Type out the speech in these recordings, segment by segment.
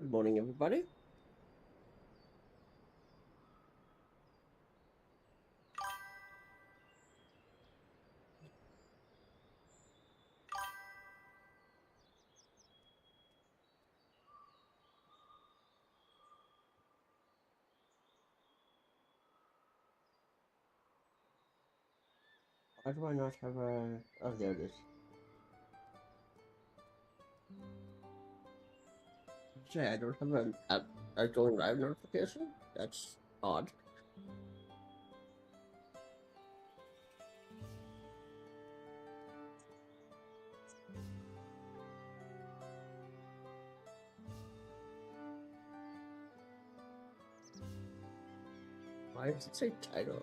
Good morning, everybody. Why do I not have a... Oh, there it is. Say, I don't have a going live notification? That's odd. Why does it say title?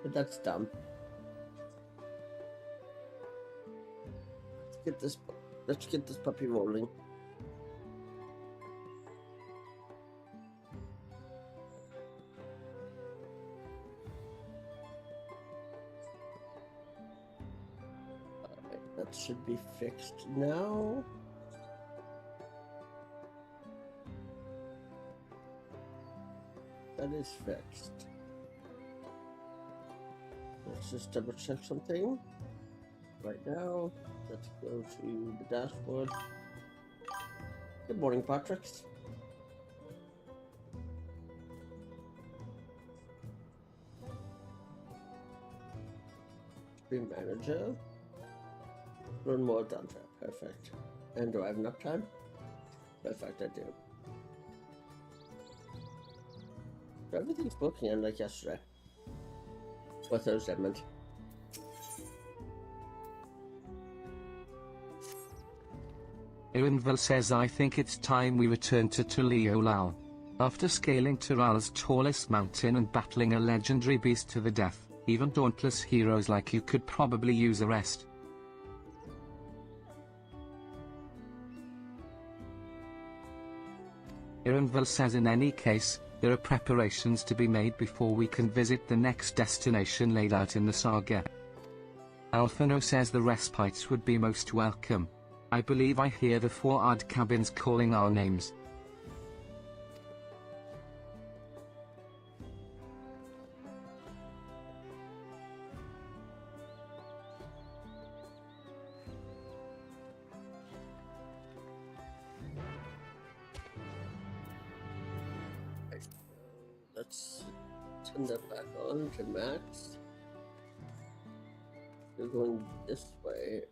But that's dumb. Let's get this puppy rolling. Alright, that should be fixed now. That is fixed. Let's just double check something. Right now, let's go to the dashboard. Good morning, Patrick. Stream manager. Learn more Dawntrail. Perfect. And do I have enough time? Perfect, I do. Everything's booking unlike yesterday. Or Thursday, I meant. Irinville says I think it's time we return to Tural. After scaling Tural's tallest mountain and battling a legendary beast to the death, even dauntless heroes like you could probably use a rest. Irinville says in any case, there are preparations to be made before we can visit the next destination laid out in the saga. Alphino says the respites would be most welcome. I believe I hear the 4 odd cabins calling our names. Let's turn that back on to max. We're going this way.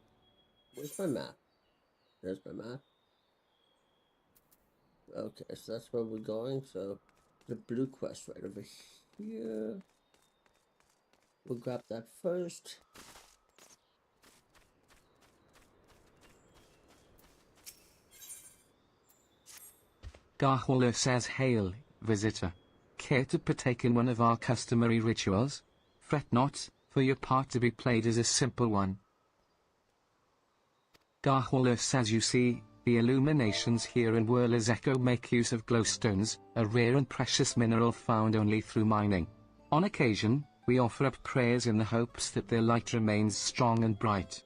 Where's my map? There's my map. Okay, so that's where we're going. So the blue quest right over here. We'll grab that first. Garhwaller says hail, visitor. Care to partake in one of our customary rituals? Fret not, for your part to be played is a simple one. Garhwaller says you see, the illuminations here in Whirler's Echo make use of glowstones, a rare and precious mineral found only through mining. On occasion, we offer up prayers in the hopes that their light remains strong and bright.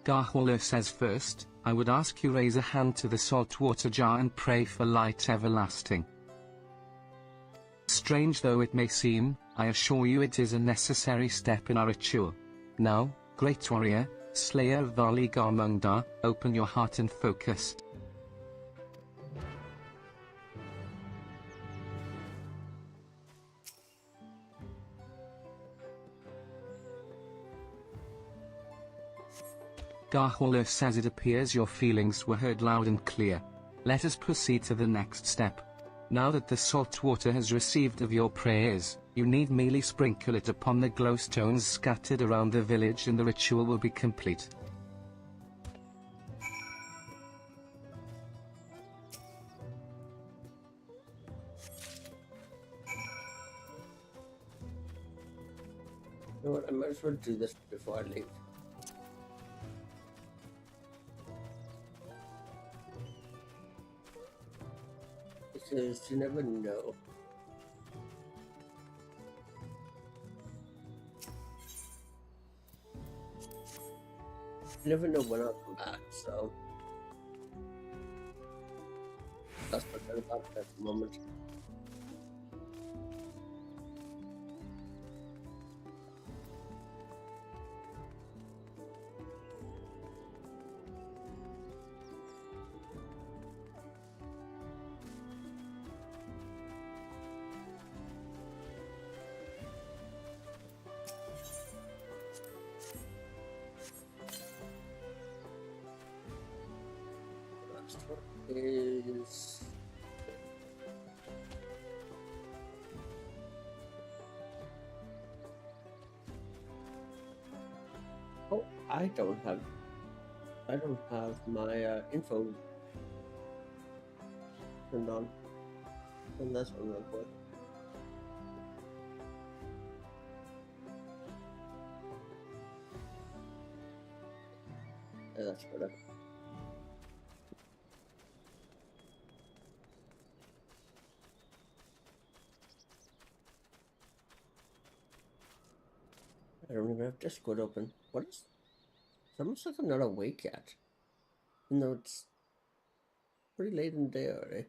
Garhwaller says first, I would ask you raise a hand to the saltwater jar and pray for light everlasting. Strange though it may seem, I assure you it is a necessary step in our ritual. Now, great warrior, slayer of Vali Garmungdar, open your heart and focus. Garhwaller says it appears your feelings were heard loud and clear. Let us proceed to the next step. Now that the salt water has received of your prayers, you need merely sprinkle it upon the glowstones scattered around the village and the ritual will be complete. know what? I might as well do this before I leave. Because you never know. You never know when I'll come back, so that's what I'm about at the moment. Last one is oh, I don't have my info turned on, and that's what I'm going for. Yeah, that's better. I don't even have Discord open. What is? It's almost like I'm not awake yet. Even though it's pretty late in the day already.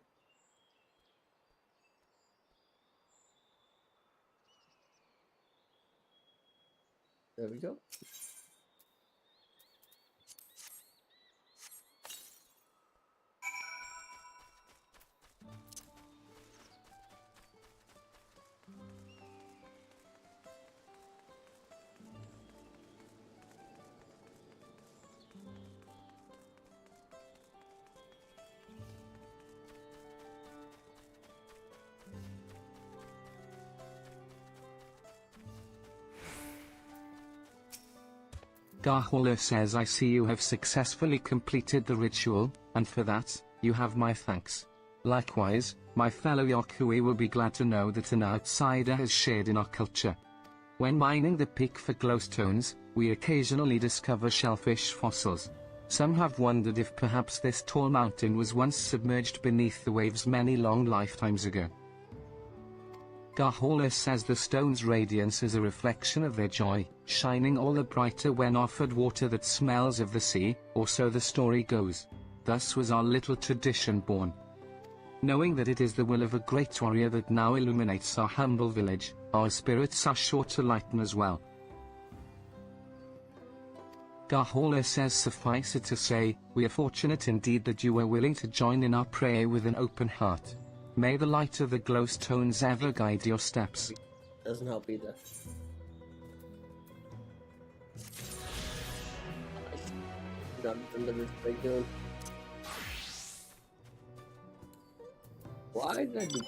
There we go. Garhauler says I see you have successfully completed the ritual, and for that, you have my thanks. Likewise, my fellow Yokui will be glad to know that an outsider has shared in our culture. When mining the peak for glowstones, we occasionally discover shellfish fossils. Some have wondered if perhaps this tall mountain was once submerged beneath the waves many long lifetimes ago. Garhauler says the stone's radiance is a reflection of their joy, shining all the brighter when offered water that smells of the sea, or so the story goes. Thus was our little tradition born. Knowing that it is the will of a great warrior that now illuminates our humble village, our spirits are sure to lighten as well. Garhauler says suffice it to say, we are fortunate indeed that you were willing to join in our prayer with an open heart. May the light of the glowstones ever guide your steps. Doesn't help either. Not delivered by doing. Why did I do?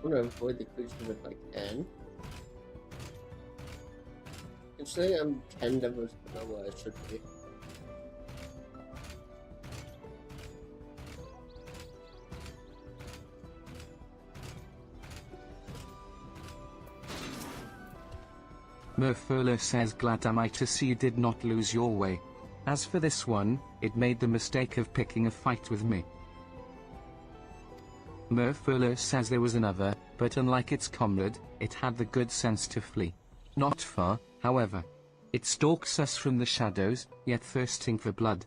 I'm gonna avoid the creature if I can. Considering I'm 10 levels below where I should be. Merfurler says glad am I to see you did not lose your way. As for this one, it made the mistake of picking a fight with me. Merfurler says there was another, but unlike its comrade, it had the good sense to flee. Not far, however. It stalks us from the shadows, yet thirsting for blood.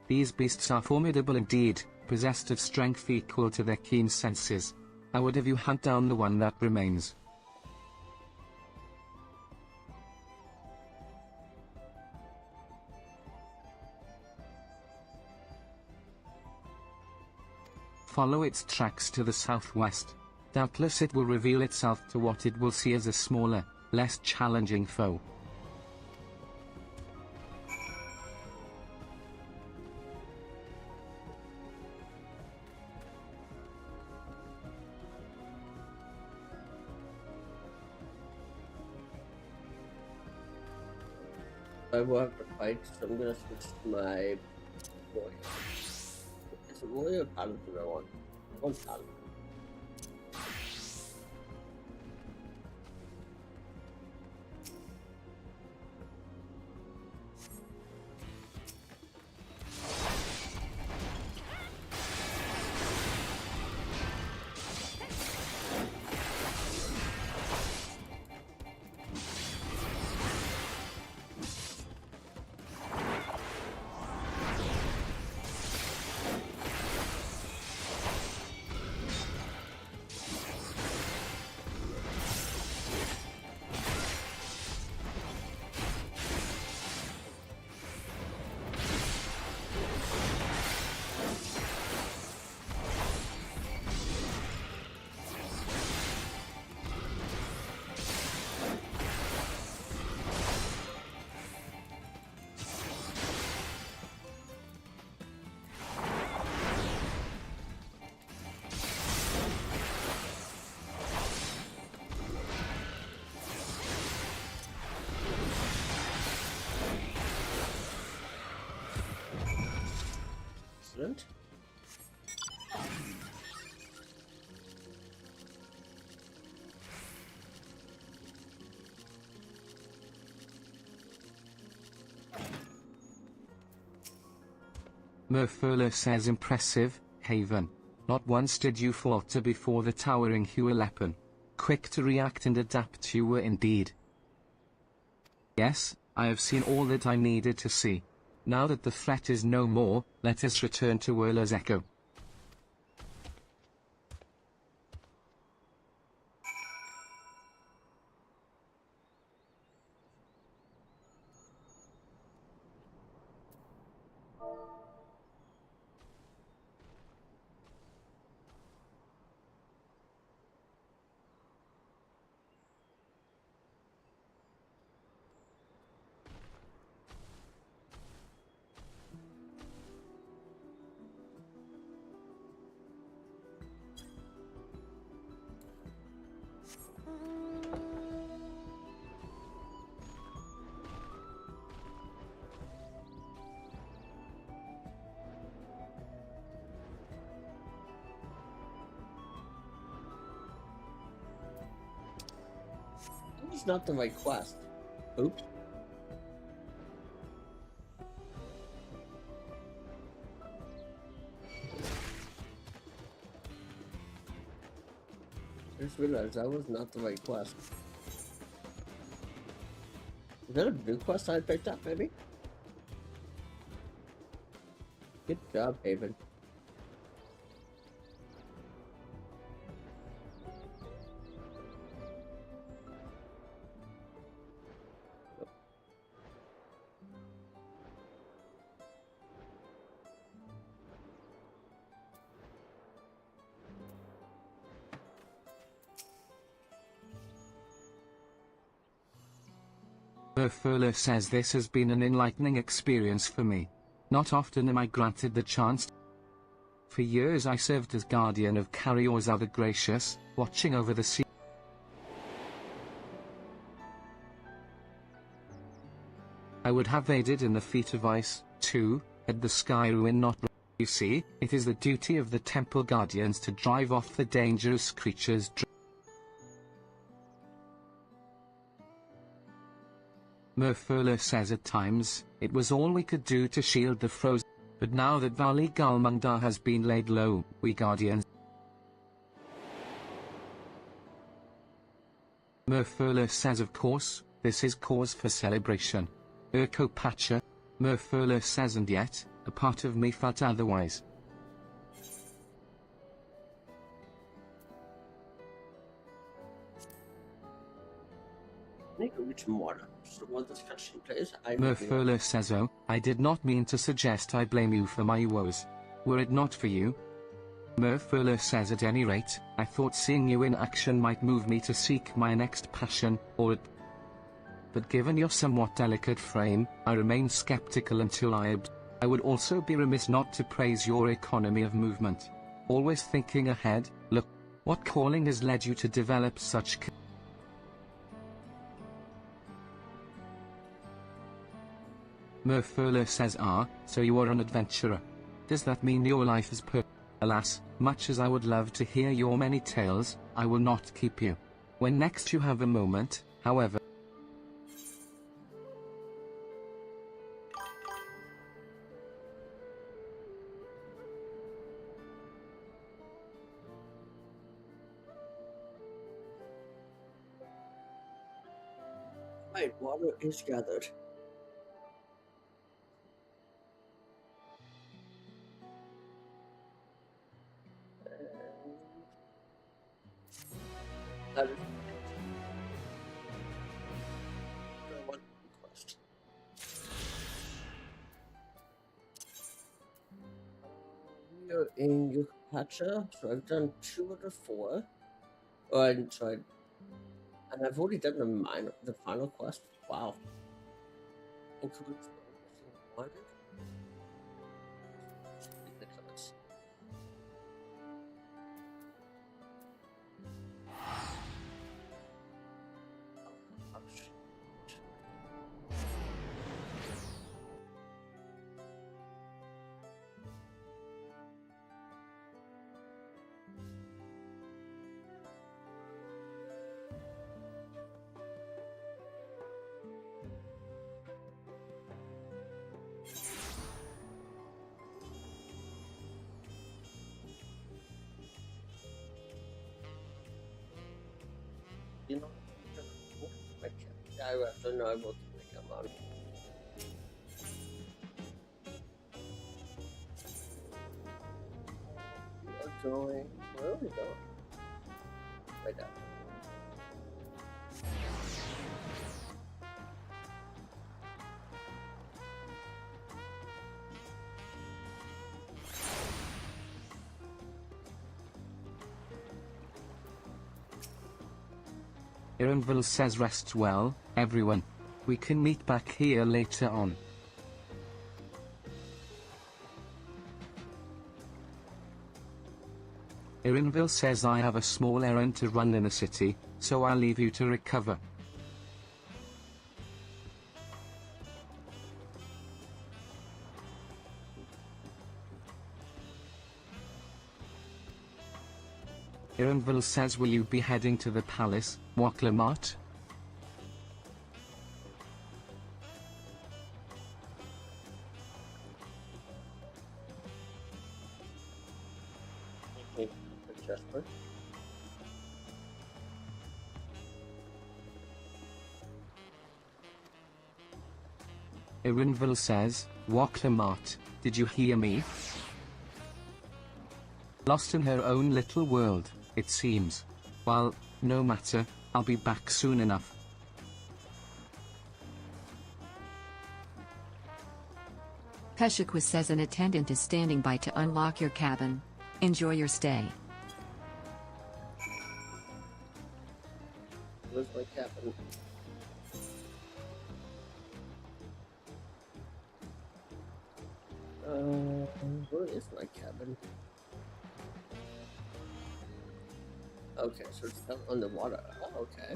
These beasts are formidable indeed, possessed of strength equal to their keen senses. I would have you hunt down the one that remains. Follow its tracks to the southwest. Doubtless it will reveal itself to what it will see as a smaller, less challenging foe. I will have to fight, so I'm gonna switch to my warrior. It's a warrior or paladin I want. I want paladin. Excellent. Merfurler says impressive, Haven. Not once did you falter before the towering Huelepan. Quick to react and adapt you were indeed. Yes, I have seen all that I needed to see. Now that the threat is no more, let us return to Werler's Echo. It's not the right quest. Oops. I just realized that was not the right quest. Is that a new quest I picked up, maybe? Good job, Haven. Merfurler says this has been an enlightening experience for me. Not often am I granted the chance. For years I served as guardian of Carriorza the Gracious, watching over the sea. I would have aided in the feat of ice, too, had the sky ruin not. You see, it is the duty of the temple guardians to drive off the dangerous creatures. Merfurler says at times, it was all we could do to shield the frozen. But now that Valley Galmungdar has been laid low, we guardians. Merfurler says of course, this is cause for celebration. Urko Pacha. Merfurler says and yet, a part of me felt otherwise. I need to reach more. So while this cutscene plays, Merfurler says, oh, I did not mean to suggest I blame you for my woes. Were it not for you, Merfuller says, at any rate, I thought seeing you in action might move me to seek my next passion, but given your somewhat delicate frame, I remain skeptical until I would also be remiss not to praise your economy of movement. Always thinking ahead. Look, what calling has led you to develop such Merfuller says, so you are an adventurer. Does that mean your life is Alas, much as I would love to hear your many tales, I will not keep you. When next you have a moment, however. Right, water is gathered. That is one quest. We are in Yukacha, so I've done 2 out of 4. Oh, and I've already done the final quest. Wow. Includes one. Ridiculous. You know, I have to know about the come on. We are going. Where are we going? Right now. Ironville says, rest well, everyone. We can meet back here later on. Ironville says, I have a small errand to run in the city, so I'll leave you to recover. Ironville says, will you be heading to the palace, Waklamart? Jasper. Ironville says, Waklamart, did you hear me? Lost in her own little world, it seems. Well, no matter, I'll be back soon enough. Peshakwa says, an attendant is standing by to unlock your cabin. Enjoy your stay. Where's my cabin? Where is my cabin? Okay, so it's down on the water. Oh, okay.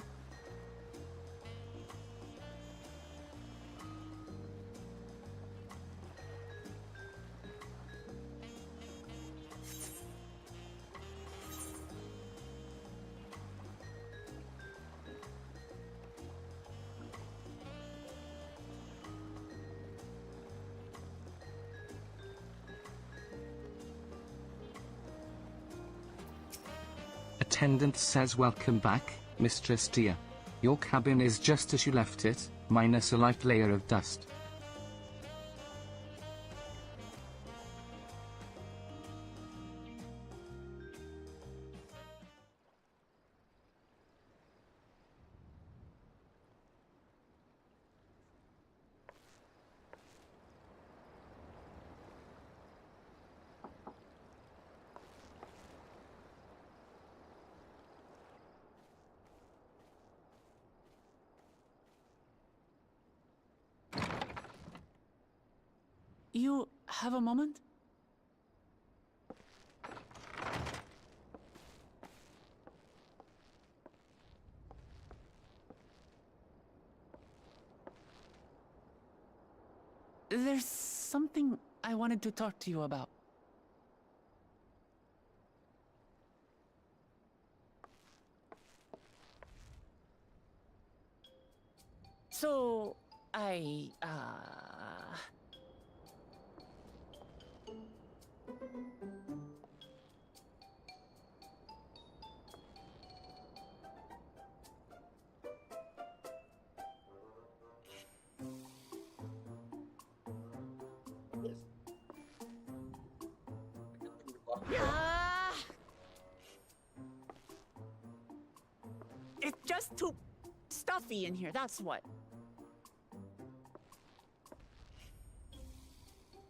Attendant says, welcome back, Mistress dear. Your cabin is just as you left it, minus a light layer of dust. you have a moment? There's something I wanted to talk to you about. So, it's just too stuffy in here, that's what.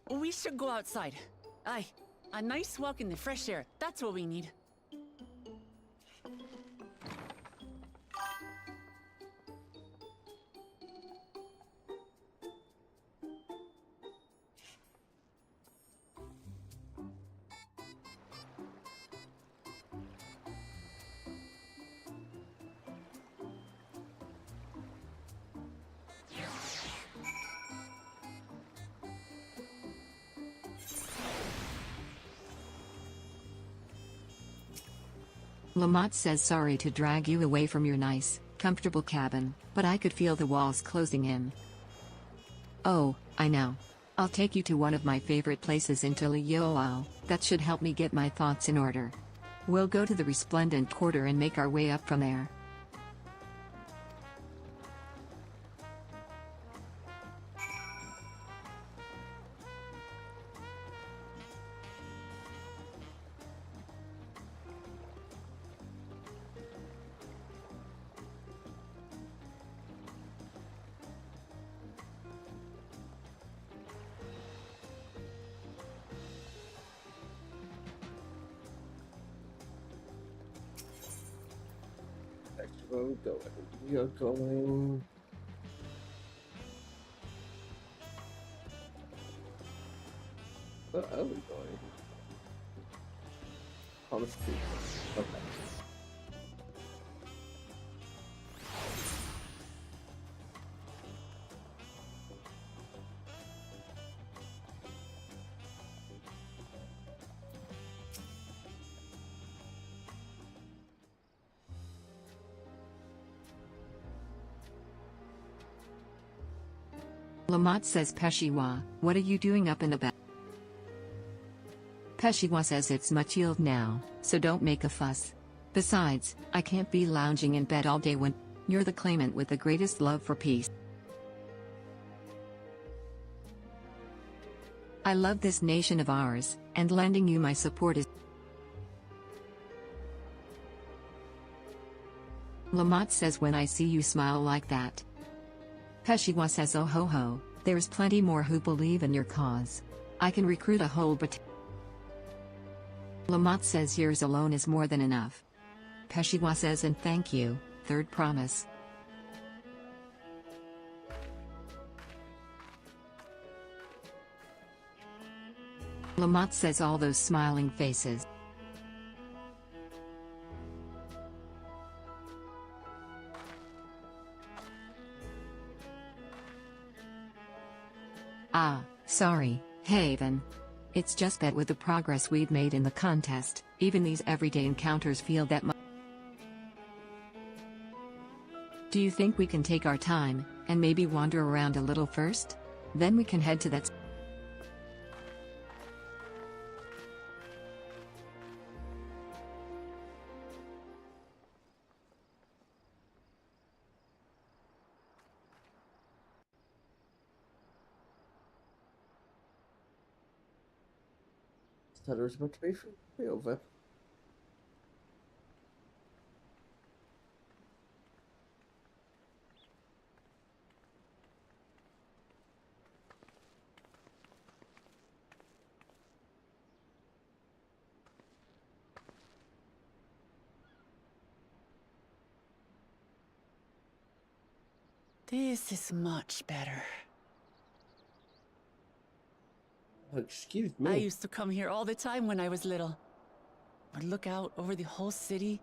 We should go outside. Aye, a nice walk in the fresh air, that's what we need. Lamont says sorry to drag you away from your nice, comfortable cabin, but I could feel the walls closing in. Oh, I know. I'll take you to one of my favorite places in Tural. That should help me get my thoughts in order. We'll go to the Resplendent Quarter and make our way up from there. That's where we're going. We are going. Where are we going? Promise Creek. Okay. Lamont says Peshiwa, what are you doing up in the back? Peshiwa says it's much yield now, so don't make a fuss. Besides, I can't be lounging in bed all day when you're the claimant with the greatest love for peace. I love this nation of ours, and lending you my support is. Lamont says when I see you smile like that. Peshiwa says oh ho ho, there's plenty more who believe in your cause. I can recruit a whole battalion. Lamont says yours alone is more than enough. Peshiwa says and thank you, third promise. Lamont says all those smiling faces. Ah, sorry, Haven. It's just that with the progress we've made in the contest, even these everyday encounters feel that much. Do you think we can take our time, and maybe wander around a little first? Then we can head to that. Thought it was about to be over. This is much better. Excuse I me. used to come here all the time when I was little. Would look out over the whole city,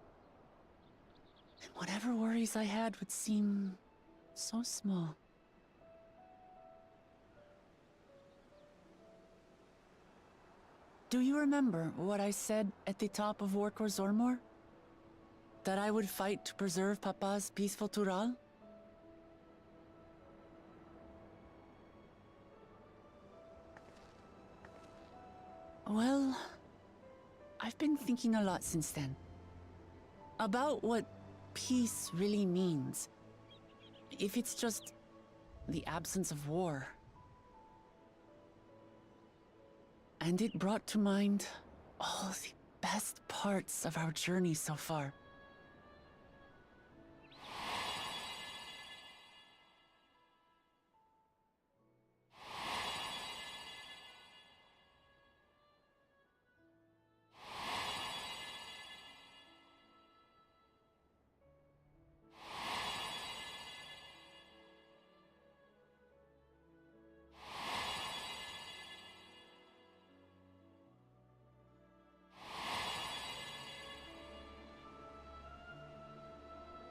and whatever worries I had would seem so small. Do you remember what I said at the top of Warkor Zormor? That I would fight to preserve Papa's peaceful Tural? Well, I've been thinking a lot since then. About what peace really means. If it's just the absence of war. And it brought to mind all the best parts of our journey so far.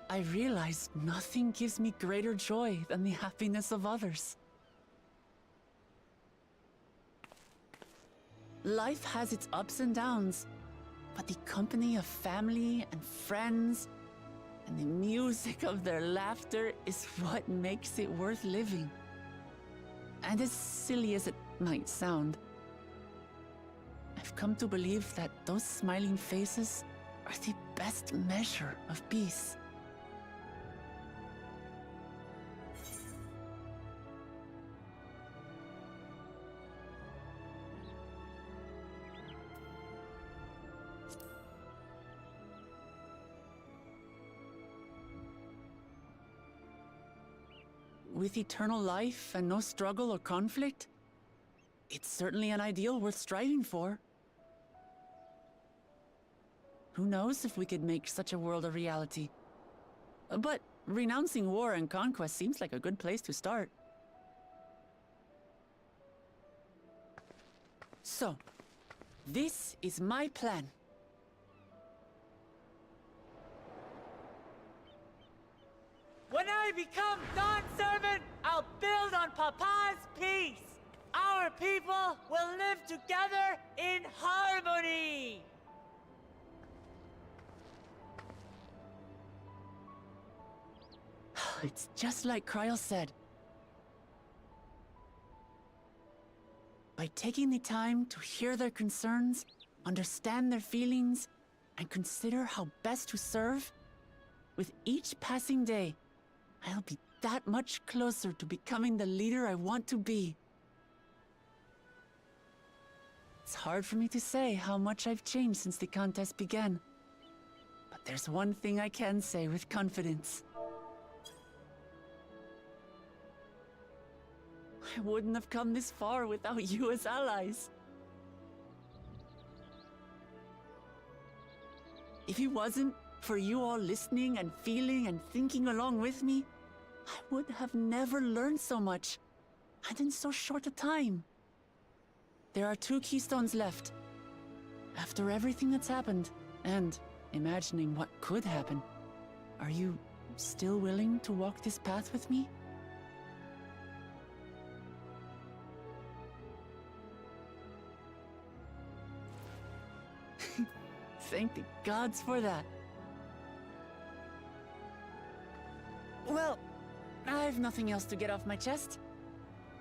I realized nothing gives me greater joy than the happiness of others. Life has its ups and downs, but the company of family and friends and the music of their laughter is what makes it worth living. And as silly as it might sound, I've come to believe that those smiling faces are the best measure of peace. With eternal life and no struggle or conflict, it's certainly an ideal worth striving for. Who knows if we could make such a world a reality? But renouncing war and conquest seems like a good place to start. So, this is my plan. When I become Dawn Servant, I'll build on Papa's peace. Our people will live together in harmony. It's just like Kryl said. By taking the time to hear their concerns, understand their feelings, and consider how best to serve, with each passing day, I'll be that much closer to becoming the leader I want to be. It's hard for me to say how much I've changed since the contest began. But there's one thing I can say with confidence. I wouldn't have come this far without you as allies. If it wasn't for you all listening and feeling and thinking along with me, I would have never learned so much, and in so short a time. There are 2 keystones left. After everything that's happened, and imagining what could happen, are you still willing to walk this path with me? Thank the gods for that. Well, I've nothing else to get off my chest.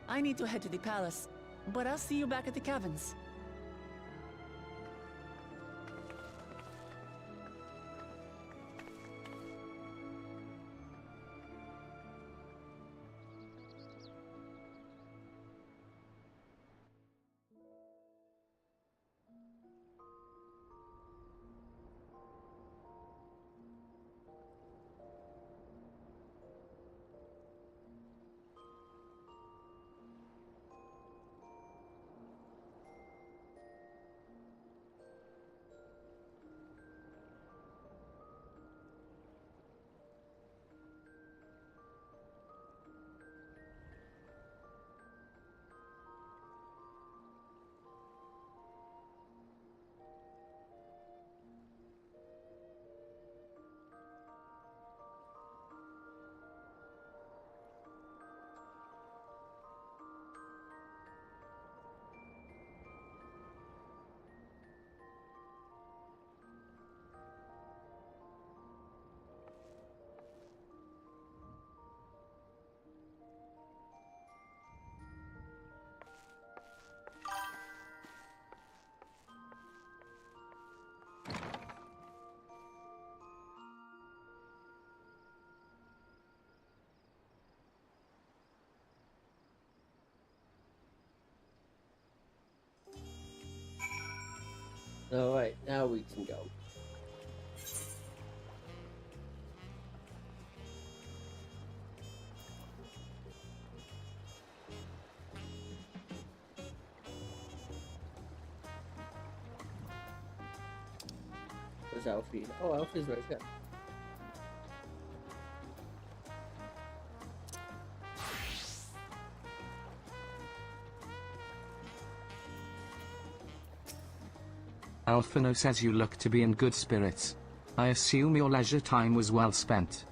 I need to head to the palace, but I'll see you back at the cabins. Alright, now we can go. Where's Alfie? Oh, Alfie's right here. Alphino says you look to be in good spirits. I assume your leisure time was well spent.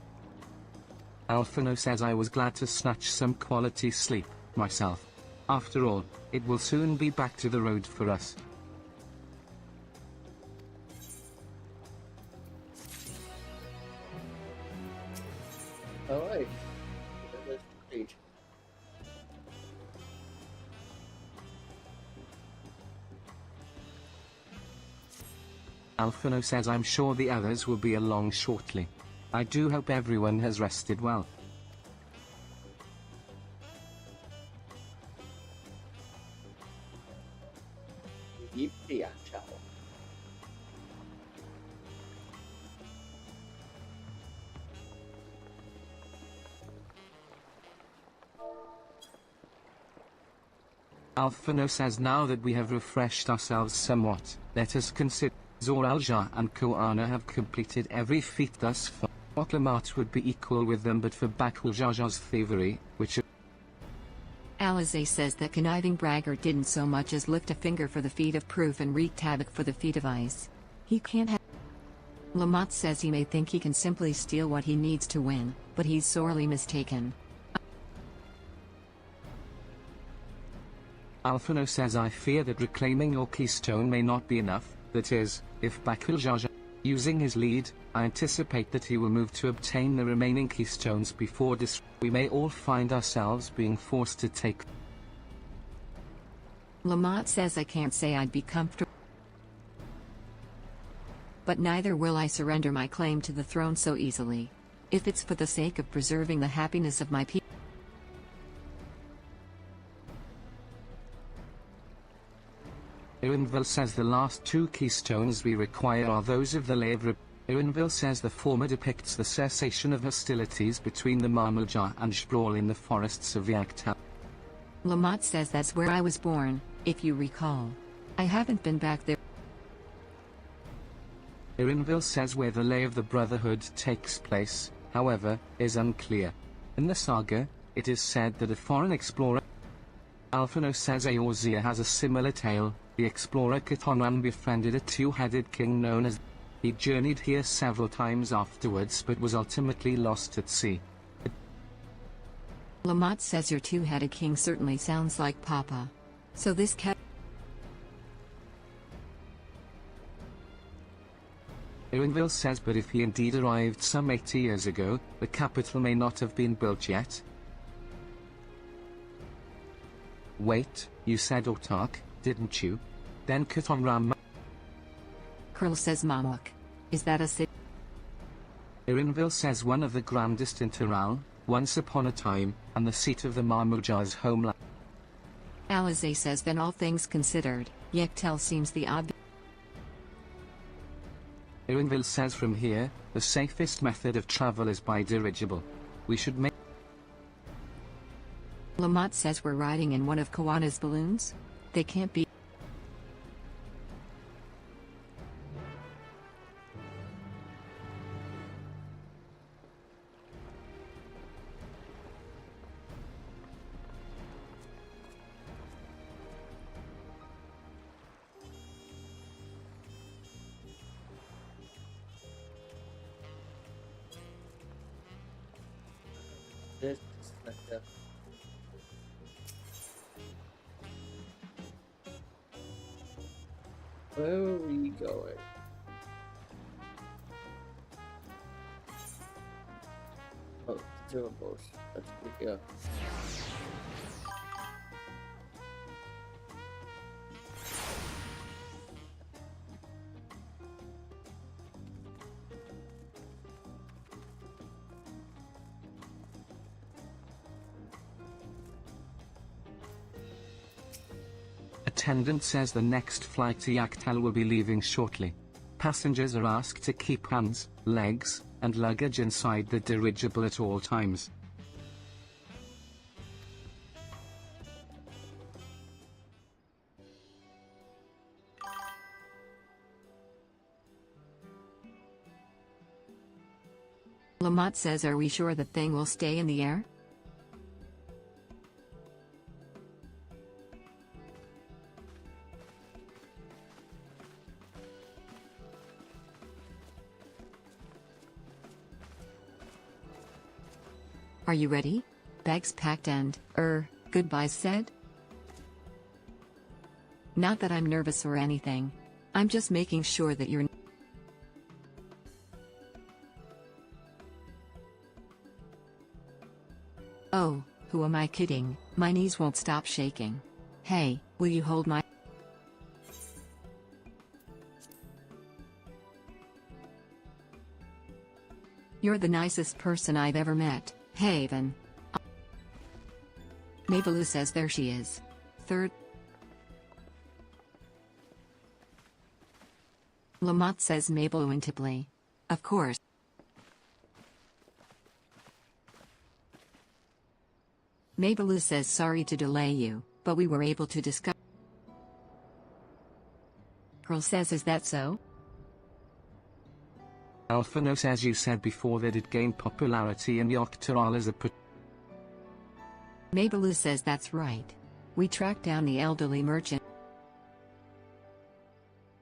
Alphino says I was glad to snatch some quality sleep, myself. After all, it will soon be back to the road for us. Alright. There's the page. Alphino says I'm sure the others will be along shortly. I do hope everyone has rested well. Yippee, ciao. Alphino says now that we have refreshed ourselves somewhat, let us consider Zoralja and Koana have completed every feat thus far. What Lamart would be equal with them but for Bakuljaja's thievery, which Alize says that conniving braggart didn't so much as lift a finger for the feat of proof and wreaked havoc for the feat of ice. He can't have. Lamont says he may think he can simply steal what he needs to win, but he's sorely mistaken. Alphino says I fear that reclaiming your keystone may not be enough, that is, if Bakuljaja using his lead, I anticipate that he will move to obtain the remaining keystones before this. We may all find ourselves being forced to take. Lamont says I can't say I'd be comfortable, but neither will I surrender my claim to the throne so easily. If it's for the sake of preserving the happiness of my people. Irinville says the last two keystones we require are those of the Lay of Irinville says the former depicts the cessation of hostilities between the Marmulja and Shbrawl in the forests of Yakta. Lamont says that's where I was born, if you recall. I haven't been back there. Irinville says where the Lay of the Brotherhood takes place, however, is unclear. In the saga, it is said that a foreign explorer. Alphino says Eorzea has a similar tale. The explorer Katonran befriended a two-headed king known as. He journeyed here several times afterwards but was ultimately lost at sea. Lamont says your two-headed king certainly sounds like Papa. So this cat. Irinville says but if he indeed arrived some 80 years ago, the capital may not have been built yet. Wait, you said Otak, didn't you? Then Katonram. Curl says Mamuk. Is that a city? Irinville says one of the grandest in Tural, once upon a time, and the seat of the Marmulja's homeland. Alize says then all things considered, Yektel seems the obvious. Irinville says from here, the safest method of travel is by dirigible. We should make. Lamont says we're riding in one of Koana's balloons? They can't be. This is like that. Where are we going? Oh, durables. That's good, yeah. Attendant says the next flight to Yaktel will be leaving shortly. Passengers are asked to keep hands, legs, and luggage inside the dirigible at all times. Lamont says, are we sure the thing will stay in the air? Are you ready? Bags packed and, goodbyes said? Not that I'm nervous or anything. I'm just making sure that you're... Oh, who am I kidding? My knees won't stop shaking. Hey, will you hold my... You're the nicest person I've ever met, Haven. Mabaloo says there she is. Third. Lamont says Mabaloo intimately. Of course. Mabaloo says sorry to delay you, but we were able to discuss. Pearl says, is that so? Alphano says you said before that it gained popularity in Tural as a Mabaloo says that's right. We tracked down the elderly merchant.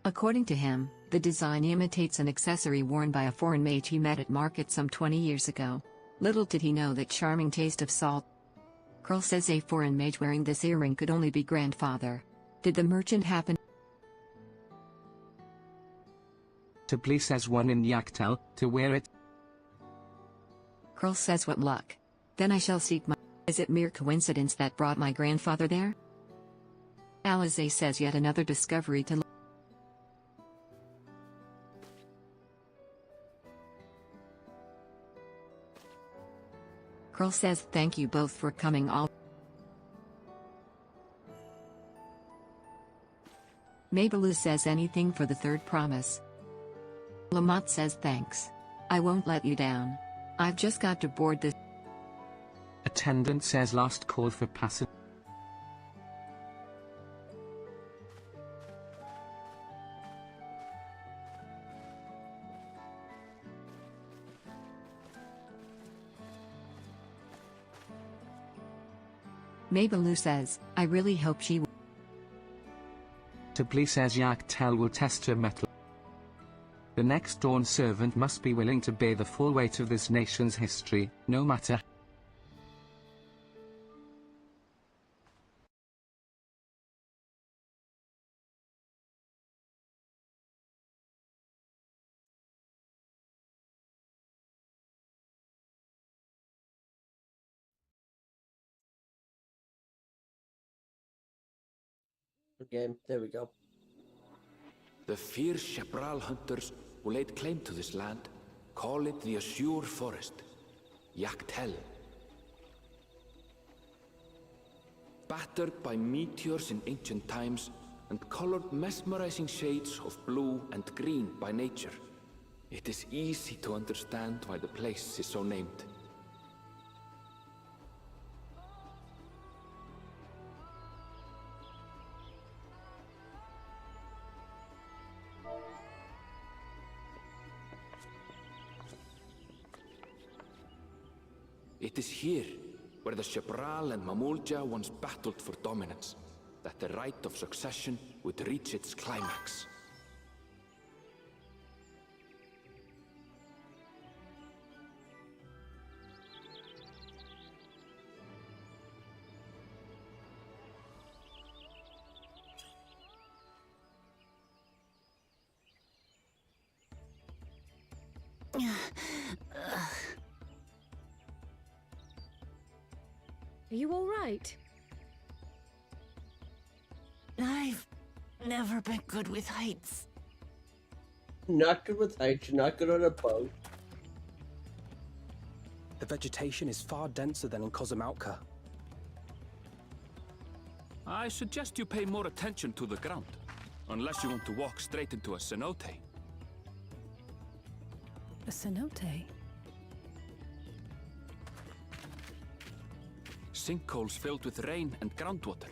According to him, the design imitates an accessory worn by a foreign mage he met at market some 20 years ago. Little did he know that charming taste of salt. Curl says a foreign mage wearing this earring could only be grandfather. Did the merchant happen? Tablee says one in Yaktel to wear it. Curl says what luck. Then I shall seek my... Is it mere coincidence that brought my grandfather there? Alize says yet another discovery to... Curl says thank you both for coming all... Mabaloo says anything for the third promise. Lamont says thanks. I won't let you down. I've just got to board this... Attendant says last call for passenger. Mabaloo says, I really hope she... Tablee says Yaktel will test her mettle. The next Dawn servant must be willing to bear the full weight of this nation's history, no matter... Game, there we go. The fierce Chapral hunters who laid claim to this land call it the Azure Forest, Yaktel. Battered by meteors in ancient times and colored mesmerizing shades of blue and green by nature, it is easy to understand why the place is so named. It is here, where the Chapral and Mamulja once battled for dominance, that the right of succession would reach its climax. Are you all right? I've never been good with heights. Not good with heights, you're not good on a boat. The vegetation is far denser than in Kozamautka. I suggest you pay more attention to the ground. Unless you want to walk straight into a cenote. A cenote? Sinkholes filled with rain and groundwater.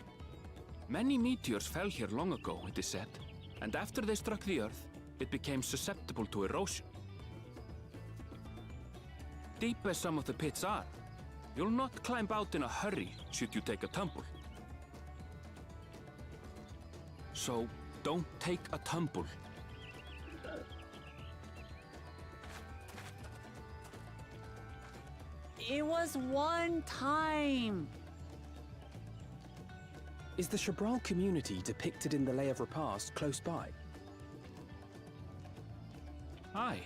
Many meteors fell here long ago, it is said. And after they struck the earth, it became susceptible to erosion. Deep as some of the pits are, you'll not climb out in a hurry should you take a tumble. So, don't take a tumble. It was one time. Is the Shabral community depicted in the Lay of Repast close by? Aye.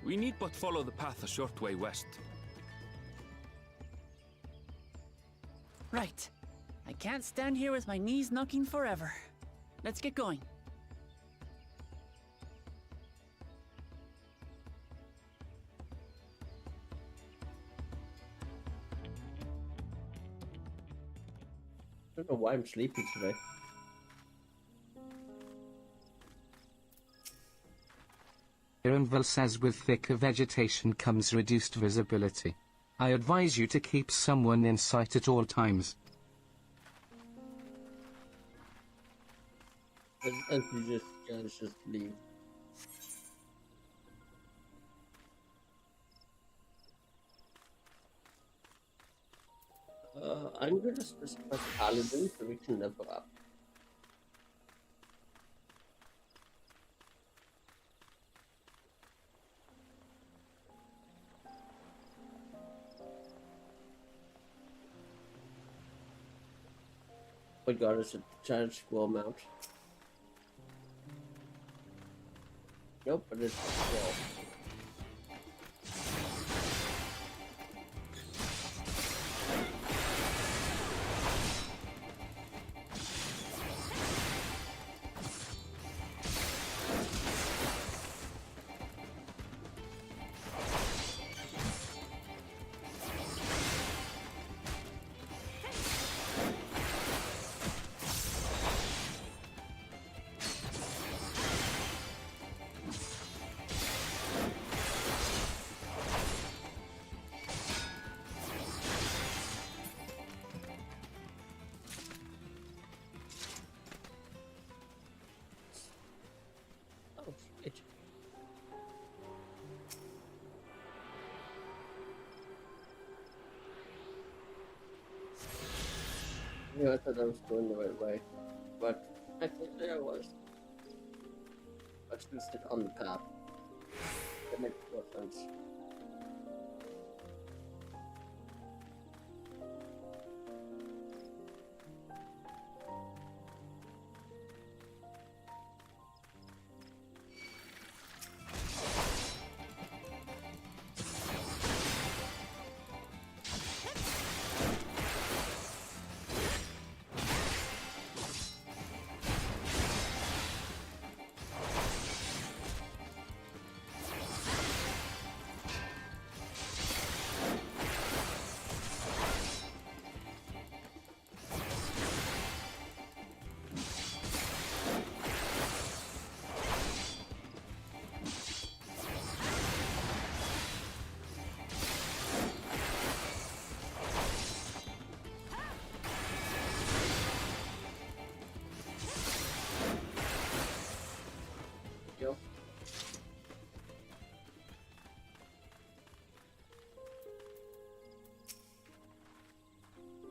We need but follow the path a short way west. Right. I can't stand here with my knees knocking forever. Let's get going. I don't know why I'm sleepy today. Ironville says with thicker vegetation comes reduced visibility. I advise you to keep someone in sight at all times. As you guys just leave. I'm gonna specify Paladin so we can level up. Oh my god, it's a giant squirrel mount. Nope, but it's a squirrel. Yeah, I thought I was going the right way, but I think I was. I still stick on the path. That makes more sense.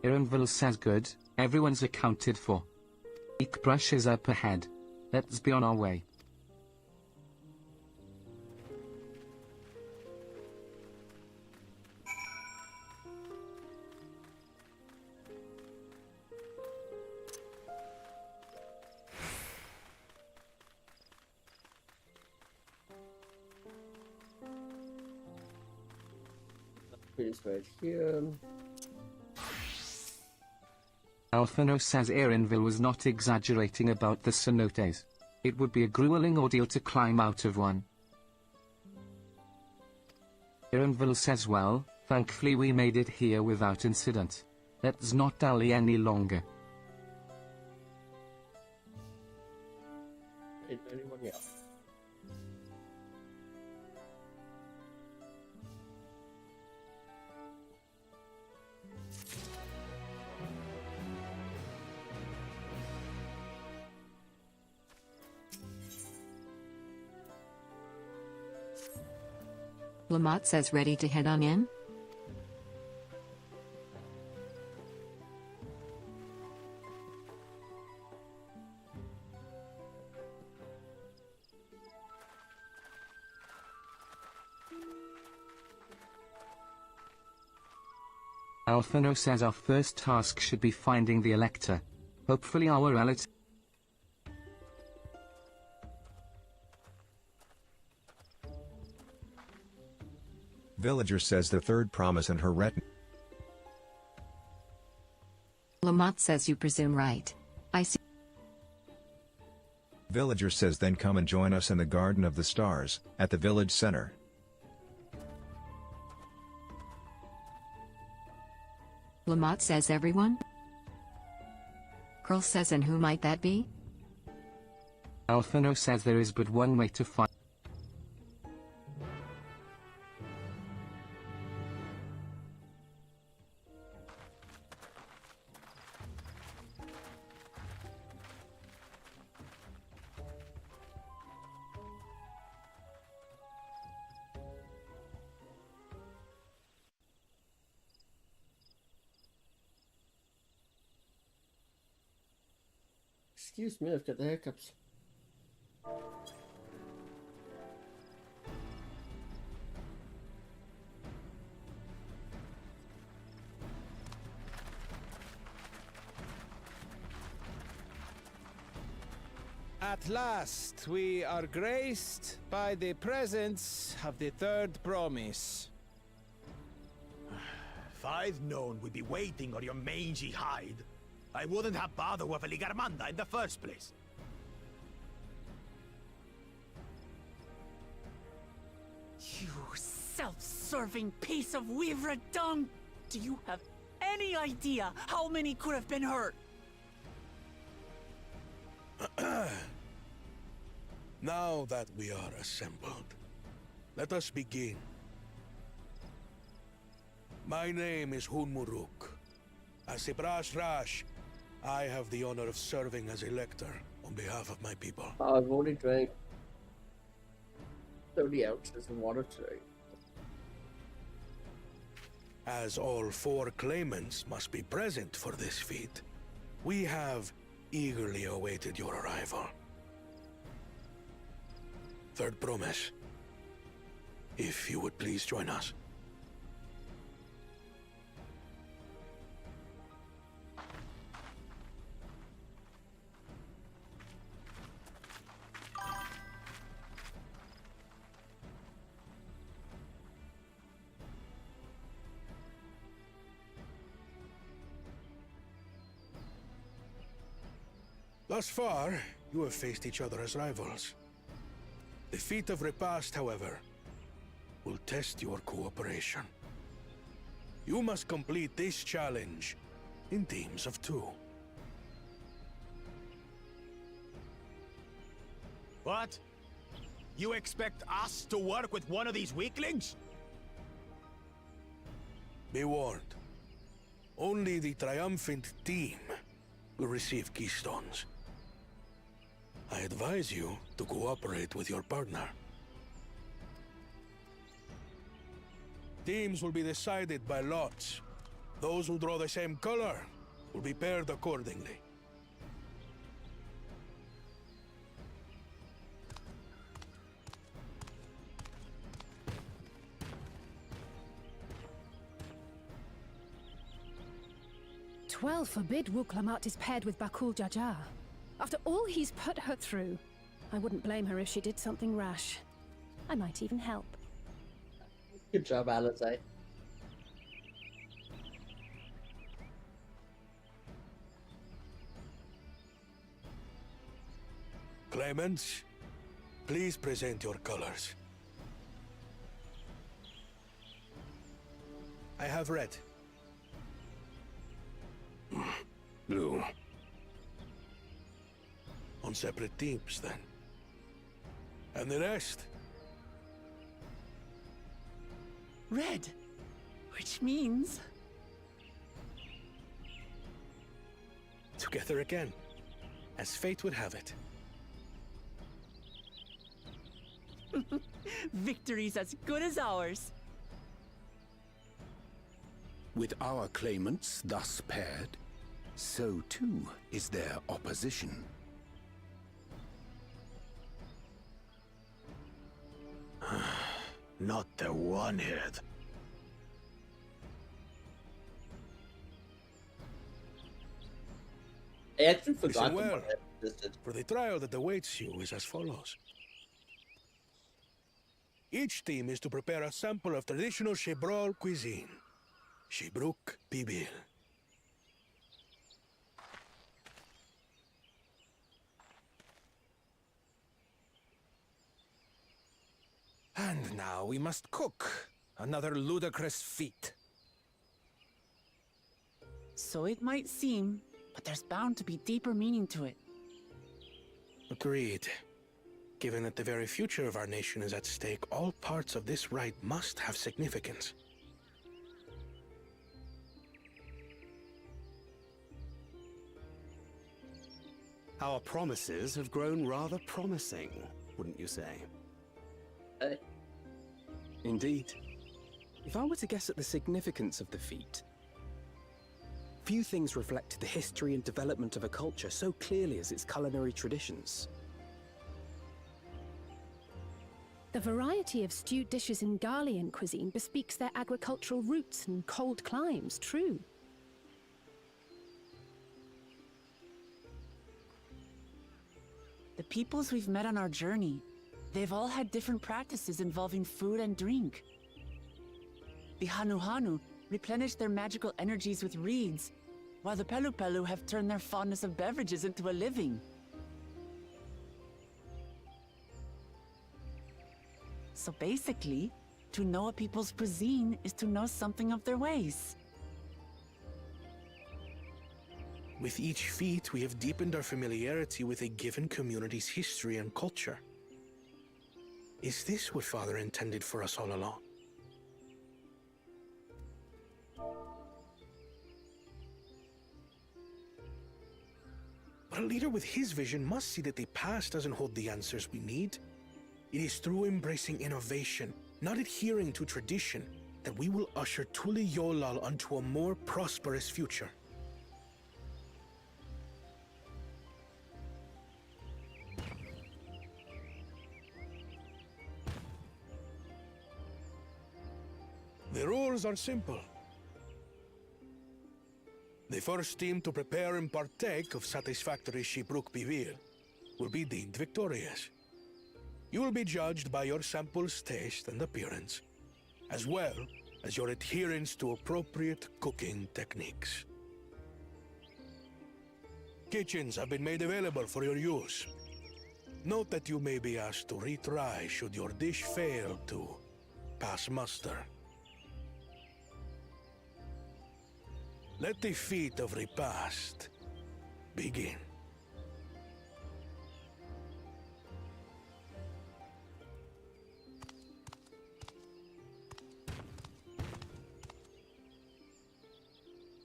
Ironville says good, everyone's accounted for. Eekbrush is up ahead. Let's be on our way. It's right here. Alphino says Ironville was not exaggerating about the cenotes. It would be a grueling ordeal to climb out of one. Ironville says well, thankfully we made it here without incident. Let's not dally any longer. anyone else? Lamont says ready to head on in? Alphino says our first task should be finding the Elector. Hopefully our relative. Villager says the third promise and her retinue. Lamont says you presume right. I see. Villager says then come and join us in the Garden of the Stars, at the village center. Lamont says everyone? Curl says and who might that be? Alphino says there is but one way to find. Excuse me, I've got the hiccups. At last, we are graced by the presence of the third promise. If I'd known we'd be waiting on your mangy hide, I wouldn't have bothered with a Ligarmanda in the first place. You self-serving piece of weaver dung! Do you have any idea how many could have been hurt? Now that we are assembled, let us begin. My name is Hunmuruk. As a Brash Rash, I have the honor of serving as Elector on behalf of my people. I've already drank 30 ounces of water today. As all 4 claimants must be present for this feat, we have eagerly awaited your arrival. Third promise, if you would please join us. Thus far, you have faced each other as rivals. The feat of repast, however, will test your cooperation. You must complete this challenge in teams of 2. What? You expect us to work with one of these weaklings? Be warned. Only the triumphant team will receive keystones. I advise you to cooperate with your partner. Teams will be decided by lots. Those who draw the same color will be paired accordingly. Twelve forbid Wuklamat is paired with Bakul Jajar. After all he's put her through, I wouldn't blame her if she did something rash. I might even help. Good job, Alizé. Claimants, please present your colors. I have red. Blue. On separate teams, then. And the rest? Red. Which means... Together again, as fate would have it. Victory's as good as ours. With our claimants thus paired, so too is their opposition. Not the one-head. I actually forgot Listen well, about that existed. for the trial that awaits you is as follows. Each team is to prepare a sample of traditional Chebral cuisine. Shibruk Bibil. And now we must cook. Another ludicrous feat. So it might seem, but there's bound to be deeper meaning to it. Agreed. Given that the very future of our nation is at stake, all parts of this rite must have significance. Our promises have grown rather promising, wouldn't you say? Indeed. If I were to guess at the significance of the feat, few things reflect the history and development of a culture so clearly as its culinary traditions. The variety of stewed dishes in Garlean cuisine bespeaks their agricultural roots and cold climes, true. The peoples we've met on our journey, they've all had different practices involving food and drink. The Hanu replenish their magical energies with reeds, while the Pelu have turned their fondness of beverages into a living. So basically, to know a people's cuisine is to know something of their ways. With each feat, we have deepened our familiarity with a given community's history and culture. Is this what Father intended for us all along? But a leader with his vision must see that the past doesn't hold the answers we need. It is through embracing innovation, not adhering to tradition, that we will usher Tuli Yolal onto a more prosperous future. The rules are simple. The first team to prepare and partake of satisfactory Shibruk Bivir will be deemed victorious. You will be judged by your sample's taste and appearance, as well as your adherence to appropriate cooking techniques. Kitchens have been made available for your use. Note that you may be asked to retry should your dish fail to pass muster. Let the feat of repast begin.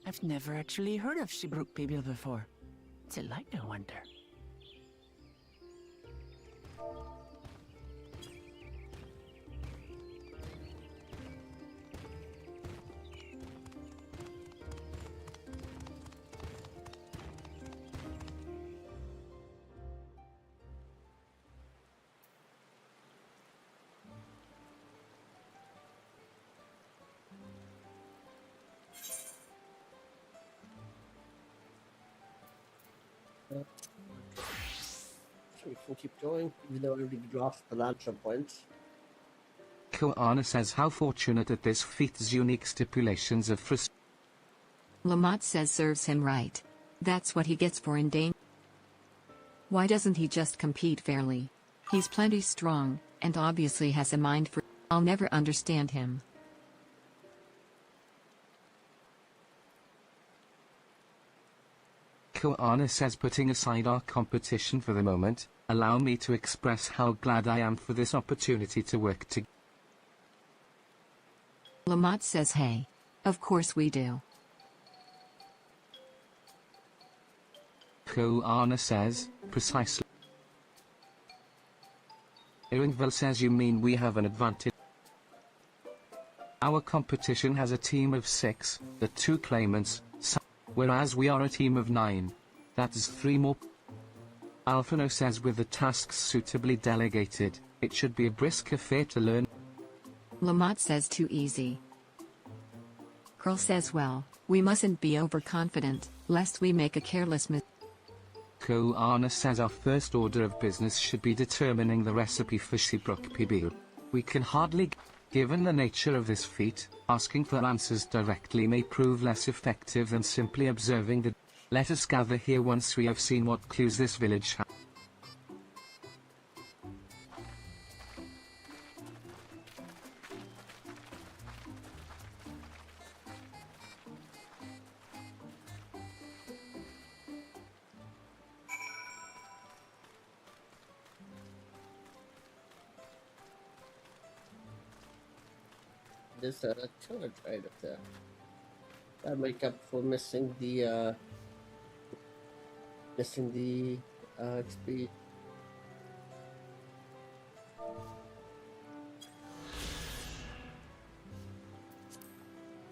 I've never actually heard of Shibruk Bibil before. What's it like, I wonder? So we can keep going, even though I already dropped the launcher points. Koana says how fortunate that this feat's unique stipulations of frustration. Lamont says serves him right. That's what he gets for endanger. Why doesn't he just compete fairly? He's plenty strong, and obviously has a mind for. I'll never understand him. Koana says putting aside our competition for the moment, Allow me to express how glad I am for this opportunity to work together. Lamont says hey. Of course we do. Koana says, precisely. Iringville says you mean we have an advantage. Our competition has a team of 6, the 2 claimants, whereas we are a team of 9. That is 3 more. Alphino says with the tasks suitably delegated, it should be a brisk affair to learn. Lamont says too easy. Curl says well, we mustn't be overconfident, lest we make a careless mistake. Koana says our first order of business should be determining the recipe for Shibruk Pibil. We can hardly, given the nature of this feat, asking for answers directly may prove less effective than simply observing the. Let us gather here once we have seen what clues this village has. There's a turret right up there. That make up for missing the XP.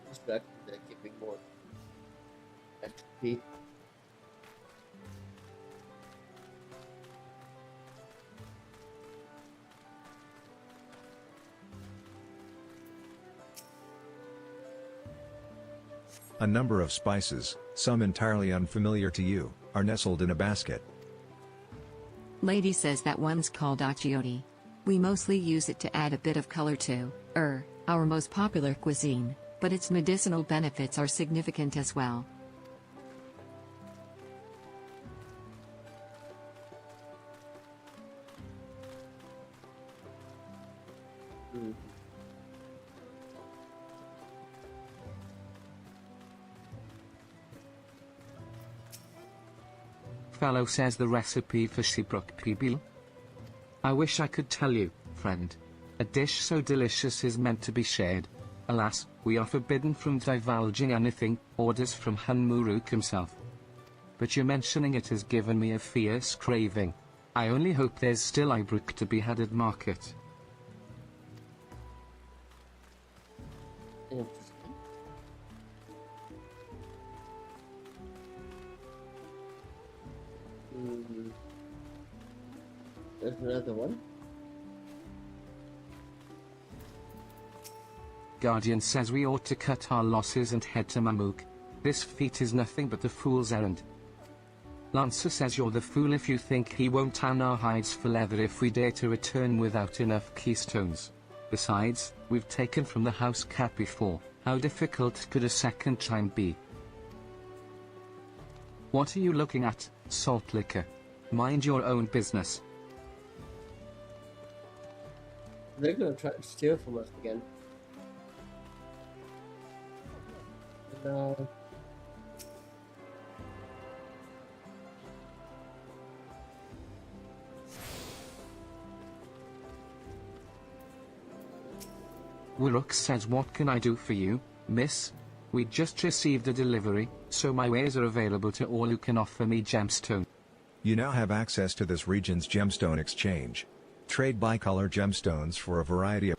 Just back to keeping more XP. A number of spices, some entirely unfamiliar to you, are nestled in a basket. Lady says that one's called achiote. We mostly use it to add a bit of color to, our most popular cuisine, but its medicinal benefits are significant as well. Fellow says the recipe for Shibruk Pibil. I wish I could tell you, friend. A dish so delicious is meant to be shared. Alas, we are forbidden from divulging anything, orders from Hunmuruk himself. But your mentioning it has given me a fierce craving. I only hope there's still Ibruk to be had at market. There's another one. Guardian says we ought to cut our losses and head to Mamuk. This feat is nothing but a fool's errand. Lancer says you're the fool if you think he won't tan our hides for leather if we dare to return without enough keystones. Besides, we've taken from the house cat before. How difficult could a second time be? What are you looking at, salt liquor? Mind your own business. They're gonna try to steal from us again. No. Wuruk says what can I do for you, miss? We just received a delivery, so my wares are available to all who can offer me gemstone. You now have access to this region's gemstone exchange. Trade bicolor gemstones for a variety of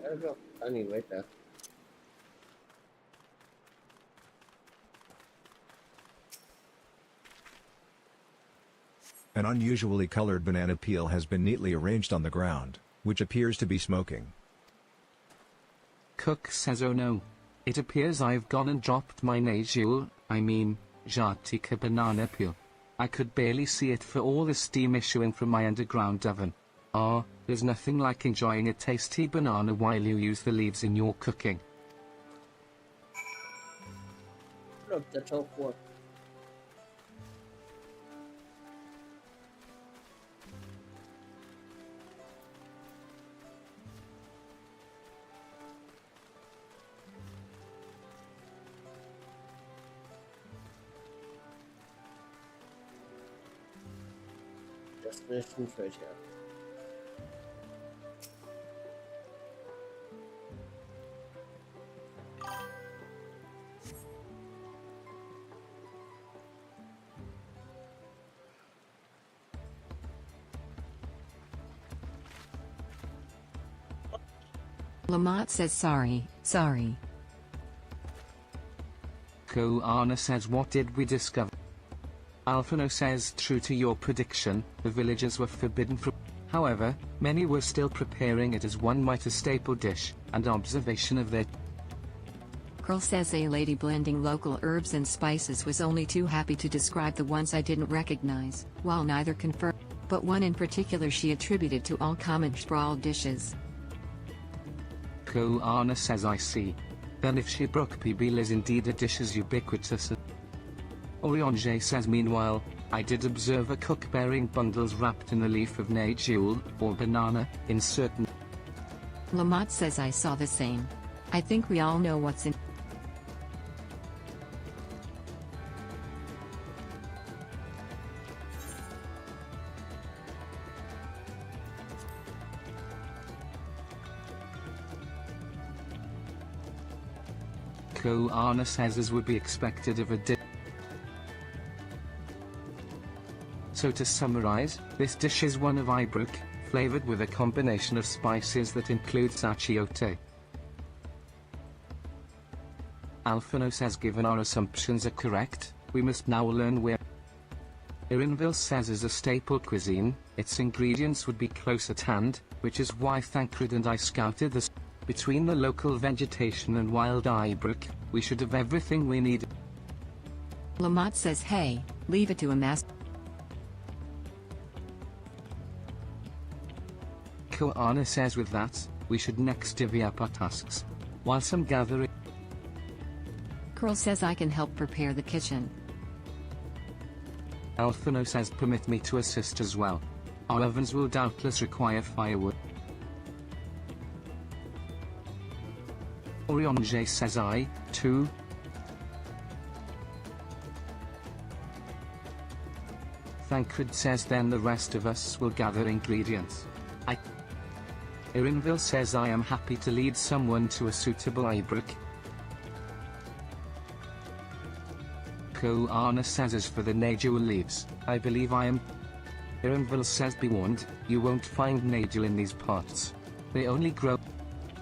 There's no funny right there. An unusually colored banana peel has been neatly arranged on the ground, which appears to be smoking. Cook says oh no. It appears I've gone and dropped my Jatika banana peel. I could barely see it for all the steam issuing from my underground oven. Ah, there's nothing like enjoying a tasty banana while you use the leaves in your cooking. Look, that's all four. destination trade here. Lamont says sorry. Koana says what did we discover? Alphino says true to your prediction, the villagers were forbidden from. However, many were still preparing it as one might a staple dish, and observation of their. Curl says a lady blending local herbs and spices was only too happy to describe the ones I didn't recognize, while neither confirmed, but one in particular she attributed to all common sprawl dishes. Koana says I see. Then if Shibruk Pibil is indeed a dish as ubiquitous. Orionje says meanwhile, I did observe a cook bearing bundles wrapped in a leaf of Najul, or banana, in certain. Lamont says I saw the same. I think we all know what's in. Koana says as would be expected of a dish. So to summarize, this dish is one of Ibruk, flavored with a combination of spices that includes achiote. Alphino says given our assumptions are correct, we must now learn where. Irinville says as a staple cuisine, its ingredients would be close at hand, which is why Thancred and I scouted this. Between the local vegetation and wild Ibruk, we should have everything we need. Lamont says hey, leave it to a master. Koana says with that, we should next divvy up our tasks. While some gathering. Curl says I can help prepare the kitchen. Alphino says permit me to assist as well. Our ovens will doubtless require firewood. Orionje says I, too. Thancred says then the rest of us will gather ingredients. Irinville says I am happy to lead someone to a suitable Ibruk. Koana says as for the Najul leaves, I believe I am. Irinville says be warned, you won't find Najul in these parts. They only grow.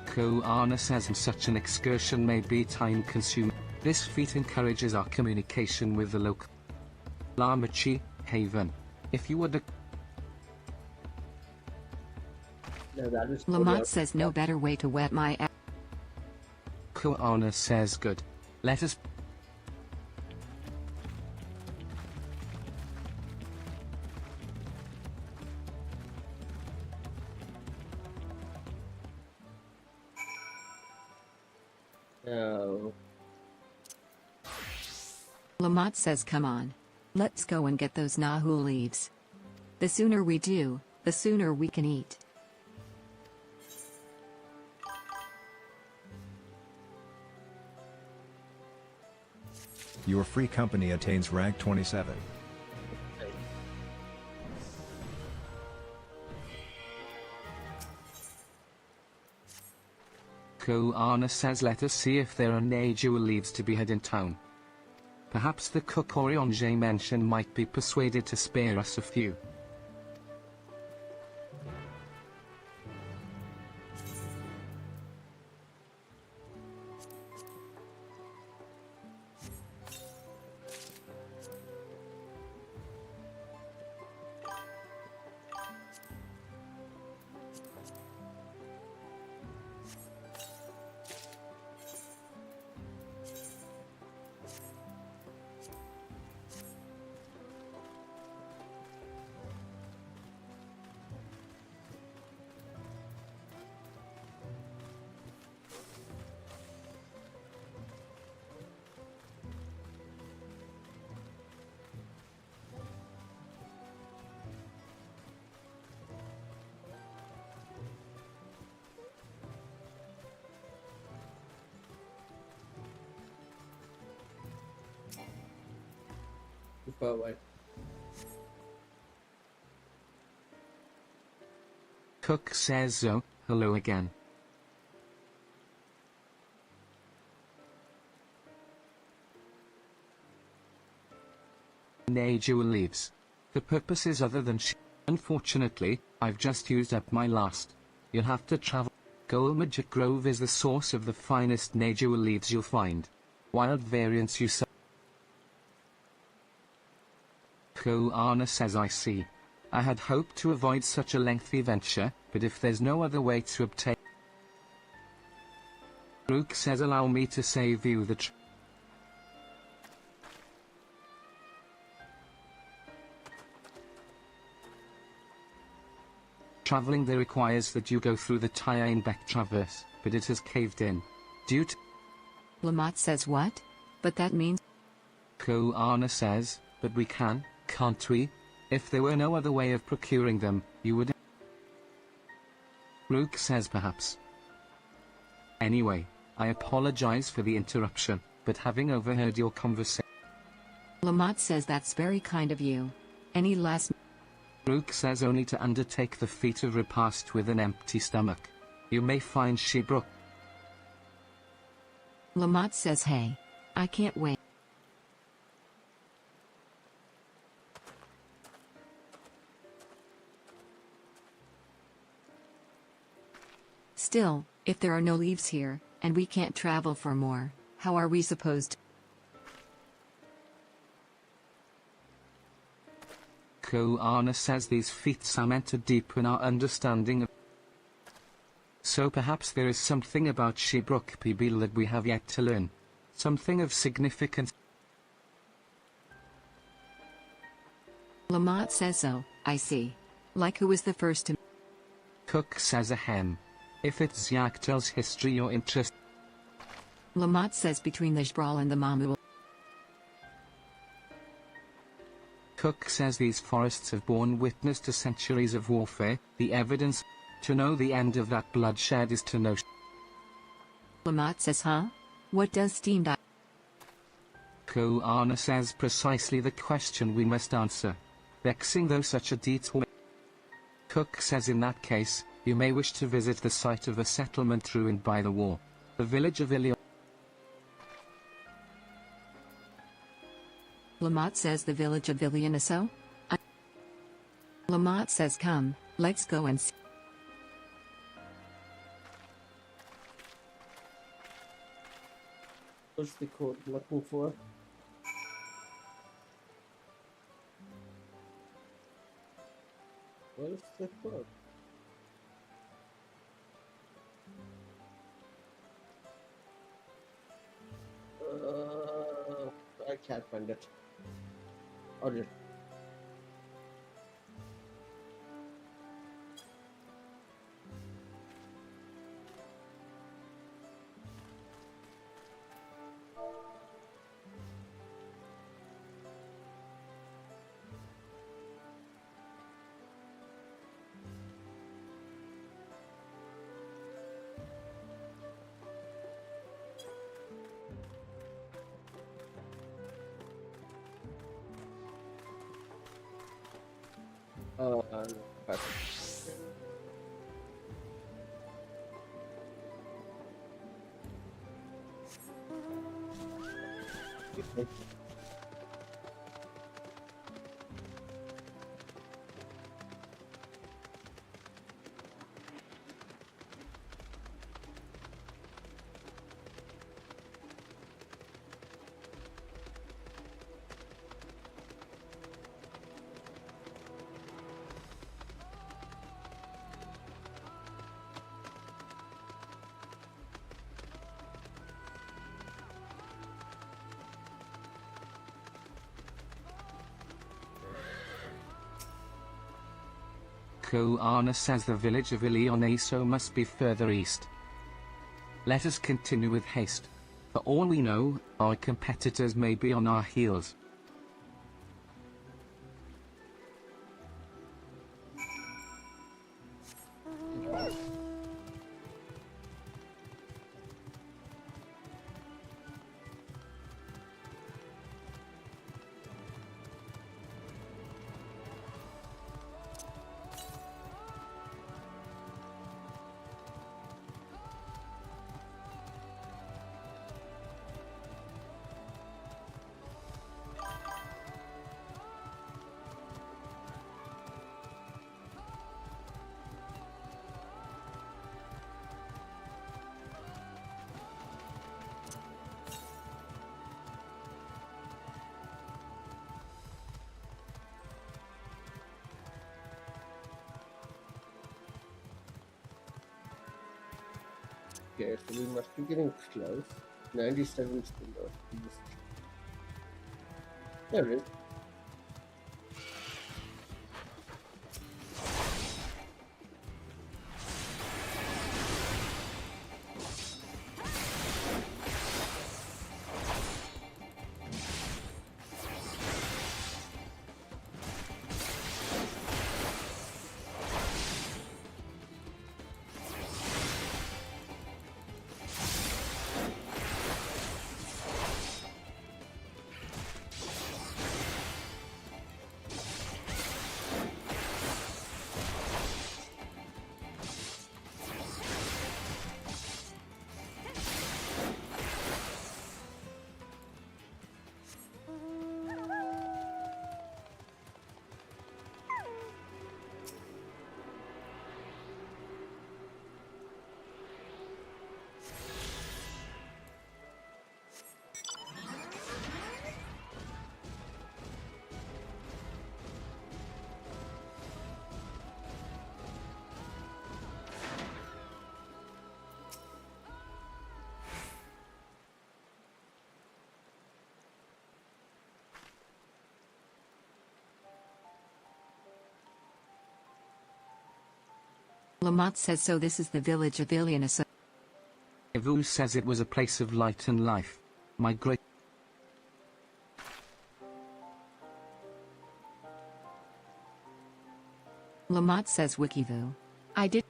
Koana says such an excursion may be time-consuming. This feat encourages our communication with the local Lamachi Haven. If you were to. No, that is Lamont says no better way to wet my ass. Koana says good. Let us. No. Lamont says come on. Let's go and get those Nahu leaves. The sooner we do, the sooner we can eat. Your free company attains rank 27. Koana says let us see if there are Najul leaves to be had in town. Perhaps the cook Orionje mentioned might be persuaded to spare us a few. But like, Cook says oh, hello again. Najua leaves. The purpose is other than Unfortunately, I've just used up my last. You'll have to travel. Golmagic Grove is the source of the finest Najua leaves you'll find. Wild variants you Ko-Ana says I see. I had hoped to avoid such a lengthy venture, but if there's no other way to obtain... Rook says allow me to save you the traveling there requires that you go through the Tyane-Beck Traverse, but it has caved in. Due to... Lamont says what? But that means... Ko-Ana says, but we can, can't we? If there were no other way of procuring them, you would... Rook says perhaps. Anyway, I apologize for the interruption, but having overheard your conversation... Lamont says that's very kind of you. Any last... Rook says only to undertake the feat of repast with an empty stomach. You may find Shebrook. Lamont says hey. I can't wait. Still, if there are no leaves here, and we can't travel for more, how are we supposed to? Ko-Ana says these feats are meant to deepen our understanding of... So perhaps there is something about Shebrook Pibil that we have yet to learn. Something of significance. Lamont says so, I see. Like who was the first to... Cook says ahem. If it's Yaktel's history you're interested... Lamont says between the Jbral and the Mamu... Cook says these forests have borne witness to centuries of warfare, the evidence... To know the end of that bloodshed is to know... Lamont says huh? What does steam die? Ko-Ana says precisely the question we must answer. Vexing though such a detour... Cook says in that case, you may wish to visit the site of a settlement ruined by the war. The village of Ilion... Lamont says the village of Ilioniso? Lamont says come, let's go and see. What's the code looking for? What is the code? I can't find it. I'll just... Ko-Ana says the village of Ilioniso must be further east. Let us continue with haste. For all we know, our competitors may be on our heels. Okay, so we must be getting close. 97 still northeast. There it is. Lamont says so. This is the village of Ilianus. Ivu says it was a place of light and life. My great... Lamont says Wikivu. I did.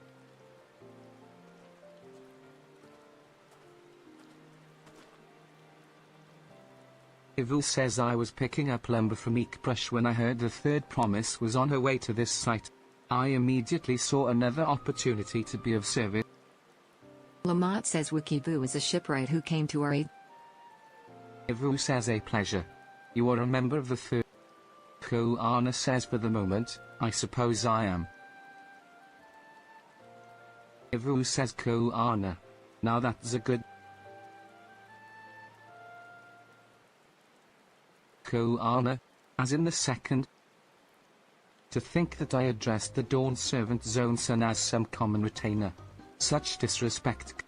Ivu says I was picking up lumber from Eekbrush when I heard the third promise was on her way to this site. I immediately saw another opportunity to be of service. Lamont says Wikivu is a shipwright who came to our aid. Ivu says a pleasure. You are a member of the third. Koana says for the moment, I suppose I am. Ivu says Koana. Now that's a good... Koana, as in the second. To think that I addressed the Dawn Servant Zone son as some common retainer. Such disrespect.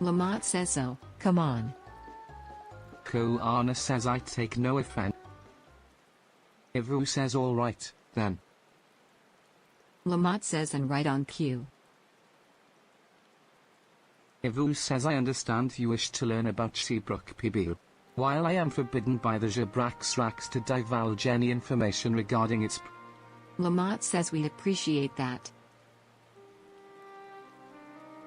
Lamont says so, come on. Koana says I take no offense. Ivu says alright, then. Lamont says and right on cue. Ivu says I understand you wish to learn about Seabrook PB. While I am forbidden by the Jabraxrax to divulge any information regarding its... Lamont says we appreciate that.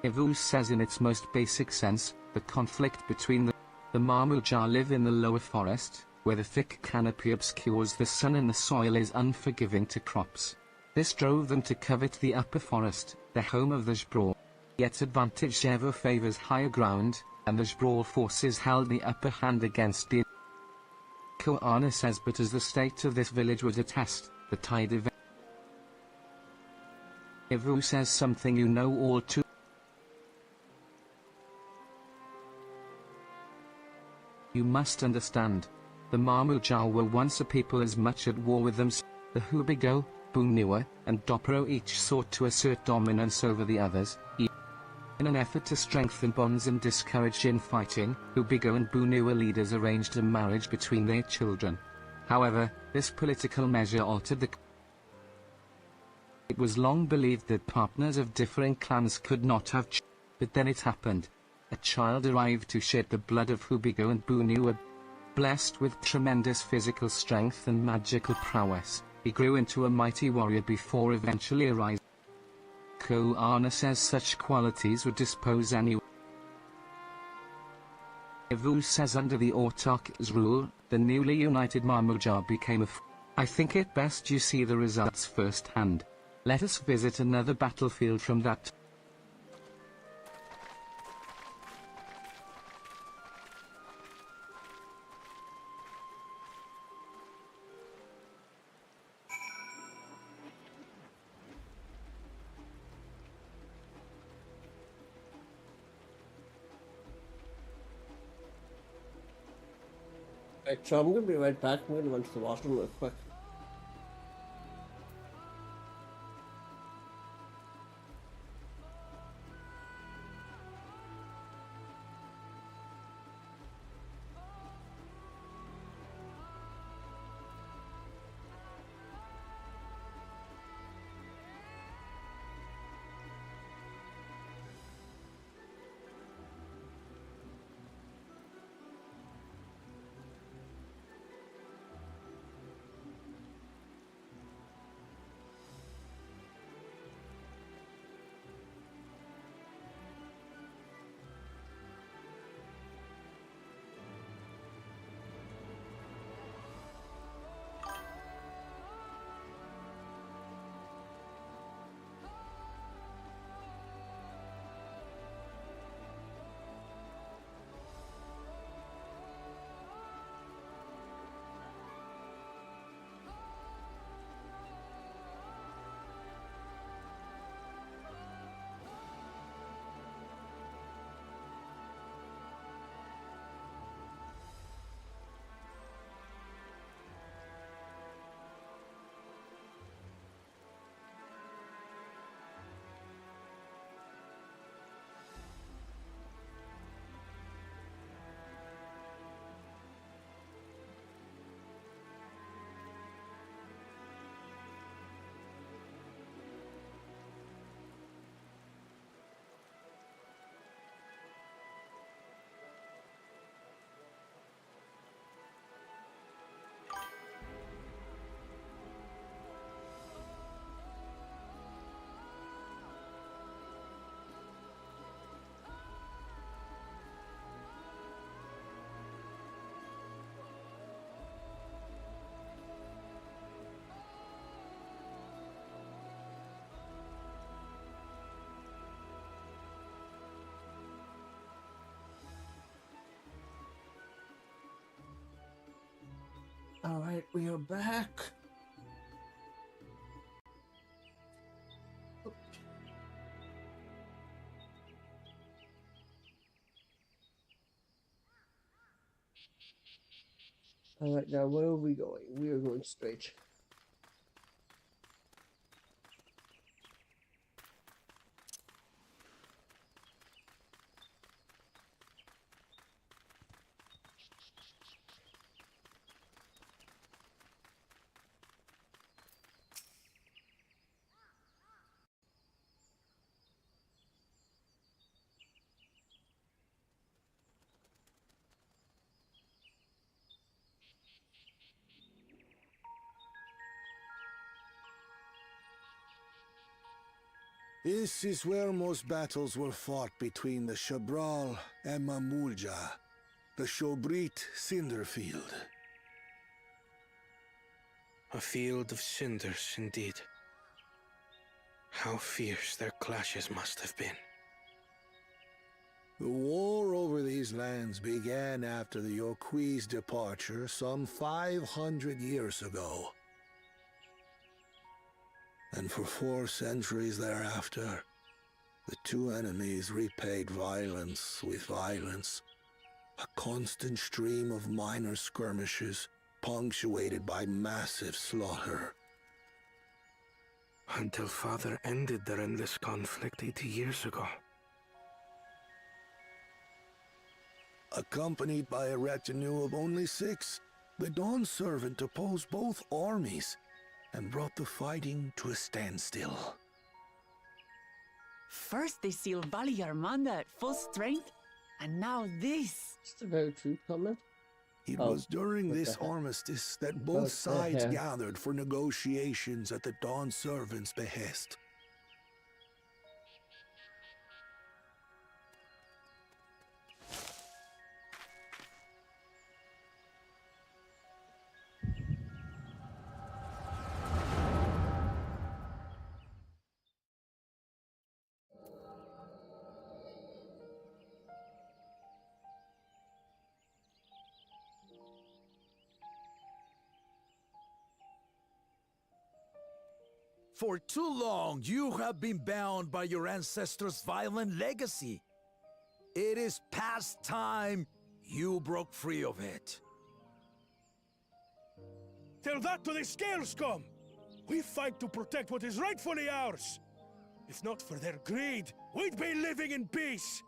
Ivu says in its most basic sense, the conflict between the Marmuja live in the lower forest, where the thick canopy obscures the sun and the soil is unforgiving to crops. This drove them to covet the upper forest, the home of the Jbrawl. Yet advantage ever favors higher ground, and the Jbrawl forces held the upper hand against the... Koana says but as the state of this village would attest, the tide event... Ivu says something you know all too... You must understand. The Marmuja were once a people as much at war with them. The Hubigo, Bunua, and Dopero each sought to assert dominance over the others. In an effort to strengthen bonds and discourage infighting, Hubigo and Bunua leaders arranged a marriage between their children. However, this political measure altered the... It was long believed that partners of differing clans could not have but then it happened. A child arrived to shed the blood of Hubigo and Bunua. Blessed with tremendous physical strength and magical prowess, he grew into a mighty warrior before eventually arising. Koana says such qualities would dispose anyone. Ivu says under the Autark's rule, the newly united Marmuja became a I think it best you see the results firsthand. Let us visit another battlefield from that. Right, so I'm gonna be right back. I'm gonna run to the washroom real quick. Alright, we are back. Alright, now where are we going? We are going straight. This is where most battles were fought between the Shabral and Mamulja, the Shobrit Cinderfield. A field of cinders, indeed. How fierce their clashes must have been. The war over these lands began after the Yokui's departure some 500 years ago. And for 4 centuries thereafter, the two enemies repaid violence with violence, a constant stream of minor skirmishes punctuated by massive slaughter. Until Father ended their endless conflict 80 years ago. Accompanied by a retinue of only 6, the Dawn Servant opposed both armies and brought the fighting to a standstill. First they sealed Valley Armanda at full strength, and now this. It's a very true comment. It was during this armistice that both sides gathered for negotiations at the Dawn Servant's behest. For too long, you have been bound by your ancestors' violent legacy. It is past time you broke free of it. Tell that to the Scale Scum! We fight to protect what is rightfully ours! If not for their greed, we'd be living in peace!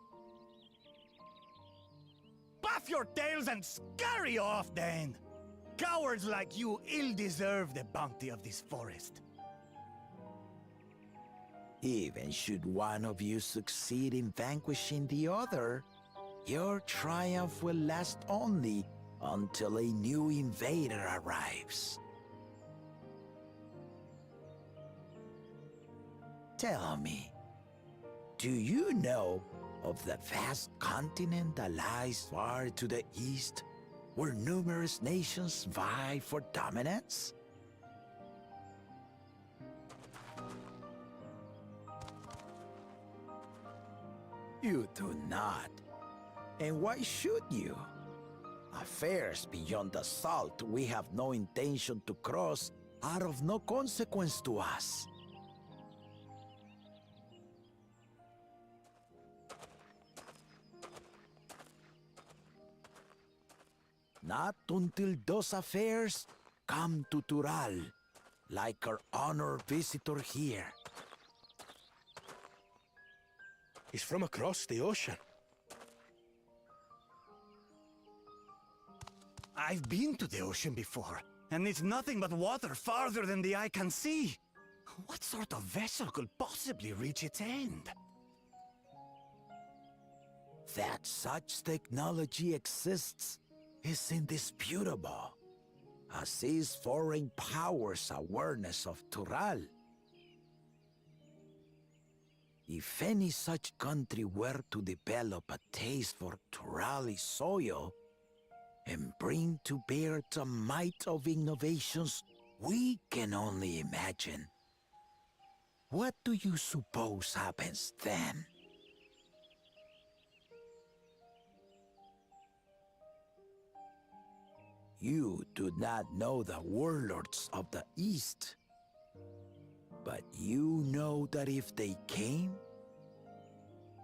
Buff your tails and scurry off, then! Cowards like you ill-deserve the bounty of this forest. Even should one of you succeed in vanquishing the other, your triumph will last only until a new invader arrives. Tell me, do you know of the vast continent that lies far to the east, where numerous nations vie for dominance? You do not. And why should you? Affairs beyond the salt we have no intention to cross are of no consequence to us. Not until those affairs come to Tural, like our honored visitor here. He's from across the ocean. I've been to the ocean before, and it's nothing but water farther than the eye can see. What sort of vessel could possibly reach its end? That such technology exists is indisputable, as is foreign powers' awareness of Tural. If any such country were to develop a taste for Turali soil and bring to bear the might of innovations we can only imagine, what do you suppose happens then? You do not know the warlords of the East. But you know that if they came,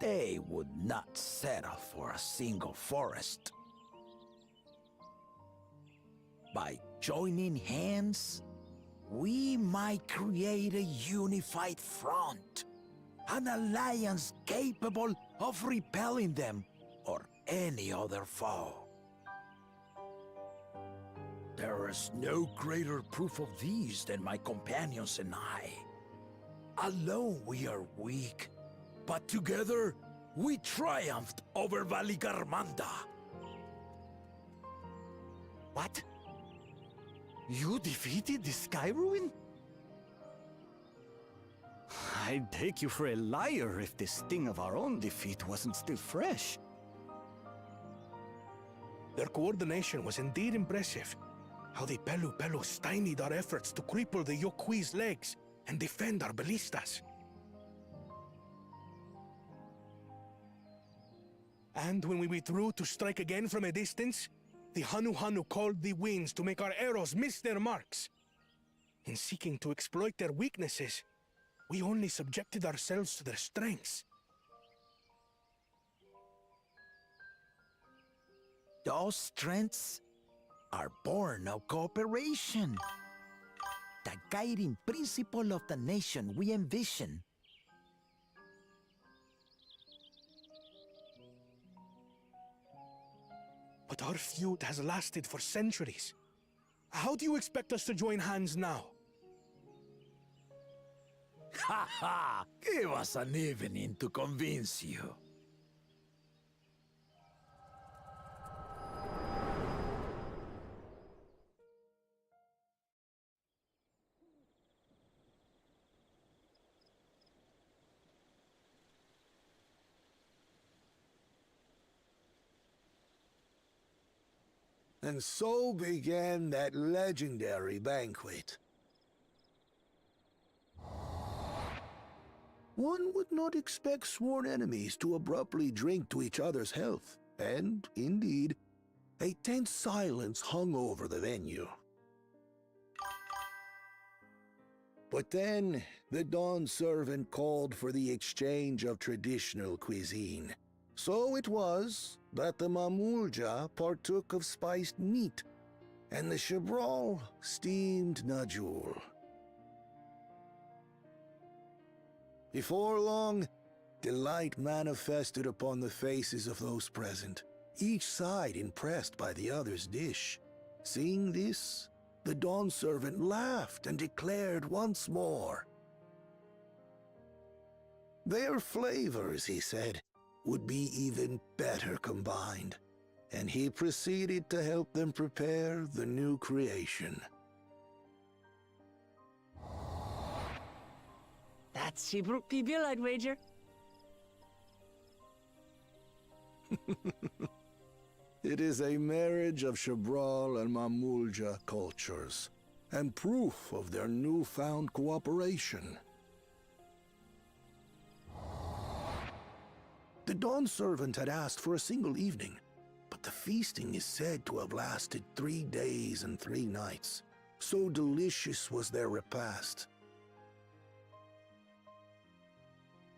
they would not settle for a single forest. By joining hands, we might create a unified front, an alliance capable of repelling them or any other foe. There is no greater proof of these than my companions and I. Alone we are weak, but together we triumphed over Valigarmanda. What? You defeated the Sky Ruin? I'd take you for a liar if the sting of our own defeat wasn't still fresh. Their coordination was indeed impressive. How the Pelu stymied our efforts to cripple the Yokui's legs and defend our ballistas. And when we withdrew to strike again from a distance, the Hanu called the winds to make our arrows miss their marks. In seeking to exploit their weaknesses, we only subjected ourselves to their strengths. Those strengths are born of cooperation. The guiding principle of the nation we envision. But our feud has lasted for centuries. How do you expect us to join hands now? Ha ha! Give us an evening to convince you. And so began that legendary banquet. One would not expect sworn enemies to abruptly drink to each other's health, and, indeed, a tense silence hung over the venue. But then, the Dawn servant called for the exchange of traditional cuisine. So it was that the Mamulja partook of spiced meat, and the Chebral steamed najul. Before long, delight manifested upon the faces of those present, each side impressed by the other's dish. Seeing this, the Dawn servant laughed and declared once more. Their flavors, he said, would be even better combined, and he proceeded to help them prepare the new creation. That's Shibruk Pibil, I'd wager. It is a marriage of Chebral and Mamulja cultures, and proof of their newfound cooperation. The Dawn servant had asked for a single evening, but the feasting is said to have lasted 3 days and 3 nights. So delicious was their repast.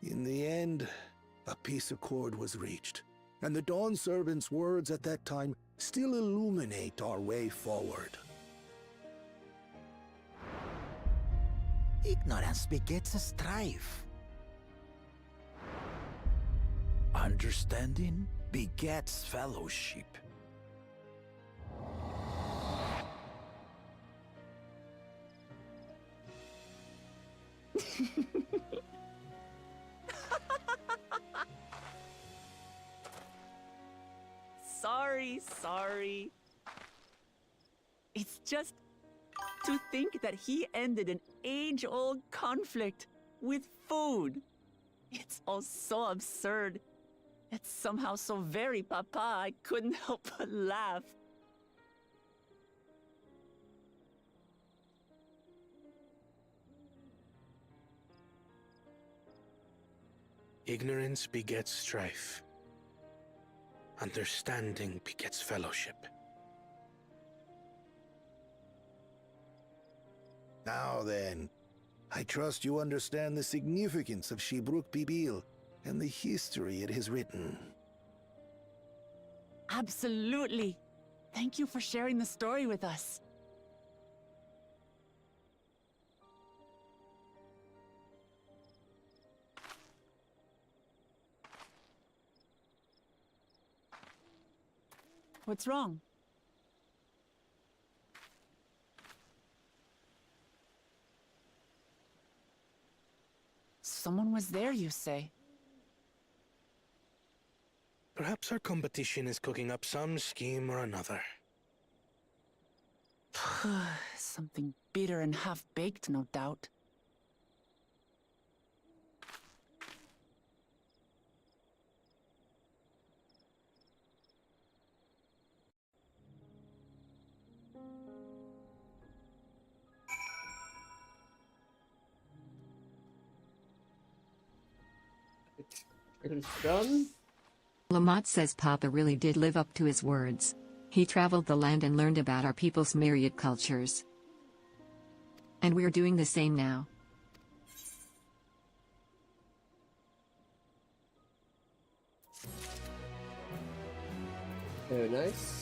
In the end, a peace accord was reached, and the Dawn servant's words at that time still illuminate our way forward. Ignorance begets strife. Understanding begets fellowship. Sorry. It's just to think that he ended an age-old conflict with food. It's all so absurd. It's somehow so very papa, I couldn't help but laugh. Ignorance begets strife. Understanding begets fellowship. Now then, I trust you understand the significance of Shibruk Pibil and the history it has written. Absolutely. Thank you for sharing the story with us. What's wrong? Someone was there, you say? Perhaps our competition is cooking up some scheme or another. Something bitter and half-baked, no doubt. It is done. Lamont says Papa really did live up to his words. He traveled the land and learned about our people's myriad cultures. And we're doing the same now. Very nice.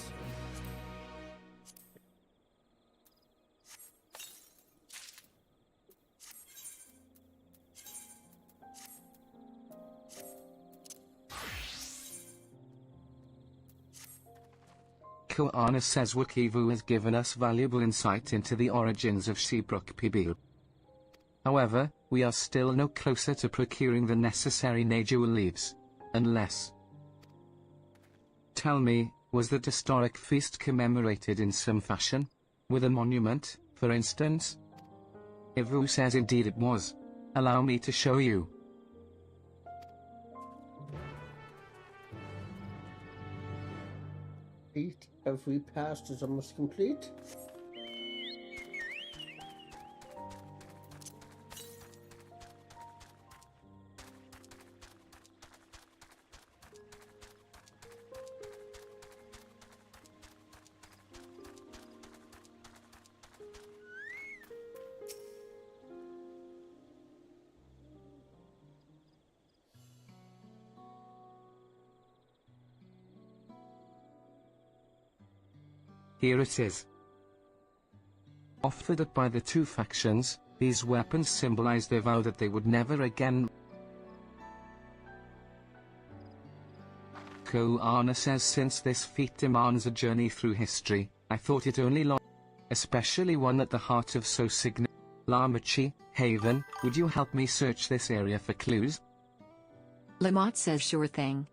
Koana says Wikivu has given us valuable insight into the origins of Shibruk Pibil. However, we are still no closer to procuring the necessary Najul leaves. Unless... Tell me, was that historic feast commemorated in some fashion? With a monument, for instance? Ivu says indeed it was. Allow me to show you. Every past is almost complete. Here it is. Offered up by the two factions, these weapons symbolize their vow that they would never again. Koana says since this feat demands a journey through history, I thought it only long, especially one at the heart of so significant. Lamachi, Haven, would you help me search this area for clues? Lamont says sure thing.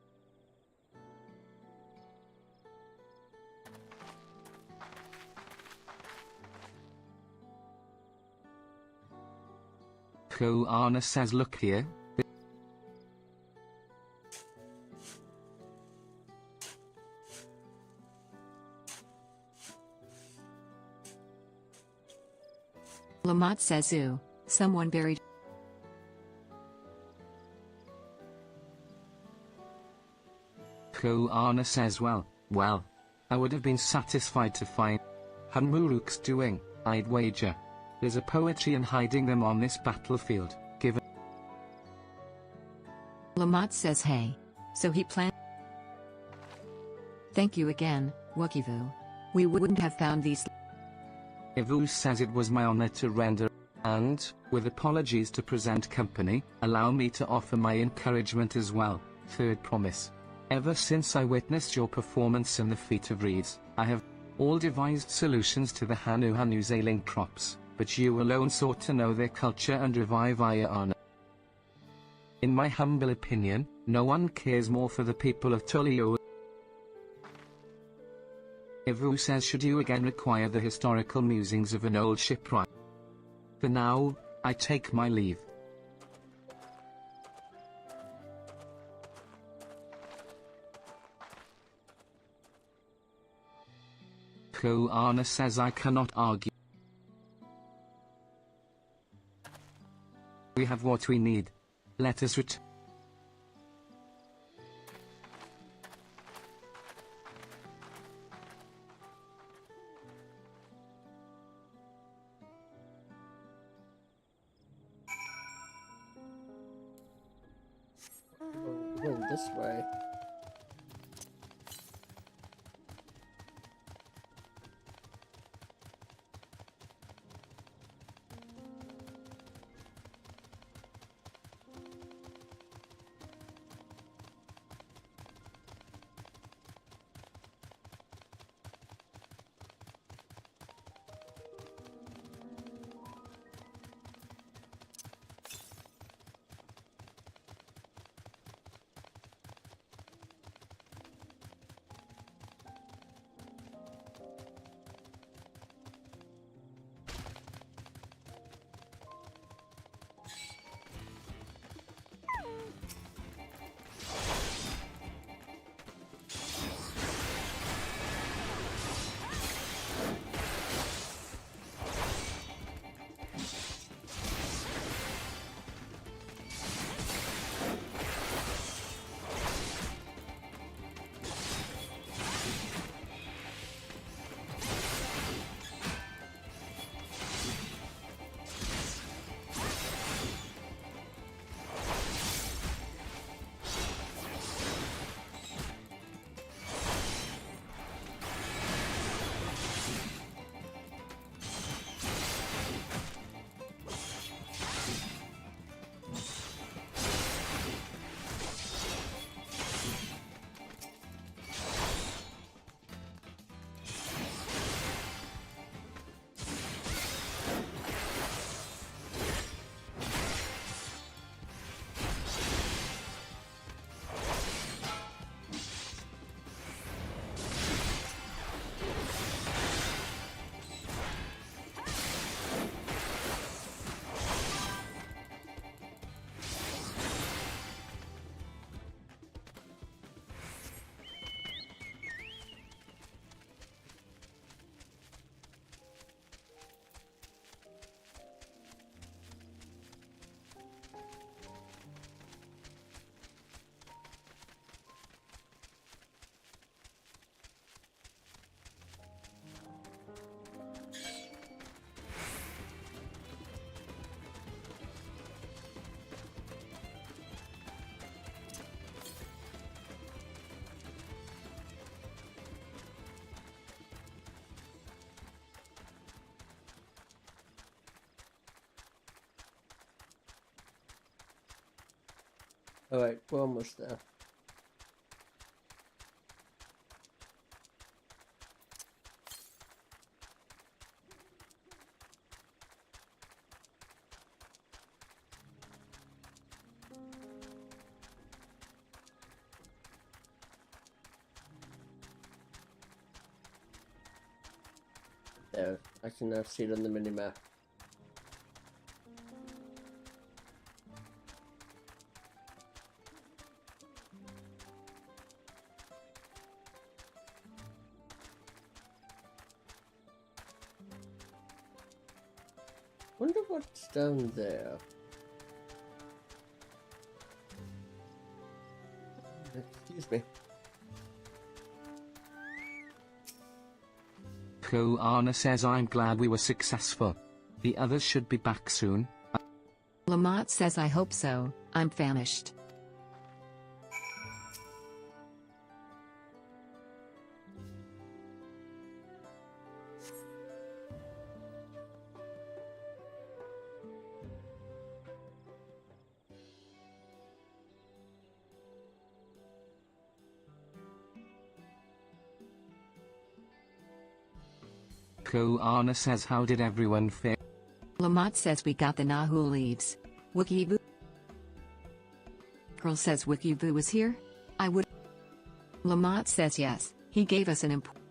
Koana says look here. Lamont says ooh, someone buried. Koana says well, I would have been satisfied to find Hanmuruk's doing, I'd wager. There's a poetry in hiding them on this battlefield, given. Lamont says hey. So he planned. Thank you again, Wokivu. We wouldn't have found these. Ivu says it was my honor to render, and, with apologies to present company, allow me to offer my encouragement as well. Third promise. Ever since I witnessed your performance in the Feat of Reeds, I have all devised solutions to the Hanu's ailing crops, but you alone sought to know their culture and revive our honor. In my humble opinion, no one cares more for the people of Tulio. Ivu says should you again require the historical musings of an old shipwright. For now, I take my leave. Koana says I cannot argue. We have what we need. Let us return. this way. Alright, we're almost there. There, I can now see it on the minimap. Wonder what's down there. Excuse me. Koana says I'm glad we were successful. The others should be back soon. Lamont says I hope so, I'm famished. Koana says how did everyone fare? Lamont says we got the Nahu leaves. Wikivu. Pearl says Wikivu was here? I would. Lamont says yes, he gave us an important.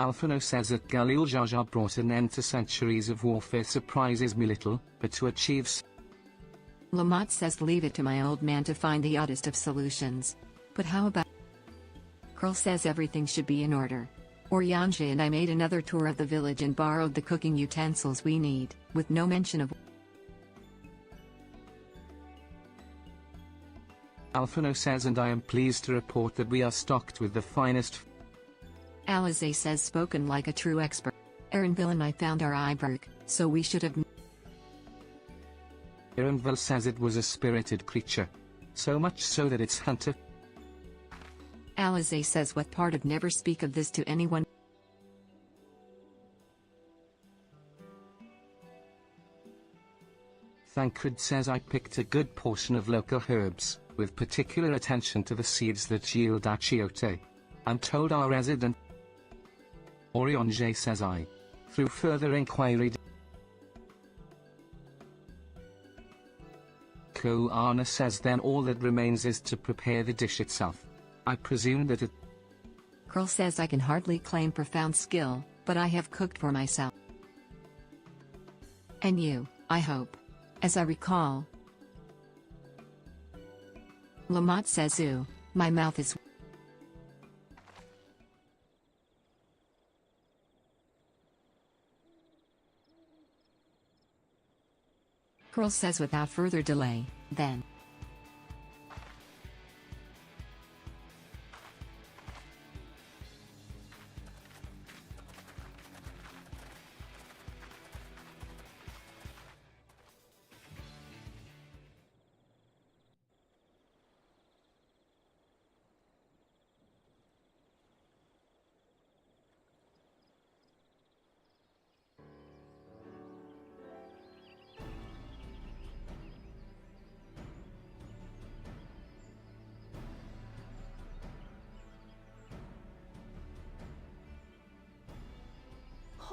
Alphino says that Galil Jar Jar brought an end to centuries of warfare surprises me little, but to achieve Lamont says leave it to my old man to find the oddest of solutions. But how about... Curl says everything should be in order. Oriange and I made another tour of the village and borrowed the cooking utensils we need, with no mention of. Alphino says, and I am pleased to report that we are stocked with the finest. Alize says, spoken like a true expert. Erinville and I found our Iberg, so we should have. Erinville says it was a spirited creature. So much so that its hunter. Alize says, what part of never speak of this to anyone? Thancred says, I picked a good portion of local herbs, with particular attention to the seeds that yield achiote. I'm told our resident. Oriange says, I, through further inquiry. Koana says, then all that remains is to prepare the dish itself. I presume that it. Curl says, I can hardly claim profound skill, but I have cooked for myself. And you, I hope. As I recall. Lamont says, ooh, my mouth is. Curl says, without further delay, then.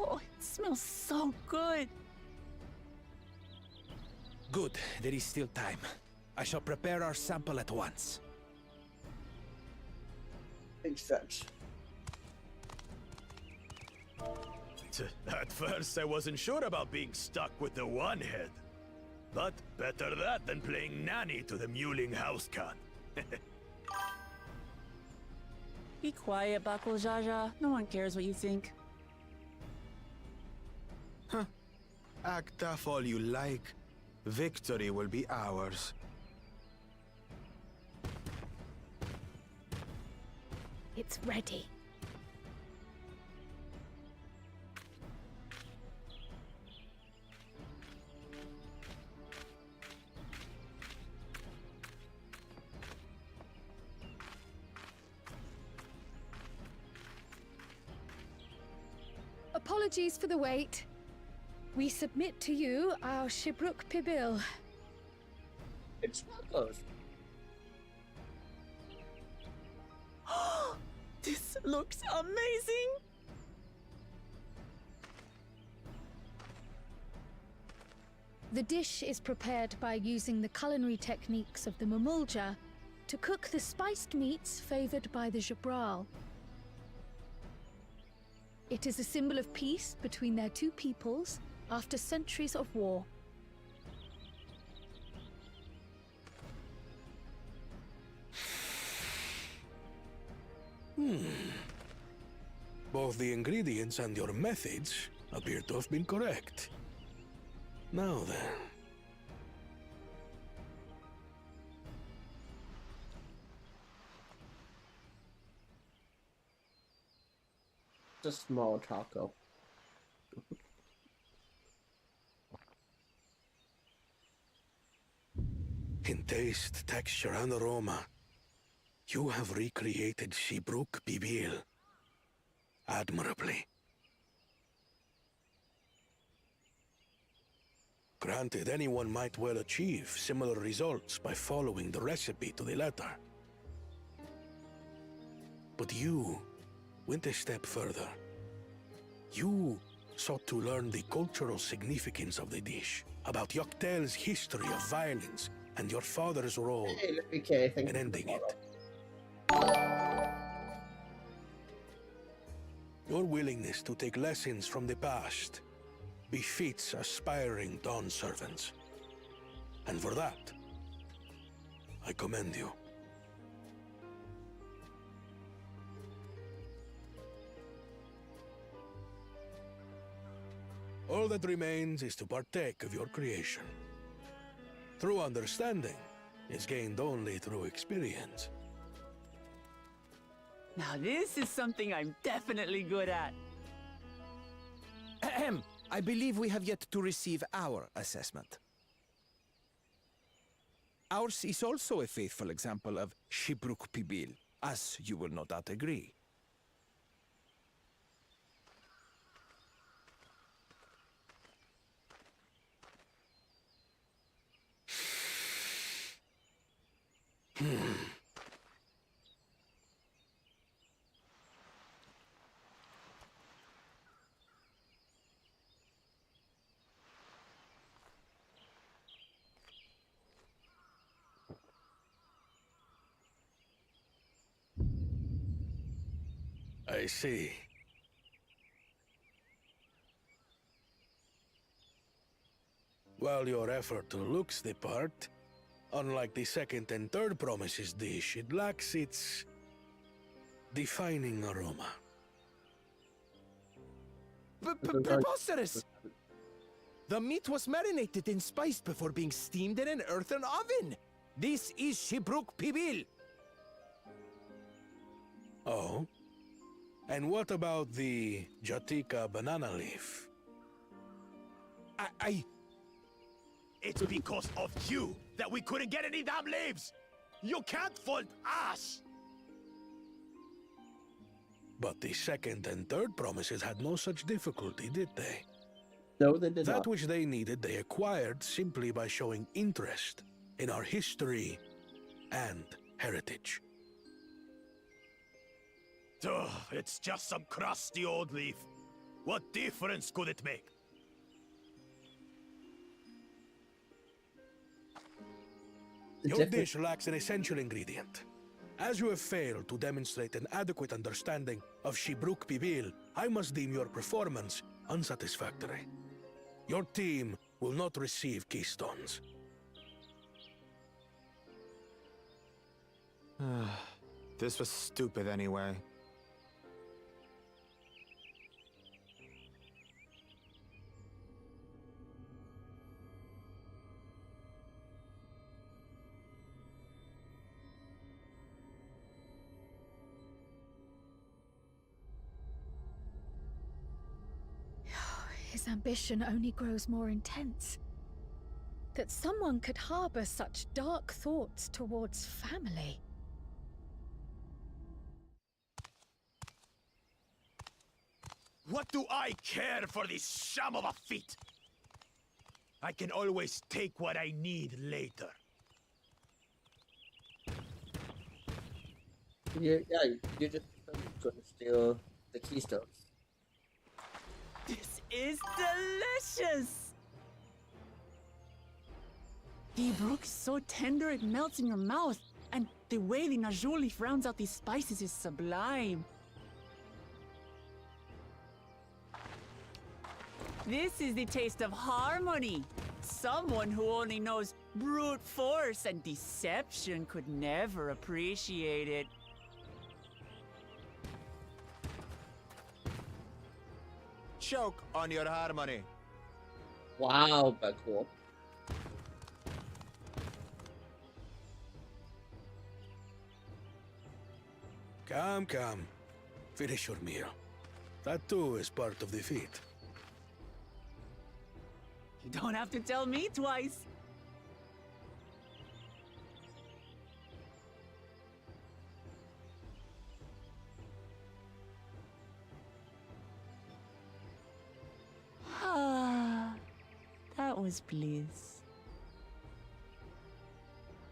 Oh, it smells so good. Good, there is still time. I shall prepare our sample at once. Makes sense. At first, I wasn't sure about being stuck with the one head. But better that than playing nanny to the mewling house cat. Be quiet, Bakul Jaja. No one cares what you think. Huh. Act tough all you like. Victory will be ours. It's ready. Apologies for the wait. We submit to you our Shibruk Pibil. It's not close. This looks amazing! The dish is prepared by using the culinary techniques of the Mamulja to cook the spiced meats favored by the Jabral. It is a symbol of peace between their two peoples after centuries of war. Both the ingredients and your methods appear to have been correct. Now then. It's a small taco. In taste, texture, and aroma, you have recreated Shibruk Pibil admirably. Granted, anyone might well achieve similar results by following the recipe to the letter. But you went a step further. You sought to learn the cultural significance of the dish, about Yoktel's history of violence, and your father's role in ending it. Your willingness to take lessons from the past befits aspiring Dawn servants. And for that, I commend you. All that remains is to partake of your creation. True understanding is gained only through experience. Now this is something I'm definitely good at. Ahem. I believe we have yet to receive our assessment. Ours is also a faithful example of Shibruk Pibil, as you will no doubt agree. I see. While your effort looks the part, unlike the second and third promises dish, it lacks its defining aroma. Preposterous! The meat was marinated and spiced before being steamed in an earthen oven. This is Shibruk Pibil. Oh? And what about the Jatika banana leaf? It's because of you that we couldn't get any damn leaves! You can't fault us! But the second and third promises had no such difficulty, did they? No, they did not. not. That which they needed, they acquired simply by showing interest in our history and heritage. Ugh, it's just some crusty old leaf. What difference could it make? Your dish lacks an essential ingredient. As you have failed to demonstrate an adequate understanding of Shibruk Pibil, I must deem your performance unsatisfactory. Your team will not receive keystones. This was stupid anyway. His ambition only grows more intense. That someone could harbor such dark thoughts towards family. What do I care for this sham of a feat? I can always take what I need later. Yeah, you're just going to steal the keystones. This is delicious! The brook is so tender it melts in your mouth, and the way the najou leaf rounds out these spices is sublime. This is the taste of harmony. Someone who only knows brute force and deception could never appreciate it. Choke on your harmony. Wow, but cool. Come. Finish your meal. That too is part of the feat. You don't have to tell me twice. Ah, that was bliss.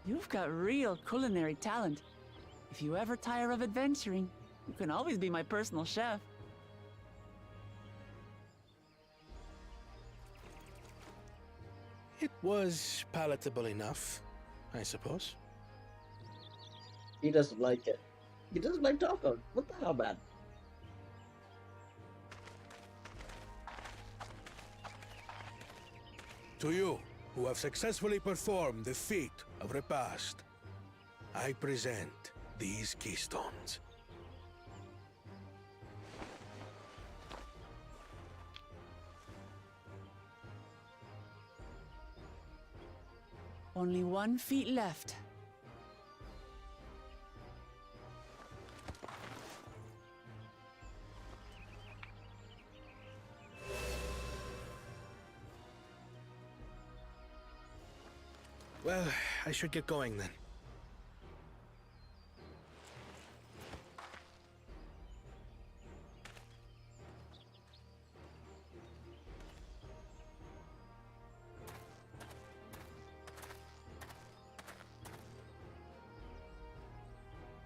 You've got real culinary talent. If you ever tire of adventuring, you can always be my personal chef. It was palatable enough, I suppose. He doesn't like it. He doesn't like tacos. What the hell, man? To you, who have successfully performed the feat of repast, I present these keystones. Only 1 feet left. Well, I should get going then.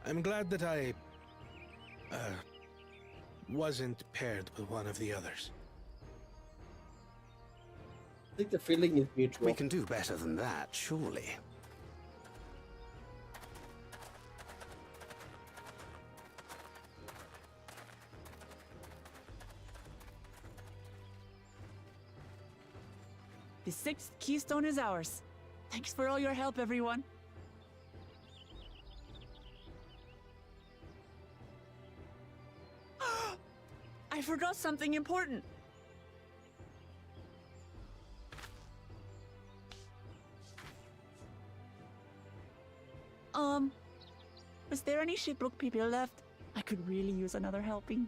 I'm glad that I wasn't paired with one of the others. I think the feeling is mutual. We can do better than that, surely. The 6th keystone is ours. Thanks for all your help, everyone. I forgot something important. Was there any shipwreck people left? I could really use another helping.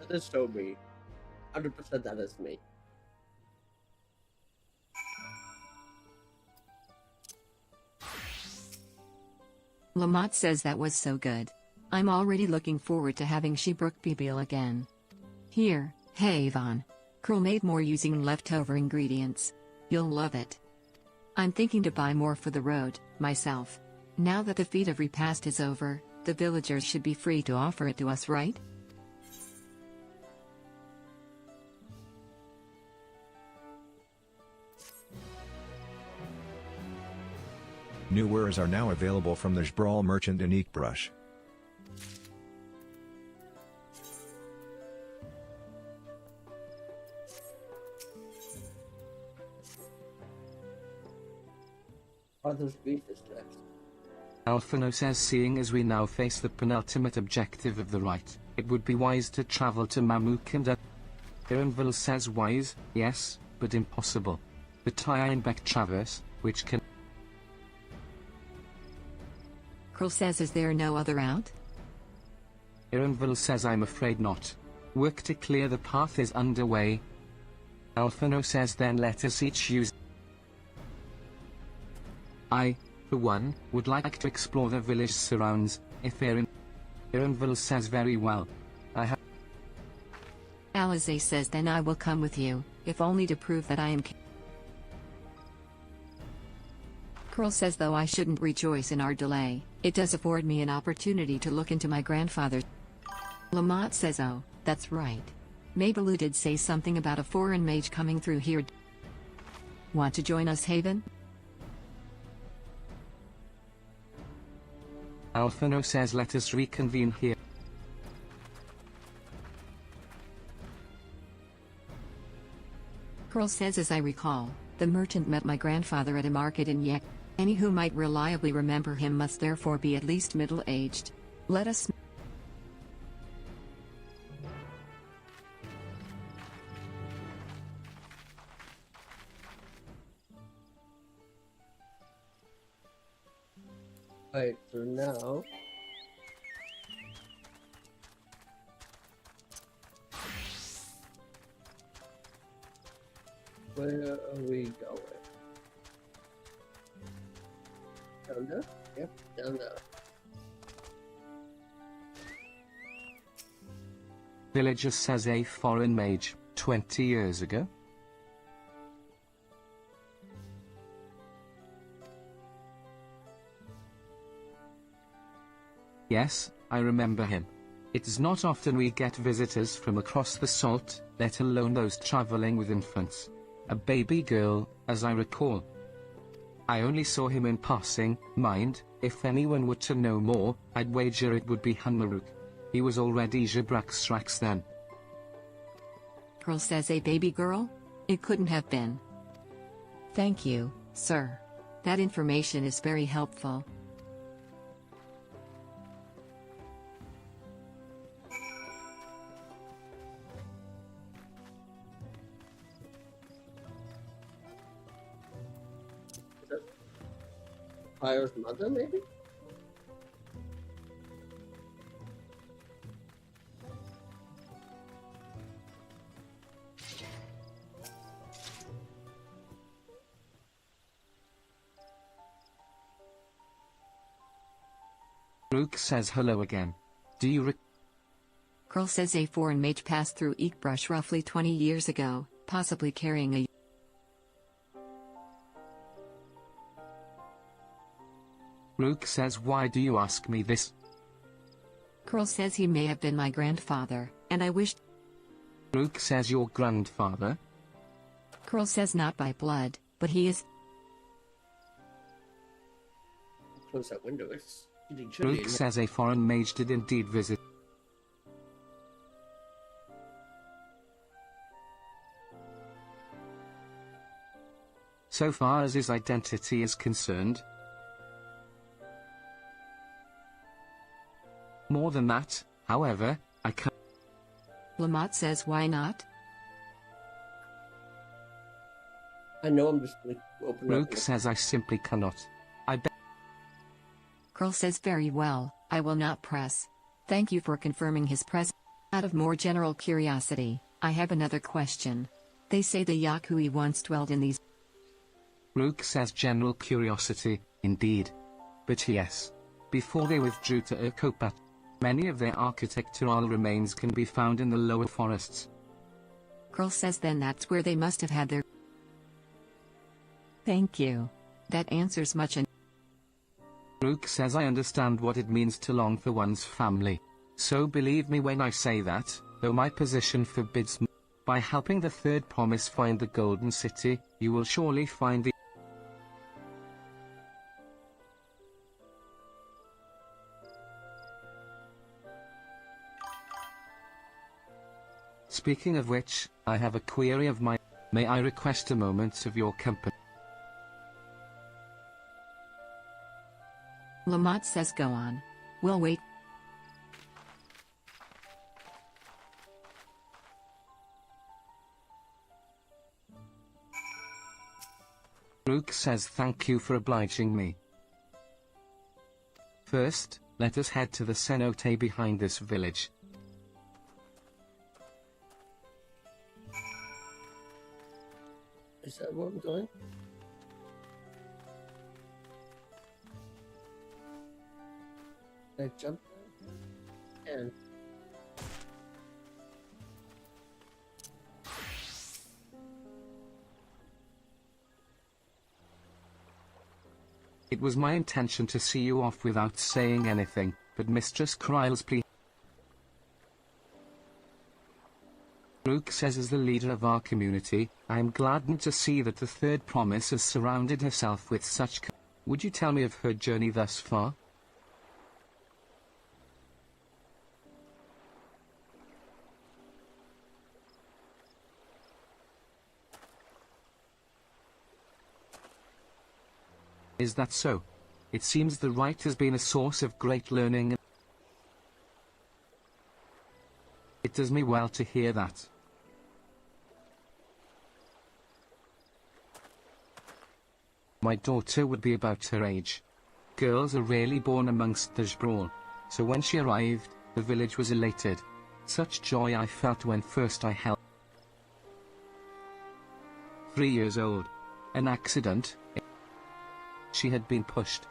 That is so me. 100% that is me. Lamont says that was so good. I'm already looking forward to having Shibrook Bibil again. Here, hey Yvonne. Curl made more using leftover ingredients. You'll love it. I'm thinking to buy more for the road, myself. Now that the feat of repast is over, the villagers should be free to offer it to us, right? New wares are now available from the Jbrawl merchant in Eekbrush. Father's Grief is next. Alphino says, seeing as we now face the penultimate objective of the rite, it would be wise to travel to Mamukanda. Ironville says wise, yes, but impossible. The Tyinbeck Traverse, which can... Curl says, is there no other out? Ironville says, I'm afraid not. Work to clear the path is underway. Alphino says, then let us each use... I, for one, would like to explore the village surrounds, if Ironville says, very well. I have... Alize says, then I will come with you, if only to prove that I am... Curl says, though I shouldn't rejoice in our delay, it does afford me an opportunity to look into my grandfather's... Lamont says, oh, that's right. Mabaloo did say something about a foreign mage coming through here. Want to join us, Haven? Alphino says, let us reconvene here. Curl says, as I recall, the merchant met my grandfather at a market in Yek. Any who might reliably remember him must therefore be at least middle-aged. Let us... Right, so now... Where are we going? Down there? Yep, down there. Villager says, a foreign mage, 20 years ago? Yes, I remember him. It's not often we get visitors from across the salt, let alone those traveling with infants. A baby girl, as I recall. I only saw him in passing, mind, if anyone were to know more, I'd wager it would be Hunmaruk. He was already Jabraxrax then. Curl says, a baby girl? It couldn't have been. Thank you, sir. That information is very helpful. Empire's mother, maybe? Rook says hello again. Do you Curl says a foreign mage passed through Eekbrush roughly 20 years ago, possibly carrying a... Rook says, why do you ask me this? Curl says he may have been my grandfather, and I wished... Rook says your grandfather? Curl says not by blood, but he is... Close that window, it's getting Rook chilly. says a foreign mage did indeed visit. So far as his identity is concerned. More than that, however, I can't. Lamont says why not? I know I'm just gonna open up. Rook says I simply cannot. I bet. Curl says very well, I will not press. Thank you for confirming his presence. Out of more general curiosity, I have another question. They say the Yakui once dwelled in these... Rook says general curiosity, indeed. But yes. Before they withdrew to Urkopat, many of their architectural remains can be found in the lower forests. Curl says then that's where they must have had their... Thank you. That answers much and... Rook says I understand what it means to long for one's family. So believe me when I say that, though my position forbids me. By helping the third promise find the Golden City, you will surely find the... Speaking of which, I have a query of my... May I request a moment of your company? Lamont says go on. We'll wait. Rook says thank you for obliging me. First, let us head to the cenote behind this village. Is that where I'm going? Can I jump there? And It was my intention to see you off without saying anything, but Mistress Kryle's plea. Rook says as the leader of our community, I am gladdened to see that the third promise has surrounded herself with such... Would you tell me of her journey thus far? Is that so? It seems the rite has been a source of great learning. It does me well to hear that. My daughter would be about her age. Girls are rarely born amongst the Jbrawl, so when she arrived, the village was elated. Such joy I felt when first I held. 3 years old. An accident. She had been pushed.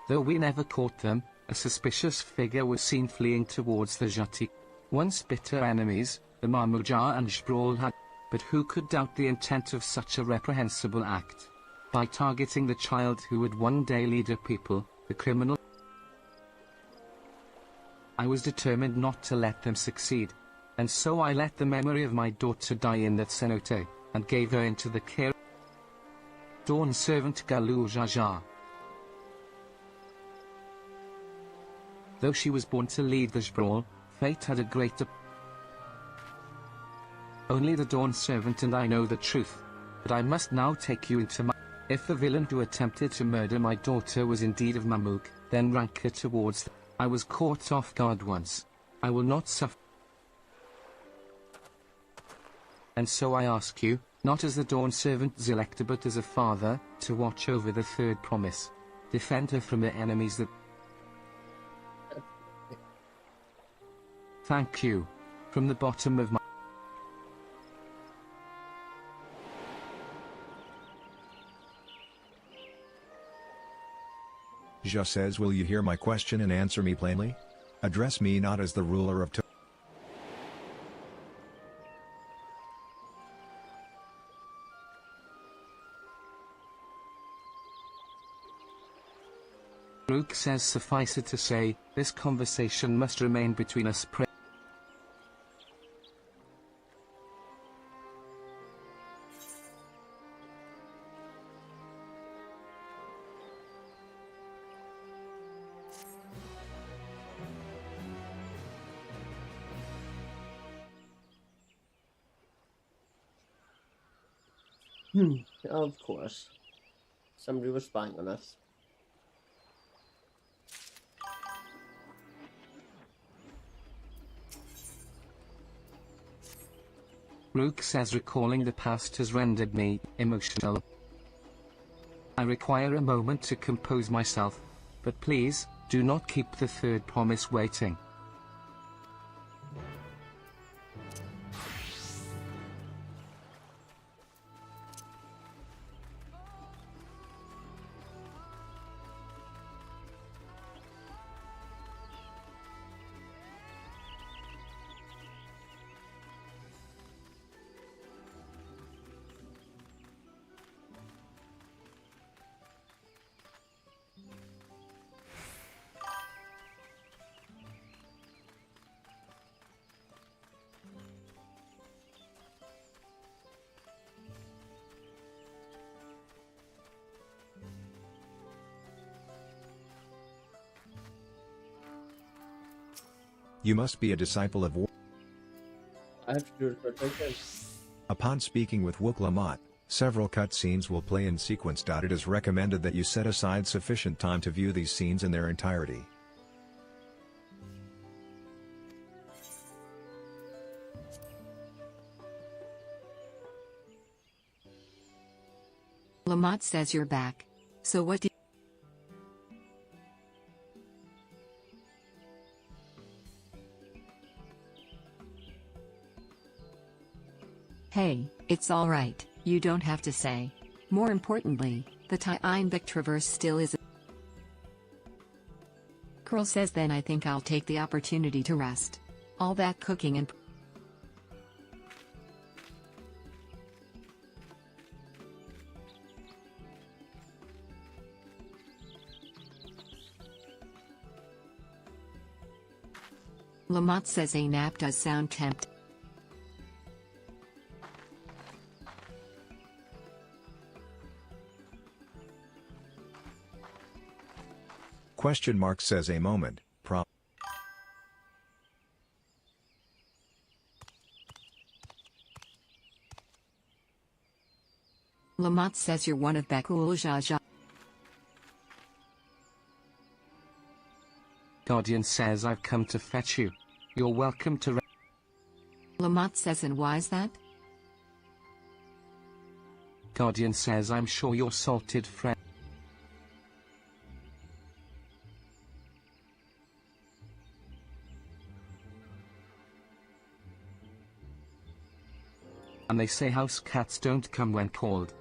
Though we never caught them, a suspicious figure was seen fleeing towards the Jati. Once bitter enemies, the Marmuja and Jbrawl had... But who could doubt the intent of such a reprehensible act? By targeting the child who would one day lead a people, the criminal... I was determined not to let them succeed. And so I let the memory of my daughter die in that cenote, and gave her into the care... Dawn servant Galu Jaja. Though she was born to lead the Jbrawl, fate had a greater... Only the Dawn servant and I know the truth. But I must now take you into my... If the villain who attempted to murder my daughter was indeed of Mamuk, then rank her towards... I was caught off guard once. I will not suffer. And so I ask you, Not as the Dawn Servant Zelector but as a father, to watch over the third promise. Defend her from the enemies that... Thank you. From the bottom of my... Ja says, will you hear my question and answer me plainly? Address me not as the ruler of Luke says, suffice it to say, this conversation must remain between us. Of course. Somebody was spying on us. Luke says, recalling the past has rendered me emotional. I require a moment to compose myself, but please, do not keep the third promise waiting. You must be a disciple of I have to do it right then. Upon speaking with Wook Lamont, several cutscenes will play in sequence. It is recommended that you set aside sufficient time to view these scenes in their entirety. Lamont says you're back. So what do Hey, it's alright, you don't have to say. More importantly, the Tyeinbeck Traverse still is. Curl says, then I think I'll take the opportunity to rest. All that cooking and Lamont says a nap does sound tempting. Question mark says a moment, Lamont says you're one of Bakul Jaja. Guardian says I've come to fetch you. You're welcome to Lamont says, and why's that? Guardian says I'm sure your salted friend. And they say house cats don't come when called.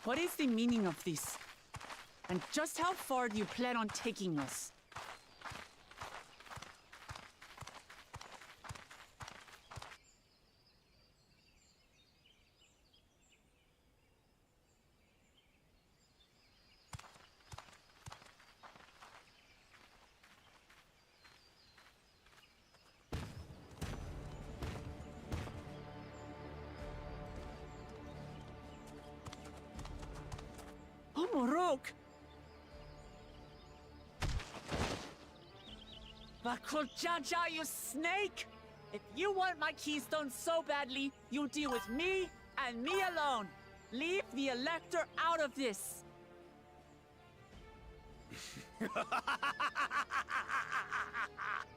What is the meaning of this? And just how far do you plan on taking us? joke! Bakul Jaja, you snake! If you want my keystone so badly, you deal with me and me alone. Leave the Elector out of this.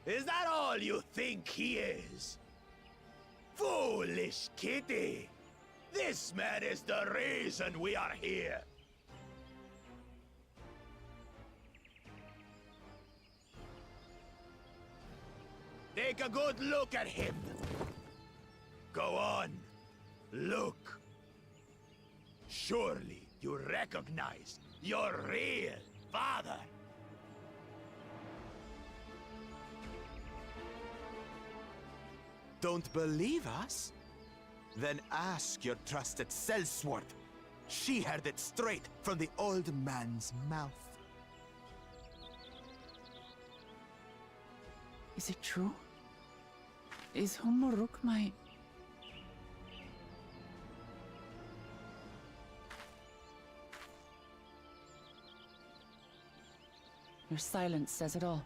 Is that all you think he is? Foolish kitty! This man is the reason we are here. Take a good look at him. Go on. Look. Surely you recognize your real father. Don't believe us? Then ask your trusted sellsword. She heard it straight from the old man's mouth. Is it true? Is Humuruk my... Your silence says it all.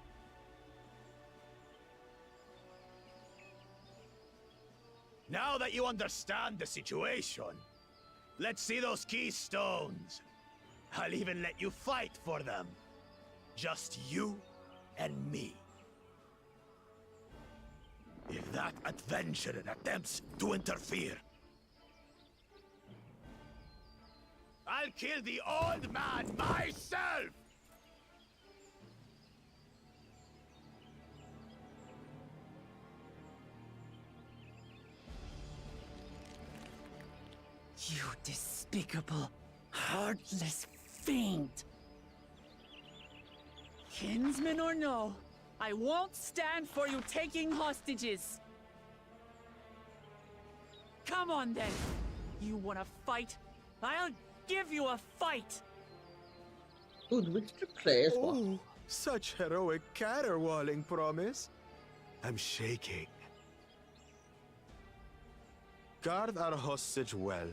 Now that you understand the situation, let's see those keystones. I'll even let you fight for them. Just you and me. If that adventurer attempts to interfere, I'll kill the old man myself! You despicable, heartless fiend! Kinsman or no, I won't stand for you taking hostages! Come on then! You wanna fight? I'll give you a fight! Dude, which the players Oh, such heroic caterwauling, promise. I'm shaking. Guard our hostage well.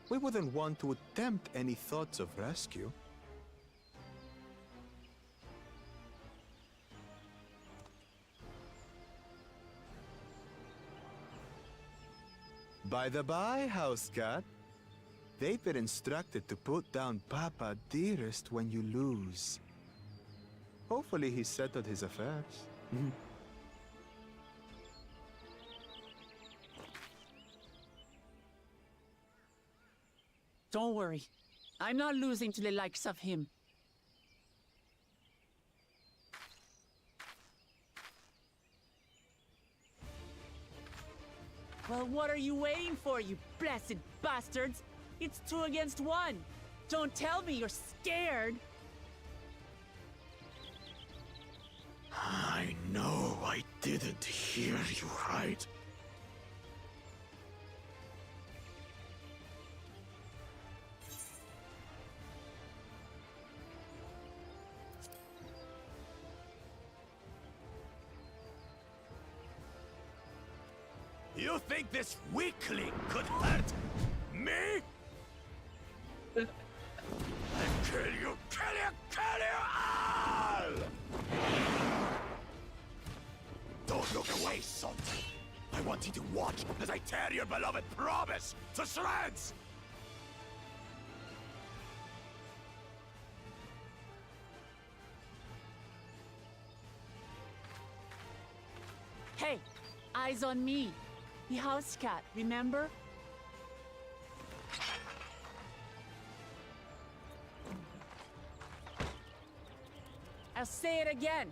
We wouldn't want to attempt any thoughts of rescue. By the by, house cat, they've been instructed to put down Papa Dearest when you lose. Hopefully he settled his affairs. Don't worry. I'm not losing to the likes of him. Well, what are you waiting for, you blessed bastards? It's 2 against 1. Don't tell me you're scared. I know I didn't hear you right. You think this weakling could hurt me? I'll kill you, kill you, kill you all! Don't look away, son. I want you to watch as I tear your beloved promise to shreds! Hey, eyes on me. The house cat, remember? I'll say it again.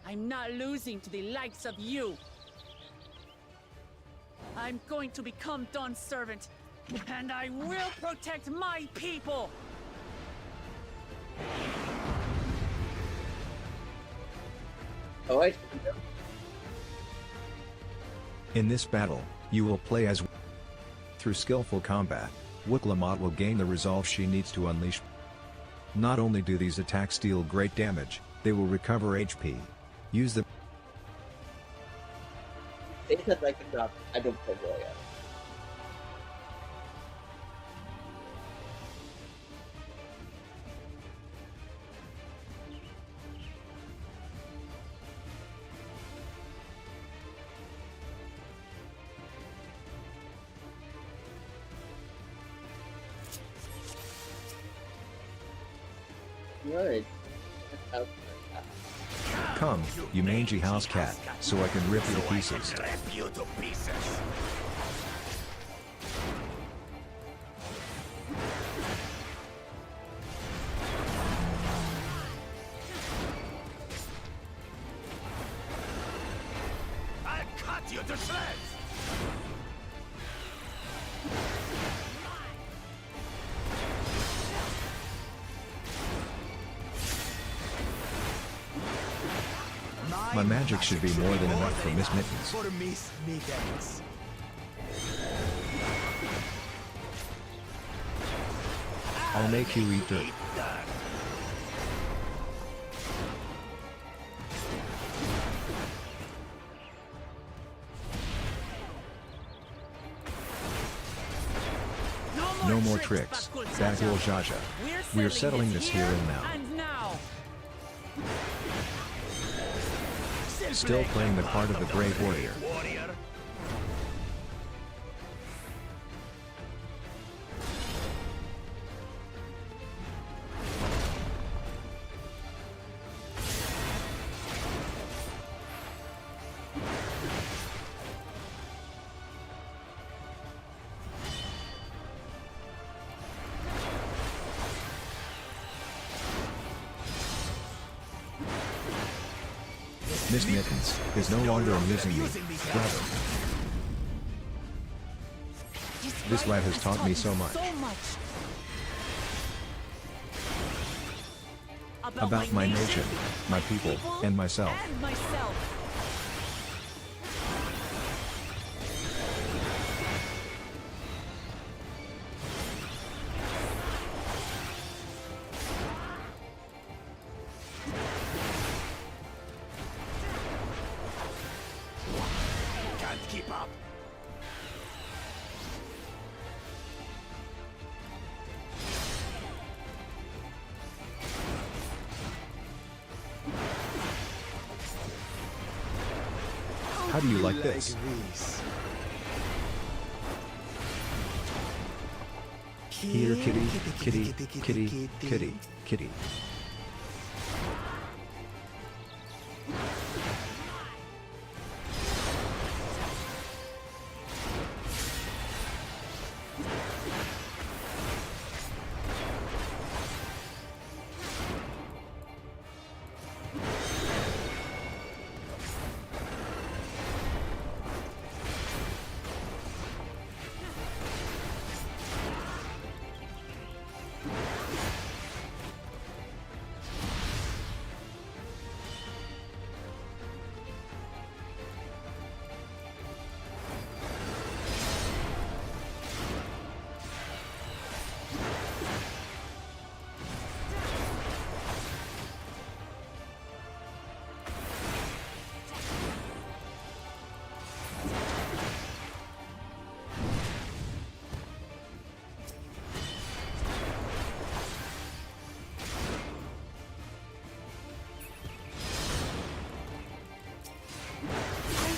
I'm not losing to the likes of you. I'm going to become Dawn's servant, and I will protect my people! Oh, wait. In this battle, you will play as through skillful combat, Wooklamot will gain the resolve she needs to unleash. Not only do these attacks deal great damage, they will recover HP. Use the They said I could not. I don't play well yet. Right. Come, you mangy house cat, so I can rip you to pieces. Rip you to pieces. I'll cut you to shreds. My magic should be more than enough for Miss Mittens. For Miss Mittens. I'll make you eat dirt. No more tricks, Bakul Jaja. We're settling this here and now. Still playing the part of the brave warrior. Miss Mittens is no longer amusing me, rather. This lad has taught me so much. About my nation, my people, and myself. Can't keep up. How do you like this? Here, kitty, kitty, kitty, kitty, kitty.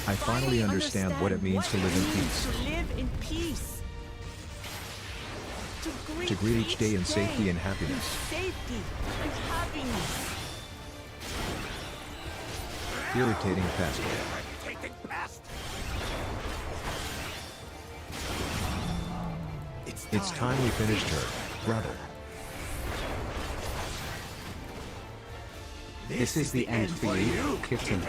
I finally understand what it means to live in peace. To live in peace. To greet each day in safety and happiness. Safety and happiness. Irritating pest. It's time we finished her, brother. This is the end for you, kitten.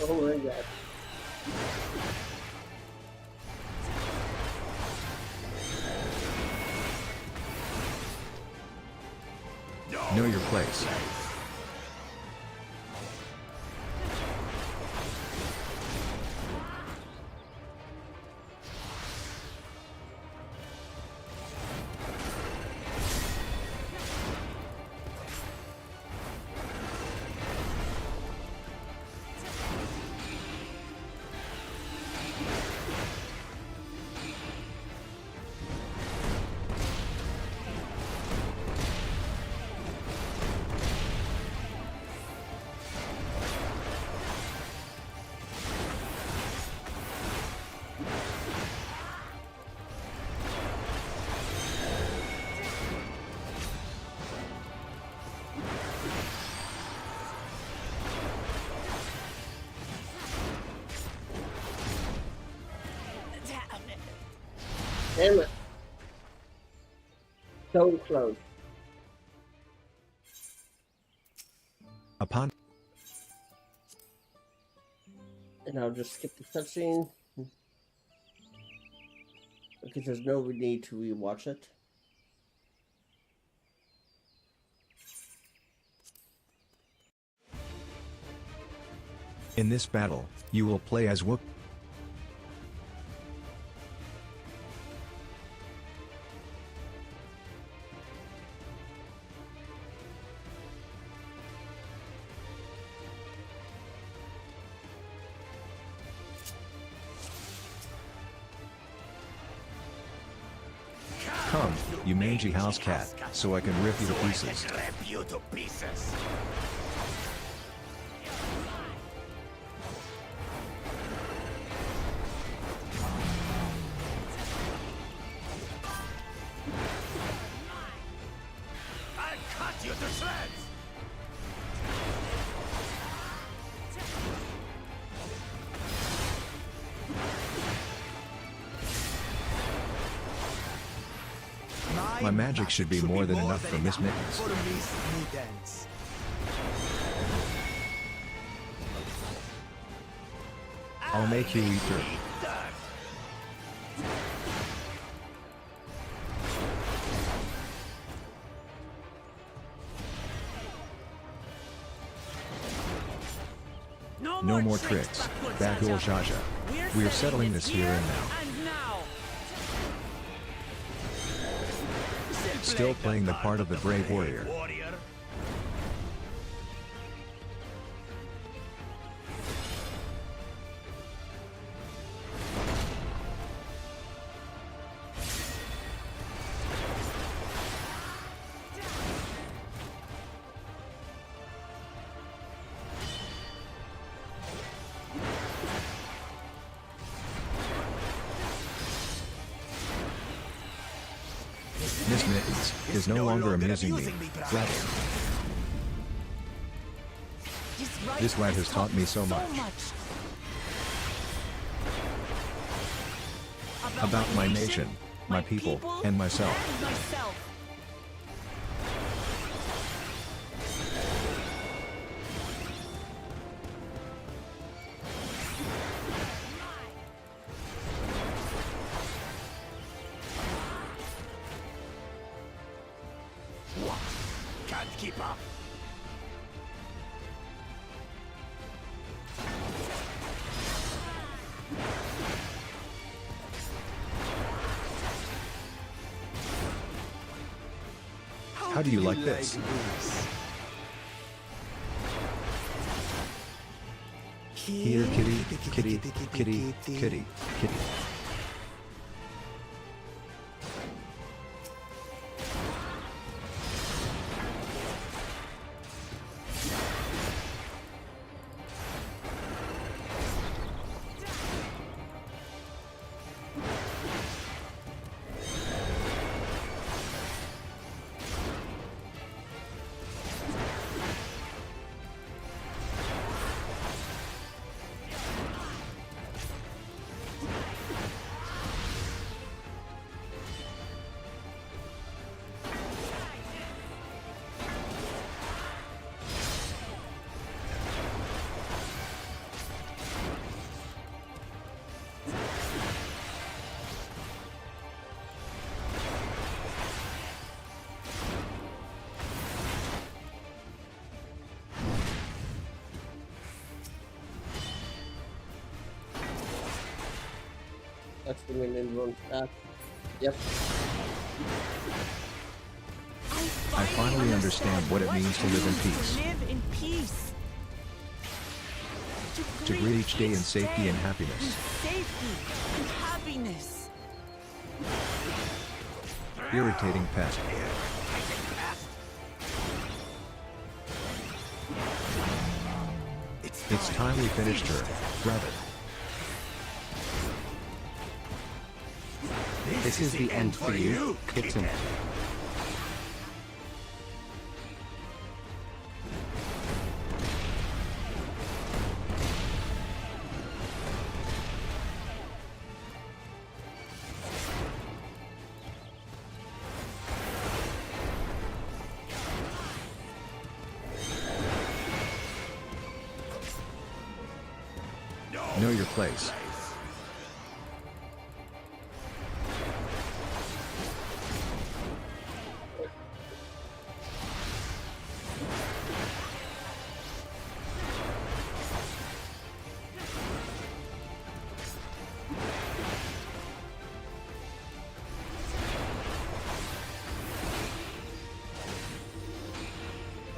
Oh my god. Know your place. Damn it. So close. Upon And I'll just skip the cutscene. Because there's no need to rewatch it. In this battle, you will play as Wook. Come, you mangy house cat, so I can rip you to pieces. Rip you to pieces. I'll cut you to shreds. My magic should be more than enough for Miss Mittens. I'll make you eat dirt. No more tricks, bad old Jaja. We are settling this here and now. Still playing the part of the brave warrior. Miss Mittens is no longer amusing me. Rather, this lad has taught me so much. About my nation, my people, and myself. Can't keep up. How do you like this? Here, kitty, kitty, kitty, kitty, kitty. That's the minion run stack. Yep. I finally understand what it means to live in peace. Live in peace. To greet each day in safety and happiness. Safety and happiness. Irritating pest. It's time we finished her, rather. This is the end for you, kitten. Know your place.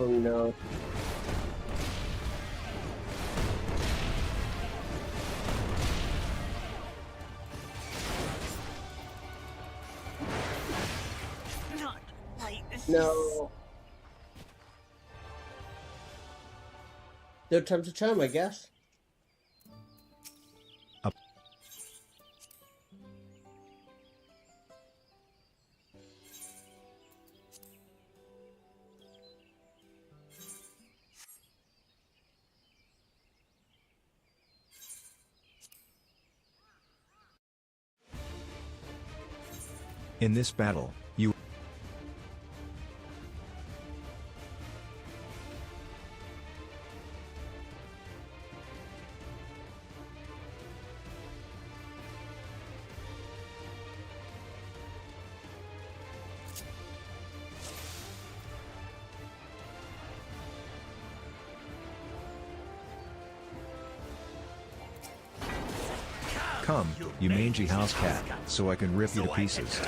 Oh no. Not like this. No. Third time's a charm, I guess. In this battle, you come, you mangy house cat, so I can rip you to pieces.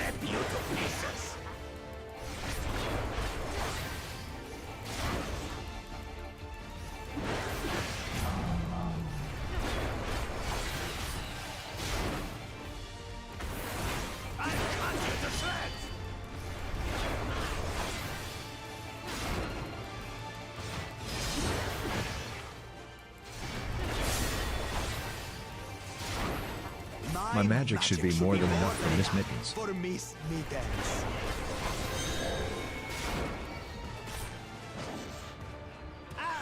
My magic should be more than enough for Miss Mittens. For Miss Mittens.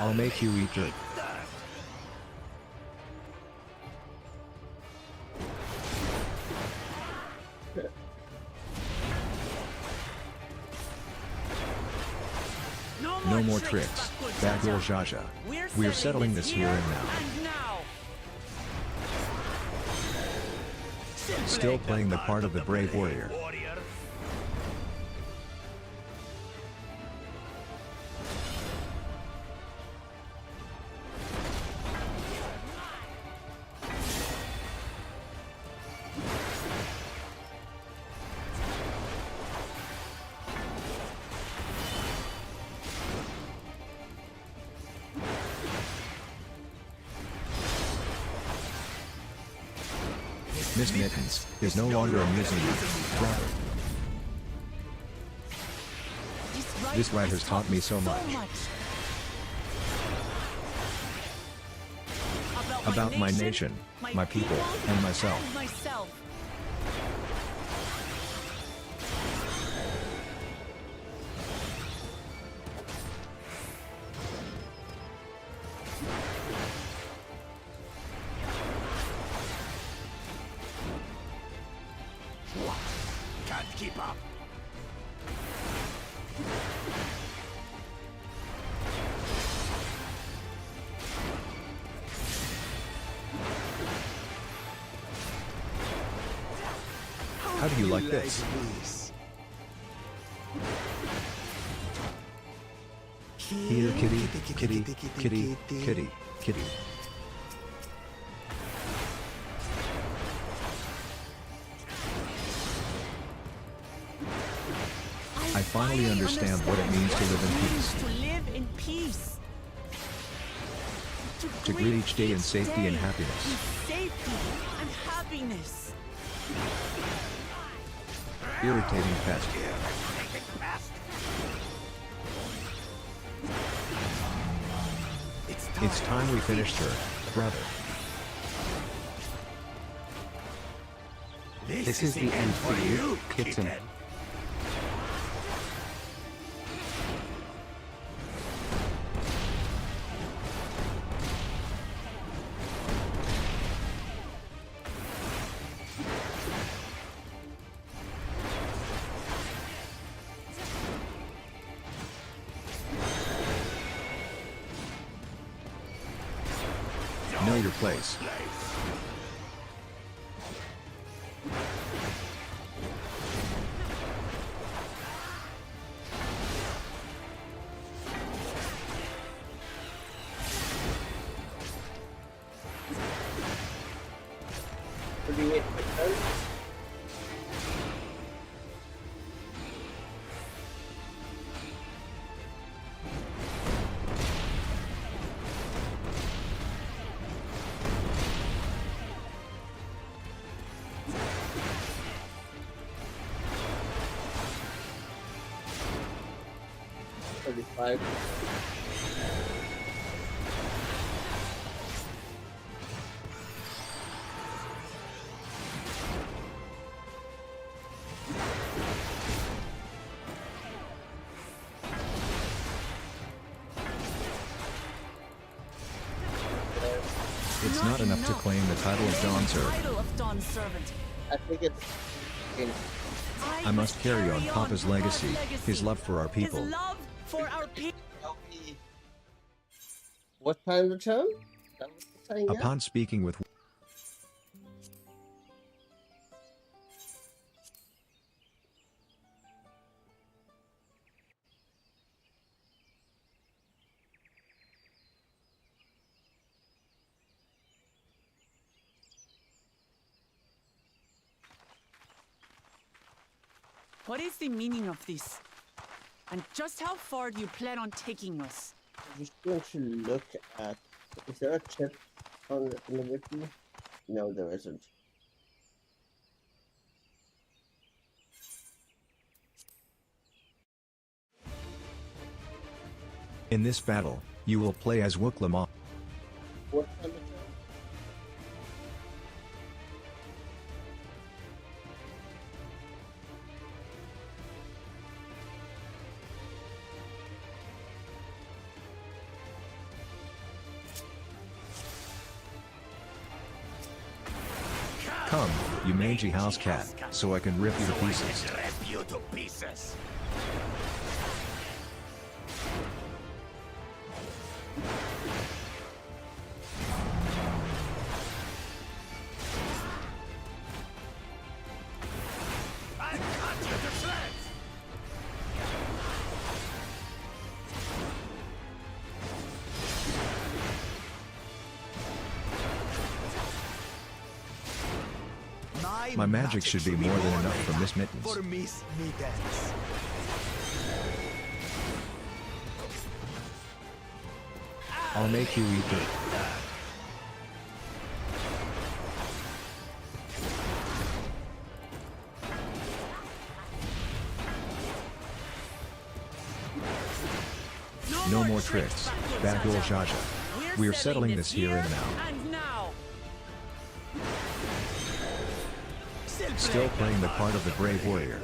I'll make you eat dirt. No more tricks, bad girl Jaja. We're settling this here and now. Still playing the part of the brave warrior. Miss Mittens is no longer amusing me, rather. This ride has taught me so much. About my nation, my people, and myself. Can't keep up. How do you like this? Here, kitty, kitty, kitty, kitty, kitty. I finally understand what it means to live in peace. To greet each day in safety and happiness. Safety and happiness. Irritating pest. It's time we finished her, brother. This is the end for you, kitten. Know your place. $35. It's not enough to claim the title of Dawn Servant. I think it's in. I must carry on Papa's legacy, his love for our people. His love for our people. What time return? That was the saying, yeah? Upon speaking with What is the meaning of this? And just how far do you plan on taking us? I'm just going to look at. Is there a tip on in the wiki? No, there isn't. In this battle, you will play as Wuklamot. What time return? Come, you mangy house cat, so I can rip you to pieces. Rip you to pieces. I cut you to shreds. My magic should be more than enough for Miss Mittens. For Miss Mittens. I'll make you eat dirt. No more tricks, bad old Jaja. We're settling this here and now. And now. Still playing the part of the brave warrior.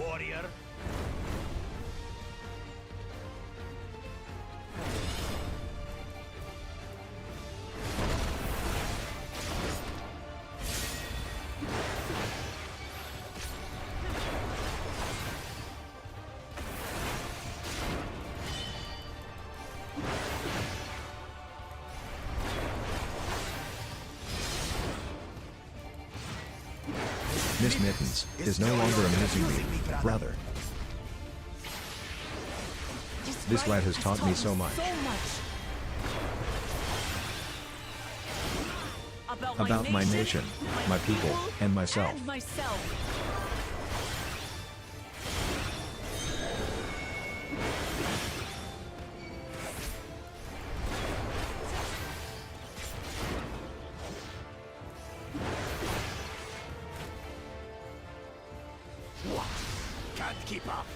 Miss Mittens is no longer amusing me, brother. This lad has taught me so much. About my nation, my people, and myself. Can't keep up.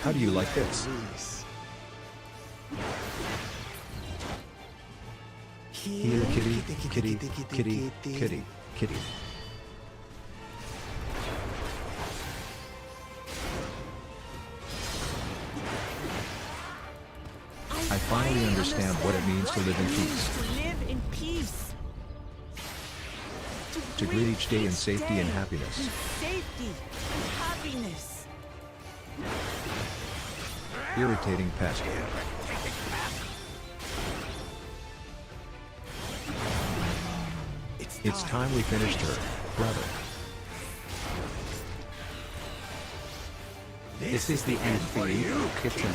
How do you like this? Here, kitty, kitty, kitty, kitty, kitty. I finally understand what it means to live in peace. To live in peace. To to greet each day in safety and happiness. In safety and happiness. Irritating pest. It's time we finished her, brother. This is the end for you, kitten.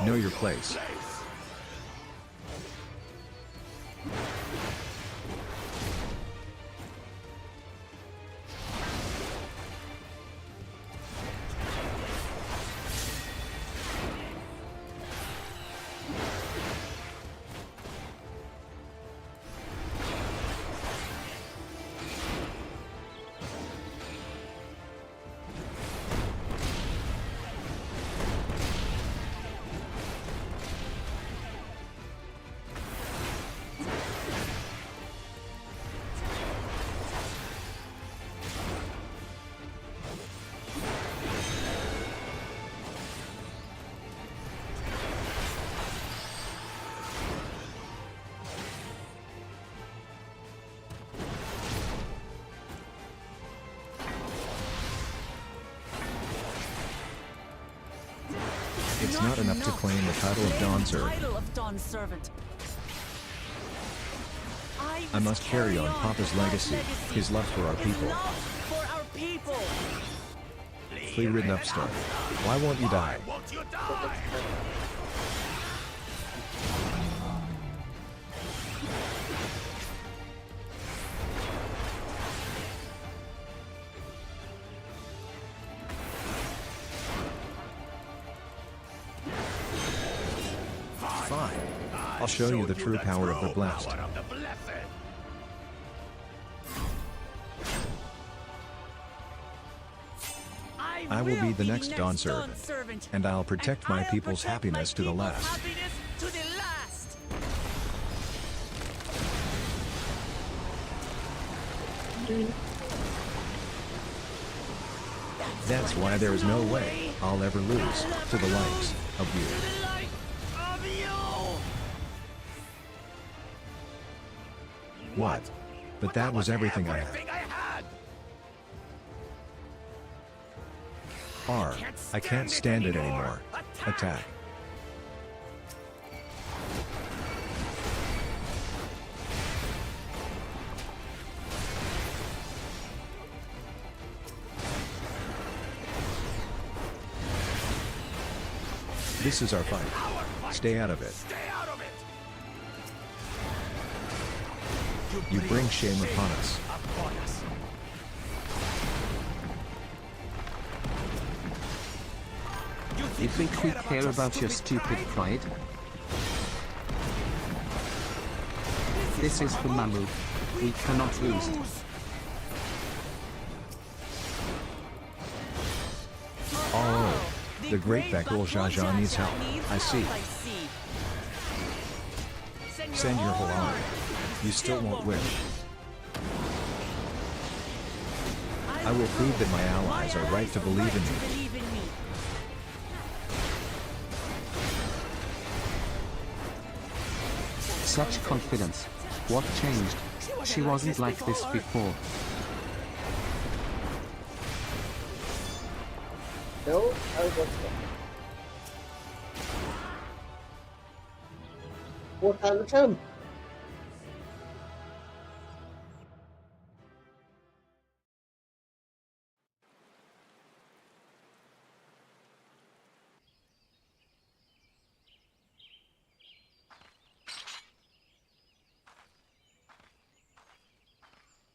Know your place. It's not enough to claim the title of Dawn Servant. I must carry on Papa's legacy, his love for our people. Flea-ridden upstart. Why won't you die? Fine. I'll show you the true power of the blessed. I will be the next Dawn Servant, and I'll protect my people's happiness to the last. That's why there is no way I'll ever lose to the likes of you. What? But that was everything I had. R. I can't stand it anymore. Attack. This is our fight. Stay out of it. You bring shame upon us. You think we care about your stupid pride? This is the Mamu. We cannot lose. Oh, the great Bakul Jaja needs help. I see. Send your whole army. You still won't win. I will prove that my allies are right to believe in me. Such confidence. What changed? She wasn't like this before. No, I was what kind of time?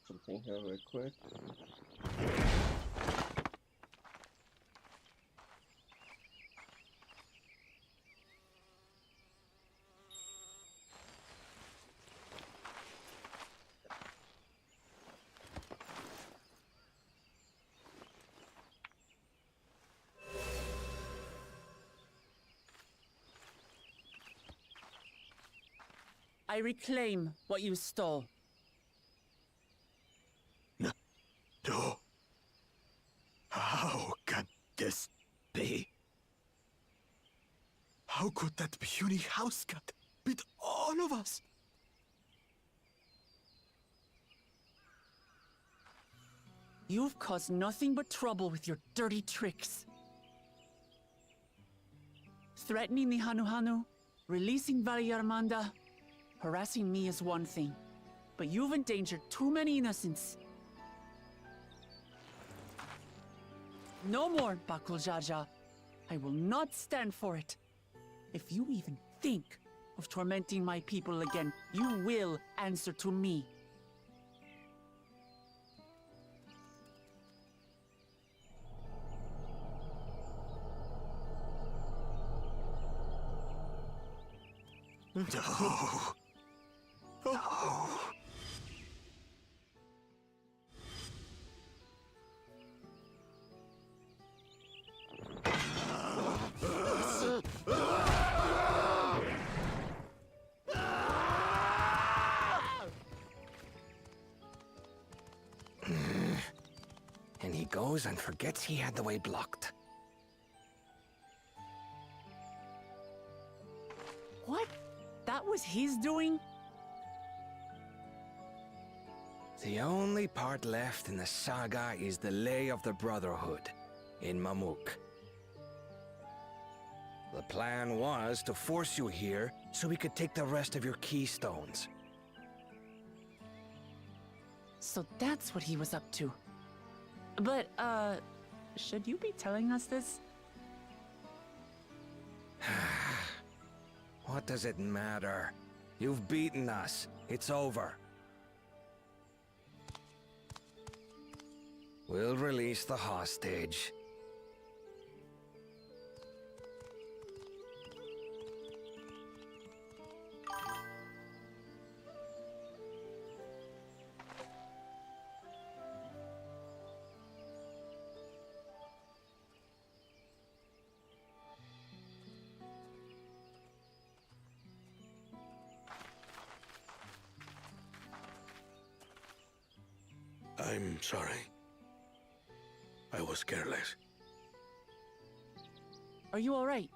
Something here real quick. I reclaim what you stole. No. How can this be? How could that puny house cat beat all of us? You've caused nothing but trouble with your dirty tricks. Threatening the Hanu, releasing Valyarmanda, harassing me is one thing, but you've endangered too many innocents. No more, Bakul Jaja. I will not stand for it. If you even think of tormenting my people again, you will answer to me. No. No. And he goes and forgets he had the way blocked. What? That was his doing? The only part left in the saga is the Lay of the Brotherhood in Mamuk. The plan was to force you here so we could take the rest of your keystones. So that's what he was up to. But, should you be telling us this? What does it matter? You've beaten us. It's over. We'll release the hostage. I'm sorry. I was careless. Are you alright?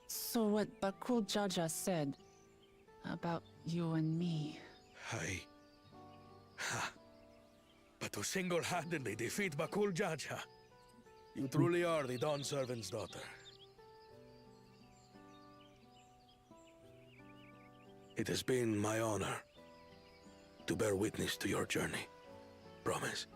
So what Bakul Jaja said about you and me... But to single-handedly defeat Bakul Jaja, you truly are the Dawn Servant's daughter. It has been my honor to bear witness to your journey. Promise.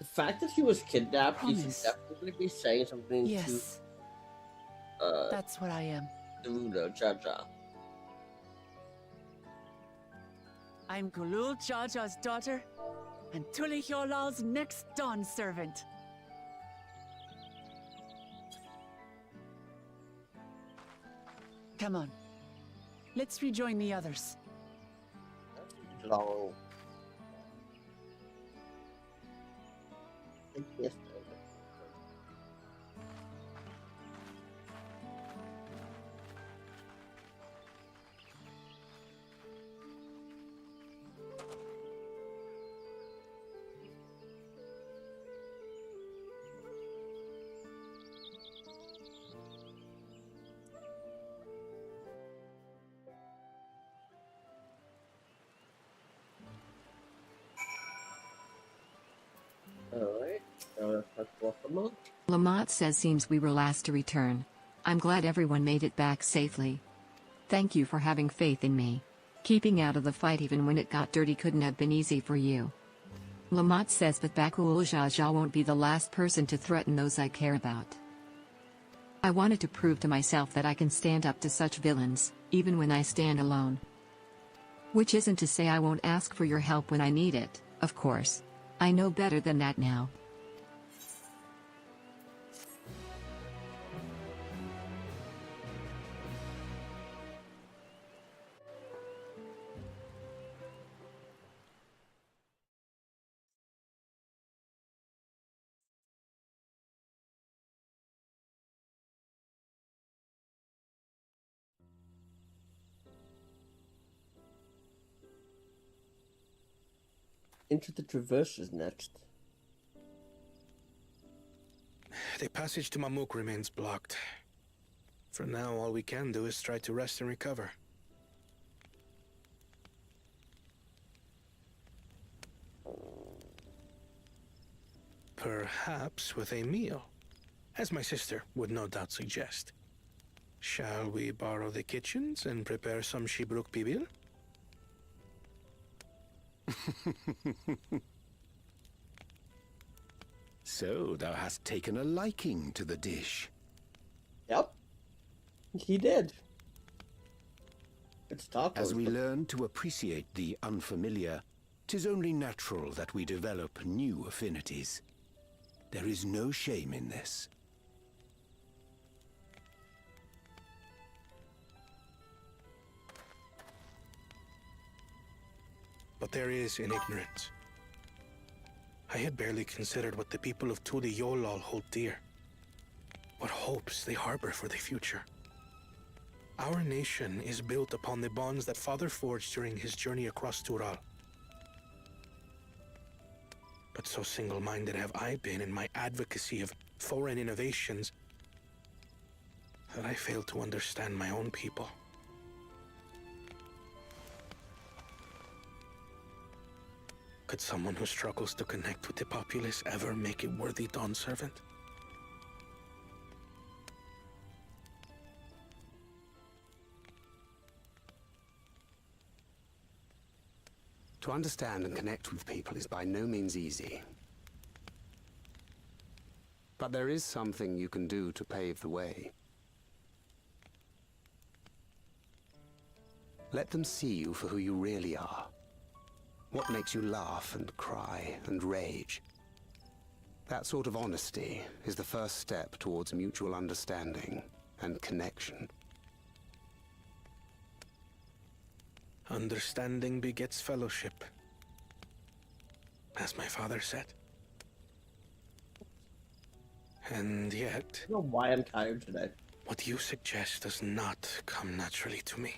The fact that he was kidnapped, he should Promise. definitely be saying something Yes. to That's what I am. Daruda Jaja. I'm Kulul Jaja's daughter, and Tuli Hyolal's next Dawn servant. Come on. Let's rejoin the others. Long. Yes. Alright, let's welcome up. Lamont says seems we were last to return. I'm glad everyone made it back safely. Thank you for having faith in me. Keeping out of the fight even when it got dirty couldn't have been easy for you. Lamont says but Bakul Jaja won't be the last person to threaten those I care about. I wanted to prove to myself that I can stand up to such villains, even when I stand alone. Which isn't to say I won't ask for your help when I need it, of course. I know better than that now. into the traverses next? The passage to Mamuk remains blocked. For now, all we can do is try to rest and recover. Perhaps with a meal, as my sister would no doubt suggest. Shall we borrow the kitchens and prepare some Shibruk Pibil? So, thou hast taken a liking to the dish. Yep. He did. It's tacos. As we learn to appreciate the unfamiliar, 'tis only natural that we develop new affinities. There is no shame in this. But there is in ignorance. I had barely considered what the people of Tuli Yolal hold dear. What hopes they harbor for the future. Our nation is built upon the bonds that Father forged during his journey across Tural. But so single-minded have I been in my advocacy of foreign innovations that I failed to understand my own people. Could someone who struggles to connect with the populace ever make a worthy Dawn servant? To understand and connect with people is by no means easy. But there is something you can do to pave the way. Let them see you for who you really are. What makes you laugh and cry and rage. That sort of honesty is the first step towards mutual understanding and connection. Understanding begets fellowship, as my father said. And yet, I don't know why I'm tired today. What you suggest does not come naturally to me.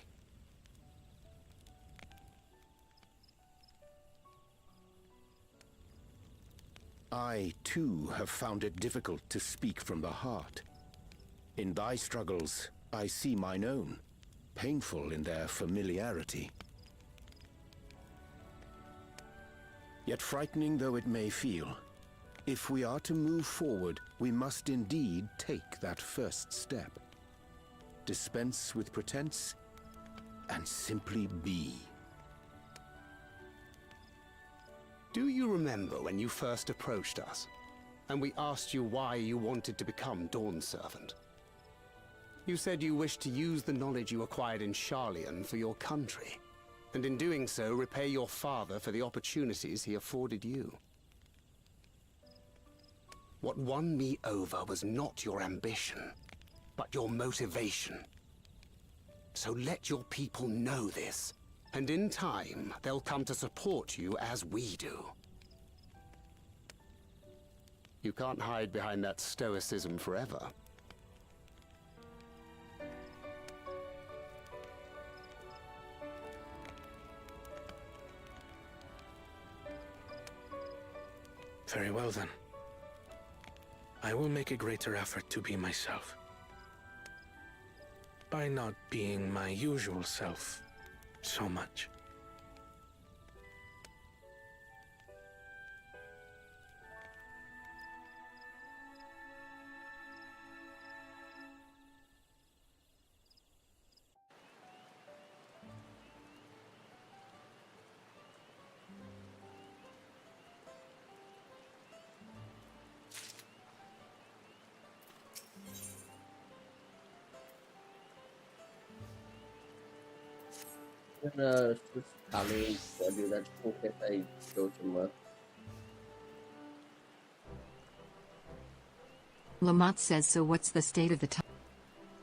I, too, have found it difficult to speak from the heart. In thy struggles, I see mine own, painful in their familiarity. Yet frightening though it may feel, if we are to move forward, we must indeed take that first step. Dispense with pretense, and simply be. Do you remember when you first approached us, and we asked you why you wanted to become Dawn Servant? You said you wished to use the knowledge you acquired in Sharlayan for your country, and in doing so repay your father for the opportunities he afforded you. What won me over was not your ambition, but your motivation. So let your people know this, and in time, they'll come to support you as we do. You can't hide behind that stoicism forever. Very well then. I will make a greater effort to be myself. By not being my usual self so much. I'm gonna switch Italian, so I do that in case I go somewhere. Lamont says, so what's the state of the time?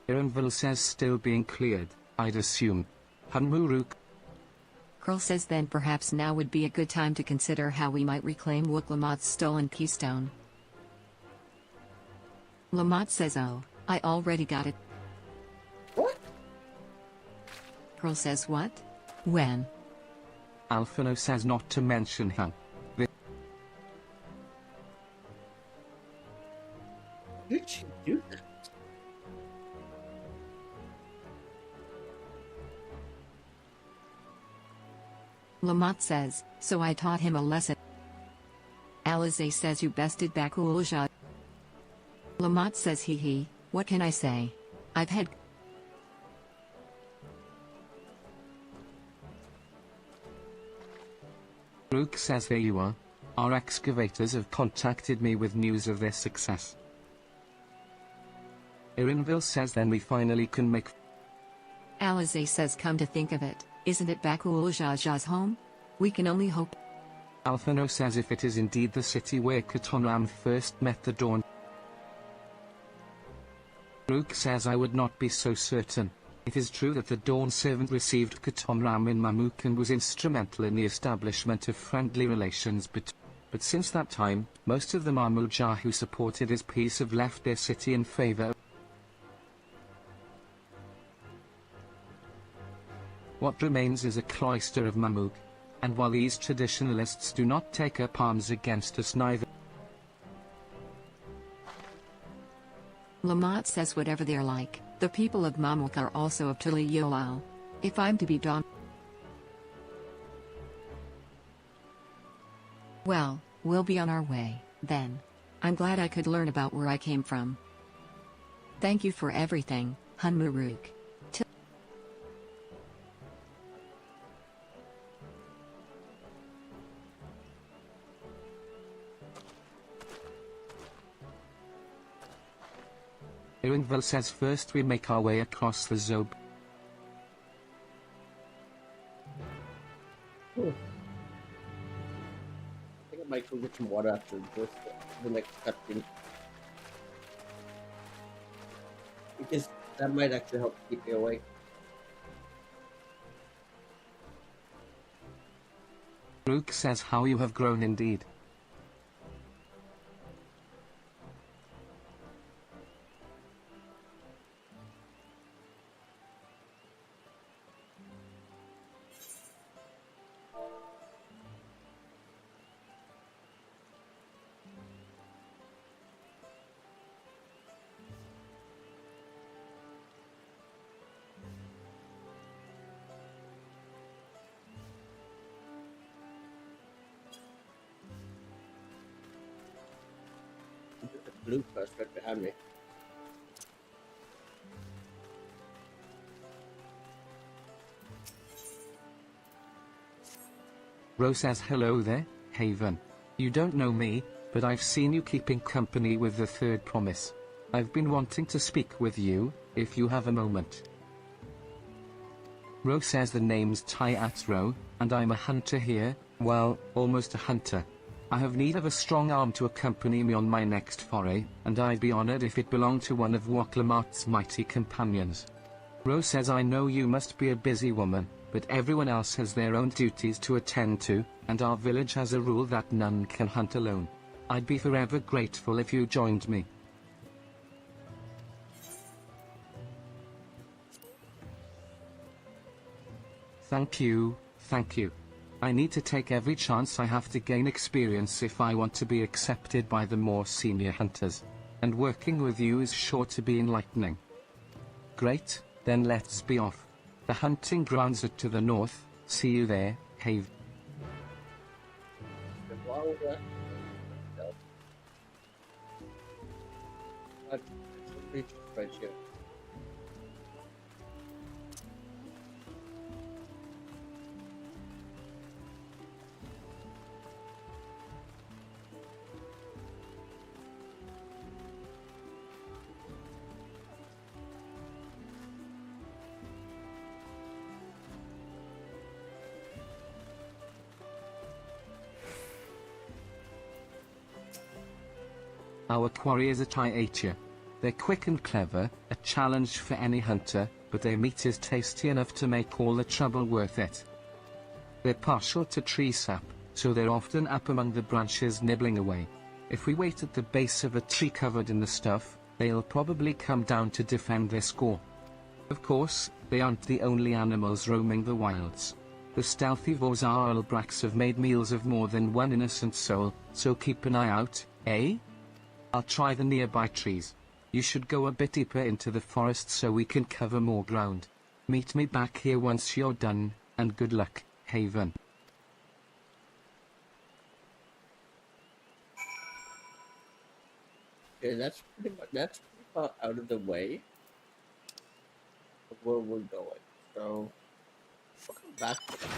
Ironville says still being cleared, I'd assume. Hanmuruk. Curl says then perhaps now would be a good time to consider how we might reclaim Wooklamot's stolen keystone. Lamont says, oh, I already got it. What? Curl says what? When? Alphino says not to mention him. Lamont says, so I taught him a lesson. Alize says you bested Bakulja. Lamont says hee, what can I say? I've had... Rook says there you are. Our excavators have contacted me with news of their success. Irinville says then we finally can make... Alize says come to think of it, isn't it Bakulja's home? We can only hope. Alphano says if it is indeed the city where Katonram first met the Dawn. Rook says I would not be so certain. It is true that the Dawn servant received Katonram in Mamuk and was instrumental in the establishment of friendly relations but since that time, most of the Mamulja who supported his peace have left their city in favor. What remains is a cloister of Mamuk, and while these traditionalists do not take up arms against us neither. Lamont says whatever they're like, the people of Mamuk are also of Tuliyolal. If I'm to be Dawn... Well, we'll be on our way, then. I'm glad I could learn about where I came from. Thank you for everything, Hunmuruk. Irinville says first we make our way across the Zob. I think I might go get some water after the next cutscene. Because that might actually help keep me awake. Rook says how you have grown indeed. Blue first right behind me. Rose says hello there, Haven. You don't know me, but I've seen you keeping company with the third promise. I've been wanting to speak with you, if you have a moment. Rose says the name's Tai Atro, and I'm a hunter here, well, almost a hunter. I have need of a strong arm to accompany me on my next foray, and I'd be honored if it belonged to one of Woklamart's mighty companions. Rose says I know you must be a busy woman, but everyone else has their own duties to attend to, and our village has a rule that none can hunt alone. I'd be forever grateful if you joined me. Thank you, thank you. I need to take every chance I have to gain experience if I want to be accepted by the more senior hunters. And working with you is sure to be enlightening. Great, then let's be off. The hunting grounds are to the north, see you there, Have. Right here. Our quarry is a Taiatia. They're quick and clever, a challenge for any hunter, but their meat is tasty enough to make all the trouble worth it. They're partial to tree sap, so they're often up among the branches nibbling away. If we wait at the base of a tree covered in the stuff, they'll probably come down to defend their score. Of course, they aren't the only animals roaming the wilds. The stealthy Vozarlbraks have made meals of more than one innocent soul, so keep an eye out, eh? I'll try the nearby trees. You should go a bit deeper into the forest so we can cover more ground. Meet me back here once you're done, and good luck, Haven. Okay, that's pretty far out of the way of where we're going. So we'll come back to that.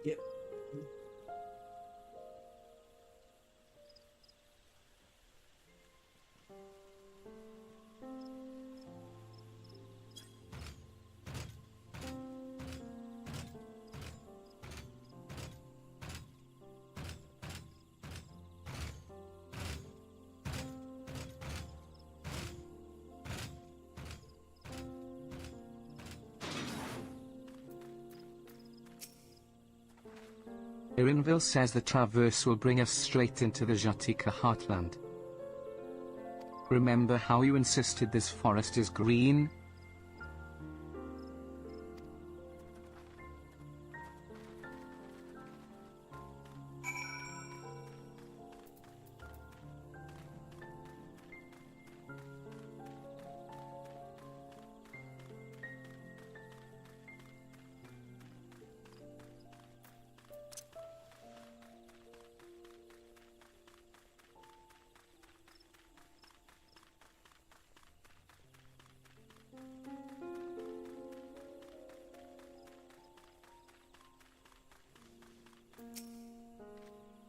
Yep. Irinville says the traverse will bring us straight into the Jatika heartland. Remember how you insisted this forest is green?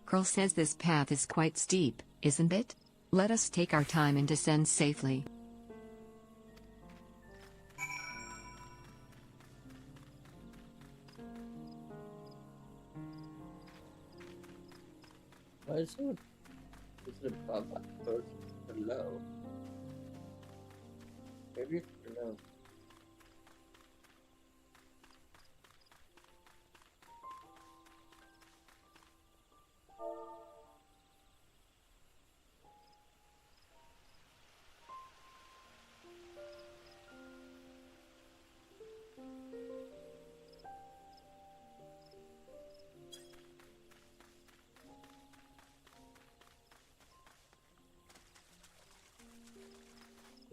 Curl says this path is quite steep, isn't it? Let us take our time and descend safely. Why is it above or below? Maybe it's below.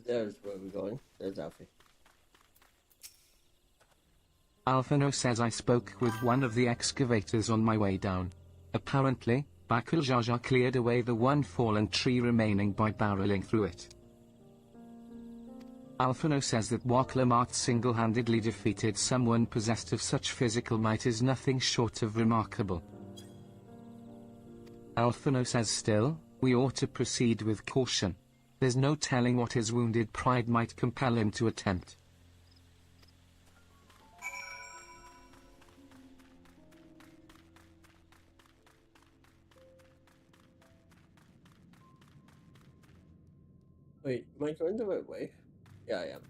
There's where we're going. There's Alfie. Alphino says I spoke with one of the excavators on my way down. Apparently, Bakul Jaja cleared away the one fallen tree remaining by barreling through it. Alphino says that Waklamart single-handedly defeated someone possessed of such physical might is nothing short of remarkable. Alphino says still, we ought to proceed with caution. There's no telling what his wounded pride might compel him to attempt. Wait, am I going the right way? Yeah, I am.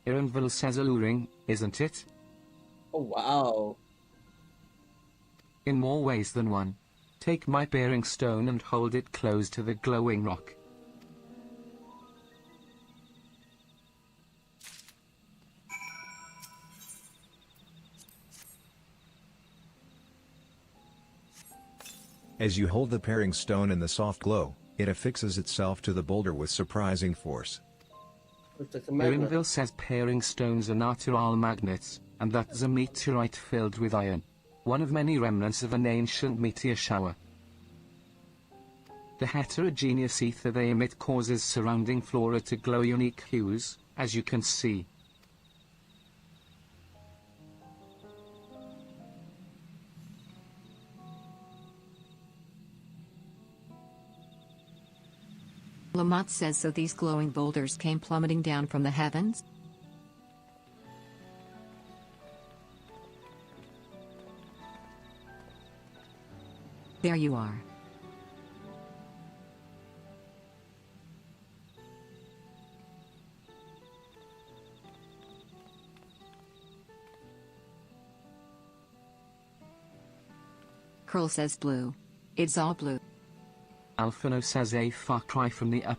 Ironville says alluring, isn't it? Oh wow. In more ways than one. Take my bearing stone and hold it close to the glowing rock. As you hold the pairing stone in the soft glow, it affixes itself to the boulder with surprising force. Ironville says pairing stones are natural magnets, and that's a meteorite filled with iron. One of many remnants of an ancient meteor shower. The heterogeneous ether they emit causes surrounding flora to glow unique hues, as you can see. Lamont says so these glowing boulders came plummeting down from the heavens? There you are. Curl says blue. It's all blue. Alphino says a far cry from the up.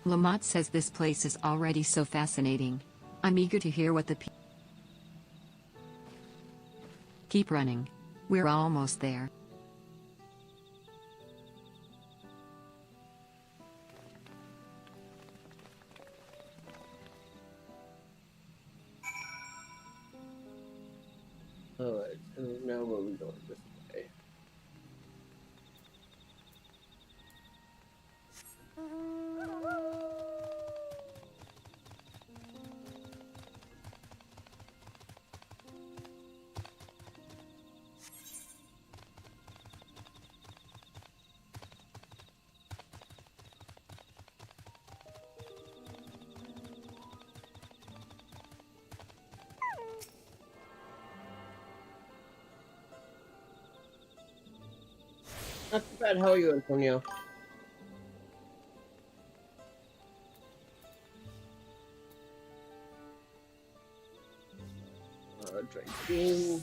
Lamont says this place is already so fascinating. I'm eager to hear what the Keep running. We're almost there. Alright, so now where are we going this way? Not too bad, how are you, Antonio? Drinking.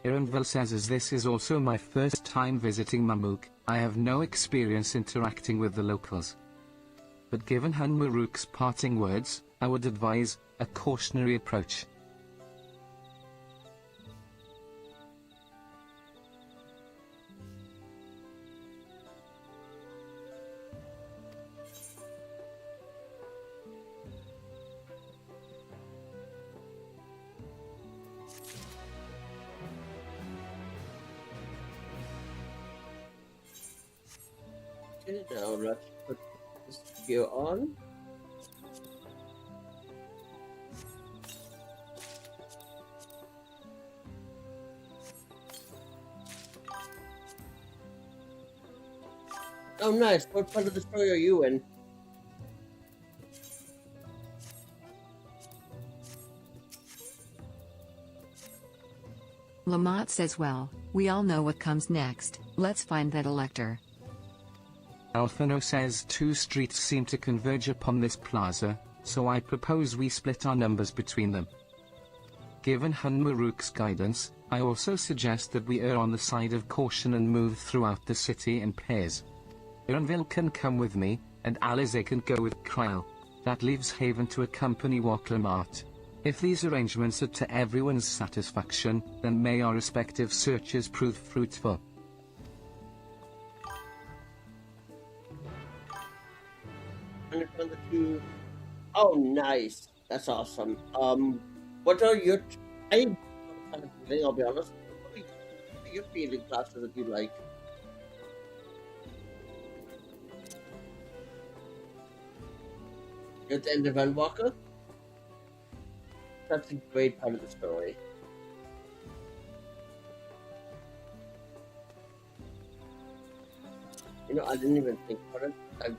Ironville says as this is also my first time visiting Mamuk, I have no experience interacting with the locals. But given Han Maruk's parting words, I would advise a cautionary approach. Okay, now let's put this gear on. Oh, nice. What part of the story are you in? Lamont says, well, we all know what comes next. Let's find that elector. Alphino says 2 streets seem to converge upon this plaza, so I propose we split our numbers between them. Given Hunmaruk's guidance, I also suggest that we err on the side of caution and move throughout the city in pairs. Urnville can come with me, and Alize can go with Kryl. That leaves Haven to accompany Waklamart. If these arrangements are to everyone's satisfaction, then may our respective searches prove fruitful. Oh, nice. That's awesome. What are your... I kind of feeling, I'll be honest. What are your feeling classes that you like? You're the end of Endwalker? That's a great part of the story. You know, I didn't even think about it. I've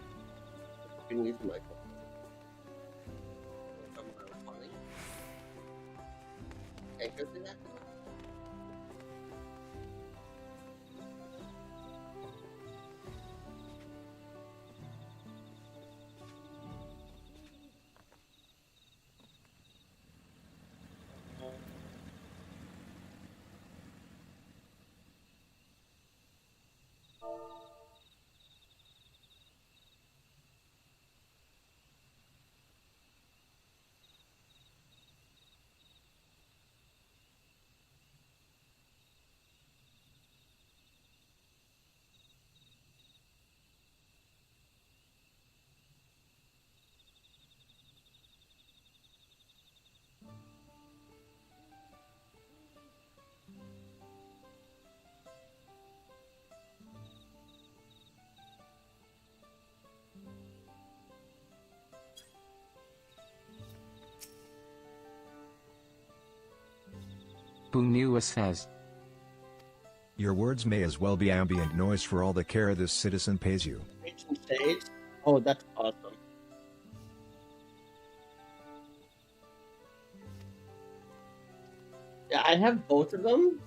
been using my phone. Okay, go through that. Bunua says, your words may as well be ambient noise for all the care this citizen pays you. Ancient Sage? Oh, that's awesome. Yeah, I have both of them.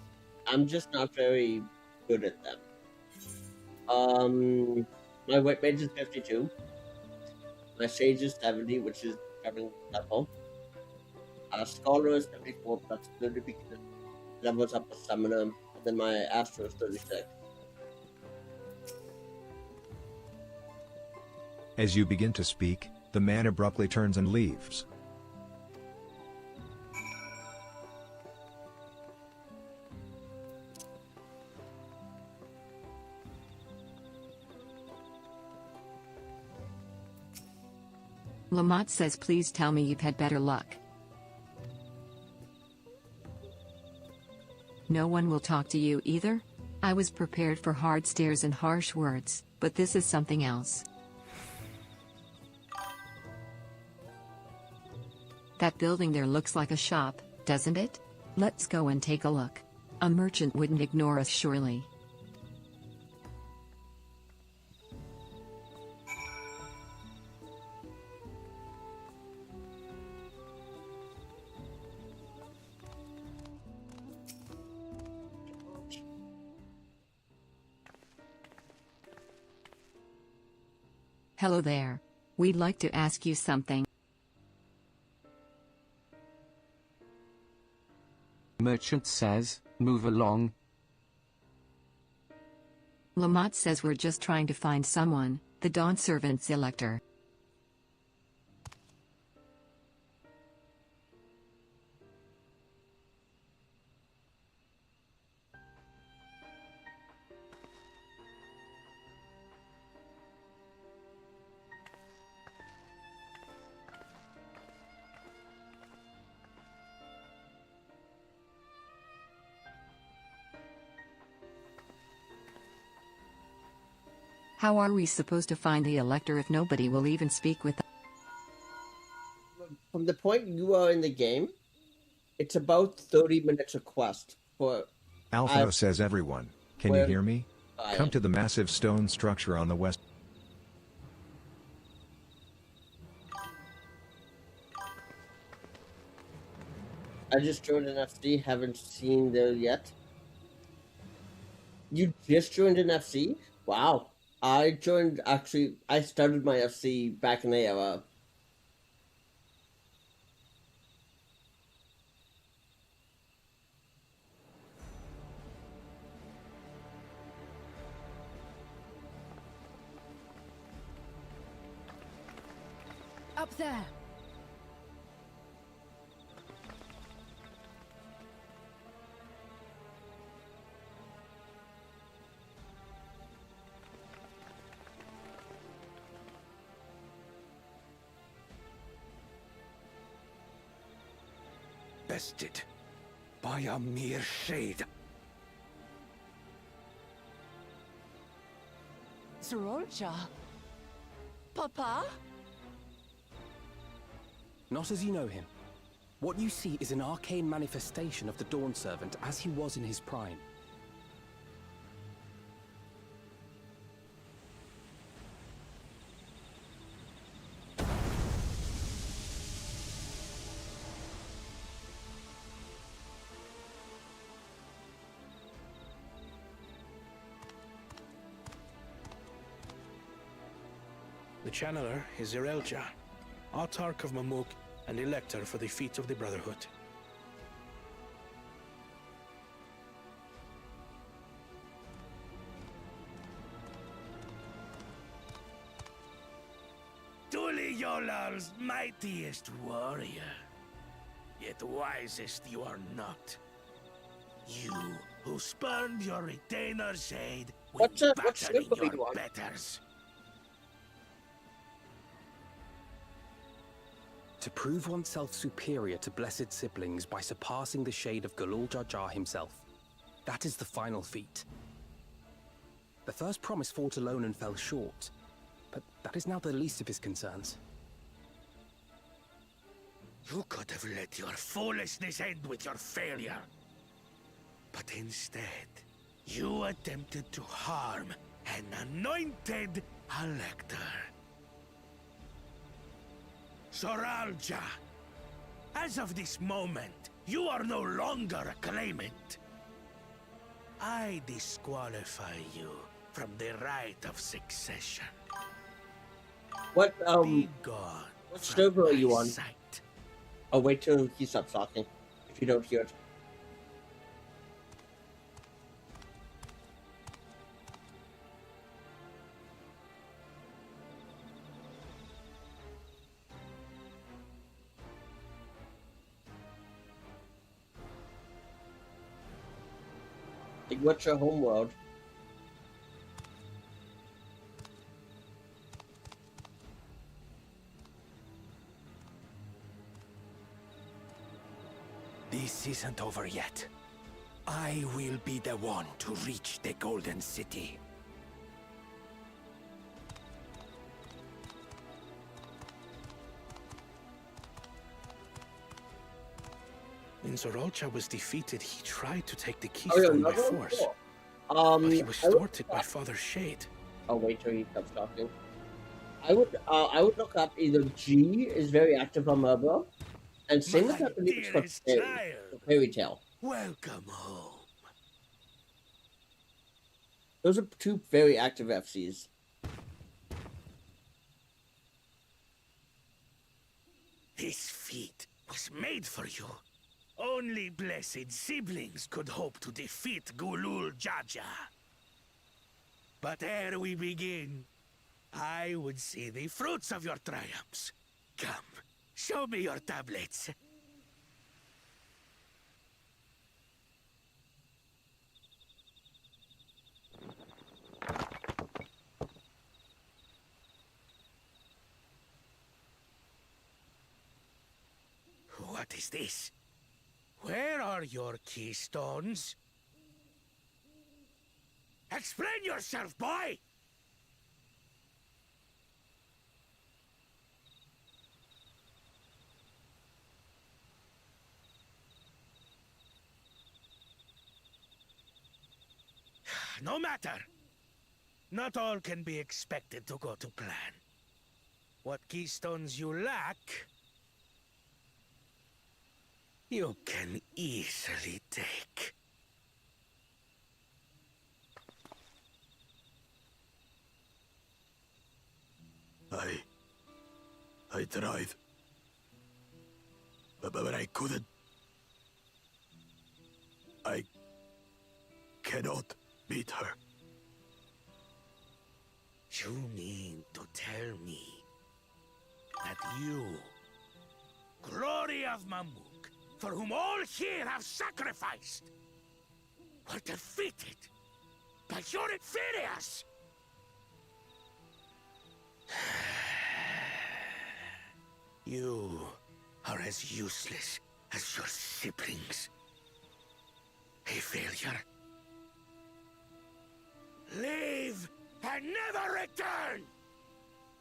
I'm just not very good at them. My White Mage is 52. My Sage is 70, which is covering level. Scholar is 74, but that's good because it levels up a Summoner. And then my Astro is 36. As you begin to speak, the man abruptly turns and leaves. Lamont says, please tell me you've had better luck. No one will talk to you either? I was prepared for hard stares and harsh words, but this is something else. That building there looks like a shop, doesn't it? Let's go and take a look. A merchant wouldn't ignore us, surely. Hello there. We'd like to ask you something. Merchant says, move along. Lamont says we're just trying to find someone, the Dawn Servant's elector. How are we supposed to find the elector if nobody will even speak with us? From the point you are in the game, it's about 30 minutes a quest for... Alphino says, everyone, can you hear me? Come to the massive stone structure on the west. I just joined an FC. Haven't seen there yet. You just joined an FC? Wow. I joined, actually, I started my FC back in the era. Up there. Bested by a mere shade. Sororja? Papa? Not as you know him. What you see is an arcane manifestation of the Dawn Servant as he was in his prime. The Channeler is Zerelja, Autarch of Mamuk and Elector for the Feet of the Brotherhood. Tuliyolal's mightiest warrior, yet wisest you are not. You who spurned your retainer's aid when battering your betters. To prove oneself superior to blessed siblings by surpassing the shade of Galul Jar Jar himself. That is the final feat. The first promise fought alone and fell short, but that is now the least of his concerns. You could have let your foolishness end with your failure. But instead, you attempted to harm an anointed elector. Soralja, as of this moment, you are no longer acclaimed. I disqualify you from the right of succession. What, Be gone what from server are my you on? sight. I'll wait till he stops talking, if you don't hear it. Like, what's your homeworld? This isn't over yet. I will be the one to reach the Golden City. When Zoralcha was defeated, he tried to take the keystone by force. But he was thwarted by Father Shade. I'll wait till he stops talking. I would look up either G is very active on Murmur, and same with that belief for Fairy Tale. Welcome home. Those are two very active FCs. This feat was made for you. Only blessed siblings could hope to defeat Gulul Jaja. But ere we begin, I would see the fruits of your triumphs. Come, show me your tablets. What is this? Where are your keystones? Explain yourself, boy! No matter. Not all can be expected to go to plan. What keystones you lack You can easily take. I tried. But I couldn't. I cannot beat her. You mean to tell me that you, glory of Mamuk, for whom all here have sacrificed, were defeated by your inferiors? You are as useless as your siblings. A failure. Leave and never return!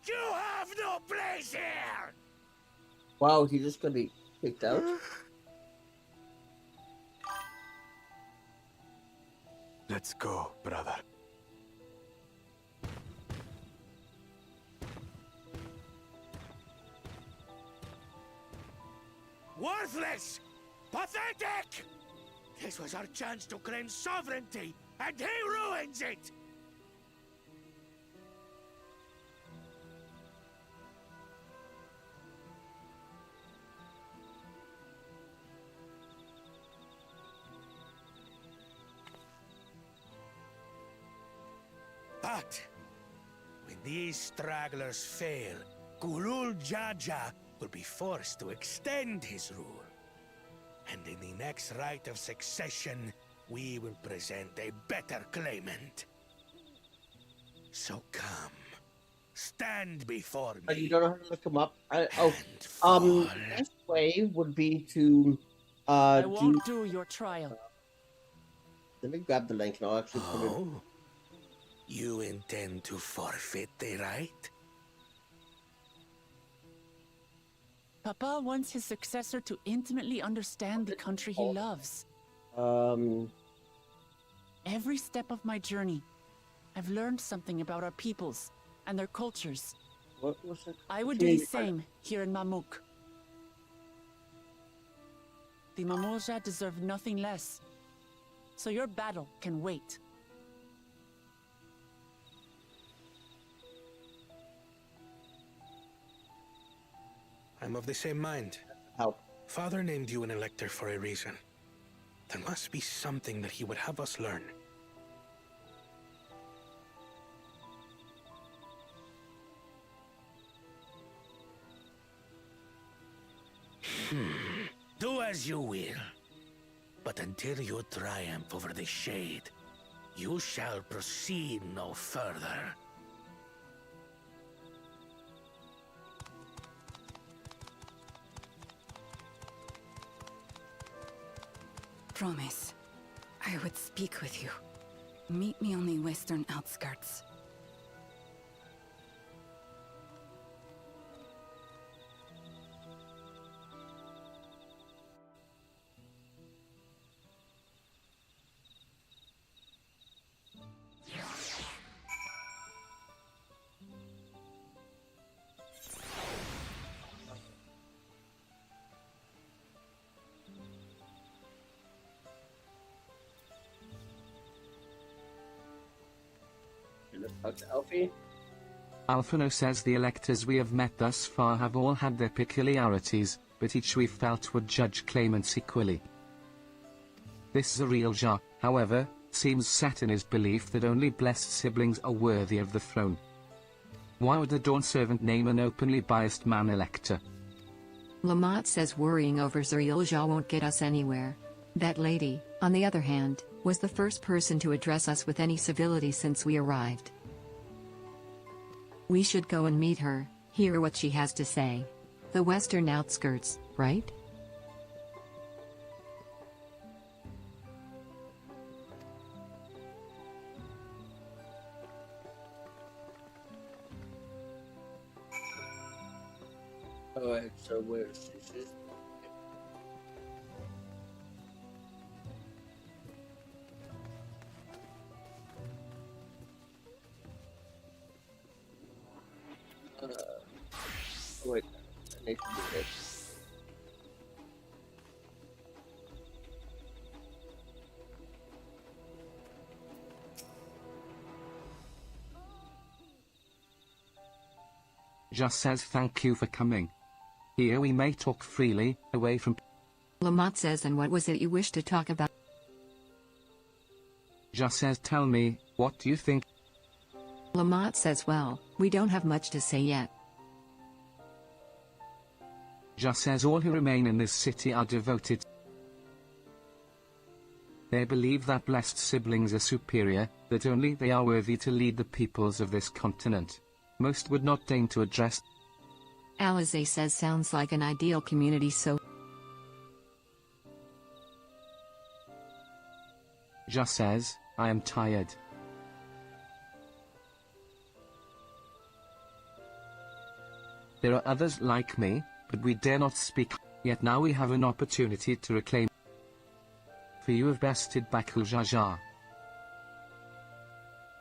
You have no place here! Wow, he just got be kicked out? Let's go, brother. Worthless! Pathetic! This was our chance to claim sovereignty, and he ruins it! But when these stragglers fail, Gulul Jaja will be forced to extend his rule. And in the next rite of succession, we will present a better claimant. So come, stand before me. You don't know how to look him up? The best way would be to I won't do your trial. Let me grab the link and I'll actually put it. Oh, you intend to forfeit the right? Papa wants his successor to intimately understand the country he loves. Every step of my journey, I've learned something about our peoples and their cultures. What was it? I would do the same here in Mamuk. The Mamulja deserve nothing less, so your battle can wait. I'm of the same mind. How? Father named you an elector for a reason. There must be something that he would have us learn. Do as you will. But until you triumph over the Shade, you shall proceed no further. Promise. I would speak with you. Meet me on the western outskirts. Alfie? Alphino says the electors we have met thus far have all had their peculiarities, but each we felt would judge claimants equally. This Zarielja, however, seems set in his belief that only blessed siblings are worthy of the throne. Why would the Dawn Servant name an openly biased man elector? Lamont says worrying over Zarielja won't get us anywhere. That lady, on the other hand, was the first person to address us with any civility since we arrived. We should go and meet her, hear what she has to say. The western outskirts, right? Alright, so where's this? Wait, I need to do this. Just says thank you for coming. Here we may talk freely, away from... Lamont says, and what was it you wish to talk about? Just says tell me, what do you think? Lamont says, well, we don't have much to say yet. Just says all who remain in this city are devoted. They believe that blessed siblings are superior, that only they are worthy to lead the peoples of this continent. Most would not deign to address. Alize says sounds like an ideal community, so... Just says, I am tired. There are others like me, but we dare not speak, yet now we have an opportunity to reclaim. For you have bested Bakul Jaja.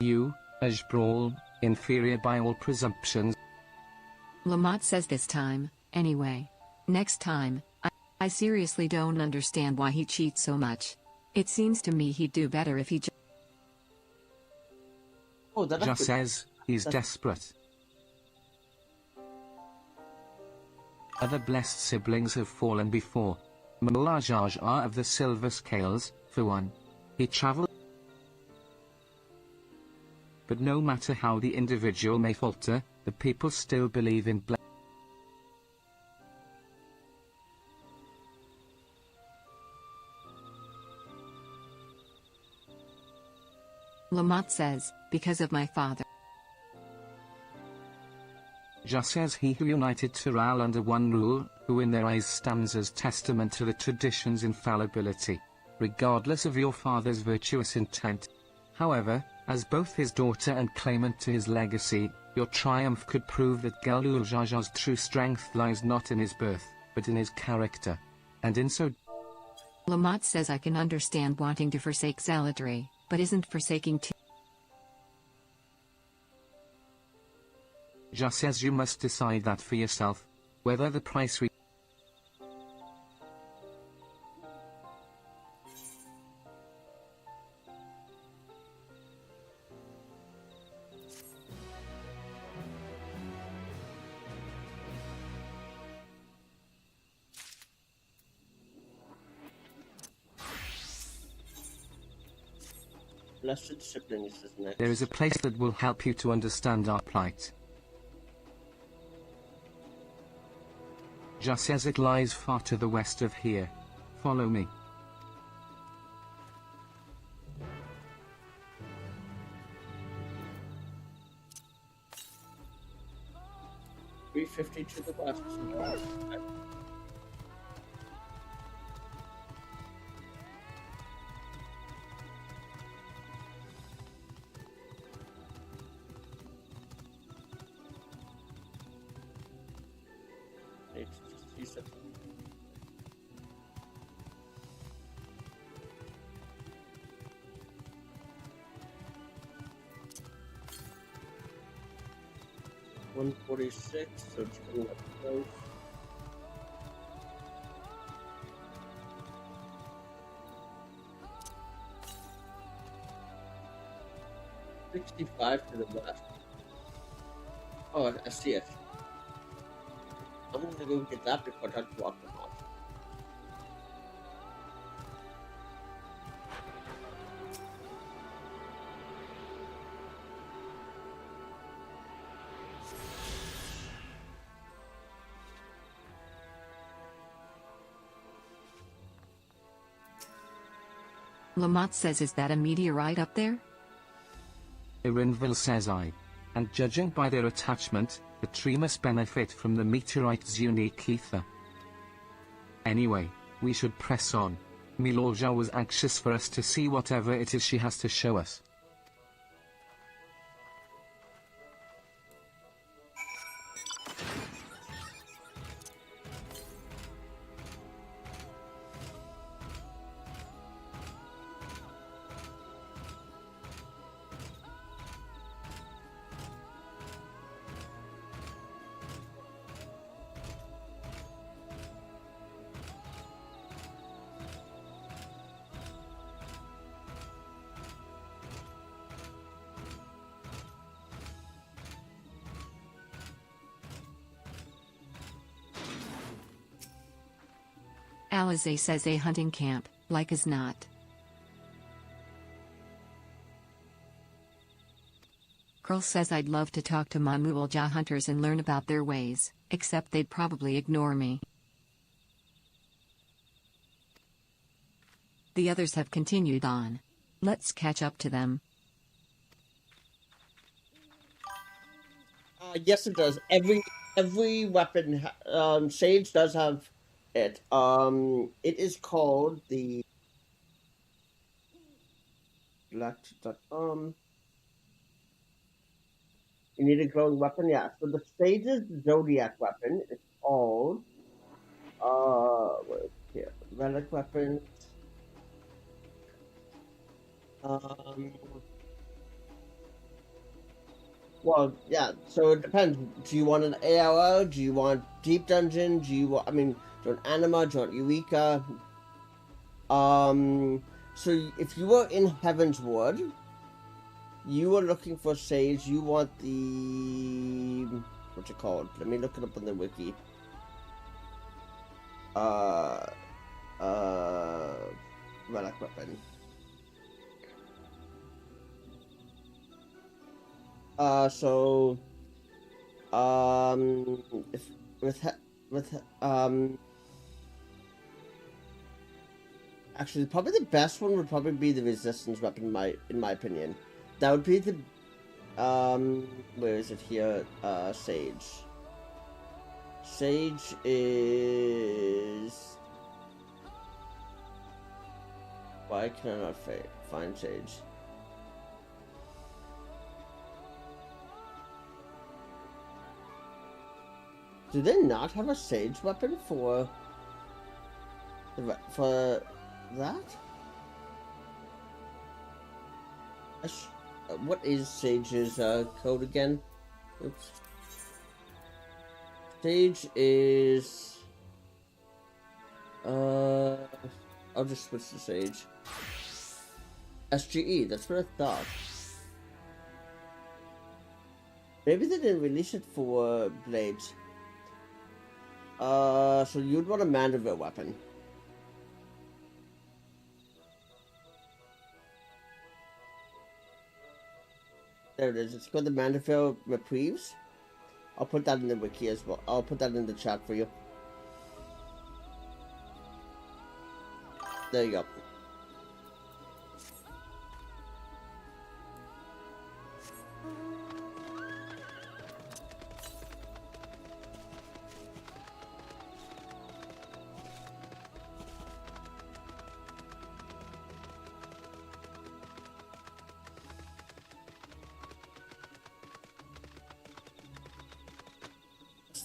You, Ajbrawl, inferior by all presumptions. Lamont says this time, anyway. Next time, I seriously don't understand why he cheats so much. It seems to me he'd do better if he just says, he's desperate. Other blessed siblings have fallen before. Mullah of the Silver Scales, for one. He traveled. But no matter how the individual may falter, the people still believe in Lamont says, because of my father. Just says he who united Tural under one rule, who in their eyes stands as testament to the tradition's infallibility, regardless of your father's virtuous intent. However, as both his daughter and claimant to his legacy, your triumph could prove that Galul Jaja's true strength lies not in his birth, but in his character. And in so... Lamont says I can understand wanting to forsake zealotry, but isn't forsaking too... Just says you must decide that for yourself, whether the price we... Blessed siblings is next. There is a place that will help you to understand our plight. Just as it lies far to the west of here. Follow me. $350 to the west. $146, so it's coming up close. $65 to the west. Oh, I see it. I'm gonna go get that before I walk them off. Lamont says, is that a meteorite up there? Irinville says I. And judging by their attachment, the tree must benefit from the meteorite's unique ether. Anyway, we should press on. Milorja was anxious for us to see whatever it is she has to show us. Alize says a hunting camp, like as not. Curl says I'd love to talk to Mamuulja hunters and learn about their ways, except they'd probably ignore me. The others have continued on. Let's catch up to them. Yes, it does. Every weapon, Sage does have it. It is called the You need a glowing weapon, yeah. So the Sage's Zodiac weapon is called what is it here? Relic weapons. Well, yeah, so it depends. Do you want an ARL? Do you want Deep Dungeon? Do you want, do you want Anima? Do you want Eureka? So if you were in Heaven's Wood, you were looking for Sage, you want the... what's it called? Let me look it up on the wiki. Relic weapon. Actually, probably the best one would probably be the resistance weapon, in my opinion. That would be the, where is it here? Sage. Sage is... Why can I not find Sage? Do they not have a Sage weapon for that? What is Sage's code again? Oops. Sage is... I'll just switch to Sage. SGE, that's what I thought. Maybe they didn't release it for Blades. So you'd want a Mandeville weapon. There it is. It's called the Mandeville Reprieves. I'll put that in the wiki as well. I'll put that in the chat for you. There you go.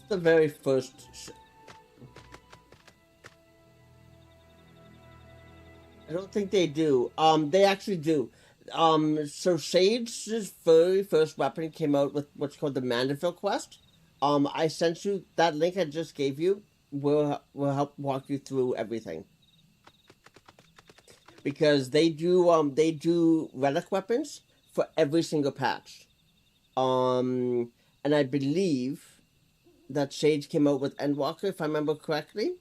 The very first I don't think they do. They actually do. So Sage's very first weapon came out with what's called the Mandeville quest. I sent you that link I just gave you. Will help walk you through everything. Because they do relic weapons for every single patch. And I believe that Sage came out with Endwalker, if I remember correctly.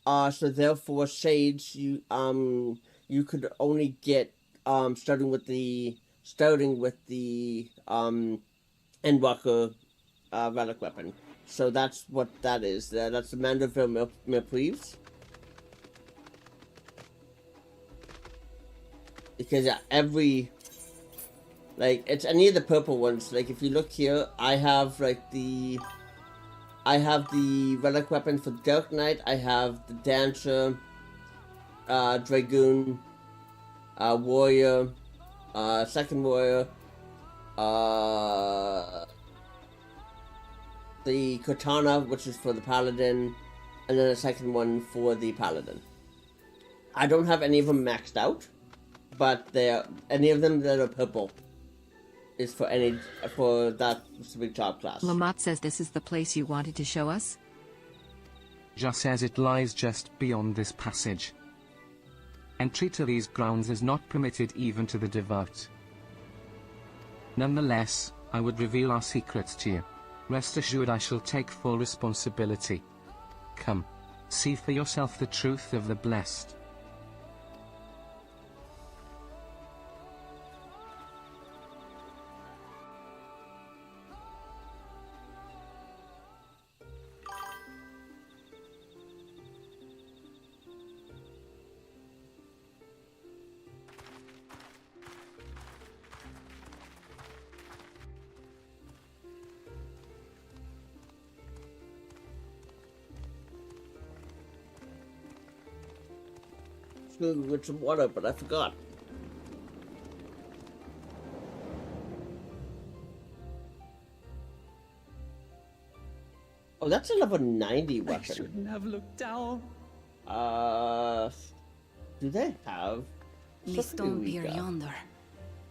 So therefore, Sage, you could only get starting with the Endwalker relic weapon. So that's what that is. That's the Mandeville Reprieves. Because yeah, it's any of the purple ones. Like if you look here, I have the relic weapon for Dark Knight. I have the Dancer, Dragoon, Warrior, Second Warrior, the Katana, which is for the Paladin, and then a second one for the Paladin. I don't have any of them maxed out, but any of them that are purple is for that specific job class. Lamont says this is the place you wanted to show us? Just says it lies just beyond this passage. Entry to these grounds is not permitted even to the devout. Nonetheless, I would reveal our secrets to you. Rest assured I shall take full responsibility. Come. See for yourself the truth of the blessed. With some water, but I forgot. Oh, that's a level 90 weapon. I shouldn't have looked down. Do they have? The stone pier yonder.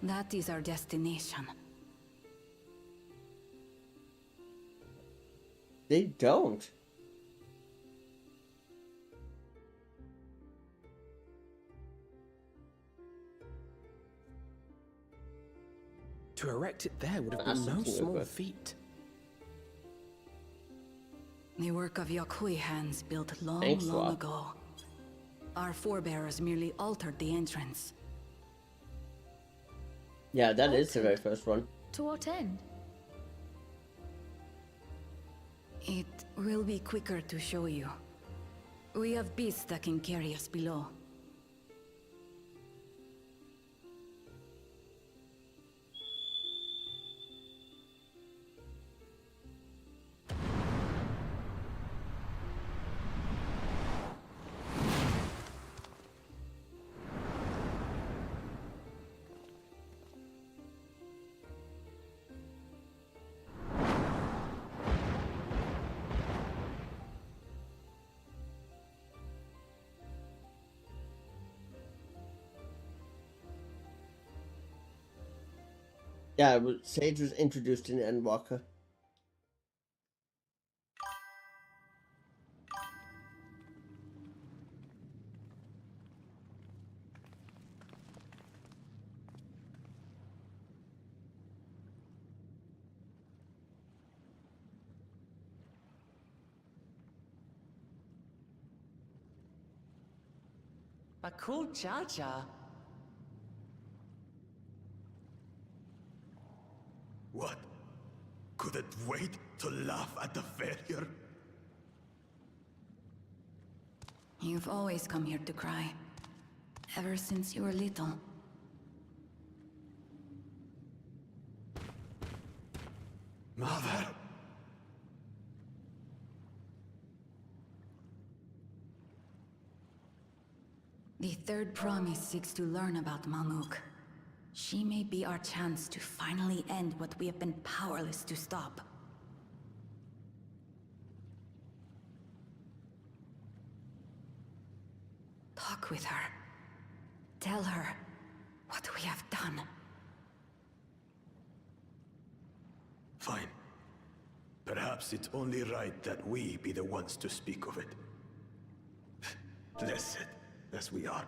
That is our destination. They don't. To erect it there would have been no small feat. The work of Yakui hands built long ago. Our forebears merely altered the entrance. Yeah, that is the very first one. To what end? It will be quicker to show you. We have beasts that can carry us below. Yeah, Sage was introduced in Endwalker. Bakul Jaja. What? Couldn't wait to laugh at the failure? You've always come here to cry. Ever since you were little. Mother! The third promise seeks to learn about Malmuk. She may be our chance to finally end what we have been powerless to stop. Talk with her. Tell her what we have done. Fine. Perhaps it's only right that we be the ones to speak of it. Blessed as we are.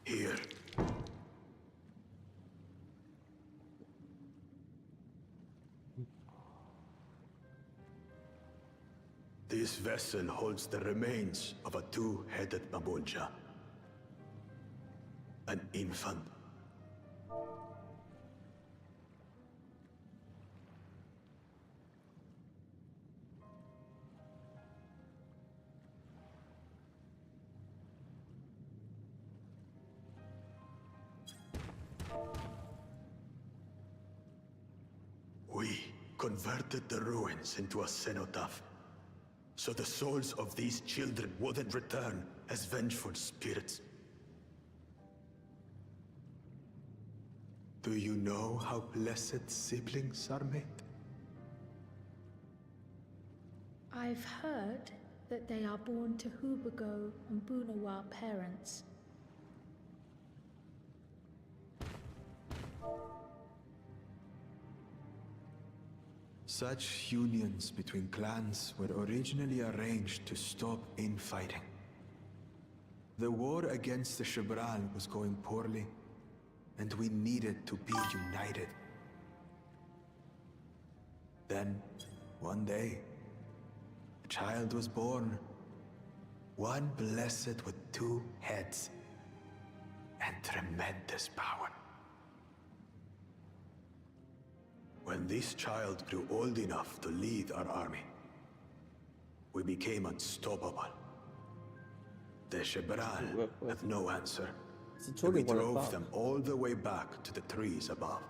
Here. This vessel holds the remains of a two-headed Mamulja. An infant. We converted the ruins into a cenotaph, so the souls of these children wouldn't return as vengeful spirits. Do you know how blessed siblings are made? I've heard that they are born to Hubago and Bunawa parents. Such unions between clans were originally arranged to stop infighting. The war against the Shibral was going poorly, and we needed to be united. Then, one day, a child was born. One blessed with 2 heads and tremendous power. When this child grew old enough to lead our army, we became unstoppable. The Shibral had no answer, and we drove them all the way back to the trees above.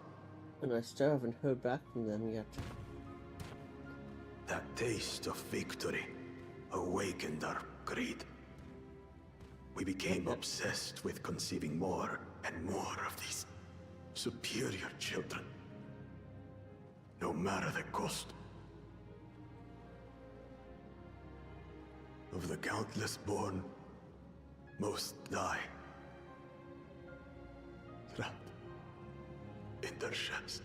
And I still haven't heard back from them yet. That taste of victory awakened our greed. We became obsessed with conceiving more and more of these superior children, no matter the cost. Of the countless born, most die, trapped in their shells.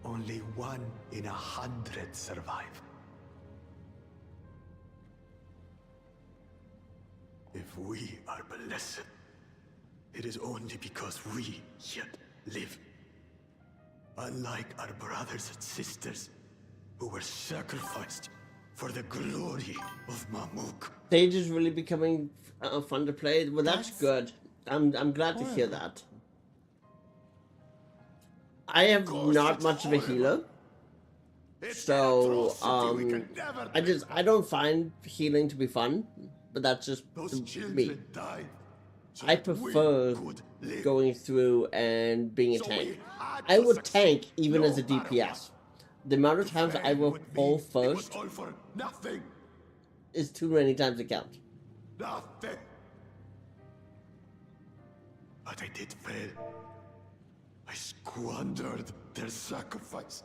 Only 1 in 100 survive. If we are blessed, it is only because we yet live. Unlike our brothers and sisters, who were sacrificed for the glory of Mamuk. Stage is really becoming fun to play. Well, that's good. I'm glad to hear that. I have not much of a healer, so I don't find healing to be fun, but that's just me. I prefer going through and being a tank. I would tank even as a DPS. The amount of times I will pull first is too many times to count. Nothing. But I did fail. I squandered their sacrifice.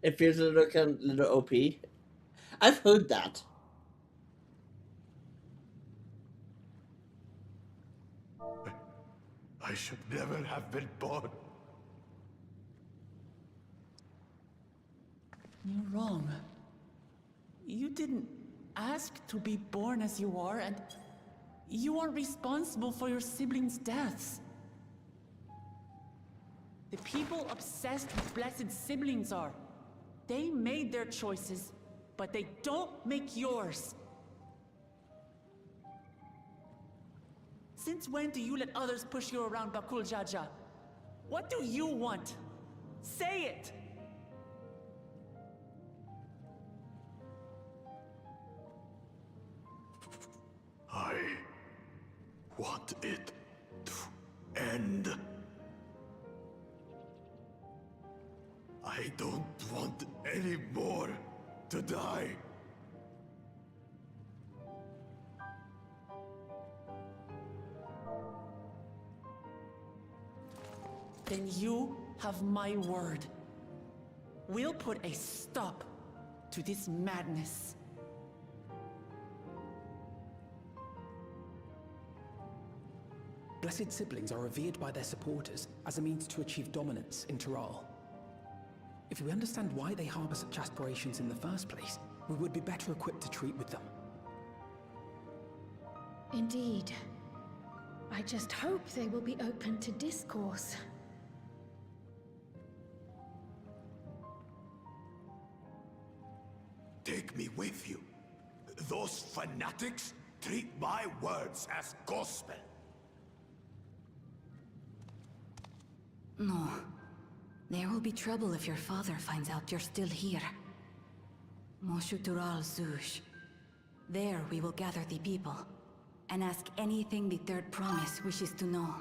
It feels a little OP. I've heard that. I should never have been born. You're wrong. You didn't ask to be born as you are, and you aren't responsible for your siblings' deaths. The people obsessed with blessed siblings are. They made their choices, but they don't make yours. Since when do you let others push you around Bakul Jaja? What do you want? Say it! I want it to end. I don't want any more to die. Then you have my word. We'll put a stop to this madness. Blessed siblings are revered by their supporters as a means to achieve dominance in Tural. If we understand why they harbor such aspirations in the first place, we would be better equipped to treat with them. Indeed. I just hope they will be open to discourse. Take me with you. Those fanatics treat my words as gospel. No. There will be trouble if your father finds out you're still here. Moshu Tural Zush. There we will gather the people, and ask anything the Third Promise wishes to know.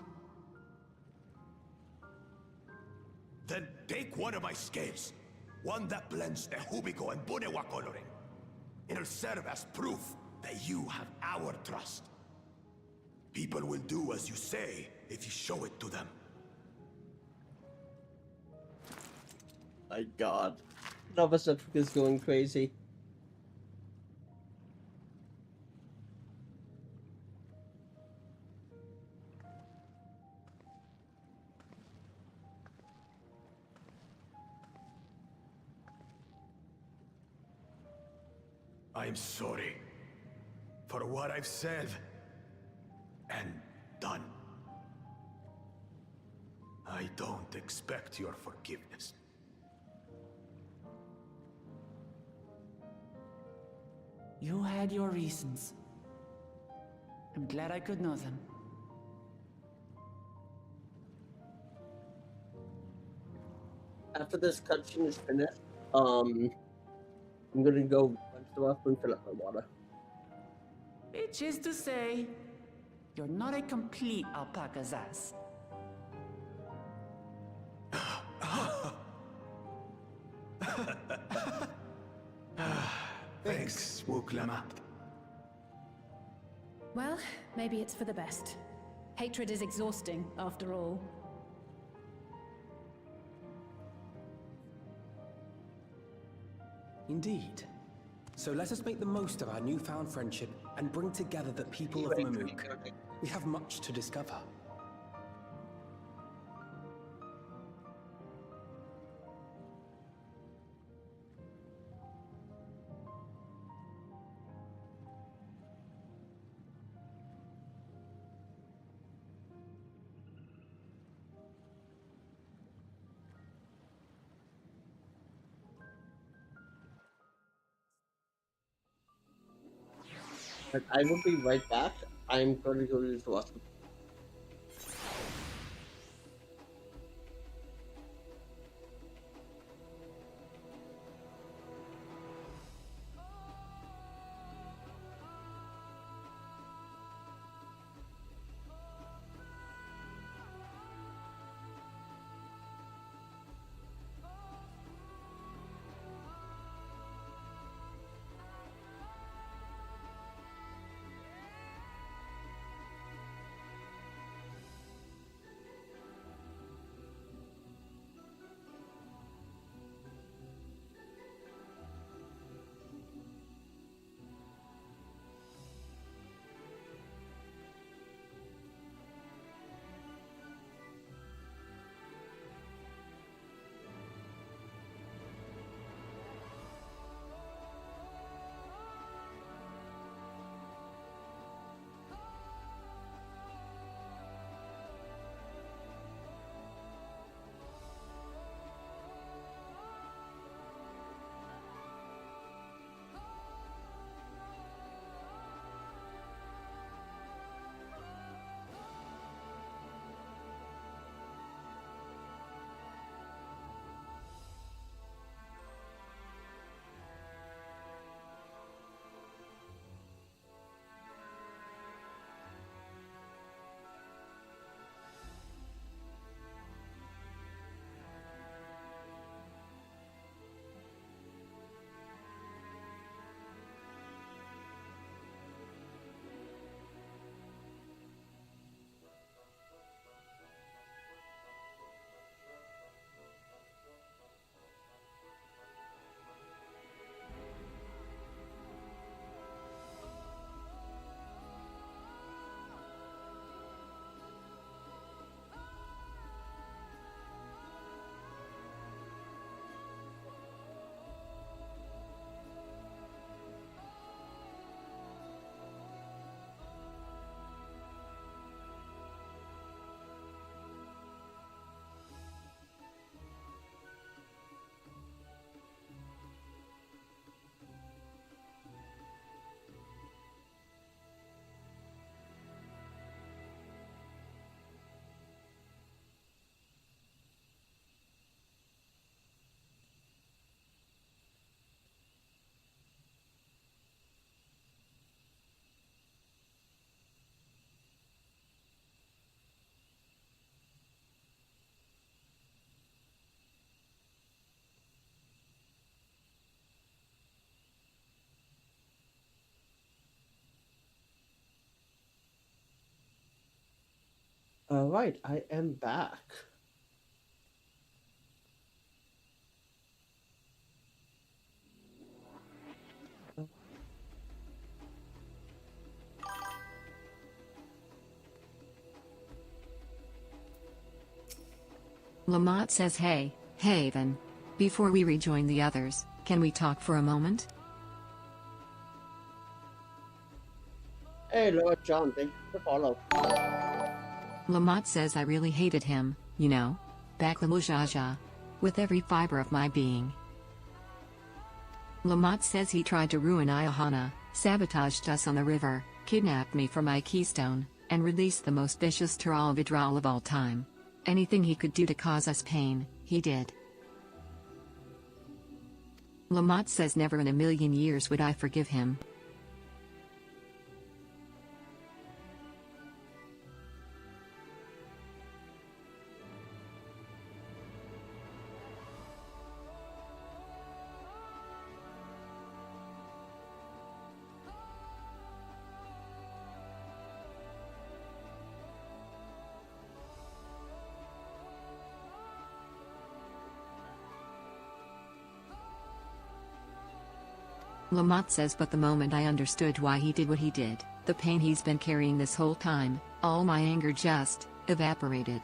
Then take one of my scales. One that blends the Hubico and Bunewa coloring. It'll serve as proof that you have our trust. People will do as you say if you show it to them. My god. Nova Centric is going crazy. I'm sorry for what I've said and done. I don't expect your forgiveness. You had your reasons. I'm glad I could know them. After this cutscene is finished, I'm gonna go run to the bathroom and fill up my water. Which is to say, you're not a complete alpaca's ass. Thanks, Wuklamat. Well, maybe it's for the best. Hatred is exhausting, after all. Indeed. So let us make the most of our newfound friendship and bring together the people of Mamook. We have much to discover. But I will be right back. I'm going to go use the washroom. Alright, I am back. Lamont says hey, Haven. Before we rejoin the others, can we talk for a moment? Hey, Lord John, thank you for the follow. Lamont says I really hated him, you know? Baklamujaja. With every fiber of my being. Lamont says he tried to ruin Ayahana, sabotaged us on the river, kidnapped me for my keystone, and released the most vicious Tural Vidral of all time. Anything he could do to cause us pain, he did. Lamont says never in a million years would I forgive him. Lamont says but the moment I understood why he did what he did, the pain he's been carrying this whole time, all my anger just evaporated.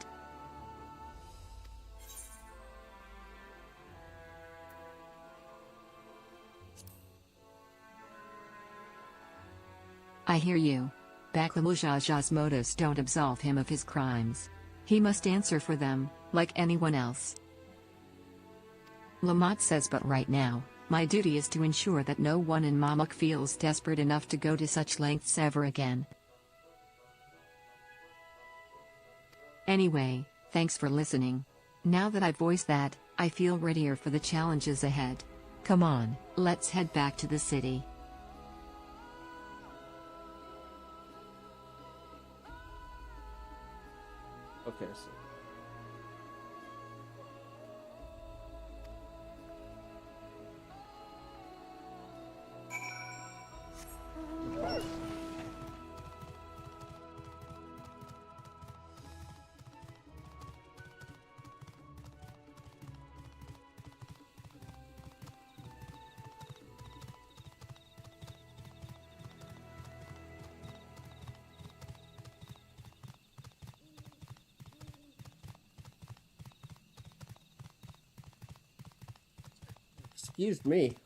I hear you. Baklamujaja's motives don't absolve him of his crimes. He must answer for them, like anyone else. Lamont says but right now, my duty is to ensure that no one in Mamuk feels desperate enough to go to such lengths ever again. Anyway, thanks for listening. Now that I've voiced that, I feel readier for the challenges ahead. Come on, let's head back to the city. Okay, so. Excuse me.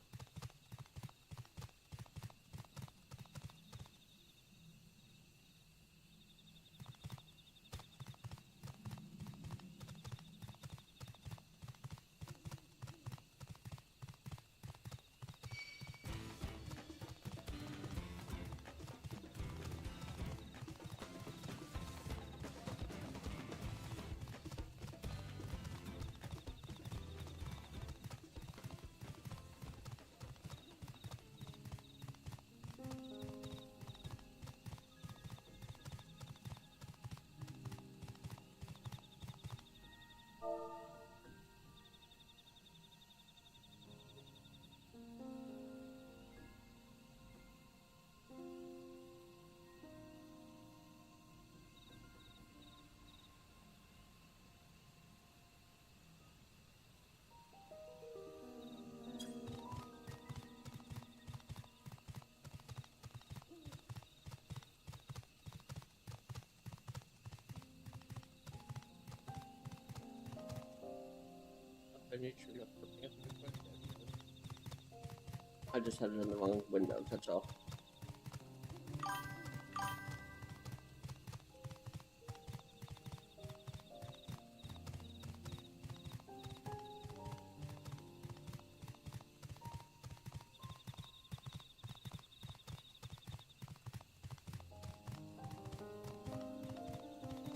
I just had it in the wrong window, that's all.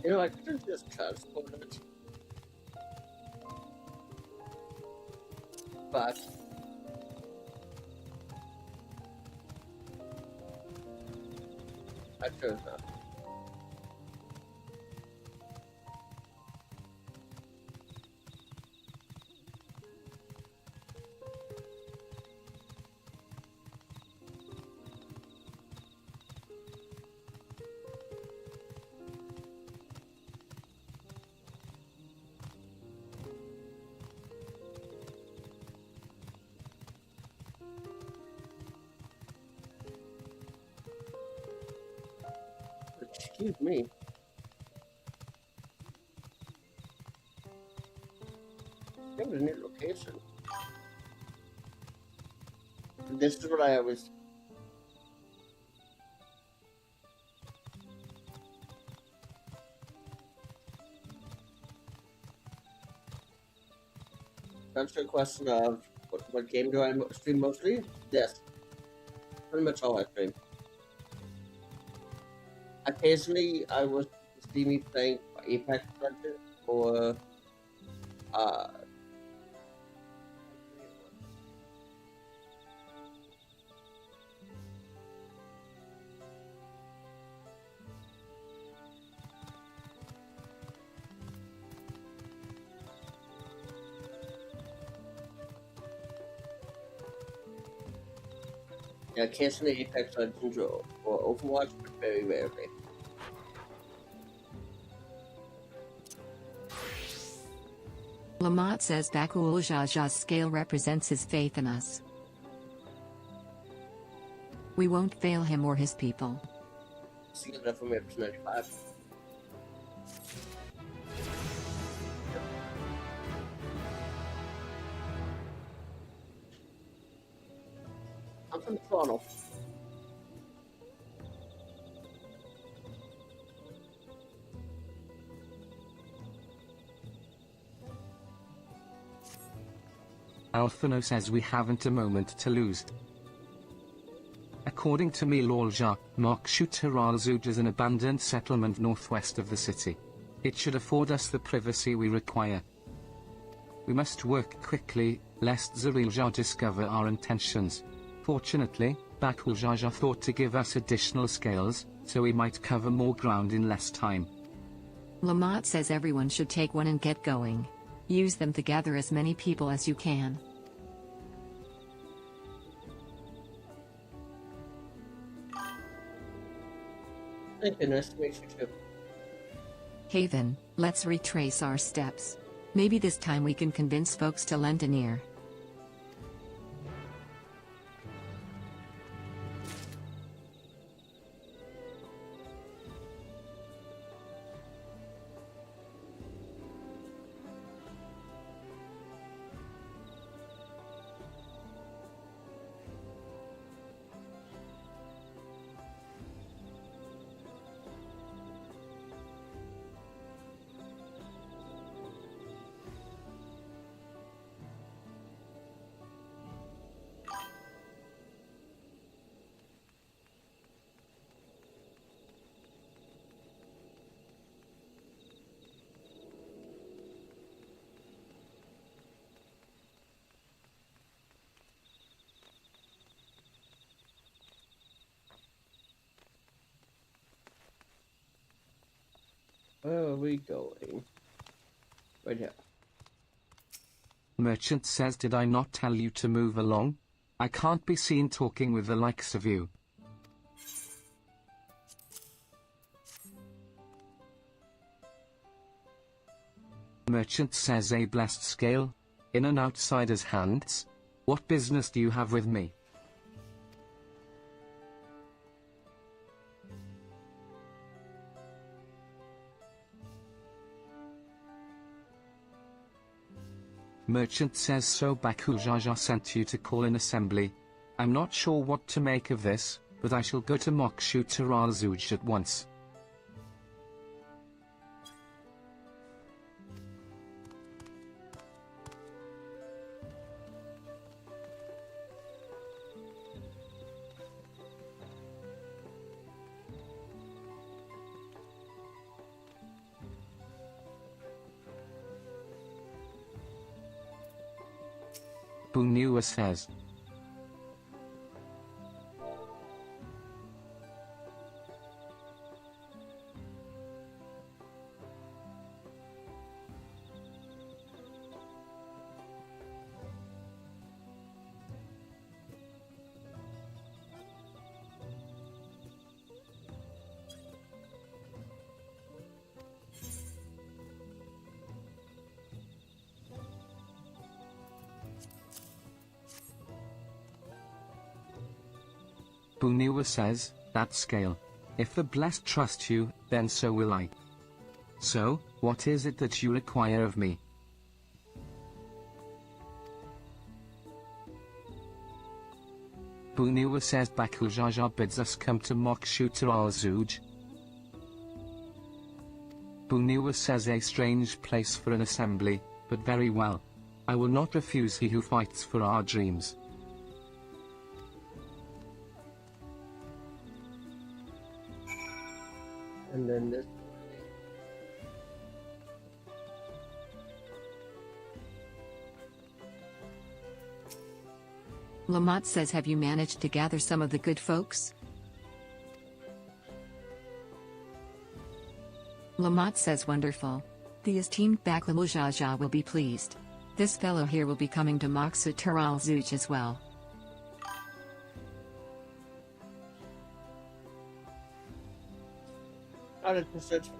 You know, I could have just transported it. But I chose not. Excuse me. Give it a new location. This is what I always. That's a question of what game do I stream mostly? This. Pretty much all I stream. Occasionally, I will see me playing Apex Legends or yeah, occasionally Apex Legends or Overwatch, but very rarely. Lamont says Bakul Jaja's scale represents his faith in us. We won't fail him or his people. See that from episode 95. I'm from Toronto. Alphino says we haven't a moment to lose. According to Milolja, Mokshu Tural Zuj is an abandoned settlement northwest of the city. It should afford us the privacy we require. We must work quickly, lest Zarilja discover our intentions. Fortunately, Bakuljaja thought to give us additional scales, so we might cover more ground in less time. Lamont says everyone should take one and get going. Use them to gather as many people as you can. Thank you, nice to meet you too. Haven, let's retrace our steps. Maybe this time we can convince folks to lend an ear. Where are we going? Right here. Merchant says, did I not tell you to move along? I can't be seen talking with the likes of you. Merchant says, a blessed scale? In an outsider's hands? What business do you have with me? Merchant says, so Bakuljaja sent you to call an assembly. I'm not sure what to make of this, but I shall go to Mokshu Tural Zuj at once. Bunua says, Bunua says, that scale. If the blessed trust you, then so will I. So, what is it that you require of me? Buniwa says Bakul Jaja bids us come to Mokshu Tural Zuj. Buniwa says a strange place for an assembly, but very well. I will not refuse he who fights for our dreams. And then this. Lamont says, have you managed to gather some of the good folks? Lamont says, wonderful. The esteemed Baklamujaja will be pleased. This fellow here will be coming to Moksu Tural Zuj as well. How did perception?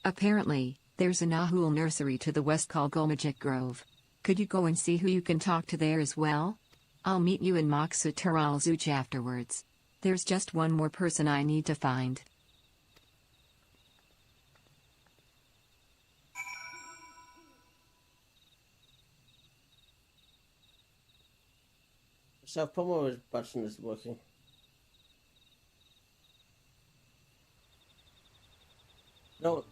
Apparently, there's a Nahul nursery to the west called Gulmagic Grove. Could you go and see who you can talk to there as well? I'll meet you in Moksu Tural Zuj afterwards. There's just one more person I need to find. Self promo button is working. No.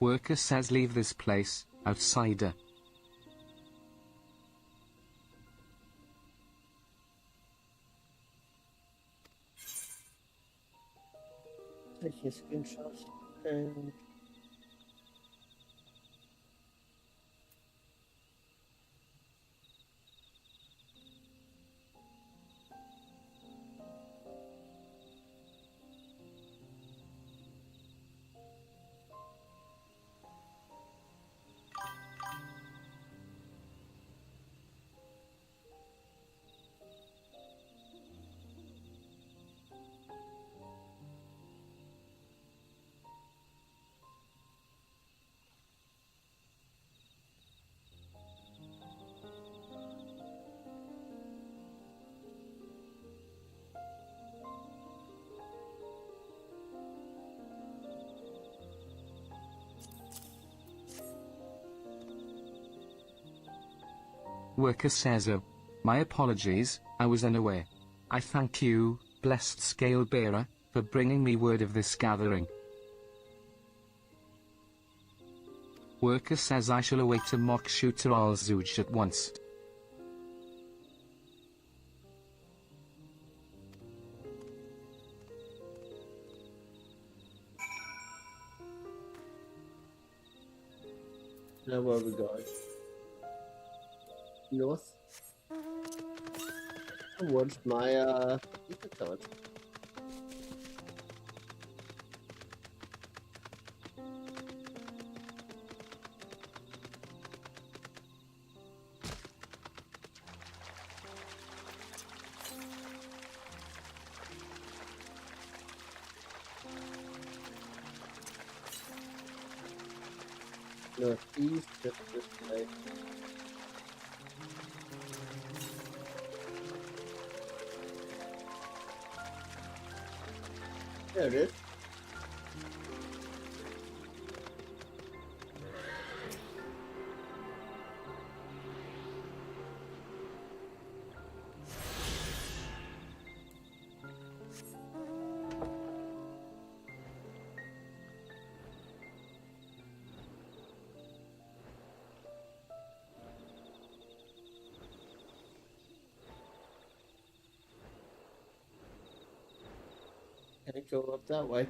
Worker says leave this place, outsider. Taking screenshots and Worker says, oh, my apologies, I was unaware. I thank you, blessed scale bearer, for bringing me word of this gathering. Worker says I shall await a Mokshu Tural Zuj at once. now where are we going? North towards my ether card. northeast, just this way. There it is. Can it go up that way?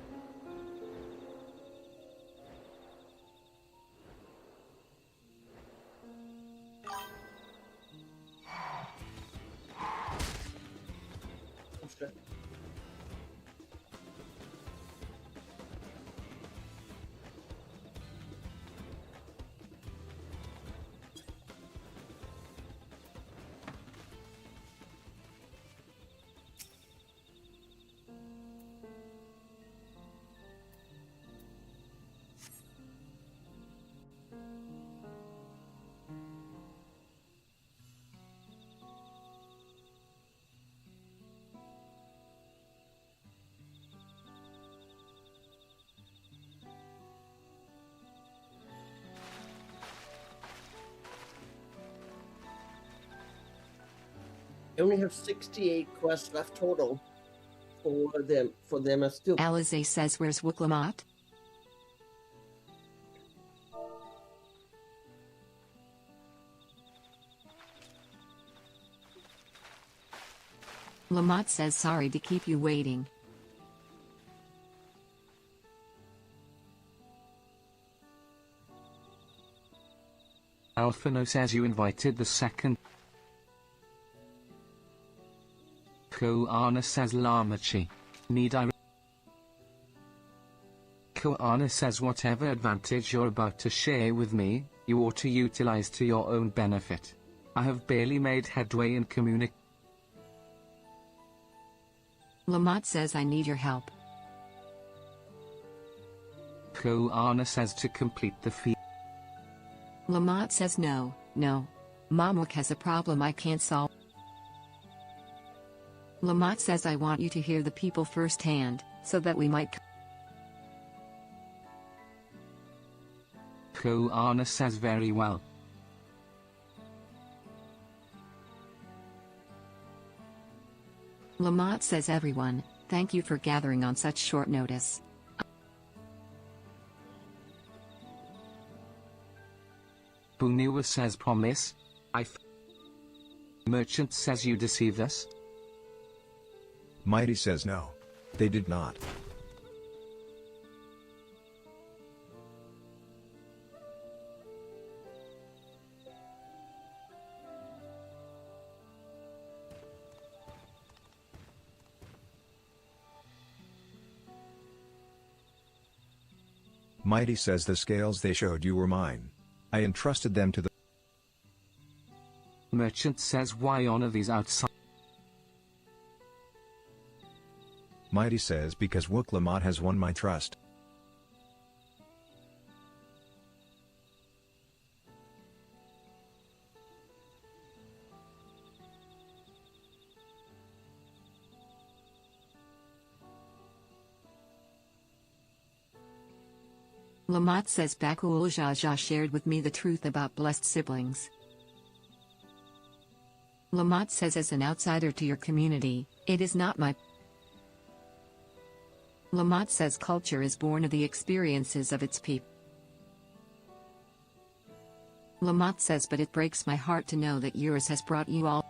Okay. I only have 68 quests left total for the MSQ. Alize says, where's Wooklamat? Lamont says, sorry to keep you waiting. Alphino says you invited the second. Koana says Lamachi. Need I? Koana says whatever advantage you're about to share with me, you ought to utilize to your own benefit. I have barely made headway in communication. Lamont says I need your help. Koana says to complete the feat. Lamont says no. Mamuk has a problem I can't solve. Lamont says I want you to hear the people firsthand, so that we might. Koana says very well. Lamont says everyone, thank you for gathering on such short notice. Buniwa says promise. Merchant says you deceived us. Mighty says no. They did not. Mighty says the scales they showed you were mine. I entrusted them to the Merchant says why honor these outside. Mighty says because Wooklamat has won my trust. Lamont says Bakul Jaja shared with me the truth about blessed siblings. Lamont says as an outsider to your community, it is not my. Lamont says culture is born of the experiences of its people. Lamont says but it breaks my heart to know that yours has brought you all.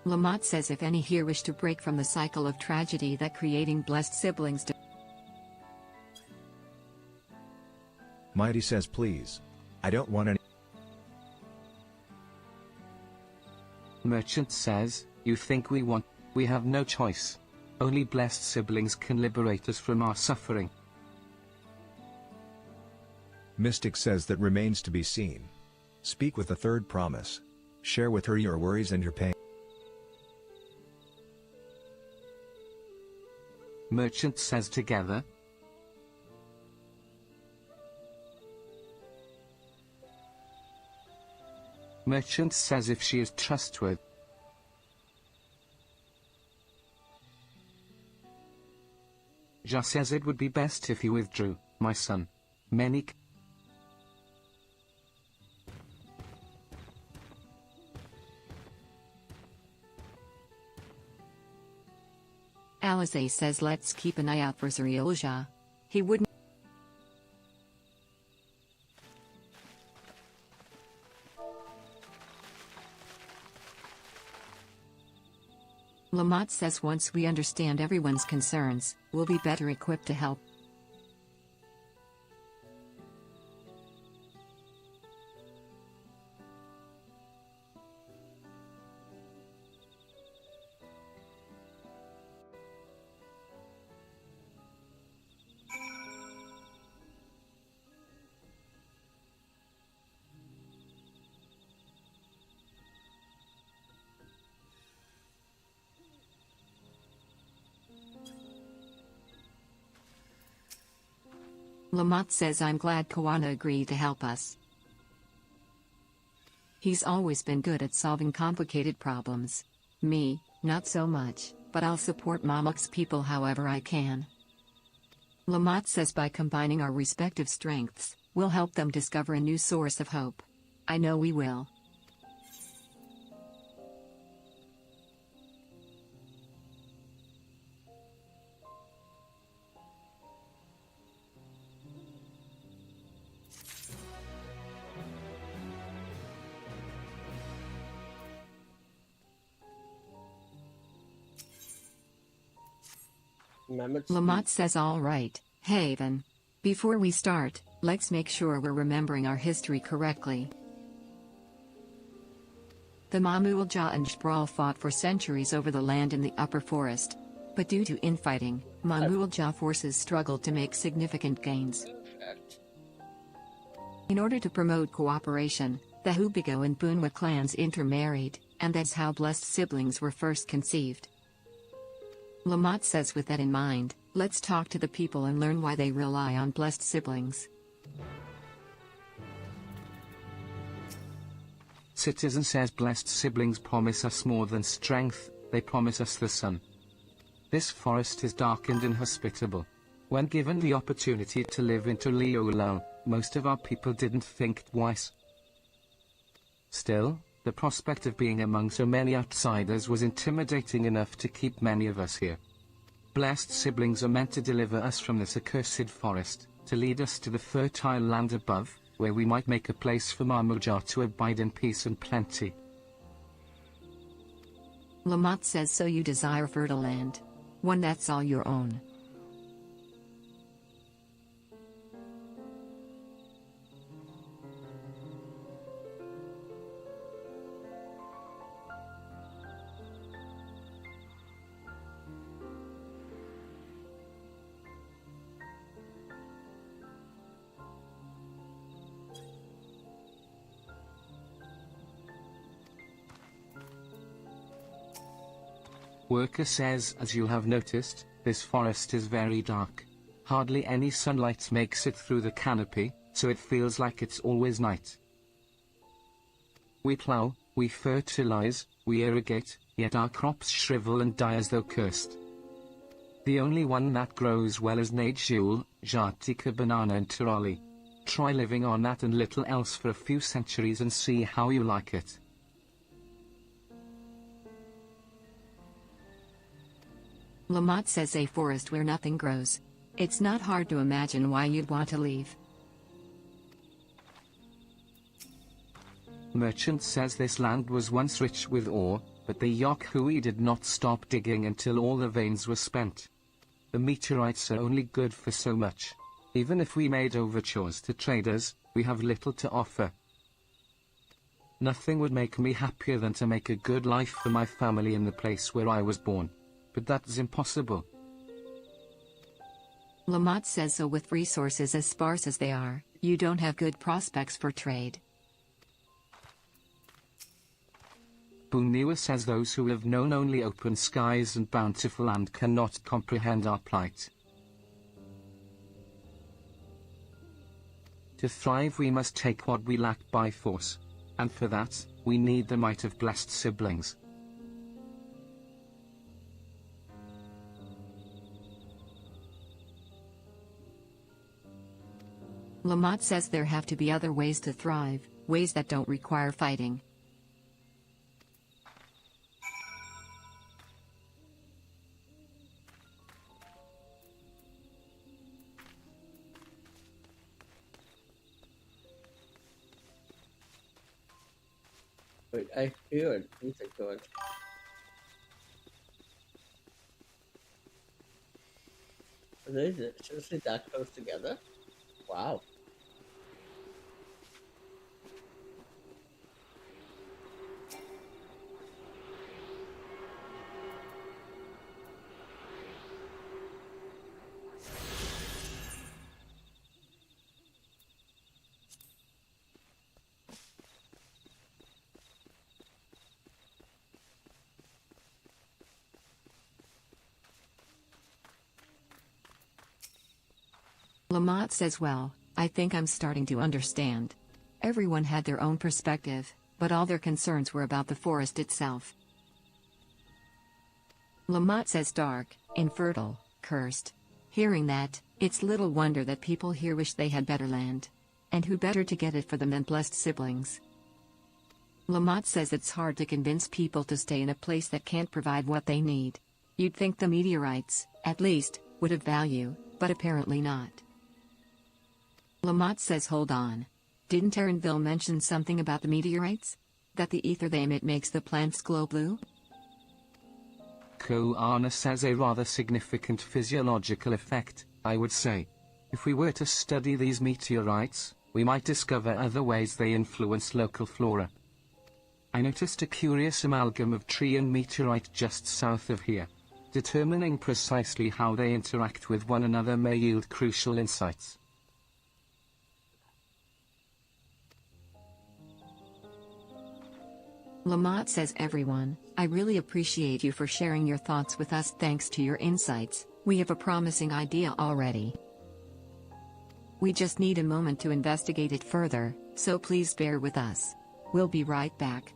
Lamont says if any here wish to break from the cycle of tragedy that creating blessed siblings do. Mighty says please. I don't want any. Merchant says, you think we want. We have no choice. Only blessed siblings can liberate us from our suffering. Mystic says that remains to be seen. Speak with the third promise. Share with her your worries and your pain. Merchant says together. Merchant says if she is trustworthy. Ja says it would be best if you withdrew, my son. Many Alice says let's keep an eye out for Zurielja. He wouldn't. Lamont says once we understand everyone's concerns, we'll be better equipped to help. Lamont says I'm glad Kawana agreed to help us. He's always been good at solving complicated problems. Me, not so much, but I'll support Mamuk's people however I can. Lamont says by combining our respective strengths, we'll help them discover a new source of hope. I know we will. Lamont says all right, Haven. Before we start, let's make sure we're remembering our history correctly. The Mamulja and Shpral fought for centuries over the land in the upper forest. But due to infighting, Mamulja forces struggled to make significant gains. In order to promote cooperation, the Hubigo and Bunwa clans intermarried, and that's how blessed siblings were first conceived. Lamont says with that in mind, let's talk to the people and learn why they rely on blessed siblings. Citizen says blessed siblings promise us more than strength, they promise us the sun. This forest is dark and inhospitable. When given the opportunity to live in Tural, most of our people didn't think twice. Still, the prospect of being among so many outsiders was intimidating enough to keep many of us here. Blessed siblings are meant to deliver us from this accursed forest, to lead us to the fertile land above, where we might make a place for Mamulja to abide in peace and plenty. Lamont says so you desire fertile land. One that's all your own. Worker says, as you have noticed, this forest is very dark. Hardly any sunlight makes it through the canopy, so it feels like it's always night. We plow, we fertilize, we irrigate, yet our crops shrivel and die as though cursed. The only one that grows well is Najul, Jatika banana and Tirali. Try living on that and little else for a few centuries and see how you like it. Lamont says a forest where nothing grows. It's not hard to imagine why you'd want to leave. Merchant says this land was once rich with ore, but the Yokhui did not stop digging until all the veins were spent. The meteorites are only good for so much. Even if we made overtures to traders, we have little to offer. Nothing would make me happier than to make a good life for my family in the place where I was born. But that's impossible. Lamont says so with resources as sparse as they are, you don't have good prospects for trade. Bunua says those who have known only open skies and bountiful land cannot comprehend our plight. To thrive we must take what we lack by force. And for that, we need the might of blessed siblings. Lamont says there have to be other ways to thrive, ways that don't require fighting. Wait, I hear it. Music going. Are they seriously that close together? Wow. Lamont says, well, I think I'm starting to understand. Everyone had their own perspective, but all their concerns were about the forest itself. Lamont says dark, infertile, cursed. Hearing that, it's little wonder that people here wish they had better land. And who better to get it for them than blessed siblings? Lamont says it's hard to convince people to stay in a place that can't provide what they need. You'd think the meteorites, at least, would have value, but apparently not. Lamont says hold on. Didn't Erinville mention something about the meteorites? That the ether they emit makes the plants glow blue? Koana says a rather significant physiological effect, I would say. If we were to study these meteorites, we might discover other ways they influence local flora. I noticed a curious amalgam of tree and meteorite just south of here. Determining precisely how they interact with one another may yield crucial insights. Lamont says everyone, I really appreciate you for sharing your thoughts with us. Thanks to your insights, we have a promising idea already. We just need a moment to investigate it further, so please bear with us. We'll be right back.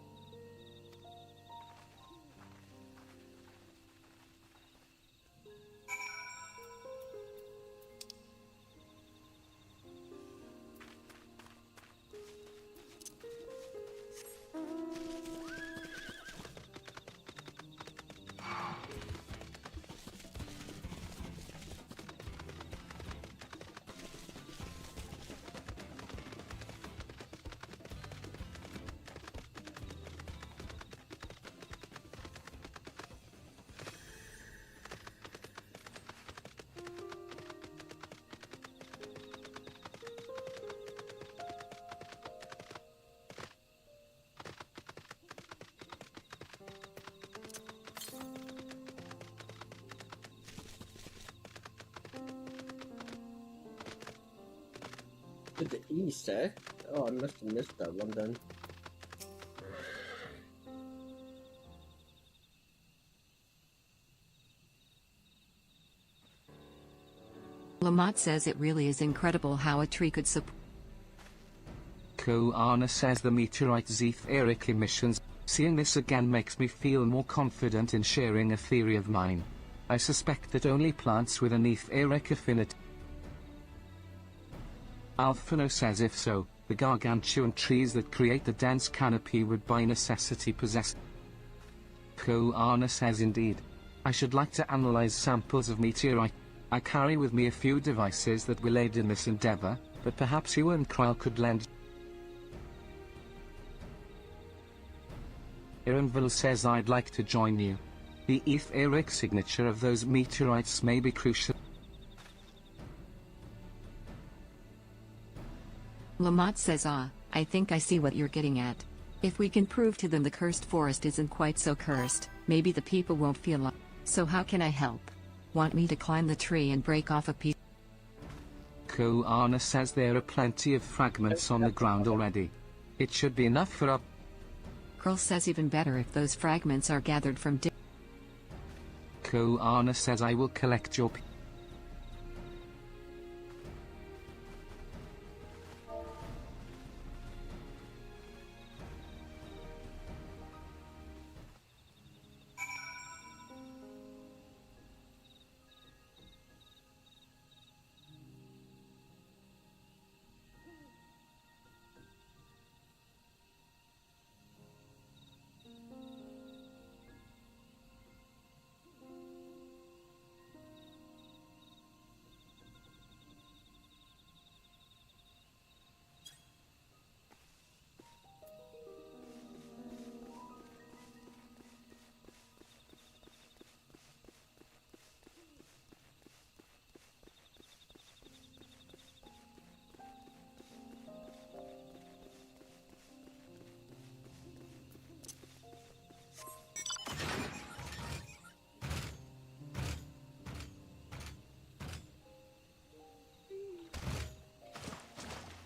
To the east, eh? Oh, I must have missed that one then. Lamont says it really is incredible how a tree could support. Koana says the meteorite's etheric emissions. Seeing this again makes me feel more confident in sharing a theory of mine. I suspect that only plants with an etheric affinity. Alphino says if so, the gargantuan trees that create the dense canopy would by necessity possess. Koana says indeed. I should like to analyze samples of meteorite. I carry with me a few devices that will aid in this endeavor, but perhaps you and Krile could lend. Erinville says I'd like to join you. The etheric signature of those meteorites may be crucial. Lamont says I think I see what you're getting at. If we can prove to them the cursed forest isn't quite so cursed, maybe the people won't feel like. So how can I help? Want me to climb the tree and break off a piece? Koana says there are plenty of fragments on the ground already. It should be enough for up. Curl says even better if those fragments are gathered from Koana says I will collect your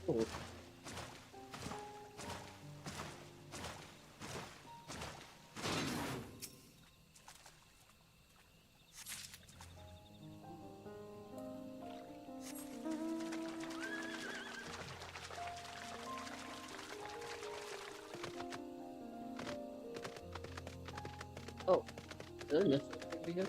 Oh. Oh, did I miss something again?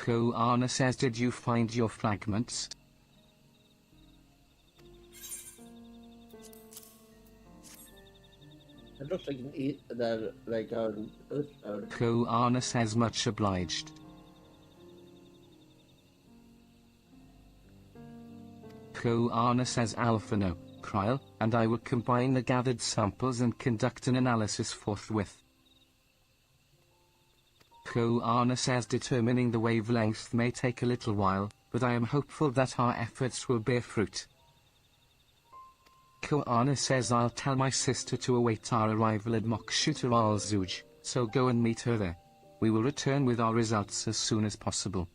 Koana says did you find your fragments? I don't think that like Koana says much obliged. Koana says Alphano, Kryl, and I will combine the gathered samples and conduct an analysis forthwith. Koana says determining the wavelength may take a little while, but I am hopeful that our efforts will bear fruit. Koana says I'll tell my sister to await our arrival at Tural Zuj, so go and meet her there. We will return with our results as soon as possible.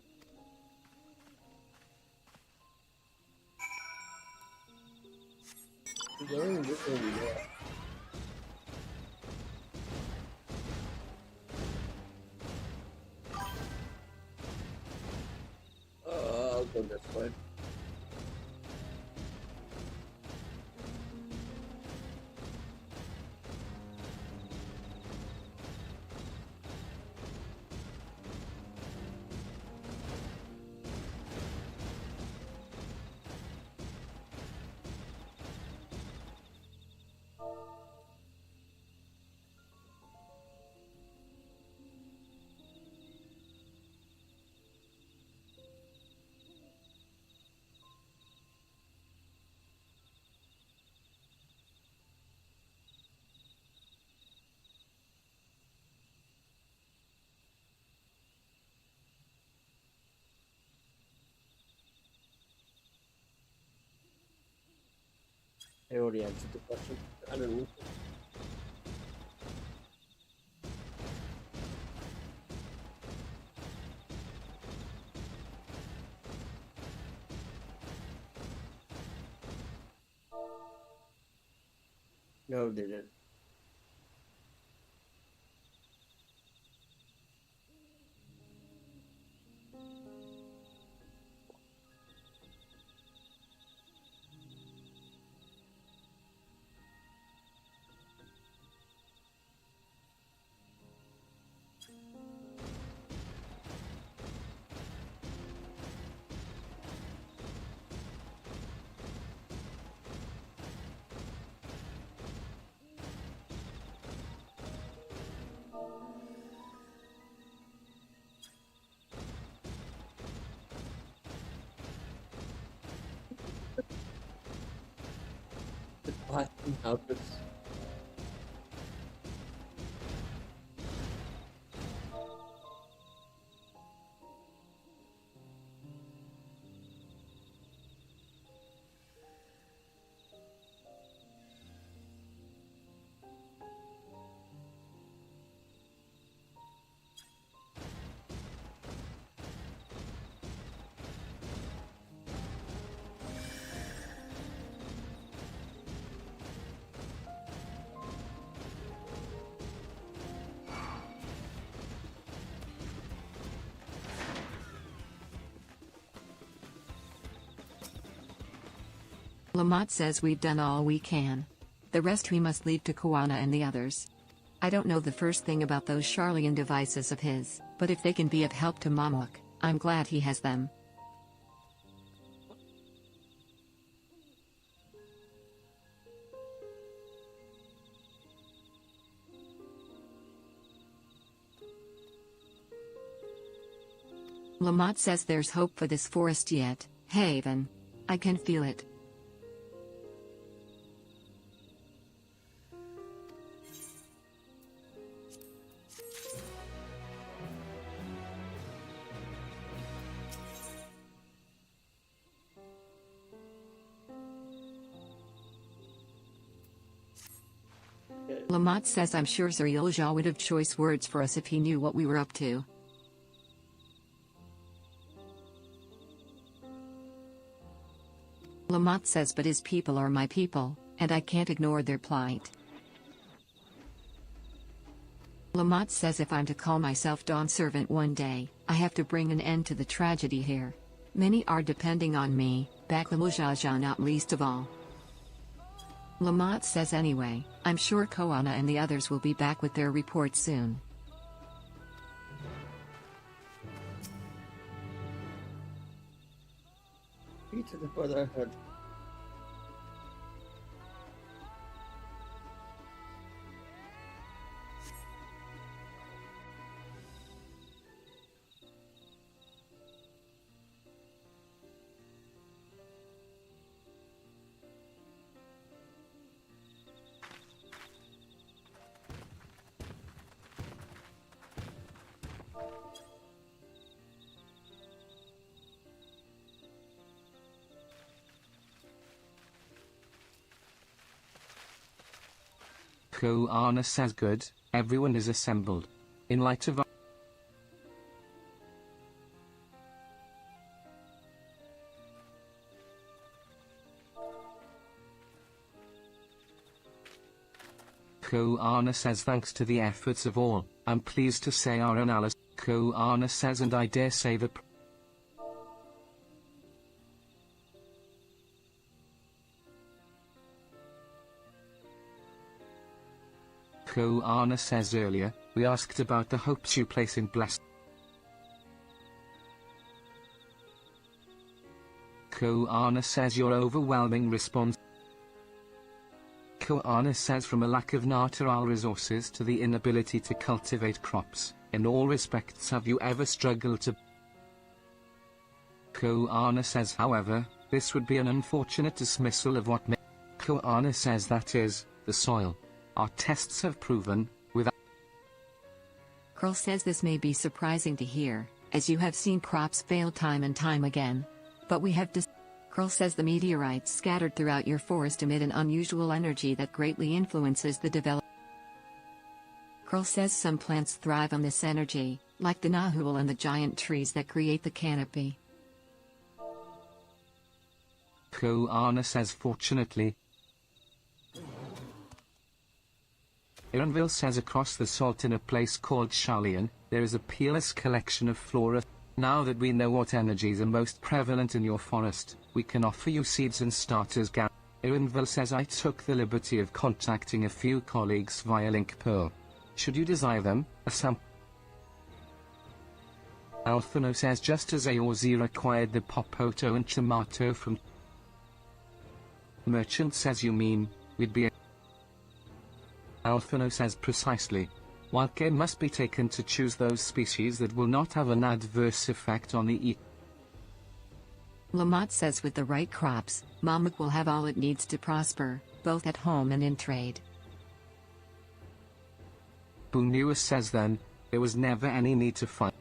I'll go this way. I already answered the question. I don't know. No, they didn't. The question helpers. Lamont says we've done all we can. The rest we must leave to Koana and the others. I don't know the first thing about those Charlian devices of his, but if they can be of help to Mamuk, I'm glad he has them. Lamont says there's hope for this forest yet, Haven. I can feel it. Lamont says I'm sure Sir Yulja would have choice words for us if he knew what we were up to. Lamont says but his people are my people, and I can't ignore their plight. Lamont says if I'm to call myself Dawn Servant one day, I have to bring an end to the tragedy here. Many are depending on me, Baklumujaja not least of all. Lamont says anyway, I'm sure Koana and the others will be back with their report soon. Feet to the Brotherhood. Koana says good, everyone is assembled. In light of Koana says thanks to the efforts of all, I'm pleased to say our analysis. Koana says and I dare say the Koana says earlier, we asked about the hopes you place in blessed. Koana says your overwhelming response. Koana says from a lack of natural resources to the inability to cultivate crops, in all respects have you ever struggled to. Koana says however, this would be an unfortunate dismissal of what Koana says that is, the soil. Our tests have proven, without. Curl says this may be surprising to hear, as you have seen crops fail time and time again. But we have Curl says the meteorites scattered throughout your forest emit an unusual energy that greatly influences the development. Curl says some plants thrive on this energy, like the Nahul and the giant trees that create the canopy. Koana says fortunately. Ironville says across the salt in a place called Shalian, there is a peerless collection of flora. Now that we know what energies are most prevalent in your forest, we can offer you seeds and starters. Ironville says I took the liberty of contacting a few colleagues via Link Pearl. Should you desire them, a sample. Alphino says just as Aorzir acquired the Popoto and Tomato from Merchant says you mean, we'd be Alphino says precisely. Wild game must be taken to choose those species that will not have an adverse effect on the Lamont says with the right crops, Mamuk will have all it needs to prosper, both at home and in trade. Bunua says then, there was never any need to fight.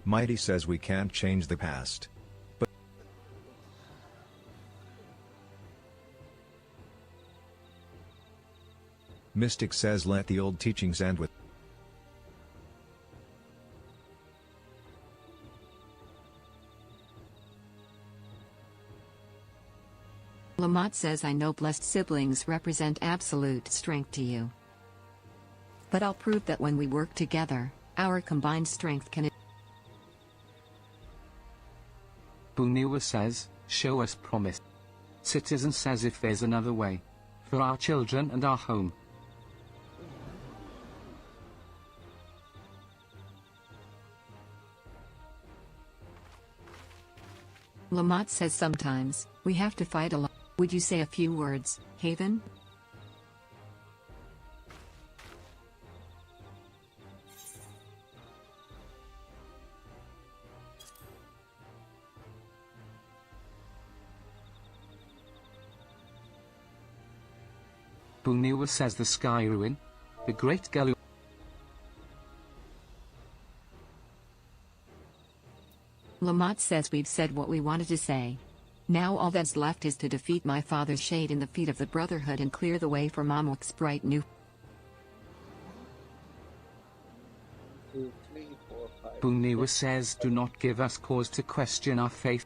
Mighty says we can't change the past. But Mystic says let the old teachings end with. Lamont says I know blessed siblings represent absolute strength to you. But I'll prove that when we work together, our combined strength can. Bunua says, show us promise. Citizen says if there's another way. For our children and our home. Lamont says sometimes, we have to fight a lot. Would you say a few words, Haven? Bunua says the sky ruin. The great Galu. Lamont says we've said what we wanted to say. Now all that's left is to defeat my father's shade in the feet of the Brotherhood and clear the way for Mamuk's bright new. 2, 3, 4, 5. Bunua says do not give us cause to question our faith.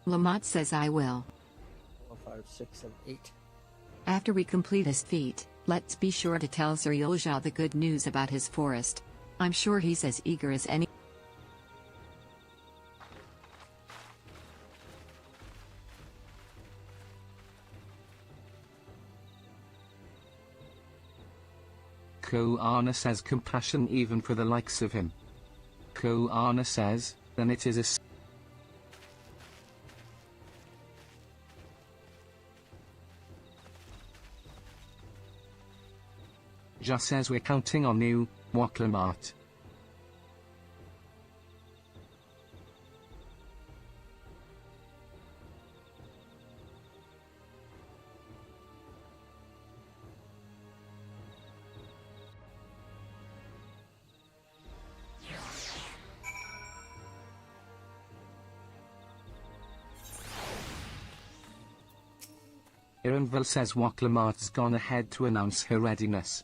Lamont says I will. 4, 5, 6, and 8. After we complete this feat, let's be sure to tell Sir Yolja the good news about his forest. I'm sure he's as eager as any. Koana says compassion even for the likes of him. Koana says, then it is a just says we're counting on you, Waklamart. Ironville says Waklamart's gone ahead to announce her readiness.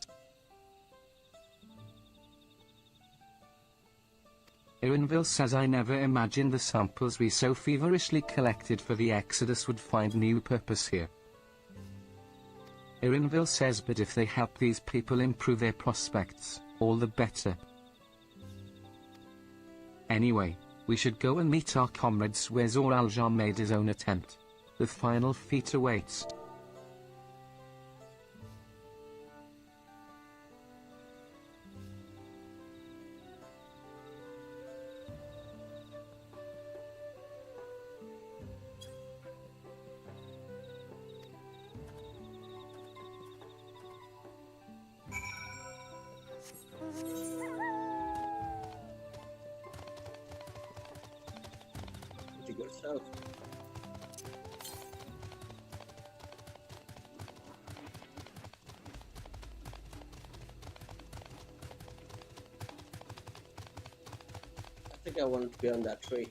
Ironville says I never imagined the samples we so feverishly collected for the Exodus would find new purpose here. Ironville says but if they help these people improve their prospects, all the better. Anyway, we should go and meet our comrades where Zor Aljar made his own attempt. The final feat awaits. Did you go south? think I wanted to be on that tree.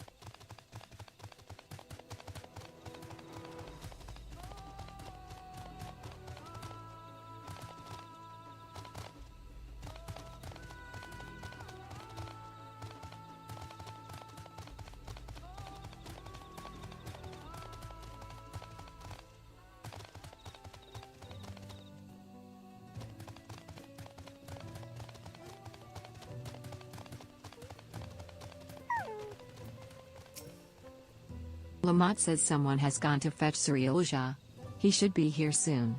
Lamont says someone has gone to fetch Cyrielja. He should be here soon.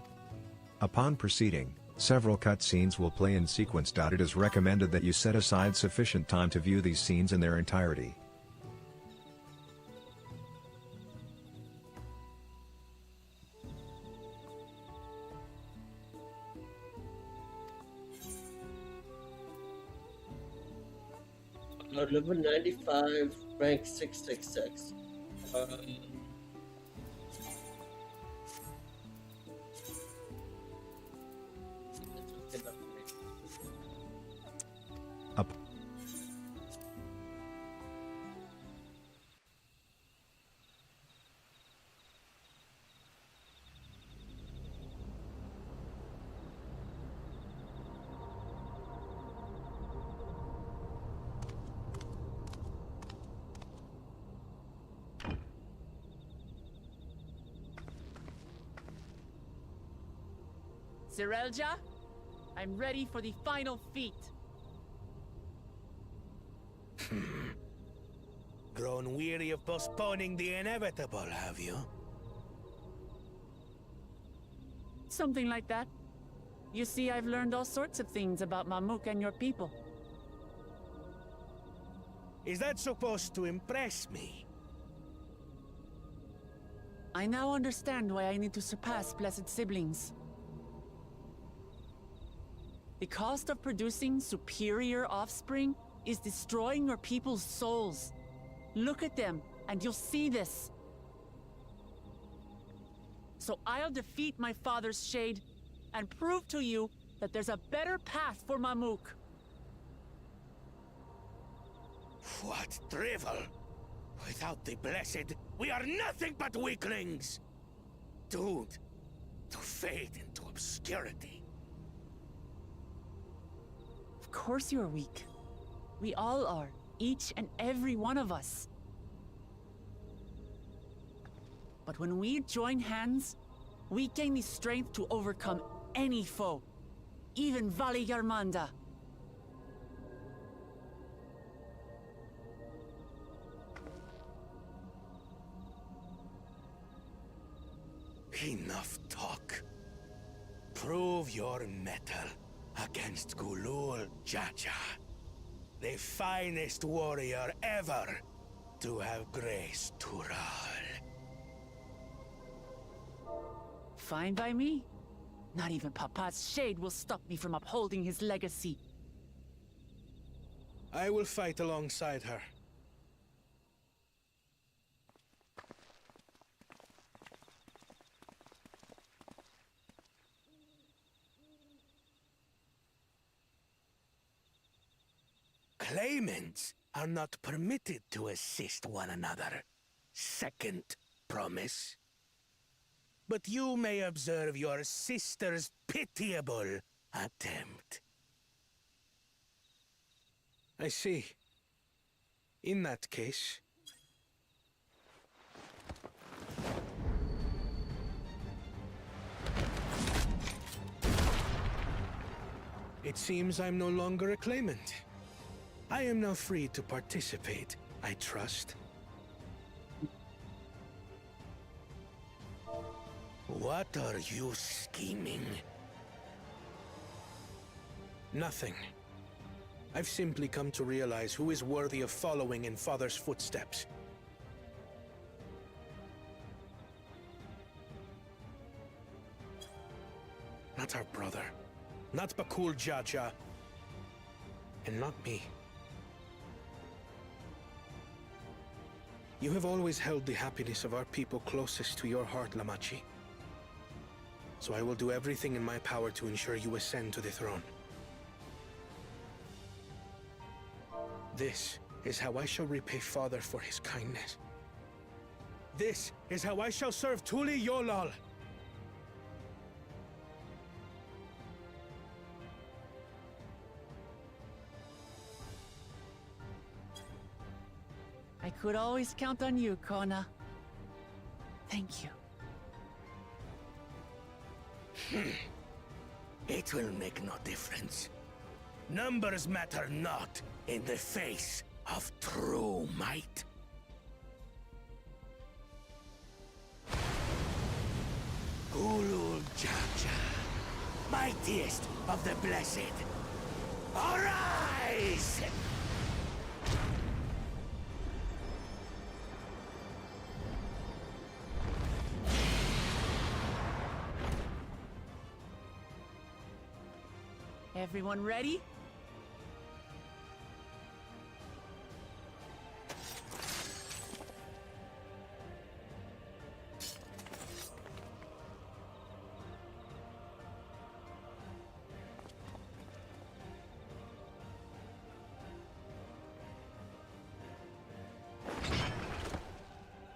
Upon proceeding, several cutscenes will play in sequence. It is recommended that you set aside sufficient time to view these scenes in their entirety. Level 95, rank 666. Cyrielja, I'm ready for the final feat. Grown weary of postponing the inevitable, have you? Something like that. You see, I've learned all sorts of things about Mamuk and your people. Is that supposed to impress me? I now understand why I need to surpass blessed siblings. The cost of producing superior offspring is destroying your people's souls. Look at them, and you'll see this. So I'll defeat my father's shade, and prove to you that there's a better path for Mamuk. What drivel! Without the blessed, we are nothing but weaklings! Doomed to fade into obscurity. Of course you're weak. We all are, each and every one of us. But when we join hands, we gain the strength to overcome any foe, even Vali Yarmanda. Enough talk. Prove your mettle against Gulul Jaja, the finest warrior ever to have graced Tural. Fine by me. Not even Papa's shade will stop me from upholding his legacy. I will fight alongside her. Claimants are not permitted to assist one another. Second promise. But you may observe your sister's pitiable attempt. I see. In that case... It seems I'm no longer a claimant. I am now free to participate, I trust. What are you scheming? Nothing. I've simply come to realize who is worthy of following in Father's footsteps. Not our brother. Not Bakul Jaja. And not me. You have always held the happiness of our people closest to your heart, Lamachi. So I will do everything in my power to ensure you ascend to the throne. This is how I shall repay Father for his kindness. This is how I shall serve Tuli Yolal. I could always count on you, Kona. Thank you. It will make no difference. Numbers matter not in the face of true might. Gulul Jaja, mightiest of the blessed, arise! Everyone ready?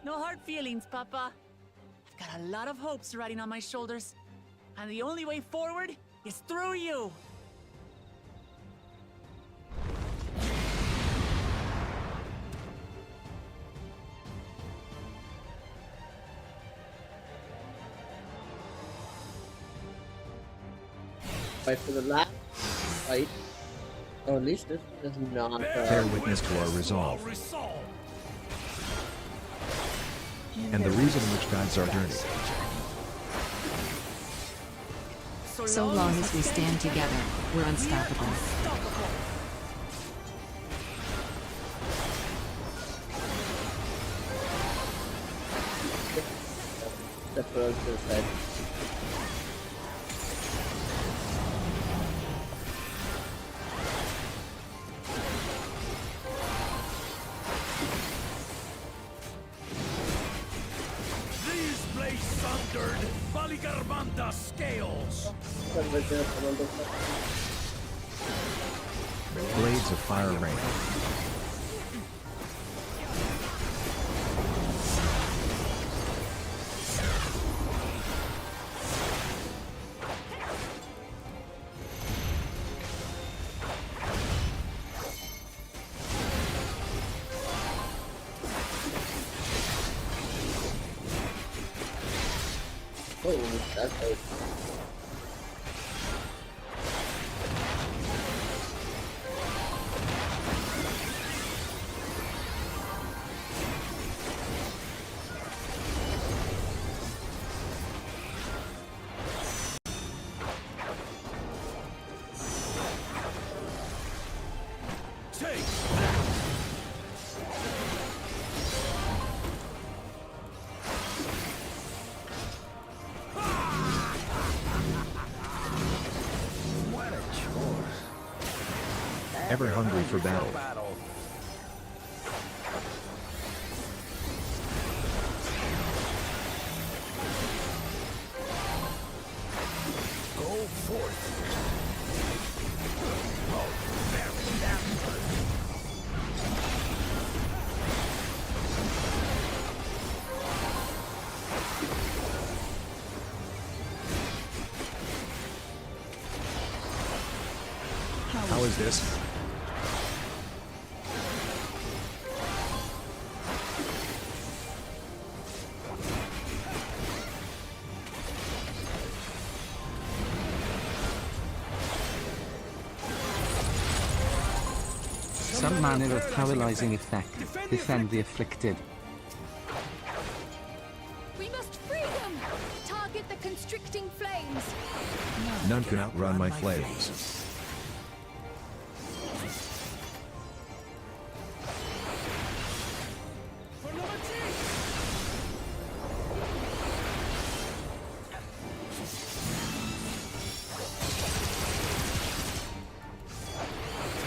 No hard feelings, Papa. I've got a lot of hopes riding on my shoulders, and the only way forward is through you. Fight for the last fight. Or at least this is not. Bear witness to our resolve. And the reason which guides our journey. So long as we stand together, we're unstoppable. That's what I was gonna say. Baligarbanda scales! Blades of fire rain. Oh, that's nice. Ever hungry for battle. Go forth. How is this? Some manner of paralyzing effect. Defend the afflicted. We must free them! Target the constricting flames! None can outrun my flames.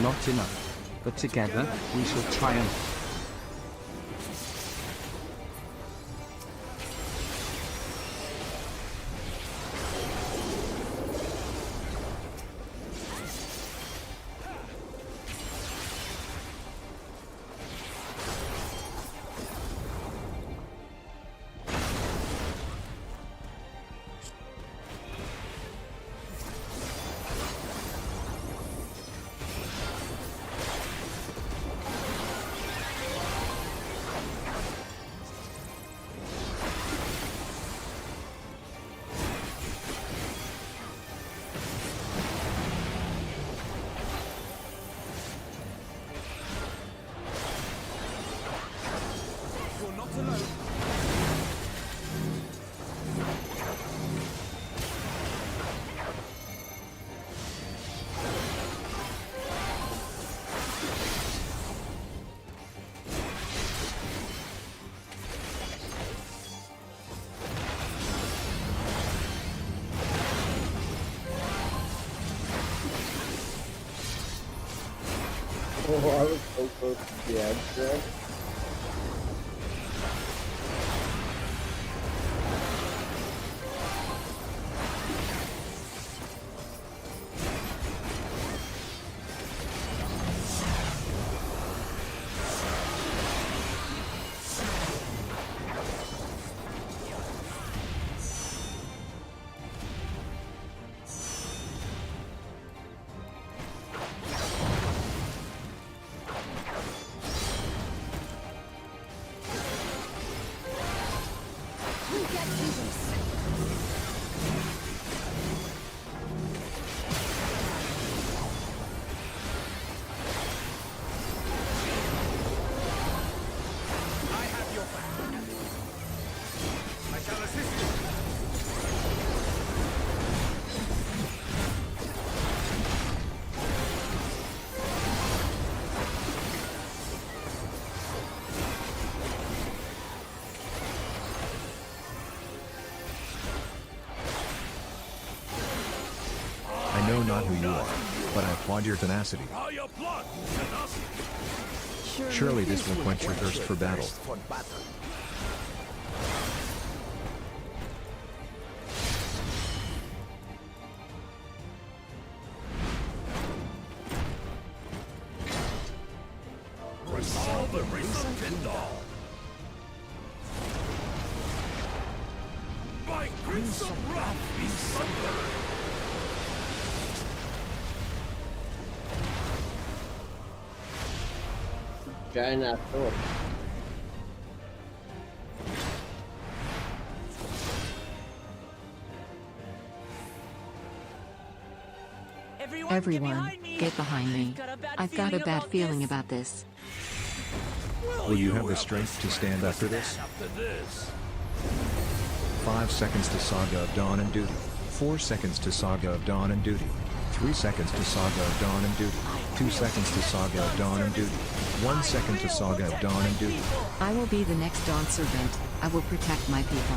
Not enough. But together, we shall triumph. alone. Oh, I was so close to the edge there. I know not who you are, but I applaud your tenacity. Surely this will quench your thirst for battle. Resolve the recent Kindle. By Prince of Wrath be sundered. Giant ass sword. Everyone, get behind me. I've got a bad feeling about this. Will you have the strength to stand up to this? 5 seconds to Saga of Dawn and Duty. 4 seconds to Saga of Dawn and Duty. 3 seconds to Saga of Dawn and Duty. 2 seconds to Saga of Dawn and Duty. 1 second to Saga of Dawn and Duty. I will be the next Dawn Servant. I will protect my people.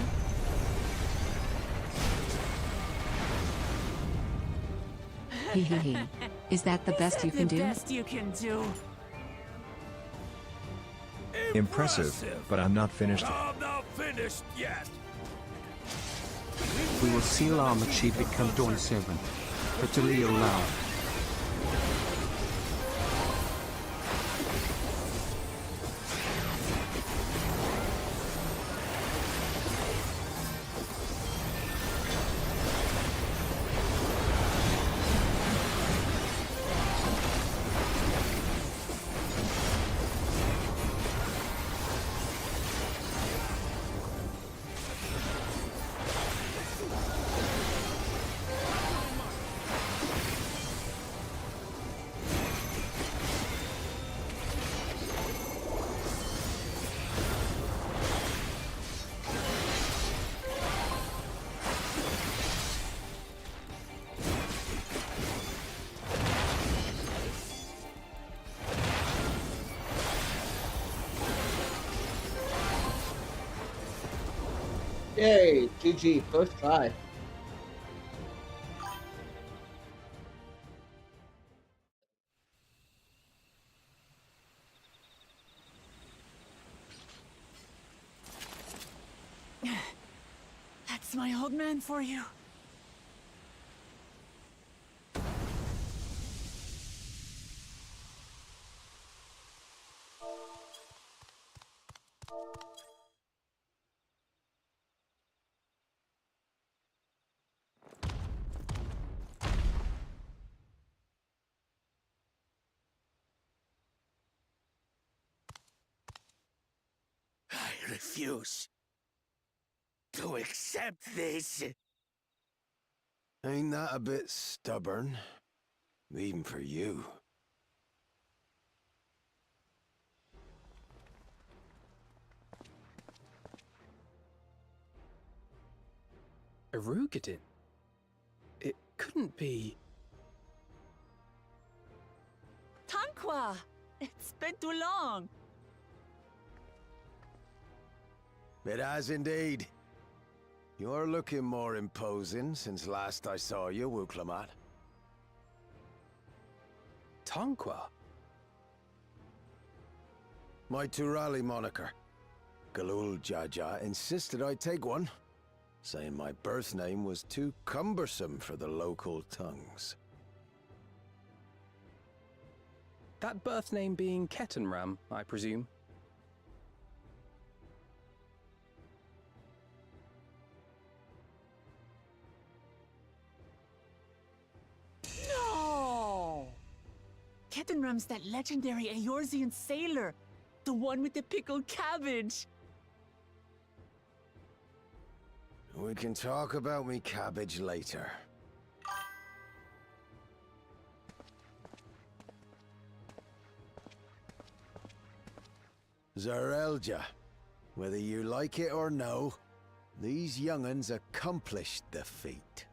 Hee hee hee. Is that the best you can do? The best you can do. Impressive, but I'm not finished. I'm not finished yet. We will seal arm that she become Dawn Servant. But to Leo loud. Yay, GG, first try. That's my old man for you. I refuse to accept this. Ain't that a bit stubborn? Even for you. Erugadin? It couldn't be... Tanqua! It's been too long! It has indeed. You're looking more imposing since last I saw you, Wuklamat. Tanqua? My Turali moniker. Galul Jaja insisted I take one, saying my birth name was too cumbersome for the local tongues. That birth name being Ketenram, I presume? No! Ketenram's that legendary Eorzean sailor, the one with the pickled cabbage. We can talk about me cabbage later. Zarelja, whether you like it or no, these young'uns accomplished the feat.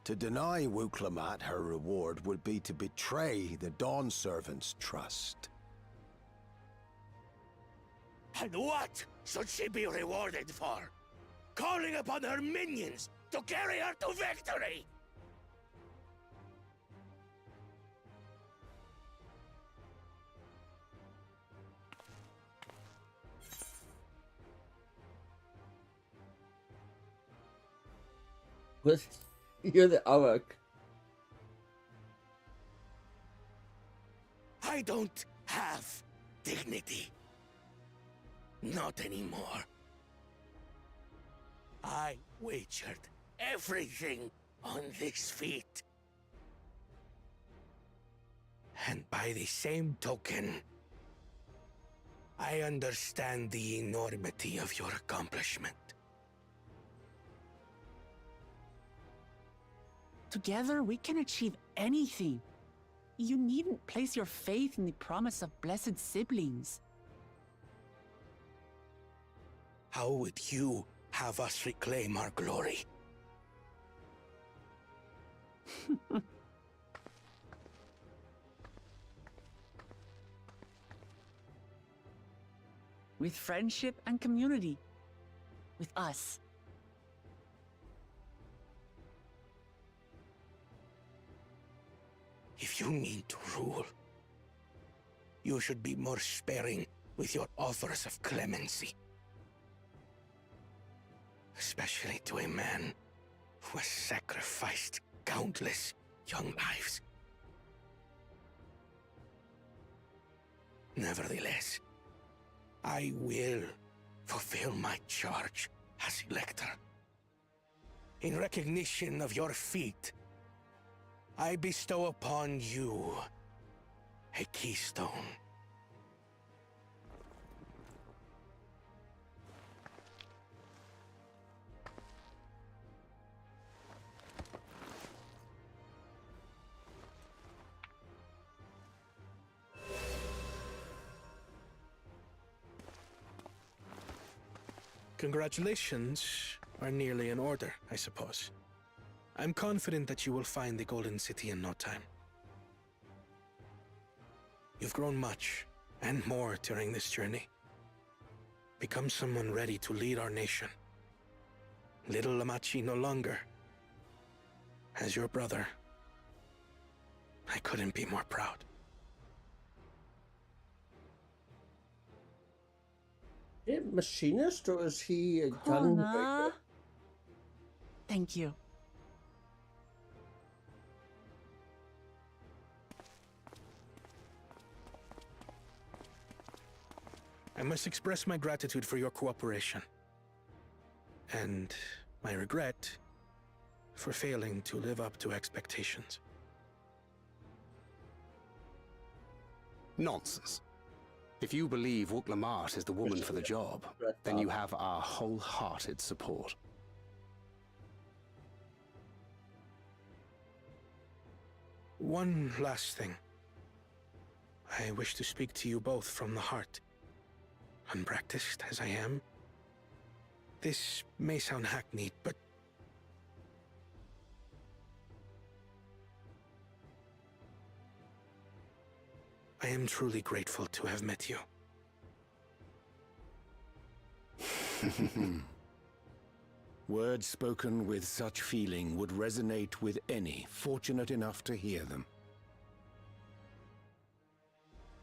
To deny Wuklamat her reward would be to betray the Dawn Servant's trust. And what should she be rewarded for? Calling upon her minions to carry her to victory! You're the Arak. I don't have dignity. Not anymore. I wagered everything on this feat. And by the same token, I understand the enormity of your accomplishment. Together, we can achieve anything. You needn't place your faith in the promise of blessed siblings. How would you have us reclaim our glory? With friendship and community. With us. If you mean to rule, you should be more sparing with your offers of clemency. Especially to a man who has sacrificed countless young lives. Nevertheless, I will fulfill my charge as Elector. In recognition of your feat, I bestow upon you a keystone. Congratulations are nearly in order, I suppose. I'm confident that you will find the Golden City in no time. You've grown much, and more during this journey. Become someone ready to lead our nation. Little Lamachi no longer. As your brother, I couldn't be more proud. Is he a machinist or is he a Hona. gunbreaker? Thank you. I must express my gratitude for your cooperation. And my regret for failing to live up to expectations. Nonsense. If you believe Wuklamat is the woman for the job, then you have our wholehearted support. One last thing. I wish to speak to you both from the heart. Unpracticed as I am, This may sound hackneyed, but I am truly grateful to have met you. Words spoken with such feeling would resonate with any fortunate enough to hear them.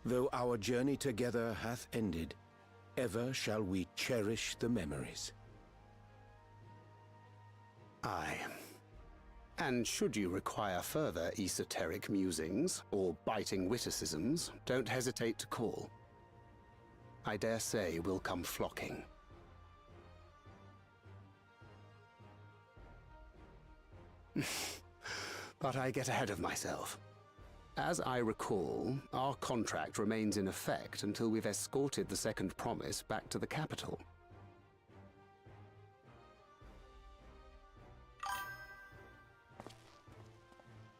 Though our journey together hath ended, ever shall we cherish the memories. Aye. And should you require further esoteric musings or biting witticisms, don't hesitate to call. I dare say we'll come flocking. But I get ahead of myself. As I recall, our contract remains in effect until we've escorted the second promise back to the capital.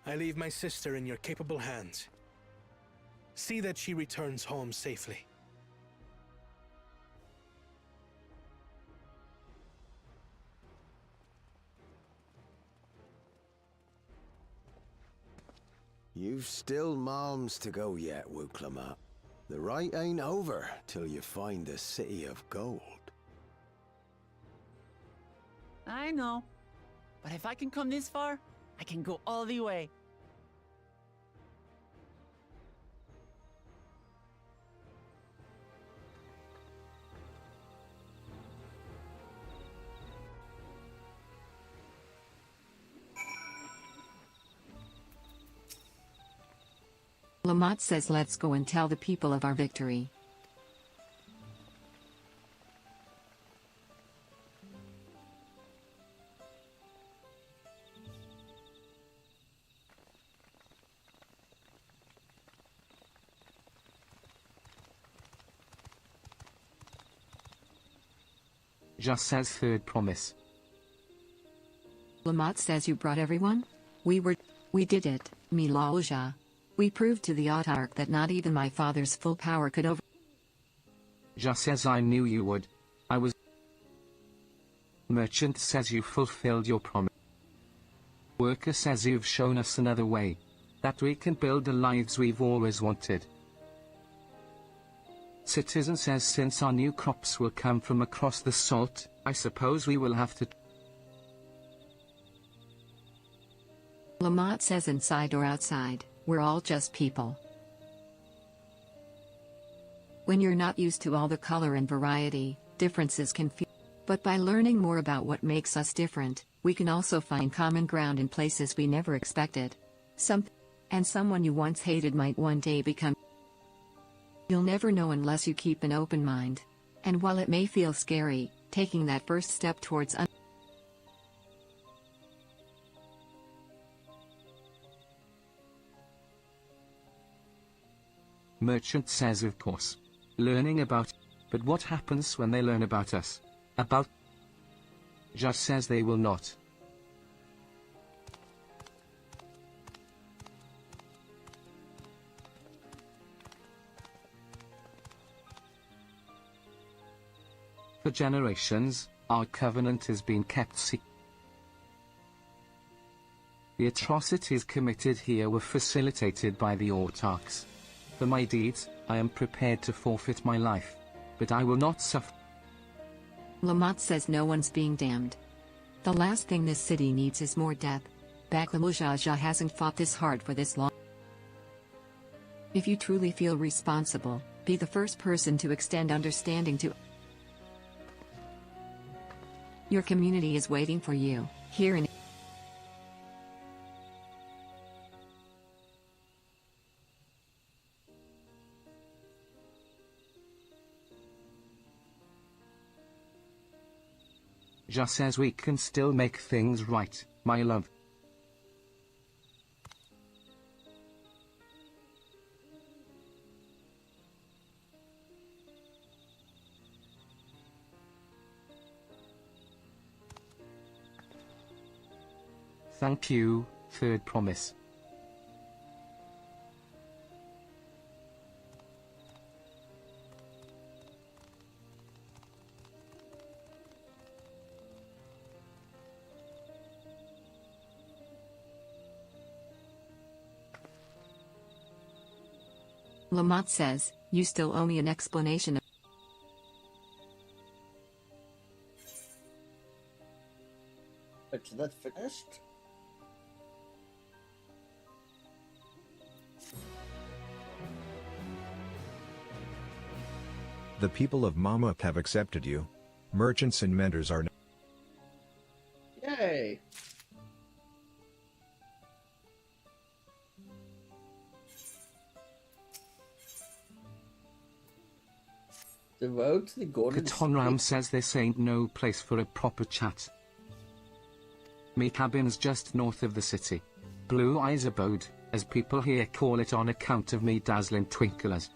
I leave my sister in your capable hands. See that she returns home safely. You've still malms to go yet, Wuklamat. The rite ain't over till you find the City of Gold. I know. But if I can come this far, I can go all the way. Lamont says let's go and tell the people of our victory. Just says third promise. Lamont says you brought everyone? We did it, Milaoja. We proved to the Autarch that not even my father's full power could over. Just as I knew you would. I was. Merchant says you fulfilled your promise. Worker says you've shown us another way. That we can build the lives we've always wanted. Citizen says since our new crops will come from across the salt, I suppose we will have to. Lamont says inside or outside, we're all just people. When you're not used to all the color and variety, differences can feel. But by learning more about what makes us different, we can also find common ground in places we never expected. Someone you once hated might one day become. You'll never know unless you keep an open mind. And while it may feel scary, taking that first step towards Merchant says of course. Learning about. But what happens when they learn about us? About. Just says they will not. For generations, our covenant has been kept secret. The atrocities committed here were facilitated by the autarchs. For my deeds, I am prepared to forfeit my life. But I will not suffer. Lamont says no one's being damned. The last thing this city needs is more death. Baklamujaja hasn't fought this hard for this long. If you truly feel responsible, be the first person to extend understanding to. Your community is waiting for you, here in. Just as we can still make things right, my love. Thank you, third promise. Lamont says, you still owe me an explanation. But is that finished? The people of Mamuk have accepted you. Merchants and menders are... Yay! The road to the Golden Katonram says this ain't no place for a proper chat. Me cabin's just north of the city. Blue Eyes Abode, as people here call it on account of me dazzling twinklers.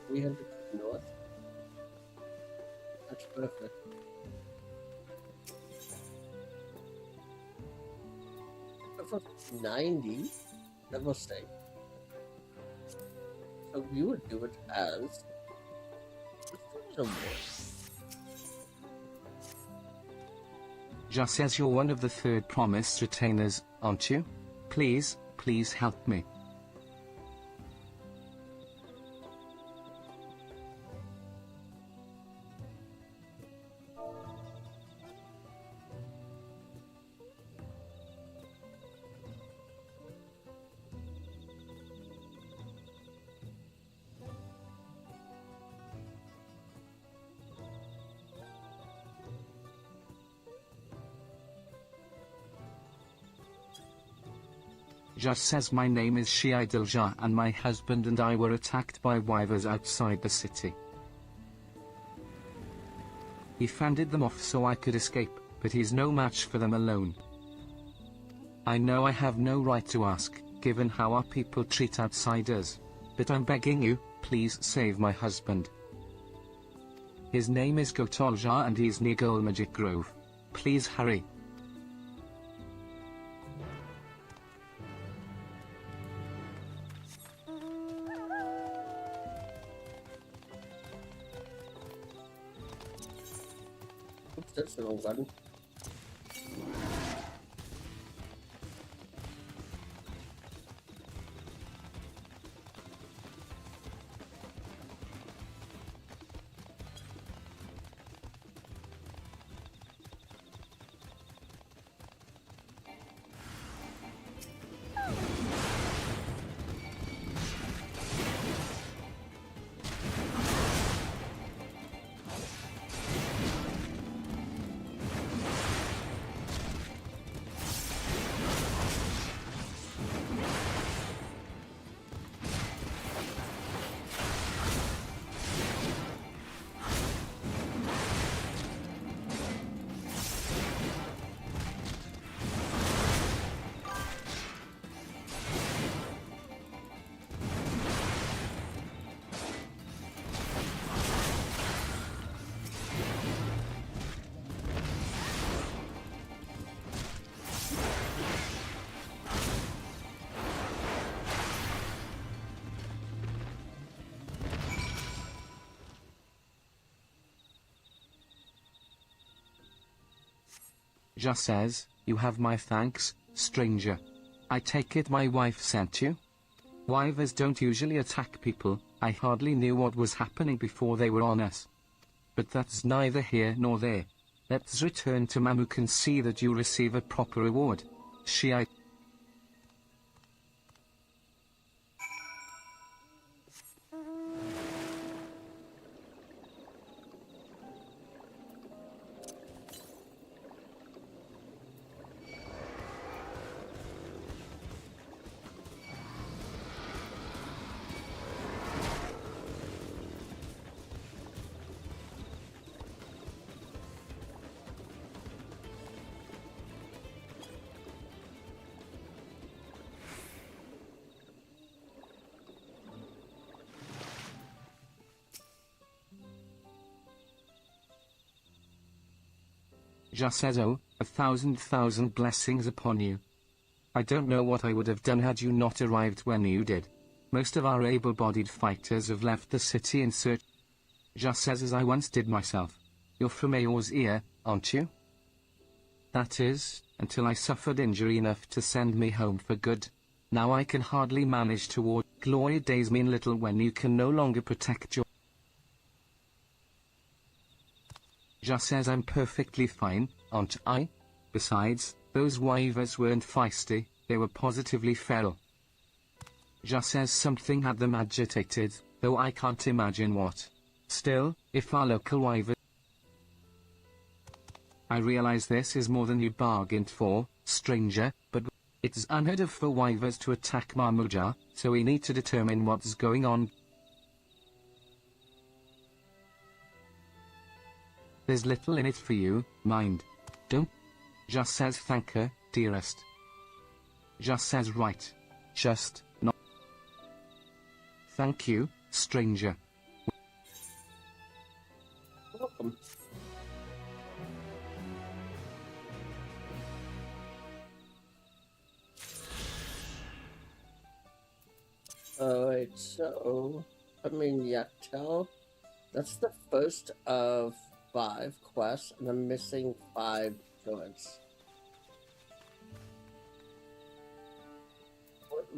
We have to go north. That's perfect. For 90, that will stay. So we would do it as Just says you're one of the third promise retainers, aren't you? Please, please help me. Just says my name is Shai Dilja and my husband and I were attacked by wyvers outside the city. He fended them off so I could escape, but he's no match for them alone. I know I have no right to ask, given how our people treat outsiders, but I'm begging you, please save my husband. His name is Gotolja and he's near Magic Grove. Please hurry. Oops, that's the wrong button. Just says, you have my thanks, stranger. I take it my wife sent you? Wyvers don't usually attack people, I hardly knew what was happening before they were on us. But that's neither here nor there. Let's return to Mamuk and see that you receive a proper reward. Shai. Just says, oh, 1,000 blessings upon you. I don't know what I would have done had you not arrived when you did. Most of our able-bodied fighters have left the city in search. Just as I once did myself. You're from Eor's ear, aren't you? That is, until I suffered injury enough to send me home for good. Now I can hardly manage to walk. Glory days mean little when you can no longer protect your... Just says I'm perfectly fine, aren't I? Besides, those wyvers weren't feisty, they were positively feral. Just says something had them agitated, though I can't imagine what. Still, if our local wyver... I realize this is more than you bargained for, stranger, but it's unheard of for wyvers to attack Mamuja, so we need to determine what's going on. There's little in it for you, mind. Don't. Just says thank her, dearest. Just says right. Just, not. Thank you, stranger. Welcome. Alright, so, Yatel, that's the first of 5 quests, and I'm missing 5 joints.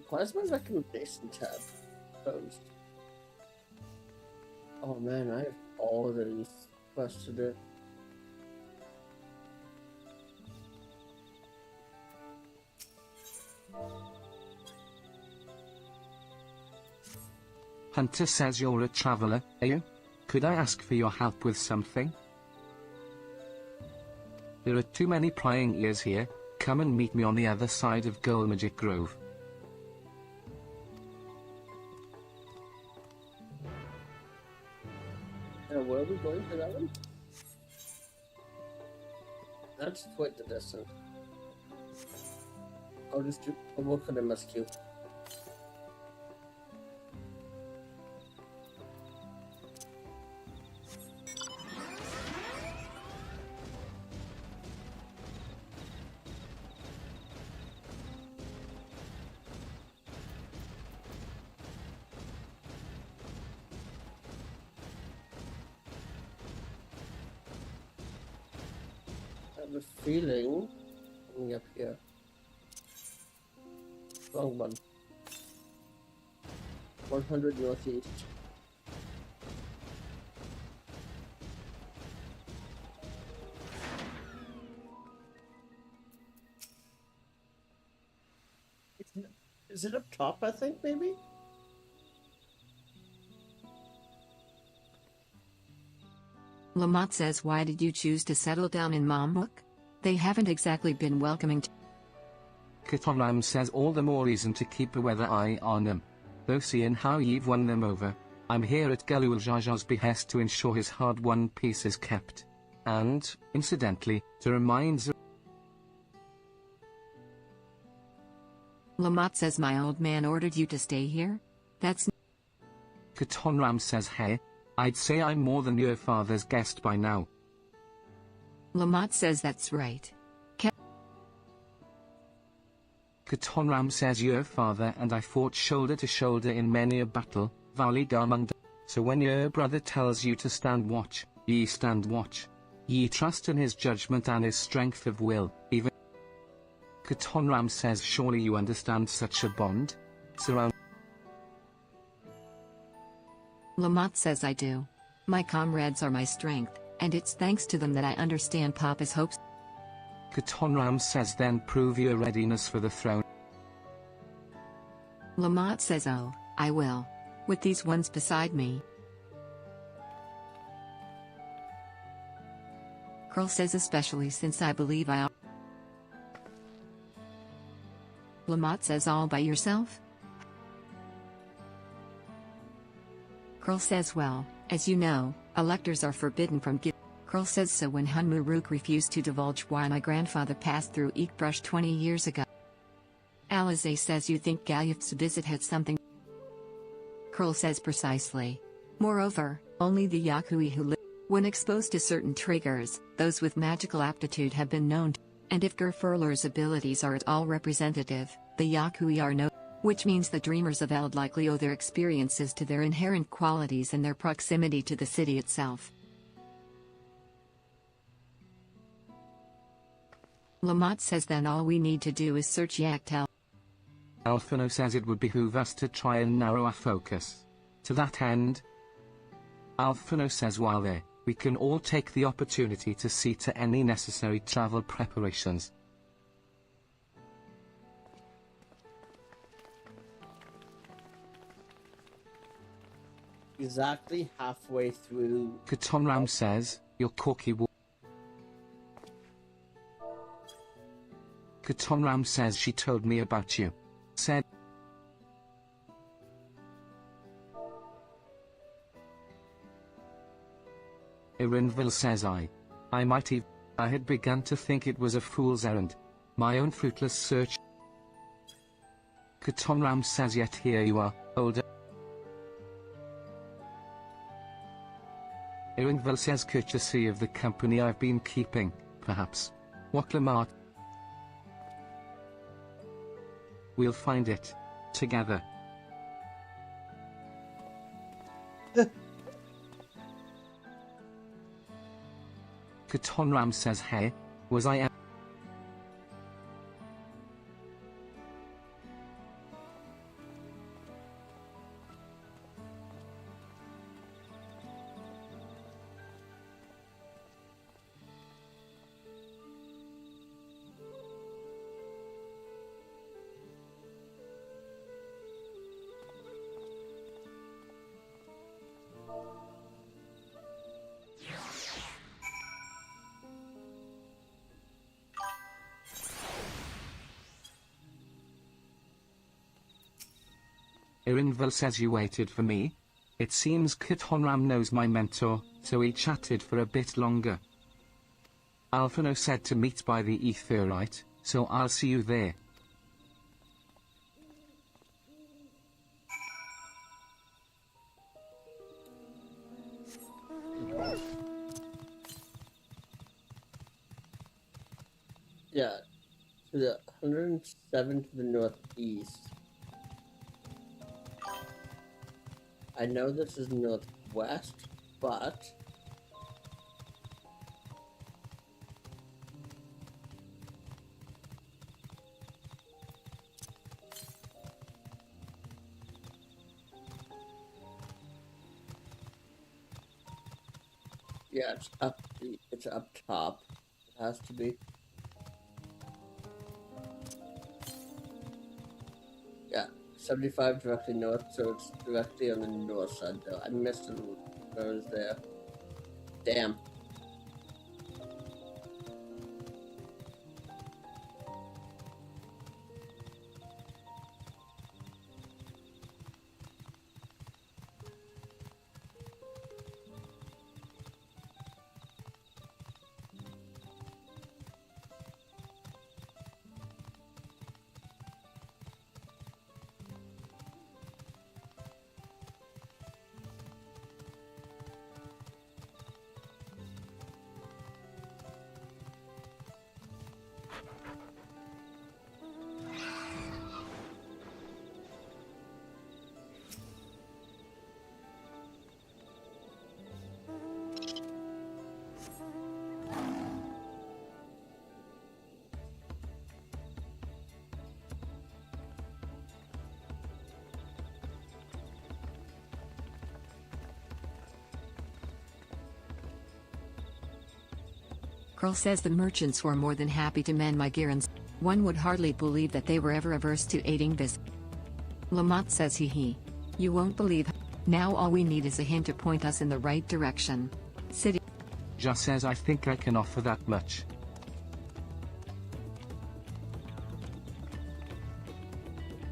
Why is my recommendation tab closed? Oh man, I have all of these quests to do. Hunter says you're a traveler, are you? Could I ask for your help with something? There are too many prying ears here. Come and meet me on the other side of Magic Grove. Where are we going for that one? That's quite the distance. I'll just do a work on MSQ. I have a feeling coming up here. Wrong one. 100 northeast. Is it up top, I think, maybe? Lamont says, why did you choose to settle down in Mamluk? They haven't exactly been welcoming to... Katoram says all the more reason to keep a weather eye on them. Though seeing how you've won them over, I'm here at Galul Jaja's behest to ensure his hard-won peace is kept. And, incidentally, to remind Lamont says my old man ordered you to stay here? That's... Katonram says hey, I'd say I'm more than your father's guest by now. Lamont says that's right. Katonram says your father and I fought shoulder to shoulder in many a battle, Valley Garmung. So when your brother tells you to stand watch, ye stand watch. Ye trust in his judgment and his strength of will, even... Katonram says surely you understand such a bond? Surround... Lamont says I do. My comrades are my strength, and it's thanks to them that I understand Papa's hopes. Katonram says then prove your readiness for the throne. Lamont says oh, I will. With these ones beside me. Curl says especially since I believe I... Lamont says all by yourself? Curl says well, as you know, electors are forbidden from giving. Curl says so when Hunmuruk refused to divulge why my grandfather passed through Eekbrush 20 years ago. Alize says you think Galyuf's visit had something. Curl says precisely. Moreover, only the Yakui who live, when exposed to certain triggers, those with magical aptitude have been known to, And if Gerfurler's abilities are at all representative, the Yakui are no, which means the Dreamers of Eld likely owe their experiences to their inherent qualities and their proximity to the city itself. Lamont says then all we need to do is search Yaktel. Alphino says it would behoove us to try and narrow our focus. To that end, Alphino says while there, we can all take the opportunity to see to any necessary travel preparations. Exactly halfway through. Katonram says, your corky Katonram says she told me about you. Said. Irinville says I had begun to think it was a fool's errand. My own fruitless search. Katonram says yet here you are, older. Irinville says courtesy of the company I've been keeping, perhaps. Waklamart. We'll find it. Together. Katonram says hey, was I Irinville says you waited for me? It seems Katonram knows my mentor, so he chatted for a bit longer. Alphino said to meet by the Etherite, so I'll see you there. Yeah, to the 107 to the northeast. I know this is northwest, but yeah, it's up top. It has to be. Yeah. 75 directly north, so it's directly on the north side though. I missed it when I was there. Damn. Curl says the merchants were more than happy to mend my gear and one would hardly believe that they were ever averse to aiding this. Lamont says he. You won't believe. Now all we need is a hint to point us in the right direction. City. Just says I think I can offer that much.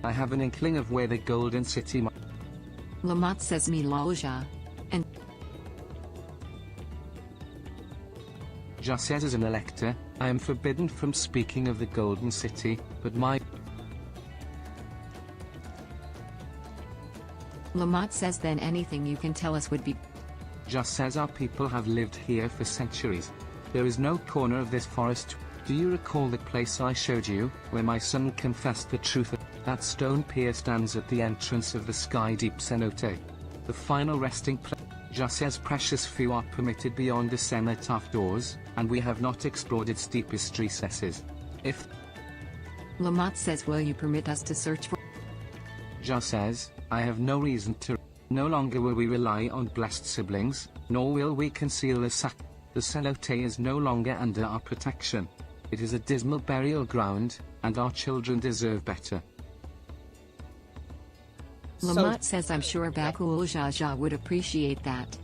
I have an inkling of where the Golden City might. Lamont says me Lalja. And Just says as an elector, I am forbidden from speaking of the Golden City, but my... Lamont says then anything you can tell us would be... Just says our people have lived here for centuries. There is no corner of this forest... Do you recall the place I showed you, where my son confessed the truth? That stone pier stands at the entrance of the Sky Deep cenote. The final resting place. Just says precious few are permitted beyond the cenotaph doors, and we have not explored its deepest recesses. If Lamont says, will you permit us to search for? Just says, I have no reason to. No longer will we rely on blessed siblings, nor will we conceal the sack. The cenote is no longer under our protection. It is a dismal burial ground, and our children deserve better. Lamont says, I'm sure Bakul Jaja would appreciate that.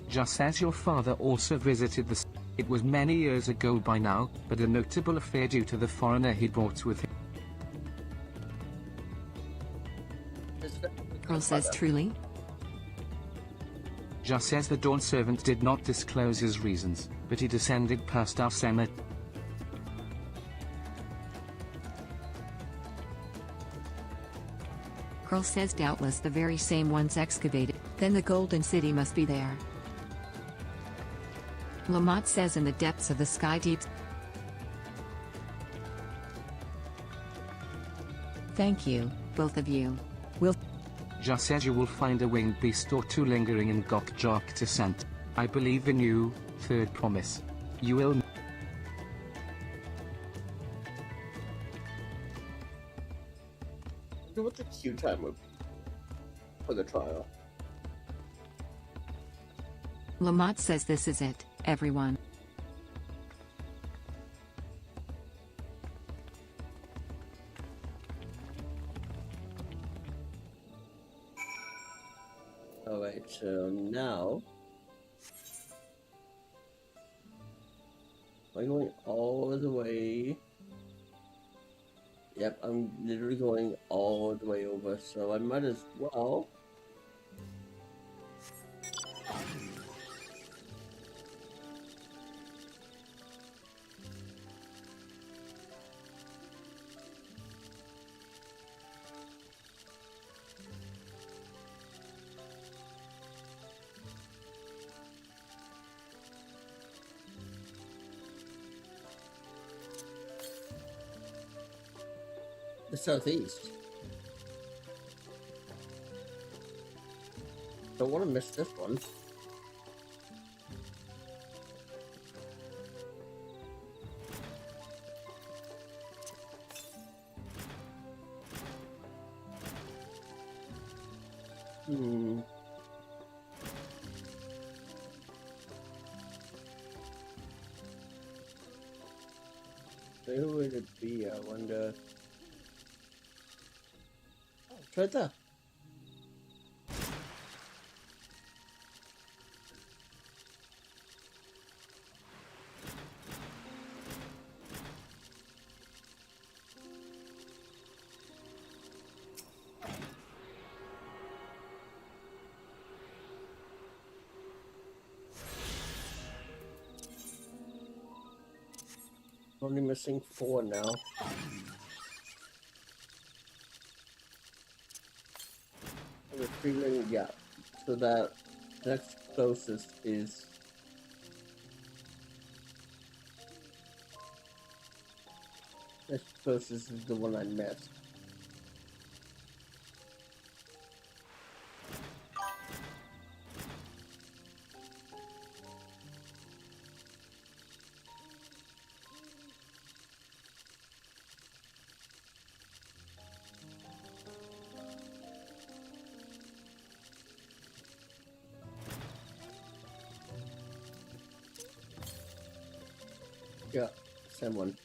Just says your father also visited the. It was many years ago by now, but a notable affair due to the foreigner he brought with him. Pearl says, truly? Just says the Dawn servant did not disclose his reasons, but he descended past our senate. Pearl says, doubtless the very same ones excavated, then the Golden City must be there. Lamont says, in the depths of the Sky Deep. Thank you, both of you. Will. Just says you will find a winged beast or two lingering in Gokjark descent. I believe in you, third promise. You will. What the queue time would be for the trial? Lamont says, this is it, everyone. Alright, so now I'm going all the way. Yep, I'm literally going all the way over, so I might as well. The southeast. Don't want to miss this one. Where would it be, I wonder? It's right there. Only missing 4 now. I have a feeling, yeah. So that next closest is the one I missed. Yeah, same one.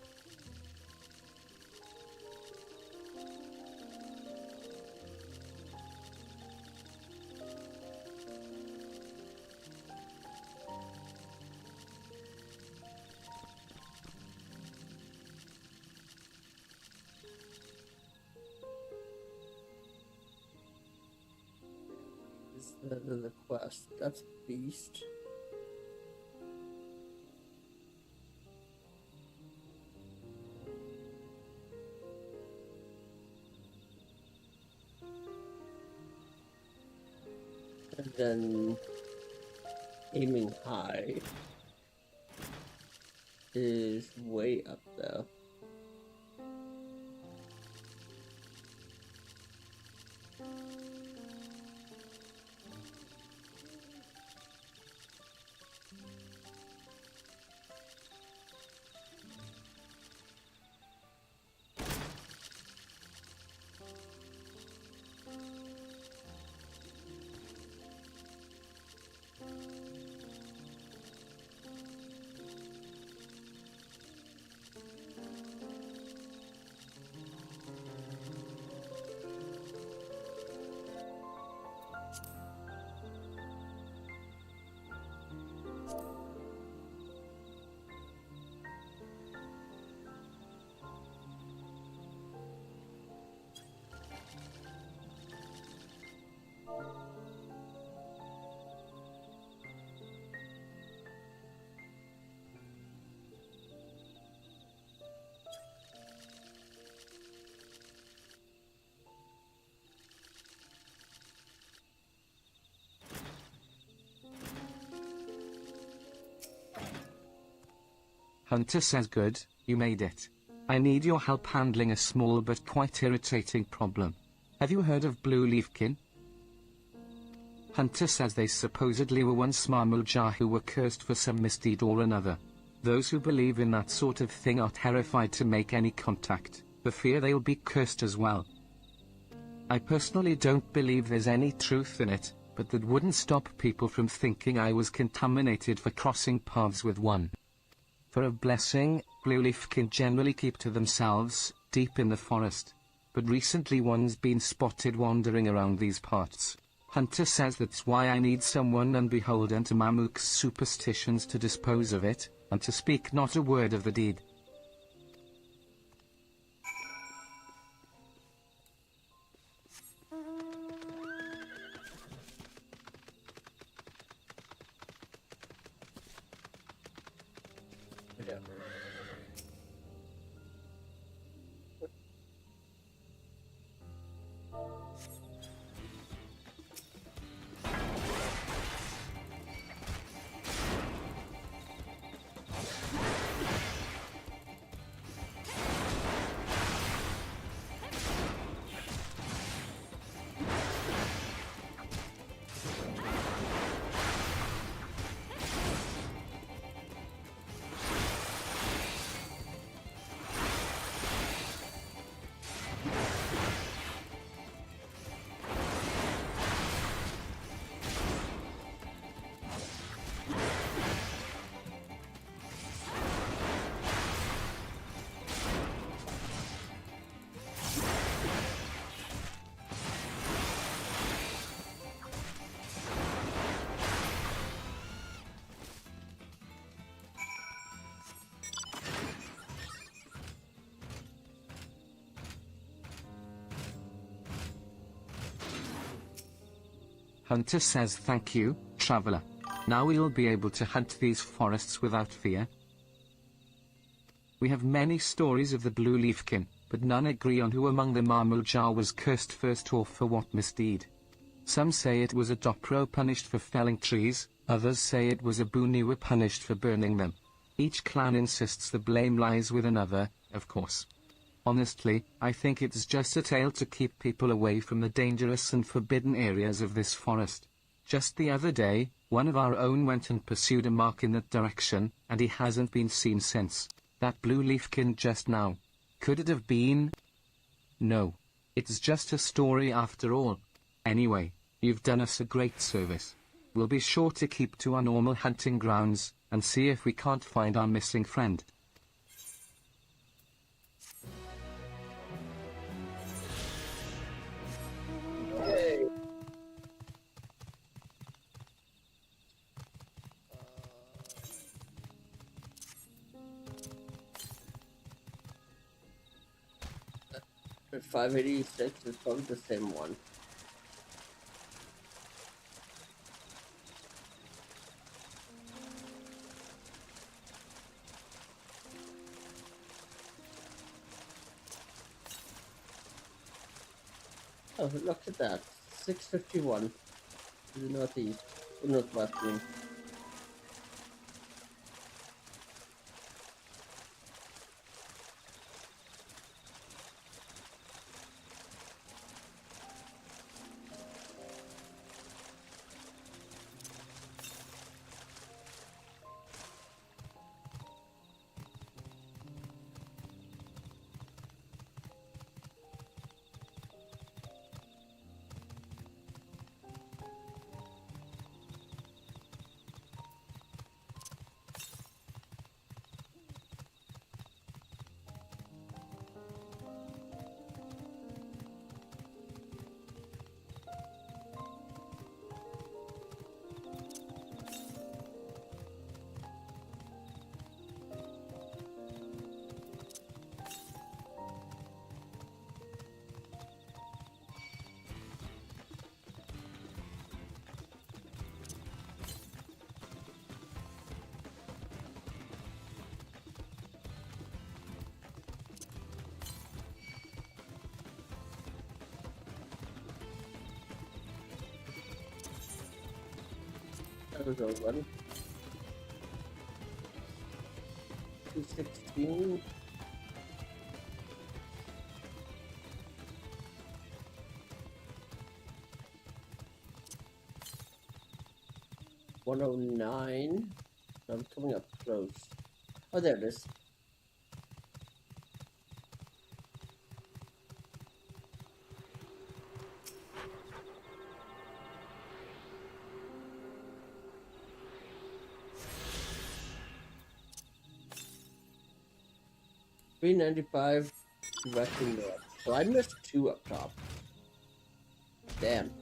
Is the quest? That's Beast. And then aiming high is way up there. Hunter says good, you made it. I need your help handling a small but quite irritating problem. Have you heard of blue leafkin? Hunter says they supposedly were once Marmulja who were cursed for some misdeed or another. Those who believe in that sort of thing are terrified to make any contact, for fear they'll be cursed as well. I personally don't believe there's any truth in it, but that wouldn't stop people from thinking I was contaminated for crossing paths with one. For a blessing, blue leafkin generally keep to themselves, deep in the forest. But recently one's been spotted wandering around these parts. Hunter says that's why I need someone unbeholden to Mamuk's superstitions to dispose of it, and to speak not a word of the deed. Hunter says thank you, traveler. Now we'll be able to hunt these forests without fear. We have many stories of the blue leafkin, but none agree on who among the Marmulja was cursed first or for what misdeed. Some say it was a Dopro punished for felling trees, others say it was a Buniwa punished for burning them. Each clan insists the blame lies with another, of course. Honestly, I think it's just a tale to keep people away from the dangerous and forbidden areas of this forest. Just the other day, one of our own went and pursued a mark in that direction, and he hasn't been seen since. That blue leafkin just now. Could it have been? No. It's just a story after all. Anyway, you've done us a great service. We'll be sure to keep to our normal hunting grounds, and see if we can't find our missing friend. The 586 is probably the same one. Oh, look at that. 651. to the northeast, or northwest. I mean. That was a run. 216. $109. I'm coming up close. Oh, there it is. $395 directly north. So I missed 2 up top. Damn.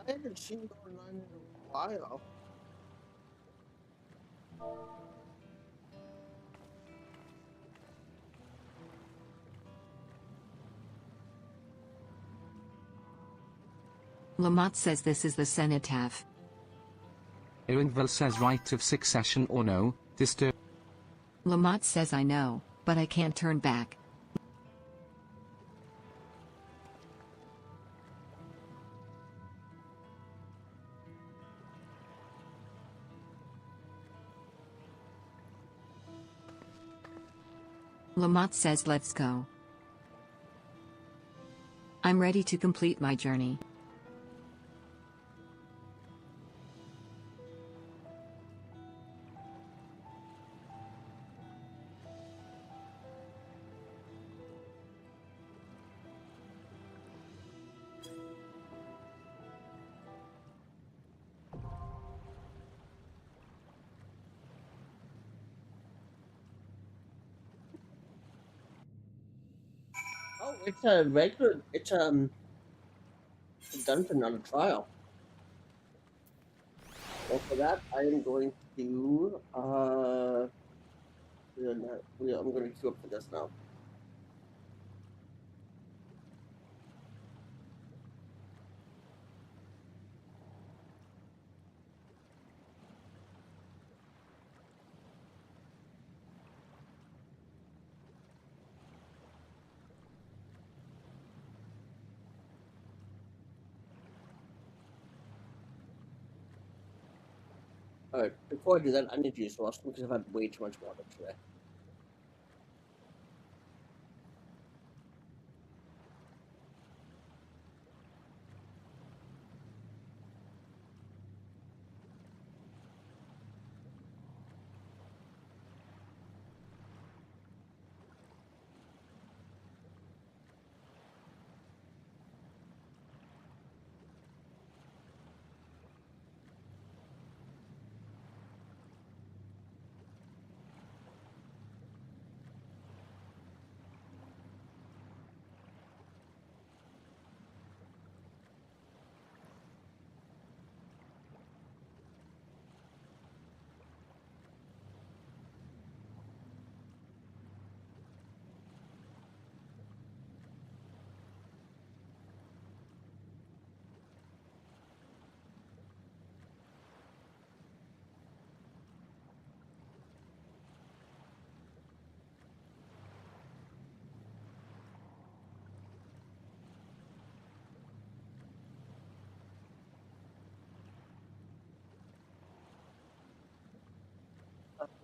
I haven't seen online in a while. Lamont says this is the cenotaph. Iringville says right of succession or no, disturb. Lamont says I know, but I can't turn back. Lamont says let's go. I'm ready to complete my journey. Oh, it's a regular. It's a dungeon, not a trial. Well, for that, I am going to I'm going to queue up for this now. Alright, before I do that, I need to use the washroom because I've had way too much water today.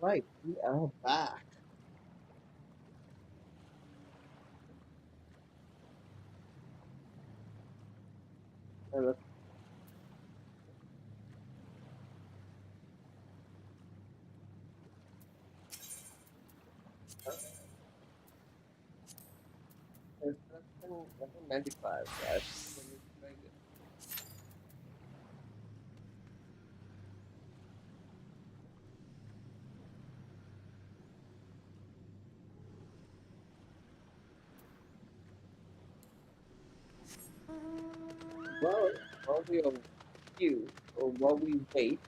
Alright, we are back. Level 95, guys. Very good. Well, while we are queue, or while we wait,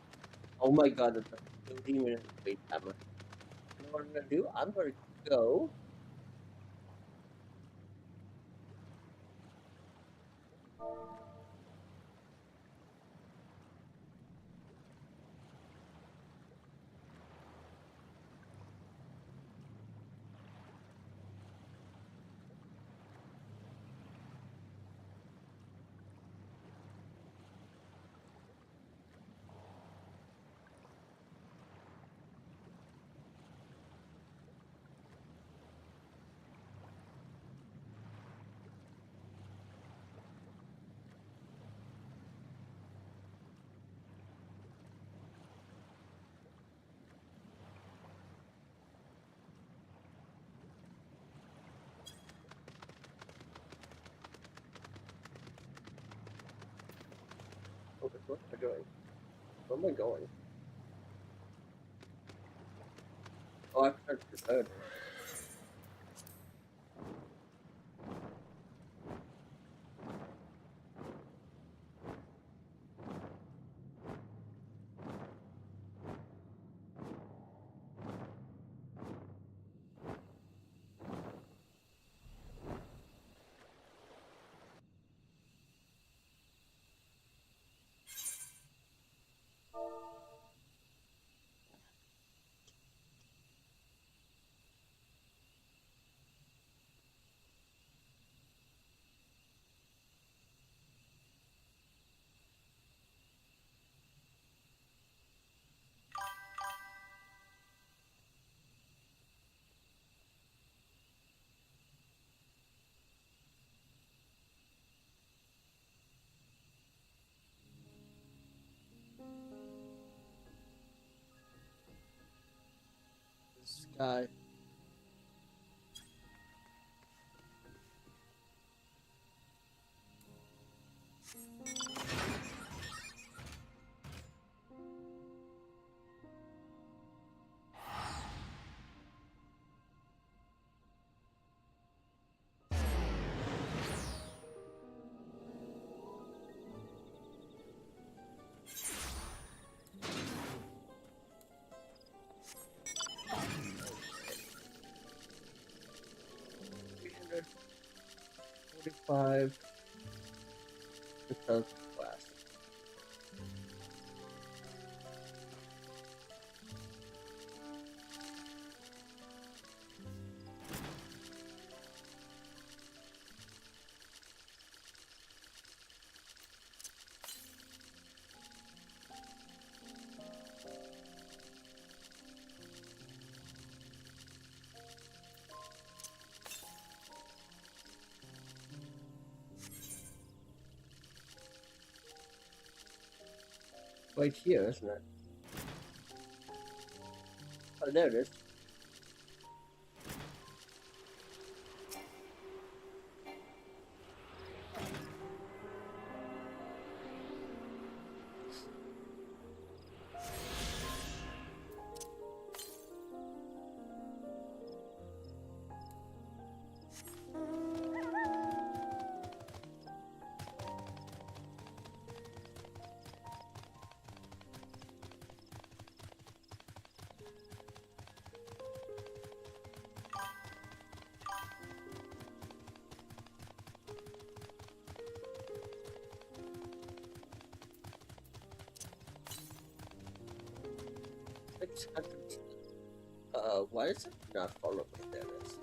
oh my god, it's a 30-minute wait timer. You know what I'm gonna do? I'm gonna go. Okay, what am I doing? Where am I going? Oh, I have to start the third. This guy. $45. Because class. right here, isn't it? Oh, there it is. Why is it not following me? There it is.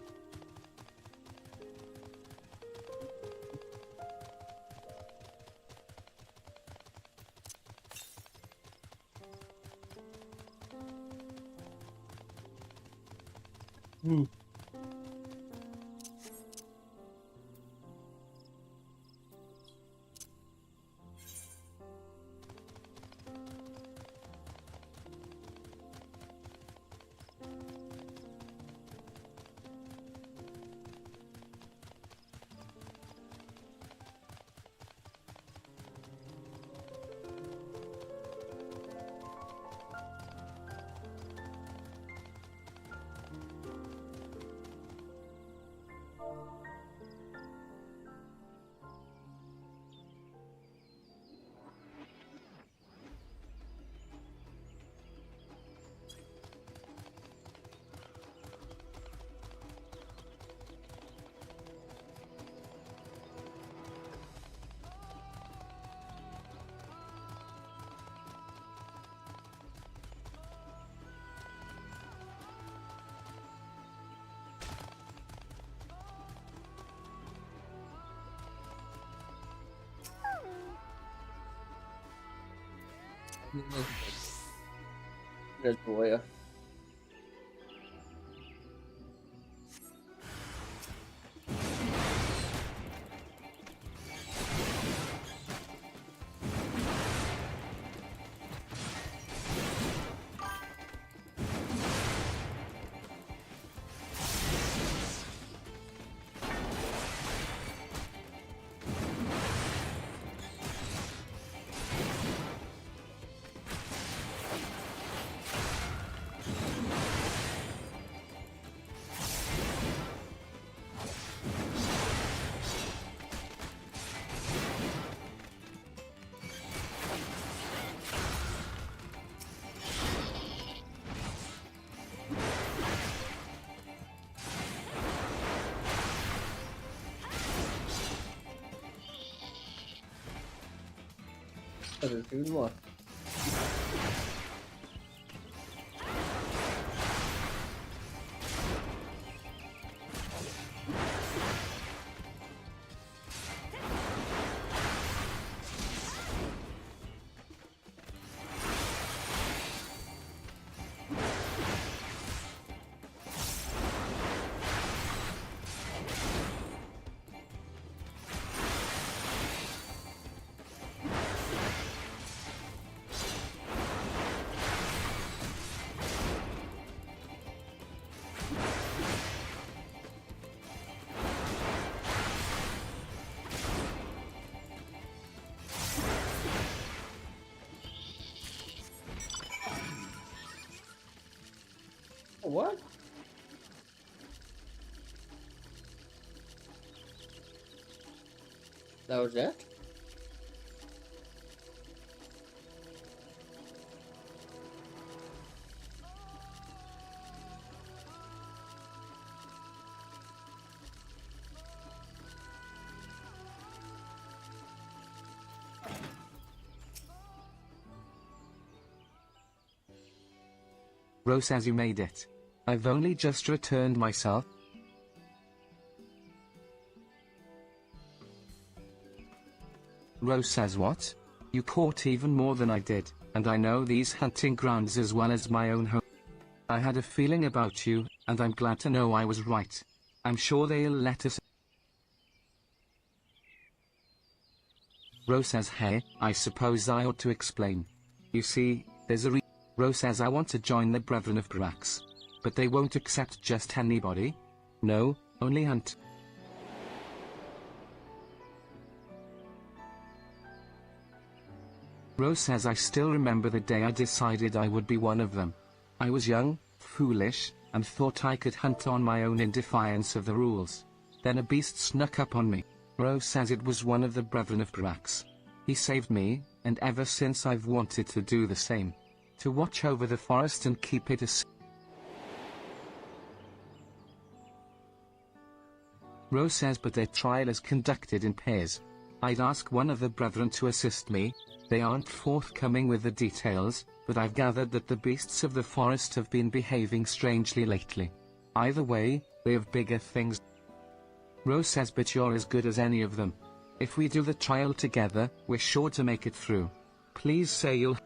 There's the way. There's even more. What? That was it? Rose says you made it. I've only just returned myself. Rose says what? You caught even more than I did, and I know these hunting grounds as well as my own home. I had a feeling about you, and I'm glad to know I was right. I'm sure they'll let us. Rose says hey, I suppose I ought to explain. You see, there's a Rose says I want to join the Brethren of Brax. But they won't accept just anybody. No, only Hunt. Rose says I still remember the day I decided I would be one of them. I was young, foolish, and thought I could hunt on my own in defiance of the rules. Then a beast snuck up on me. Rose says it was one of the Brethren of Brax. He saved me, and ever since I've wanted to do the same. To watch over the forest and keep it a Rose says but their trial is conducted in pairs. I'd ask one of the brethren to assist me. They aren't forthcoming with the details, but I've gathered that the beasts of the forest have been behaving strangely lately. Either way, they have bigger things. Rose says but you're as good as any of them. If we do the trial together, we're sure to make it through. Please say you'll...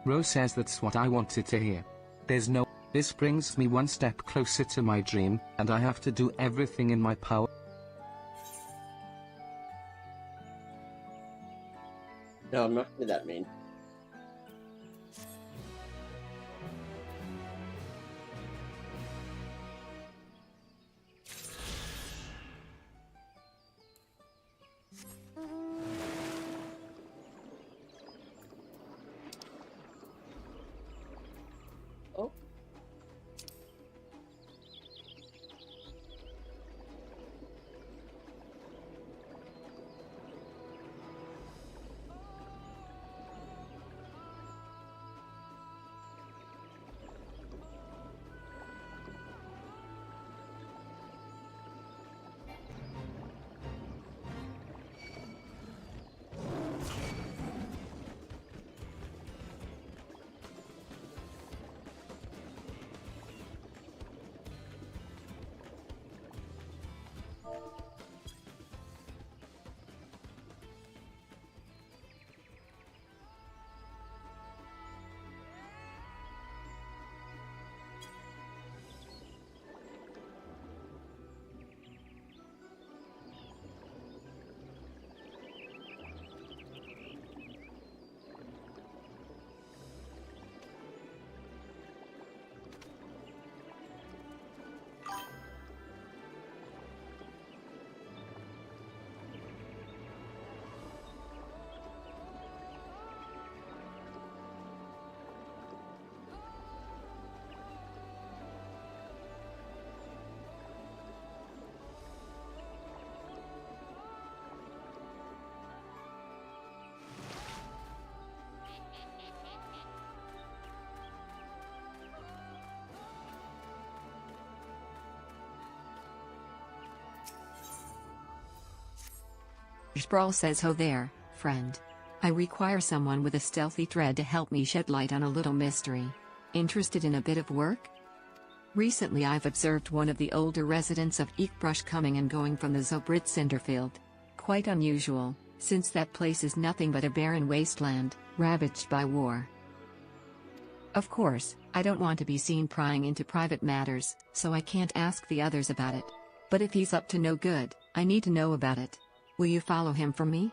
Rose says that's what I wanted to hear. There's no... This brings me one step closer to my dream, and I have to do everything in my power. No, I'm not gonna be that mean. Oh. Sprawl says ho there, friend. I require someone with a stealthy thread to help me shed light on a little mystery. Interested in a bit of work? Recently I've observed one of the older residents of Eekbrush coming and going from the Zobrit Cinderfield. Quite unusual, since that place is nothing but a barren wasteland, ravaged by war. Of course, I don't want to be seen prying into private matters, so I can't ask the others about it. But if he's up to no good, I need to know about it. Will you follow him for me?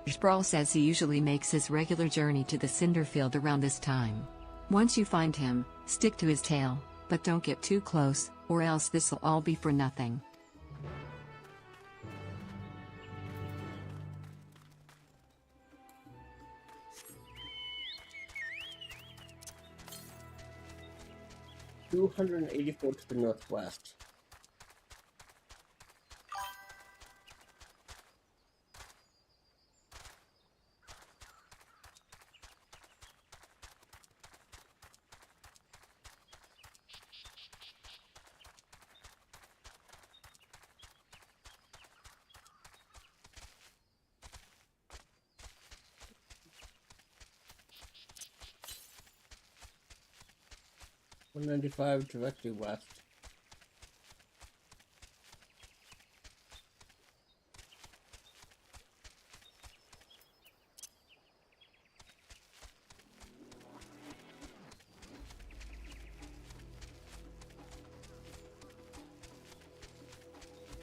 Sprawl says he usually makes his regular journey to the Cinderfield around this time. Once you find him, stick to his tail, but don't get too close, or else this'll all be for nothing. $284 to the northwest. $195 directly west.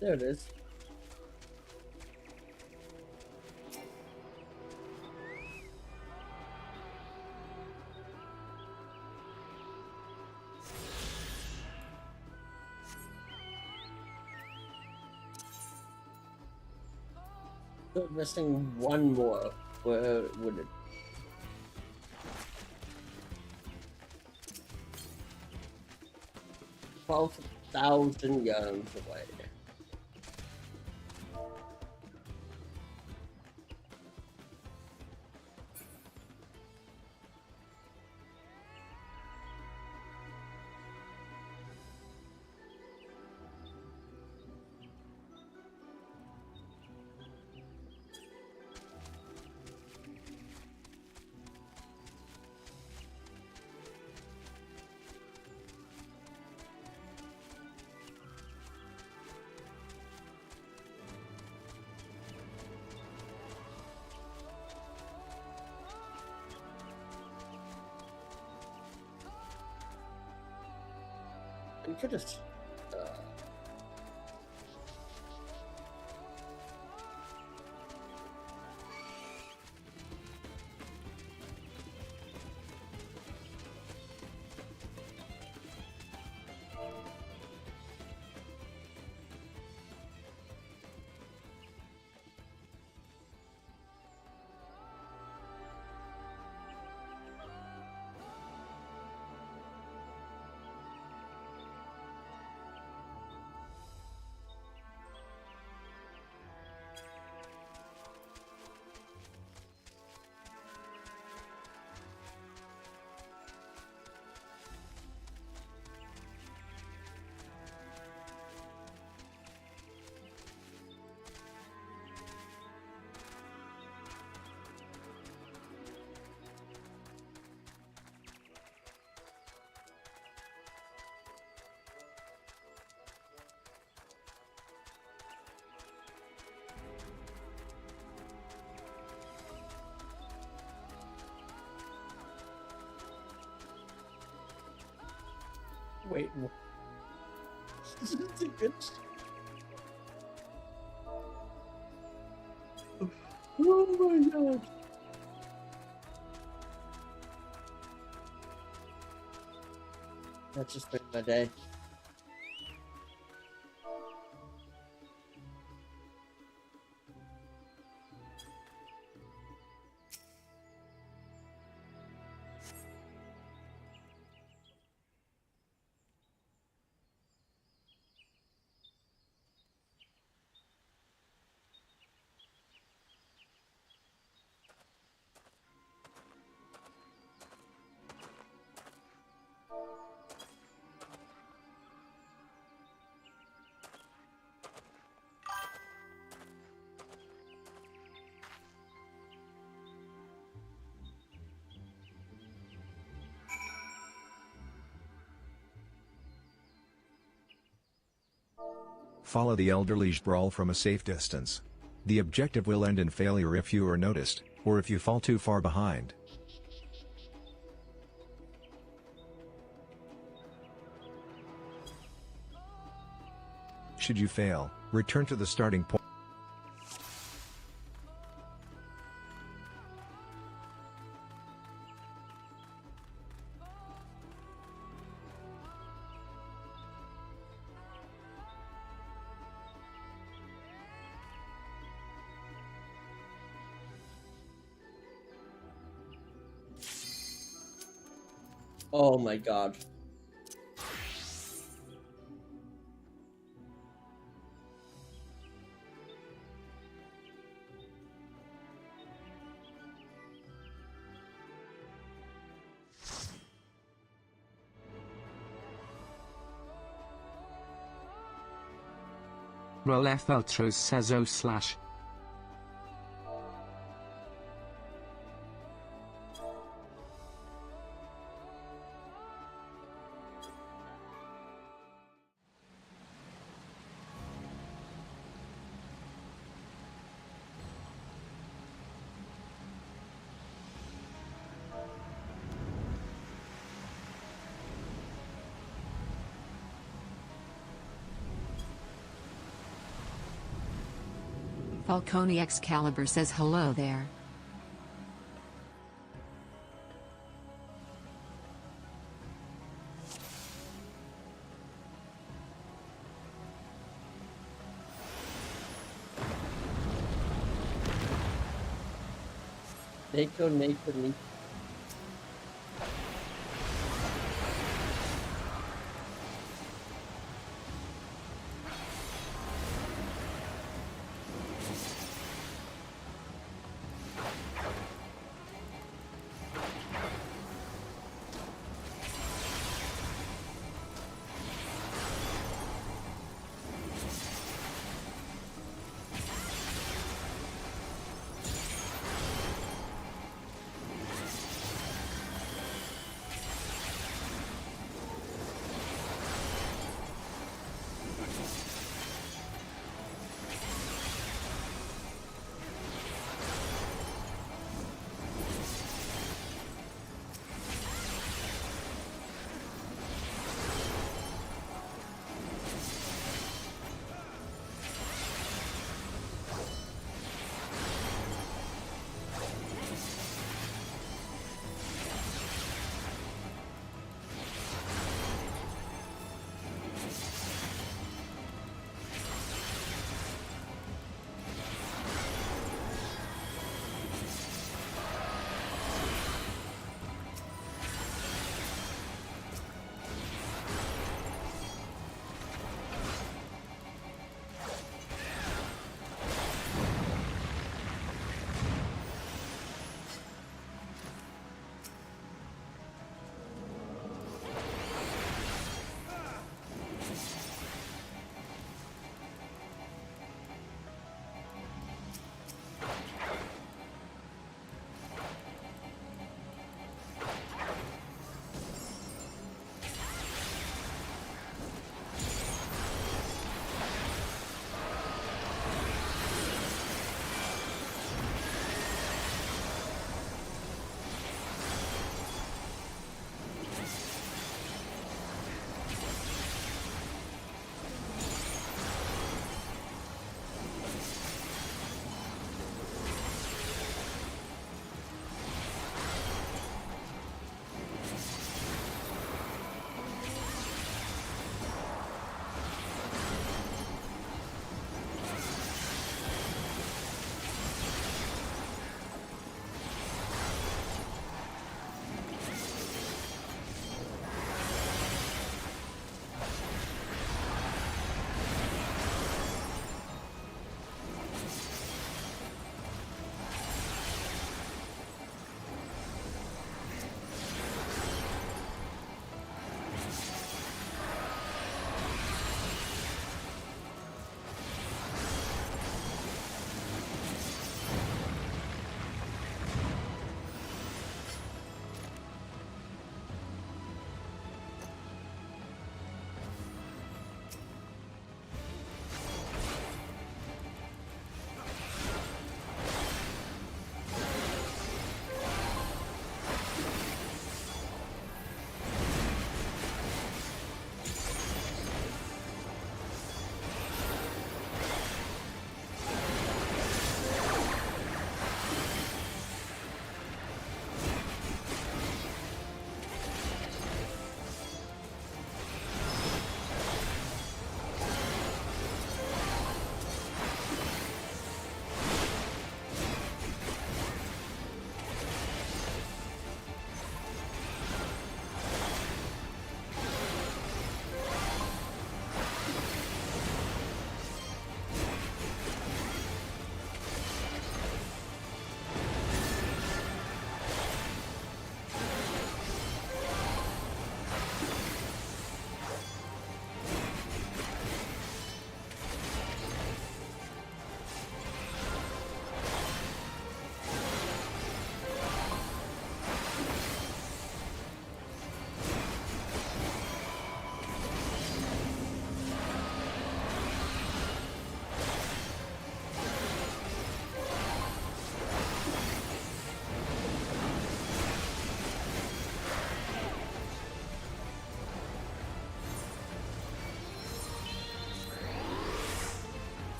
There it is. Still missing one more. Where would it? 12,000 yards away. You could just. Wait. This is a good. Oh my god. That just made my day. Follow the elderly brawl from a safe distance. The objective will end in failure if you are noticed, or if you fall too far behind. Should you fail, return to the starting point. Oh my god. Roll F Ultros says O slash. Falcone Excalibur says hello there. Nico.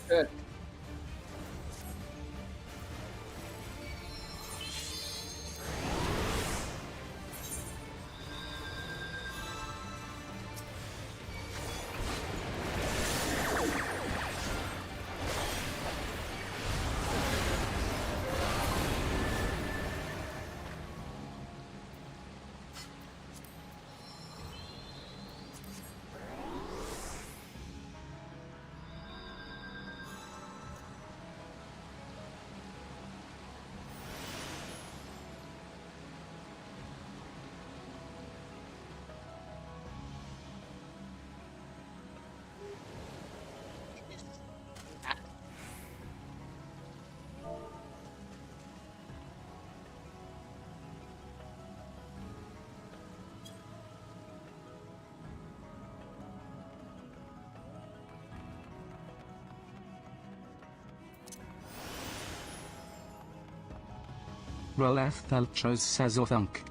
Good. Roleth Thelchos says Thunk.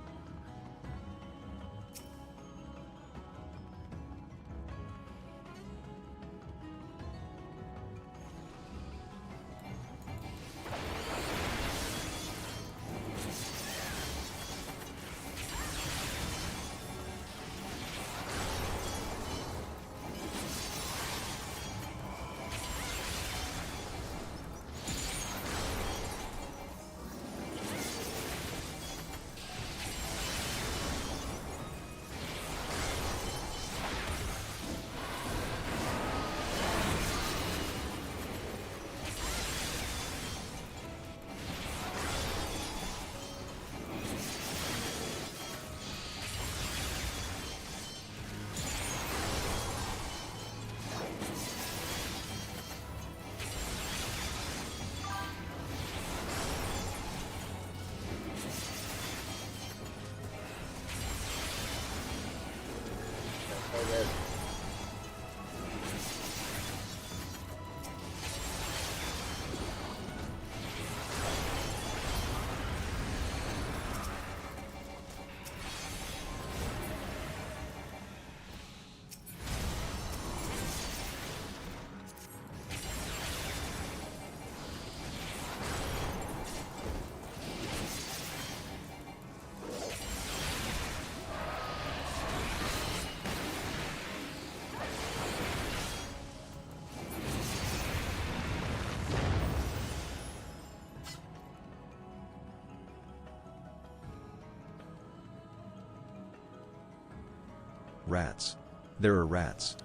Rats. There are rats.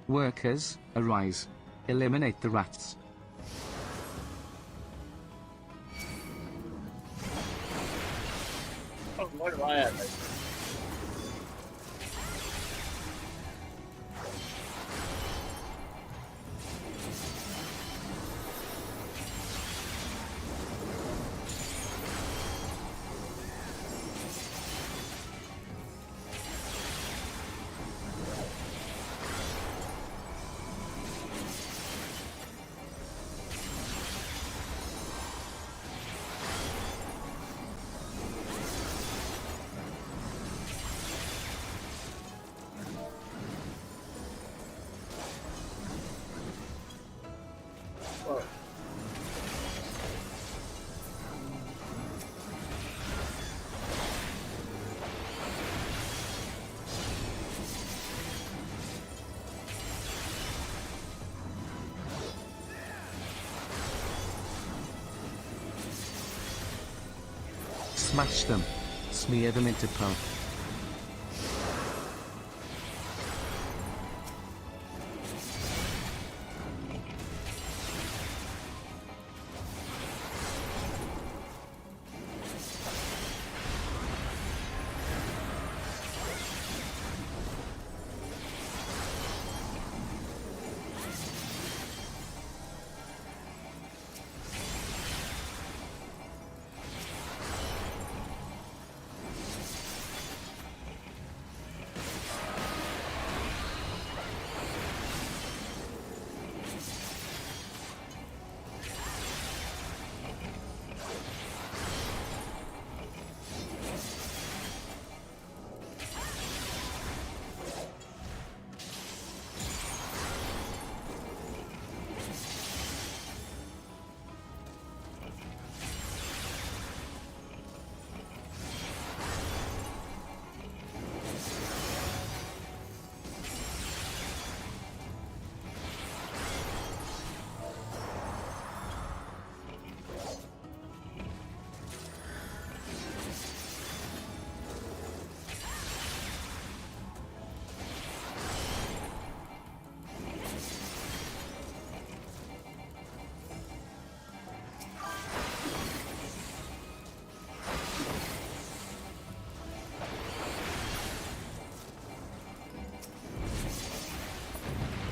Workers, arise. Eliminate the rats. Oh, what do I have? Smash them. Smear them into pulp.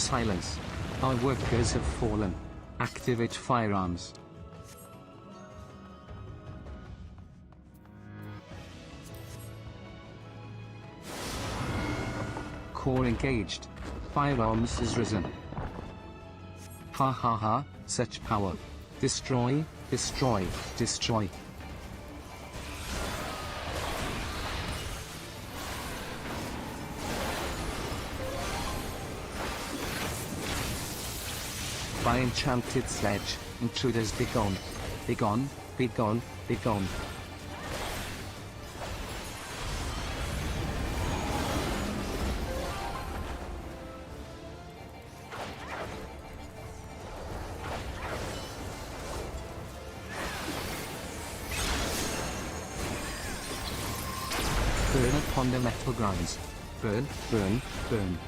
silence. Our workers have fallen. Activate firearms. Core engaged. Firearms is risen. Ha ha ha, such power. Destroy, destroy, destroy. By enchanted sledge, intruders begone. Begone, begone, begone. Burn upon the metal grounds. Burn, burn, burn.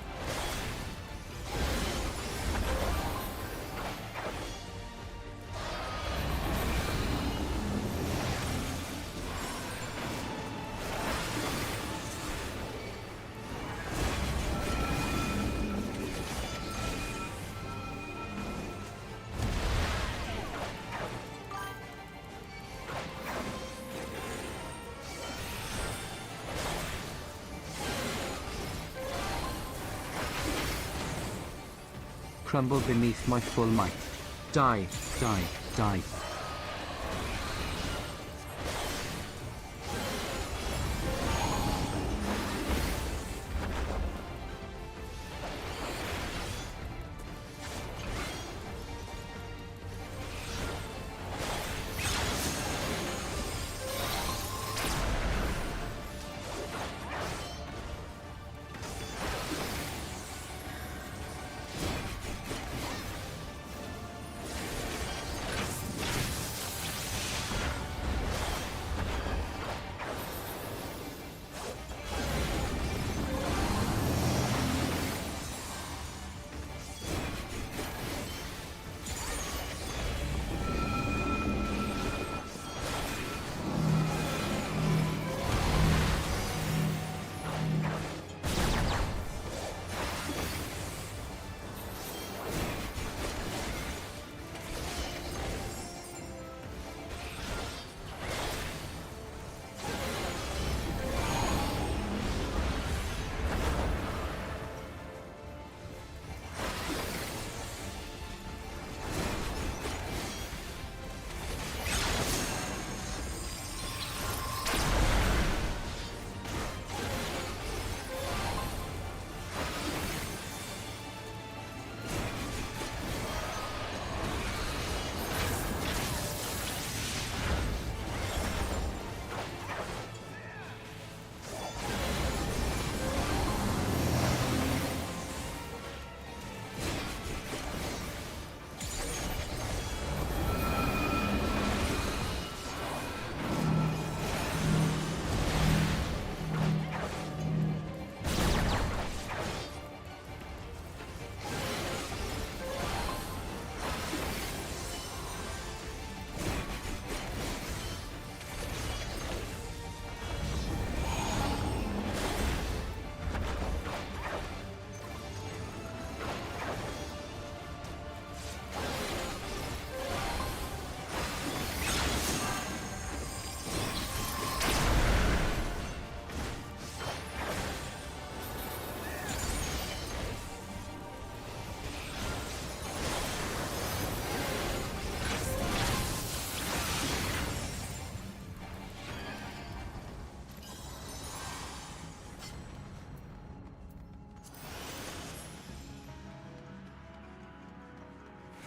Crumble beneath my full might. Die, die, die.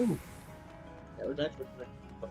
Ooh. That was actually pretty fun.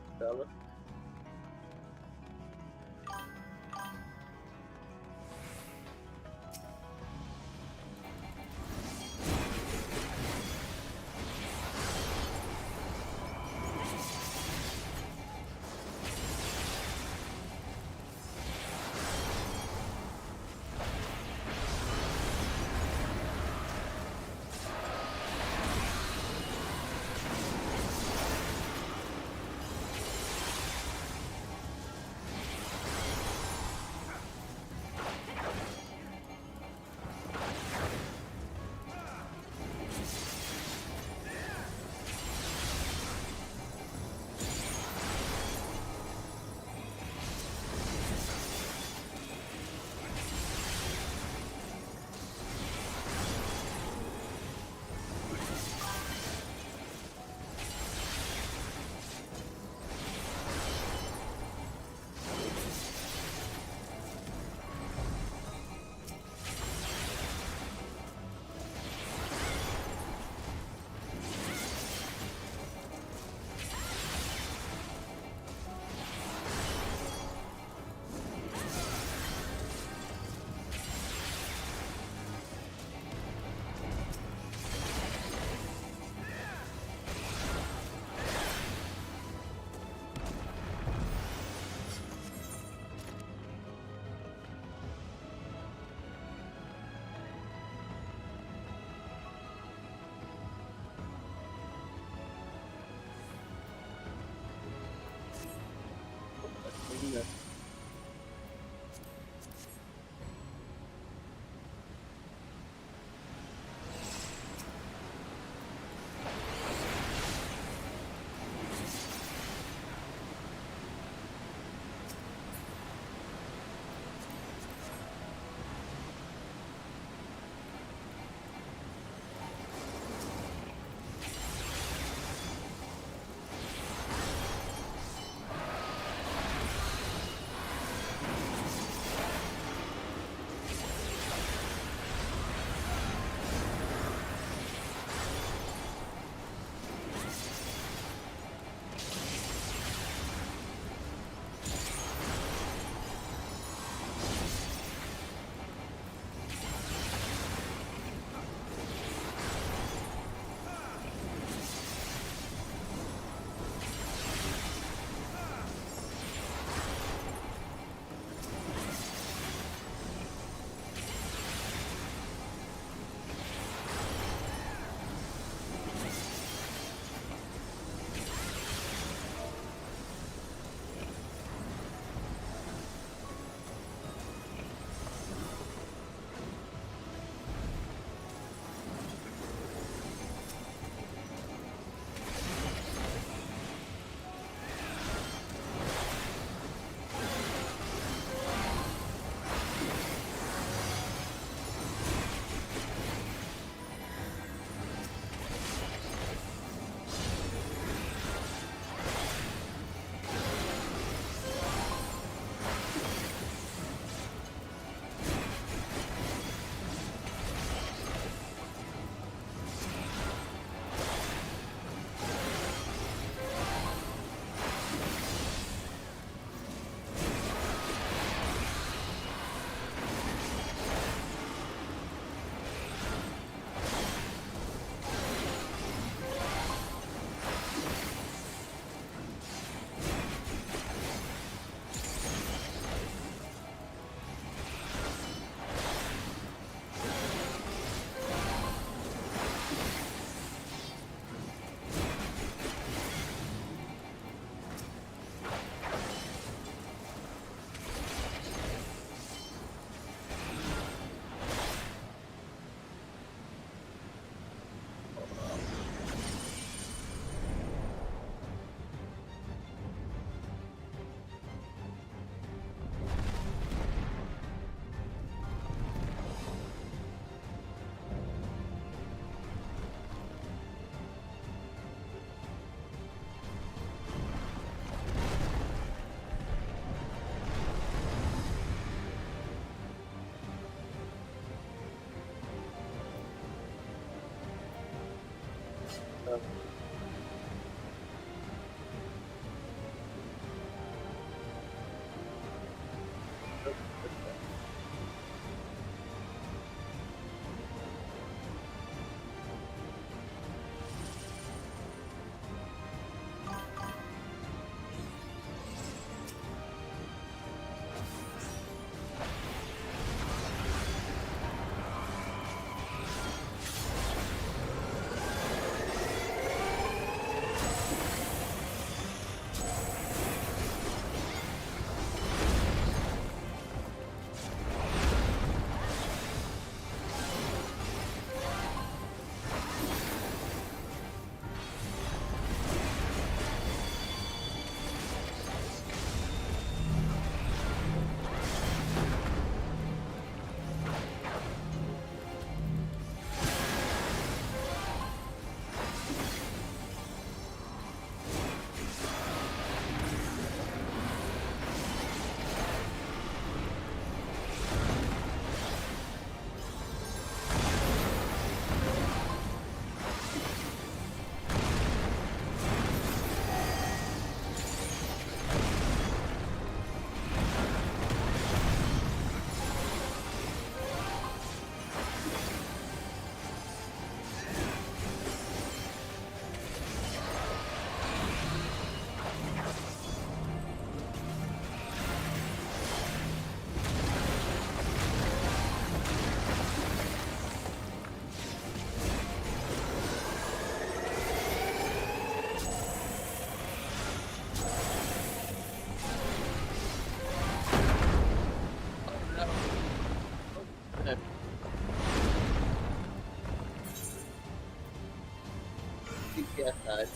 Yeah, died.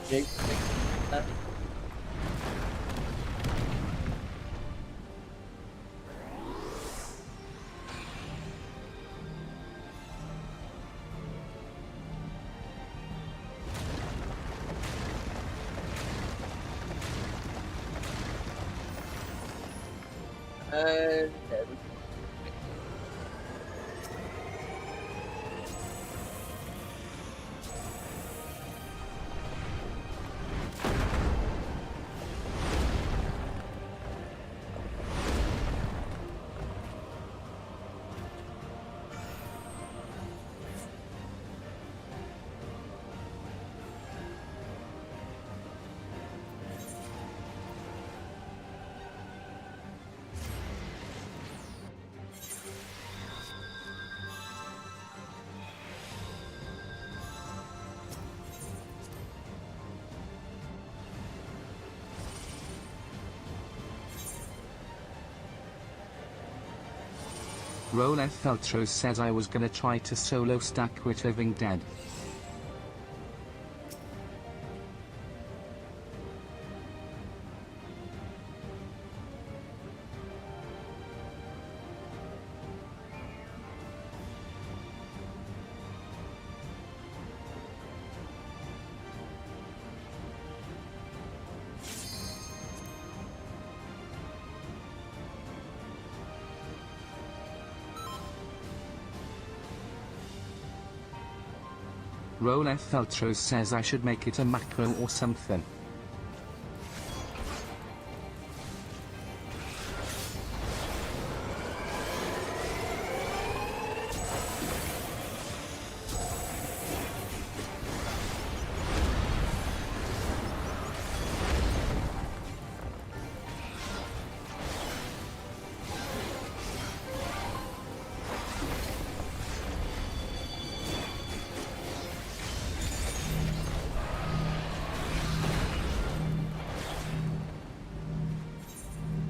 Jake, that. And Rolef Feltro says I was gonna try to solo stack Quit Living Dead. Rolef Feltro says I should make it a macro or something.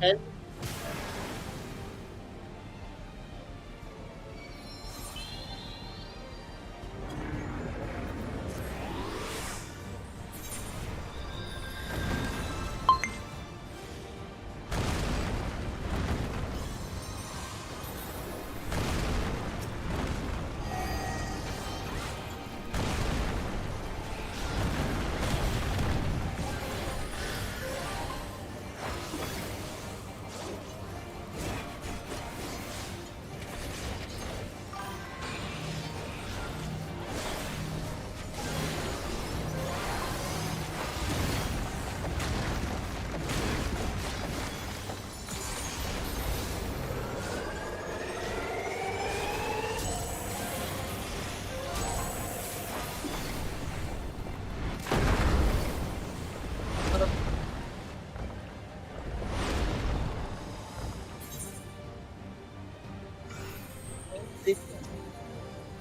And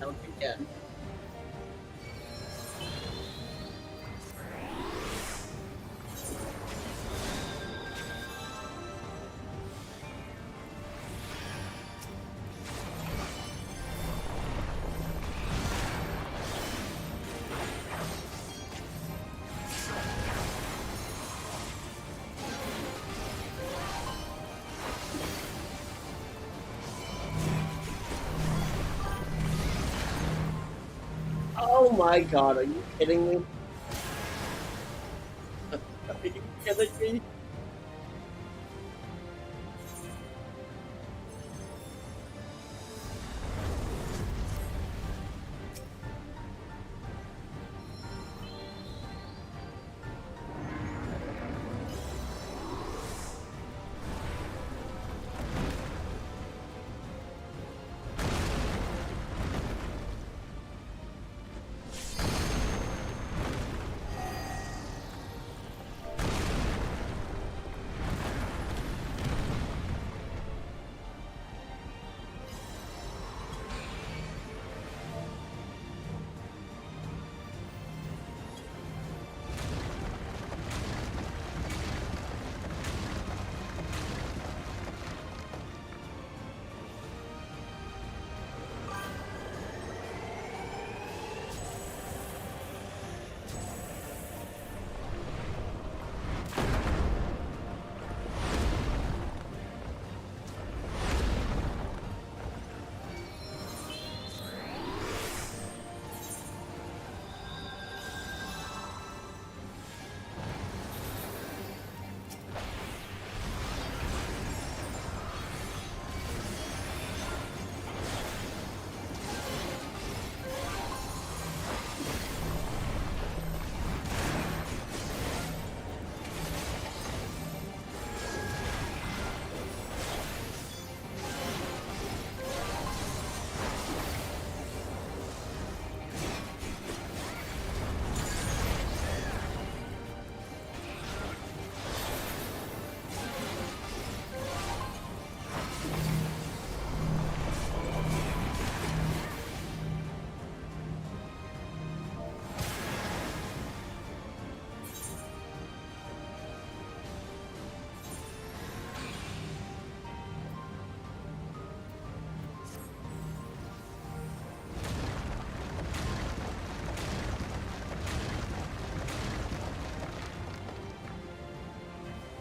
don't again. Oh my god, are you kidding me? Are you kidding me?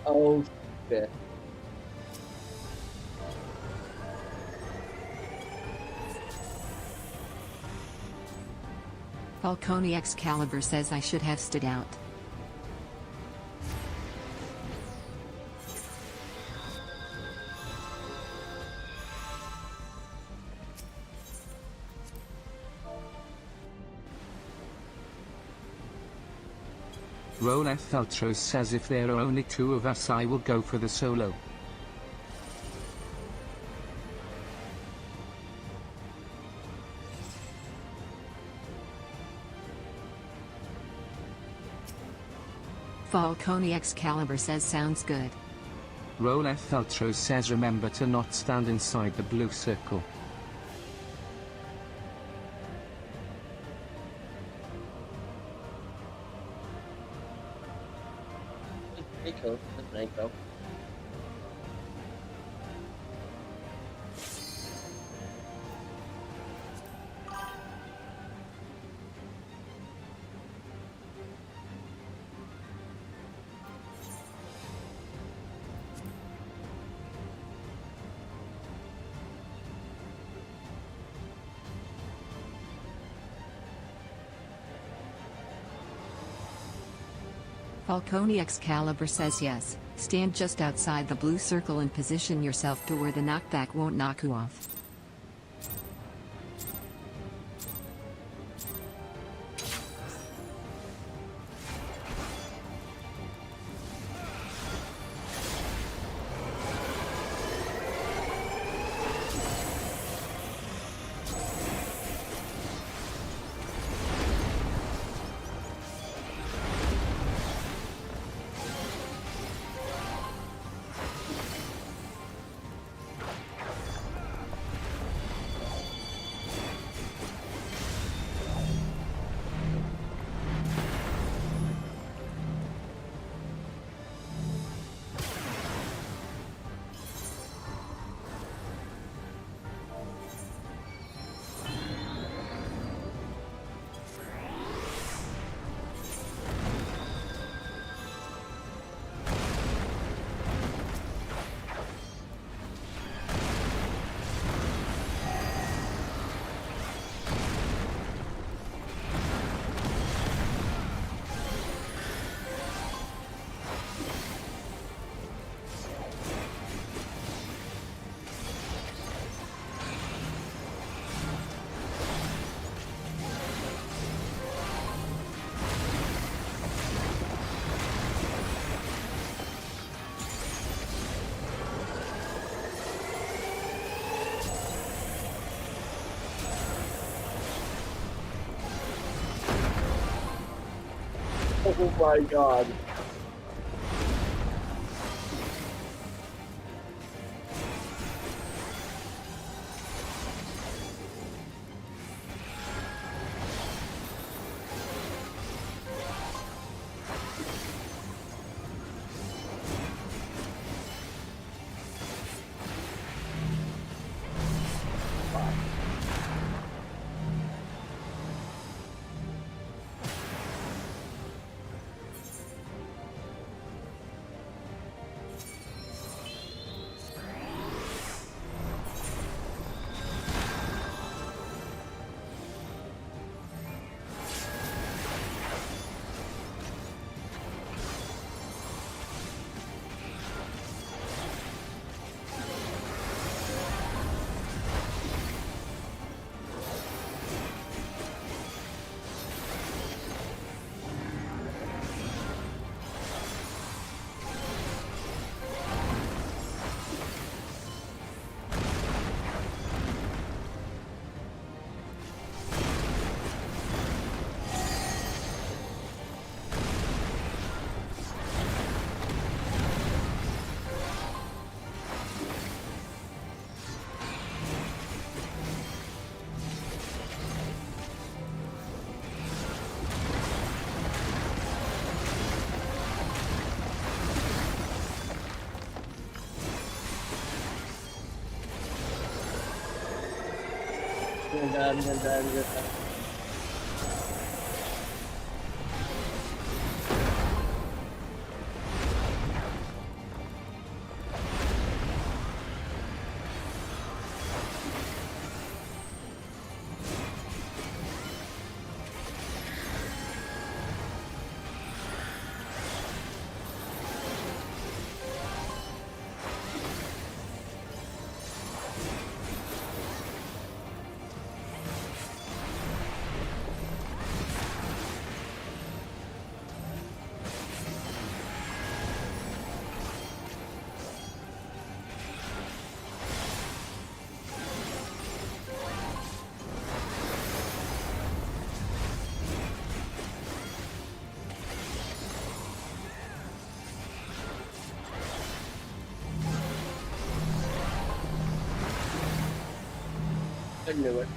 Oh shit. Falcone Excalibur says I should have stood out. Rolef Feltros says if there are only two of us I will go for the solo. Falcone Excalibur says sounds good. Rolef Feltros says remember to not stand inside the blue circle. Pretty cool. Nico. Falcone Excalibur says yes. Stand just outside the blue circle and position yourself to where the knockback won't knock you off. Oh my god. Ganda. I knew it.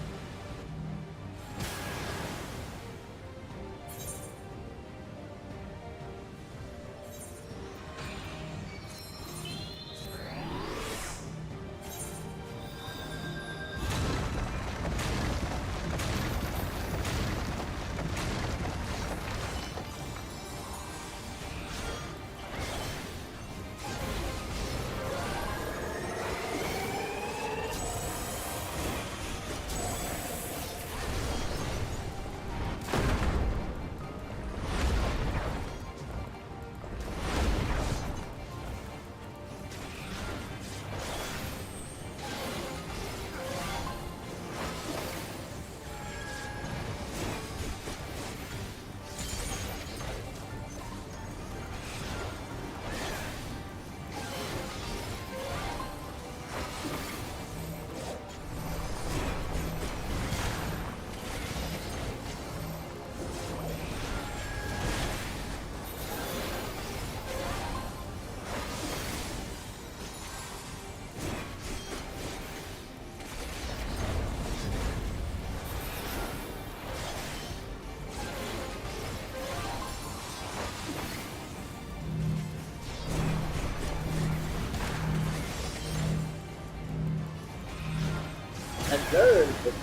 learned.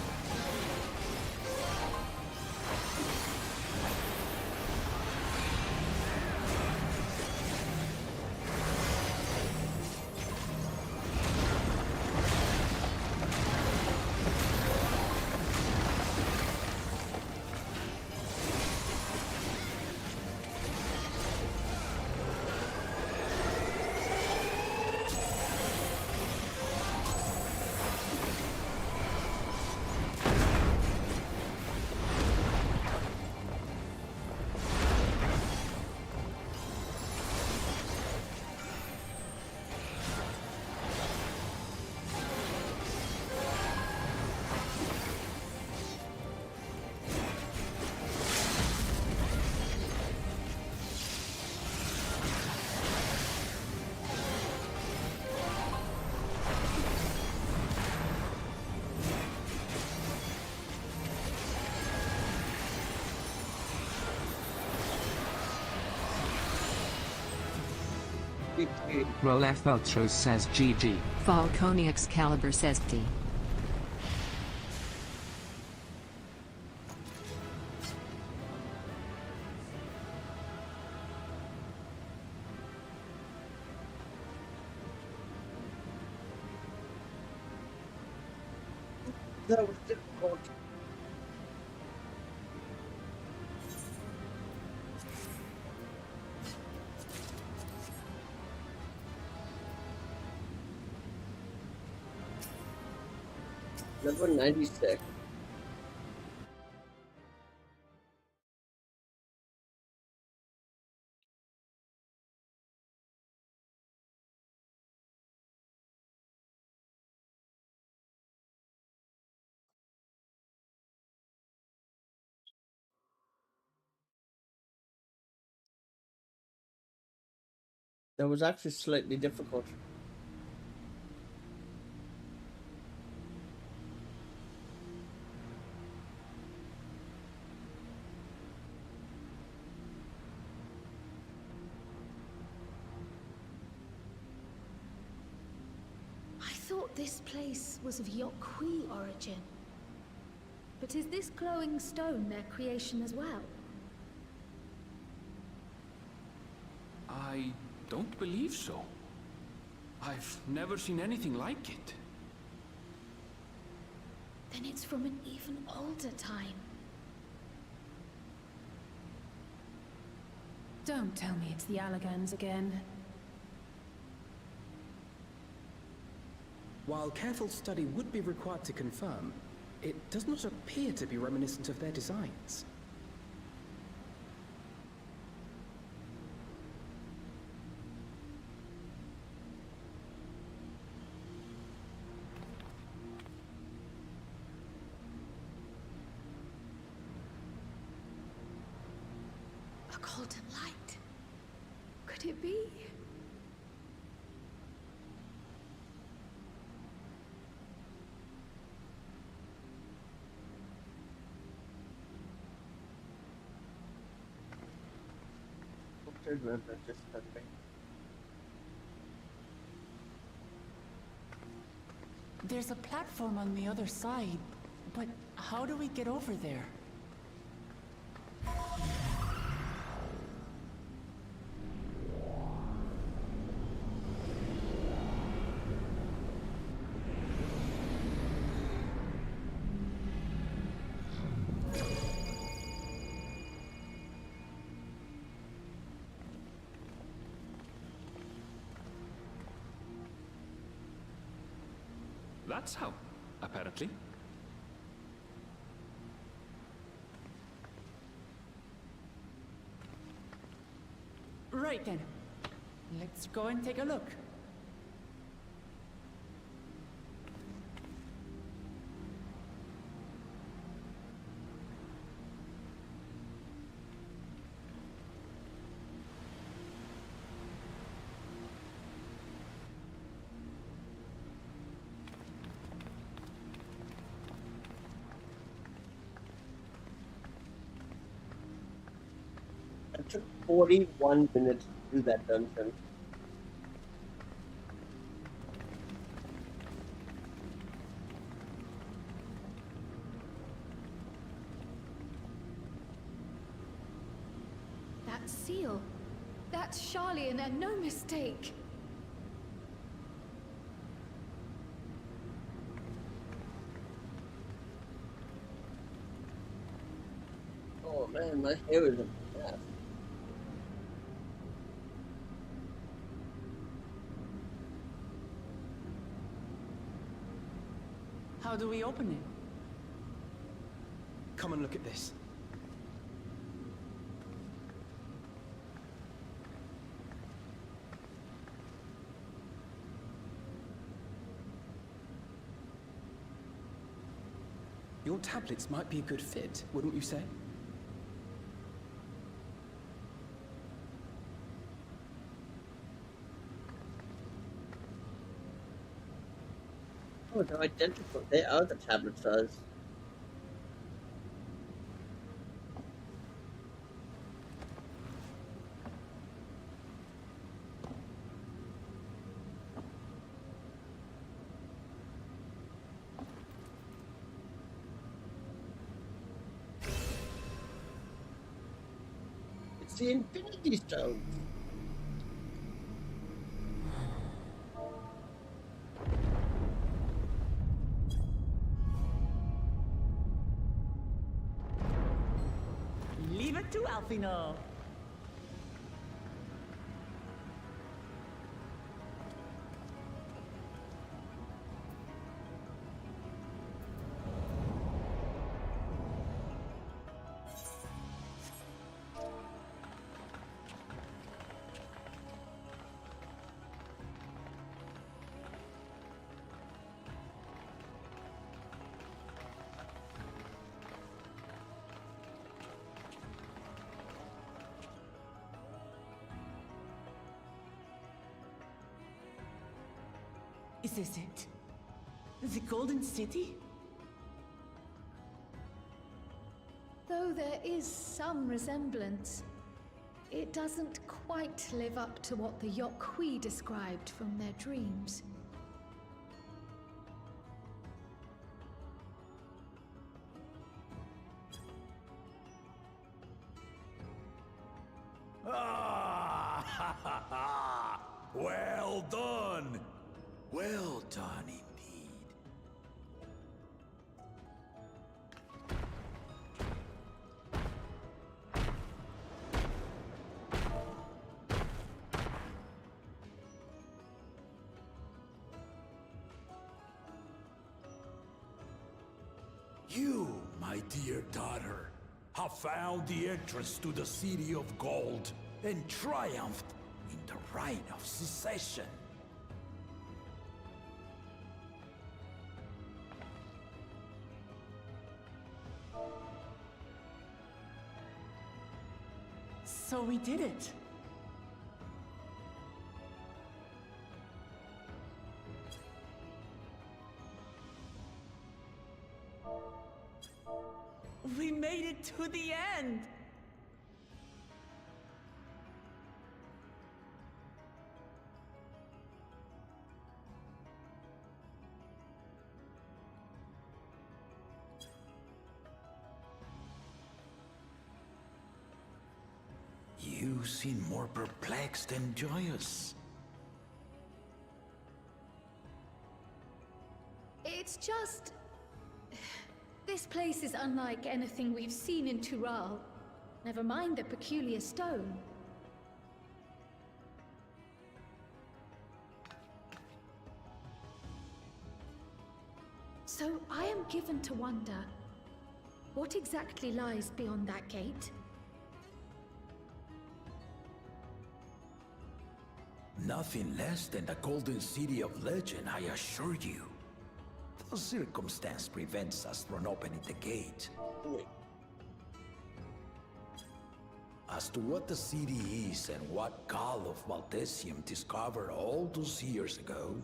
Rolf Ultros says GG. Falcone Excalibur says D. That was difficult. Number 96. That was actually slightly difficult. I thought this place was of Yokwi origin. But is this glowing stone their creation as well? I don't believe so. I've never seen anything like it. Then it's from an even older time. Don't tell me it's the Allagans again. While careful study would be required to confirm, it does not appear to be reminiscent of their designs. A golden light. Could it be? There's a platform on the other side, but how do we get over there? That's how, apparently. Right then. Let's go and take a look. It took 41 minutes to do that dungeon. That seal. That's Charlian and no mistake. Oh man, my hair is a mess. How do we open it? Come and look at this. Your tablets might be a good fit, wouldn't you say? Oh, they're identical. They are the tablet size. It's the Infinity Stone. Leave it to Alfino. Is this it? The Golden City? Though there is some resemblance, it doesn't quite live up to what the Yokwi described from their dreams. Well done! Well done indeed. You, my dear daughter, have found the entrance to the City of Gold and triumphed in the right of secession. So we did it. We made it to the end. You seem more perplexed than joyous. It's just... This place is unlike anything we've seen in Tural. Never mind the peculiar stone. So I am given to wonder, what exactly lies beyond that gate? Nothing less than the Golden City of Legend, I assure you. The circumstance prevents us from opening the gate. As to what the city is and what Gall of Valdesium discovered all those years ago,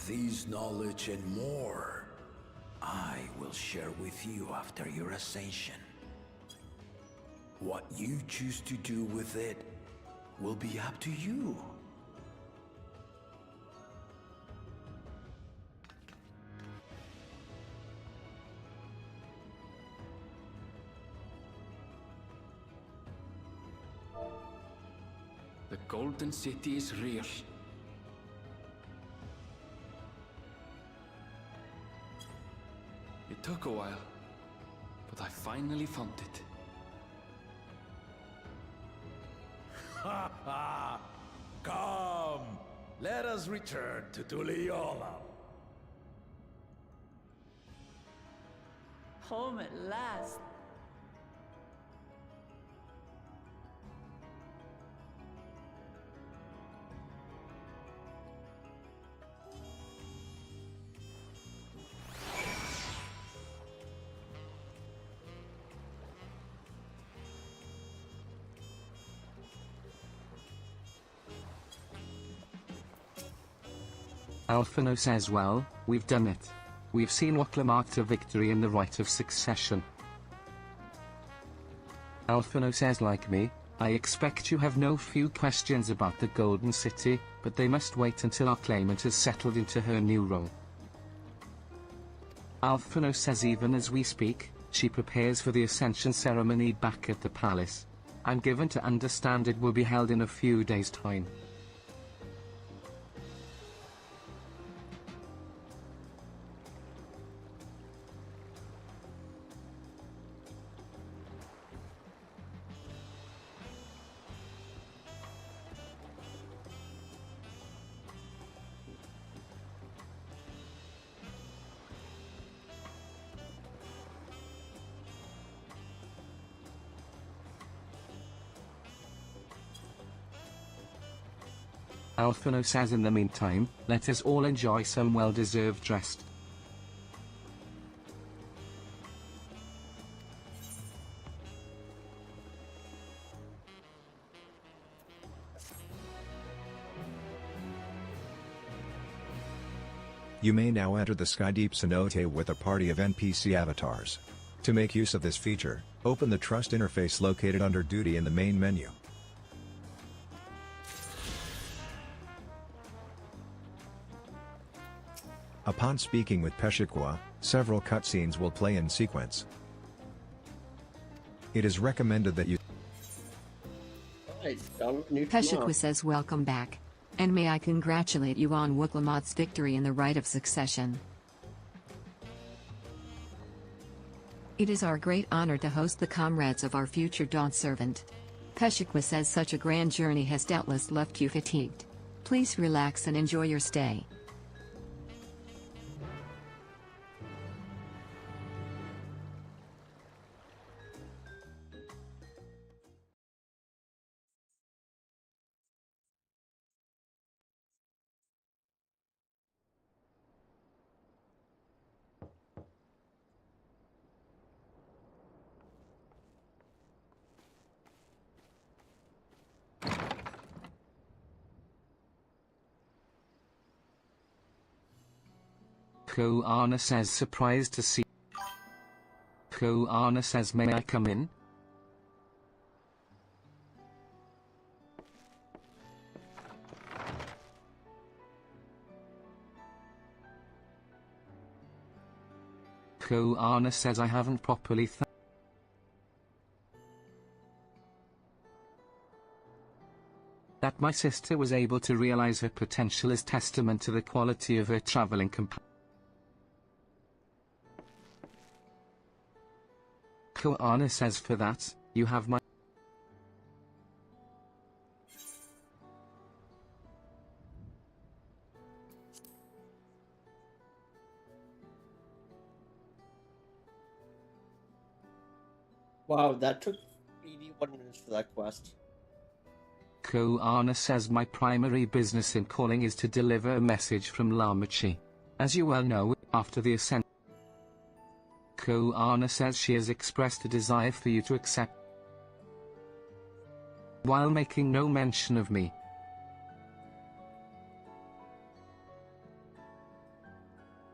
this knowledge and more, I will share with you after your ascension. What you choose to do with it will be up to you. The Golden City is real. It took a while, but I finally found it. Ha ha! Come! Let us return to Tuliyola. Home at last. Alphino says, well, we've done it. We've seen Acclaimed to victory in the right of succession. Alphino says, like me, I expect you have no few questions about the Golden City, but they must wait until our claimant has settled into her new role. Alphino says even as we speak, she prepares for the Ascension ceremony back at the palace. I'm given to understand it will be held in a few days' time. Alphino says in the meantime, let us all enjoy some well-deserved rest. You may now enter the Skydeep cenote with a party of NPC avatars. To make use of this feature, open the Trust interface located under Duty in the main menu. Upon speaking with Peshikwa, several cutscenes will play in sequence. It is recommended that you... Peshikwa says welcome back. And may I congratulate you on Acclaimed's victory in the right of succession. It is our great honor to host the comrades of our future Dawn servant. Peshikwa says such a grand journey has doubtless left you fatigued. Please relax and enjoy your stay. Koana says surprised to see. Koana says may I come in? Koana says I haven't properly that my sister was able to realize her potential is testament to the quality of her traveling companion. Koana says for that, you have my... Wow, that took 81 minutes for that quest. Koana says my primary business in calling is to deliver a message from Lamachi. As you well know, after the ascent, Koana says she has expressed a desire for you to accept, while making no mention of me.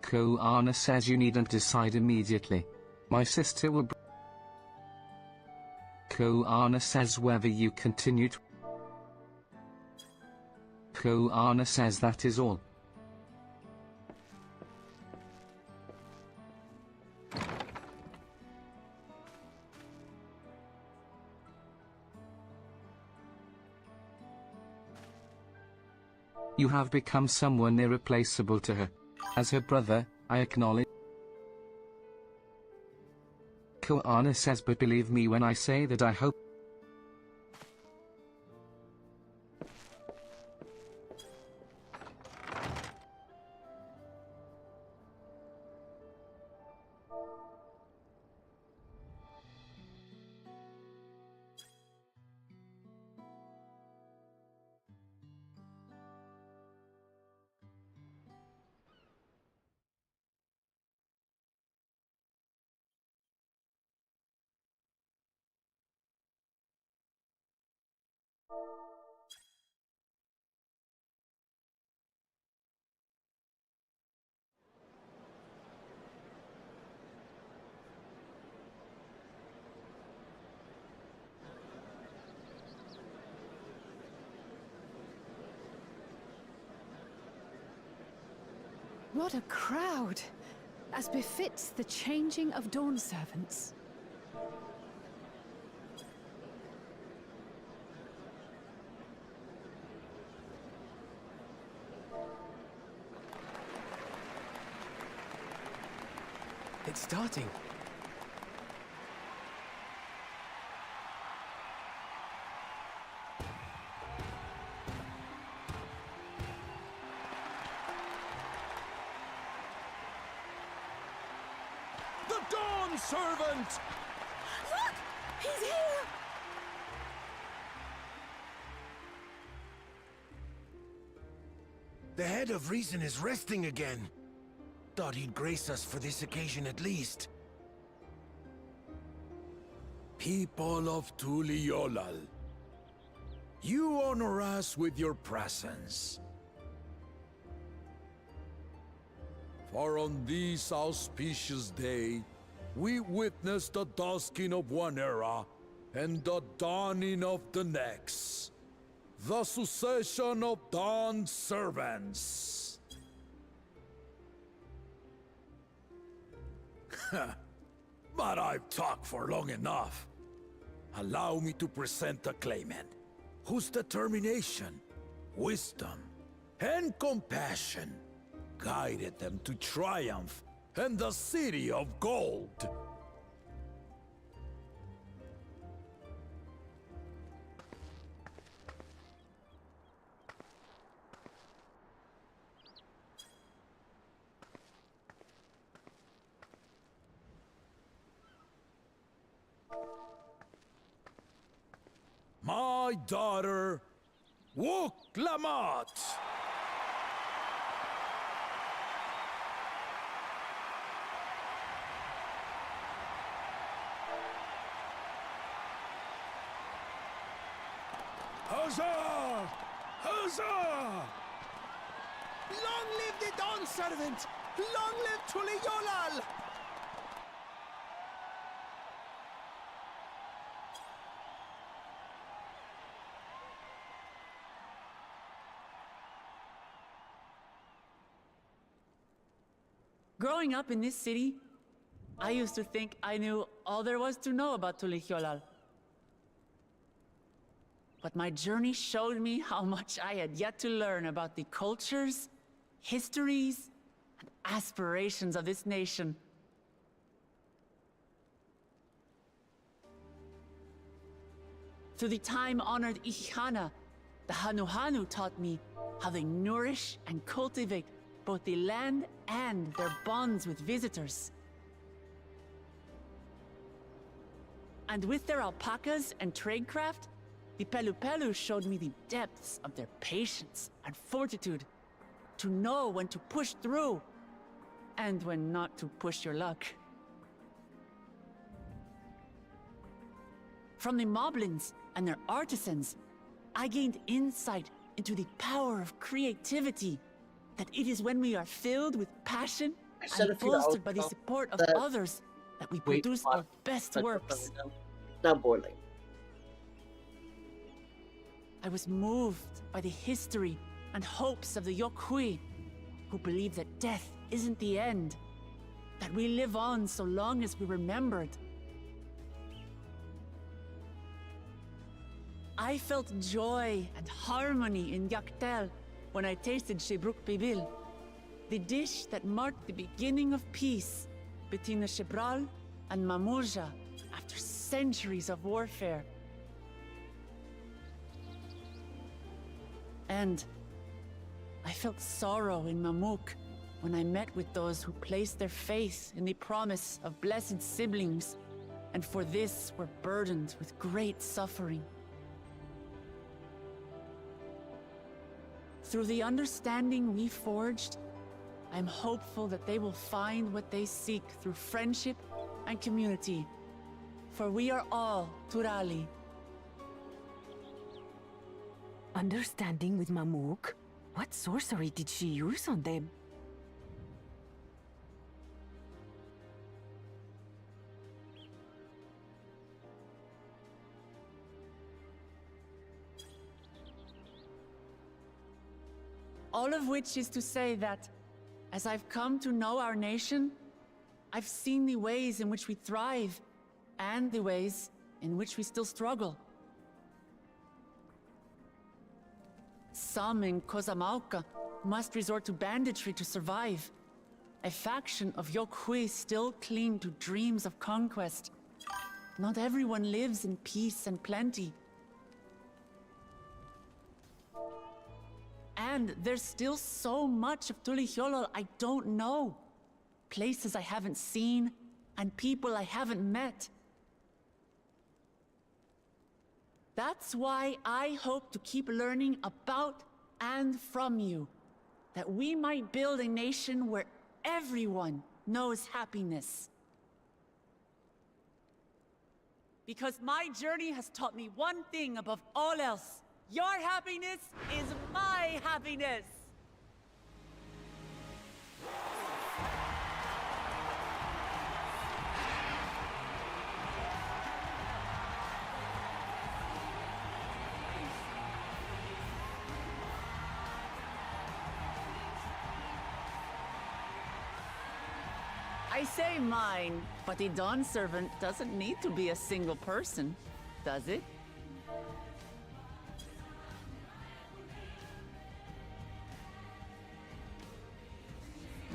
Koana says you needn't decide immediately. My sister will... Koana says whether you continue to... Koana says that is all. You have become someone irreplaceable to her. As her brother, I acknowledge. Koana says, but believe me when I say that I hope. What a crowd! As befits the changing of Dawn servants. It's starting. The Dawn Servant! Look! He's here! The head of reason is resting again. Thought he'd grace us for this occasion at least. People of Tuliolal, you honor us with your presence. For on this auspicious day, we witness the dusking of one era and the dawning of the next. The succession of Dawn servants. But I've talked for long enough. Allow me to present acclaimed, whose determination, wisdom, and compassion guided them to triumph in the City of Gold. My daughter, Wuklamat! Huzzah! Huzzah! Long live the Dawn Servant! Long live Tuliolal! Growing up in this city, I used to think I knew all there was to know about Tuliolal. But my journey showed me how much I had yet to learn about the cultures, histories, and aspirations of this nation. Through the time-honored Ihana, the Hanuhanu taught me how they nourish and cultivate both the land and their bonds with visitors. And with their alpacas and tradecraft, the Pelupelu showed me the depths of their patience and fortitude, to know when to push through and when not to push your luck. From the Moblins and their artisans, I gained insight into the power of creativity, that it is when we are filled with passion and bolstered by the support of others that we produce our best works. Now boiling. I was moved by the history and hopes of the Yokhui, who believe that death isn't the end, that we live on so long as we're remembered. I felt joy and harmony in Yaktel, when I tasted Shebruk Bibil, the dish that marked the beginning of peace between the Shebral and Mamulja after centuries of warfare. And I felt sorrow in Mamuk when I met with those who placed their faith in the promise of blessed siblings, and for this were burdened with great suffering. Through the understanding we forged, I'm hopeful that they will find what they seek through friendship and community, for we are all Turali. Understanding with Mamuk? What sorcery did she use on them? All of which is to say that, as I've come to know our nation, I've seen the ways in which we thrive, and the ways in which we still struggle. Some in Kozamauka must resort to banditry to survive. A faction of Yokhui still cling to dreams of conquest. Not everyone lives in peace and plenty. And there's still so much of Tulihyolol I don't know. Places I haven't seen, and people I haven't met. That's why I hope to keep learning about and from you, that we might build a nation where everyone knows happiness. Because my journey has taught me one thing above all else. Your happiness is my happiness! I say mine, but the Dawn Servant doesn't need to be a single person, does it?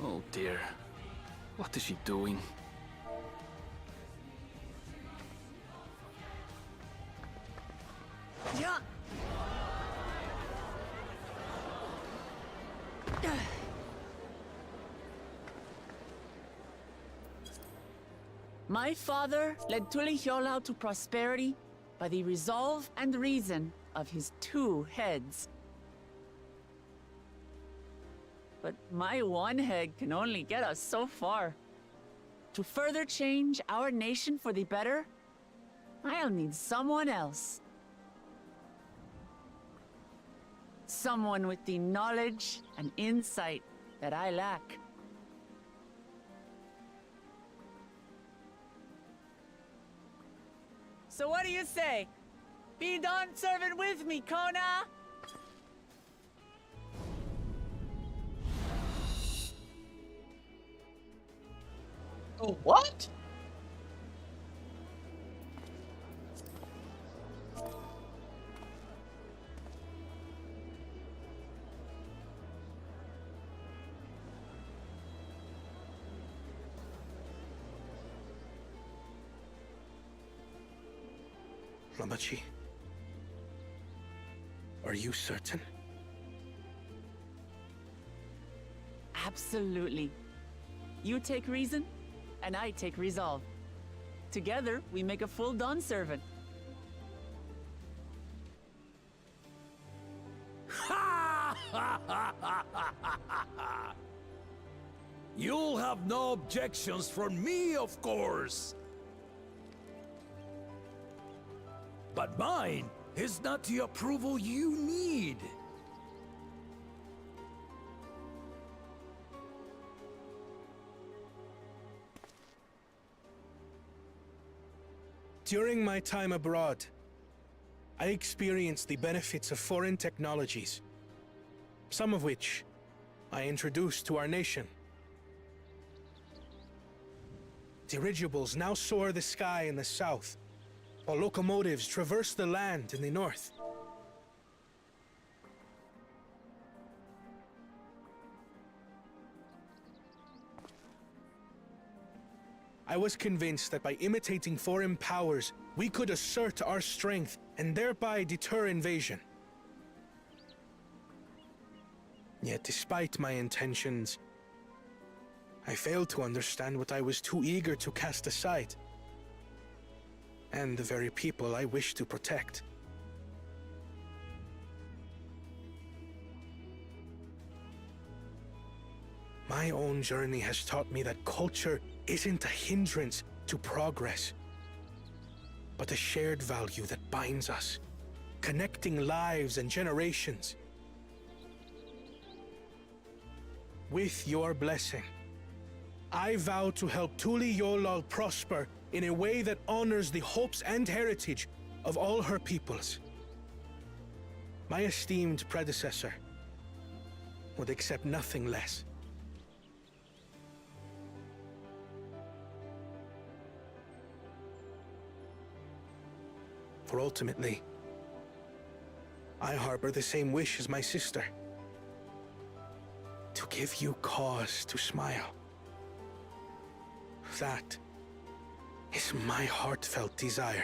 Oh dear. What is she doing? Yeah. My father led Tulihyolol to prosperity by the resolve and reason of his 2 heads. But my one head can only get us so far. To further change our nation for the better, I'll need someone else. Someone with the knowledge and insight that I lack. So what do you say? Be Dawn Servant with me, Kona! Oh, what? Lamachi, are you certain? Absolutely. You take reason, and I take resolve. Together, we make a full Dawn Servant. You'll have no objections from me, of course. But mine is not the approval you need. During my time abroad, I experienced the benefits of foreign technologies, some of which I introduced to our nation. Dirigibles now soar the sky in the south, while locomotives traverse the land in the north. I was convinced that by imitating foreign powers, we could assert our strength and thereby deter invasion. Yet despite my intentions, I failed to understand what I was too eager to cast aside, and the very people I wish to protect. My own journey has taught me that culture isn't a hindrance to progress, but a shared value that binds us, connecting lives and generations. With your blessing, I vow to help Tuli Yolal prosper in a way that honors the hopes and heritage of all her peoples. My esteemed predecessor would accept nothing less. For ultimately, I harbor the same wish as my sister. To give you cause to smile. That is my heartfelt desire.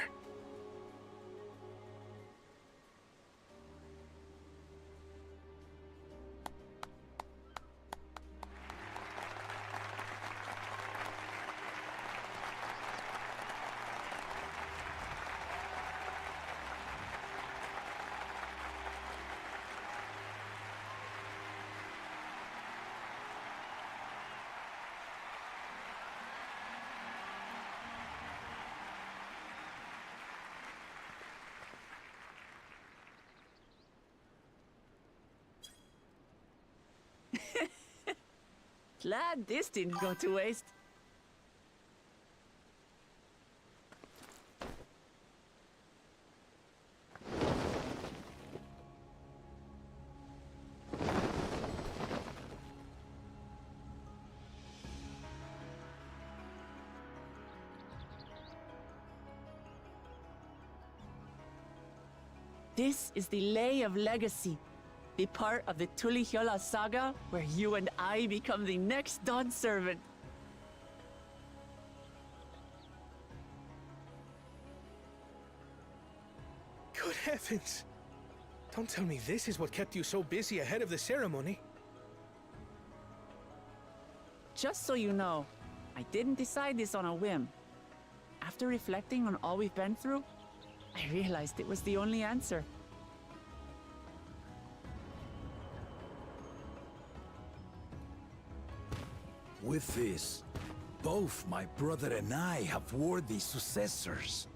Glad this didn't go to waste. This is the Lay of Legacy, the part of the Tuli Hyola saga where you and I become the next Dawn servant. Good heavens! Don't tell me this is what kept you so busy ahead of the ceremony. Just so you know, I didn't decide this on a whim. After reflecting on all we've been through, I realized it was the only answer. With this, both my brother and I have worthy successors.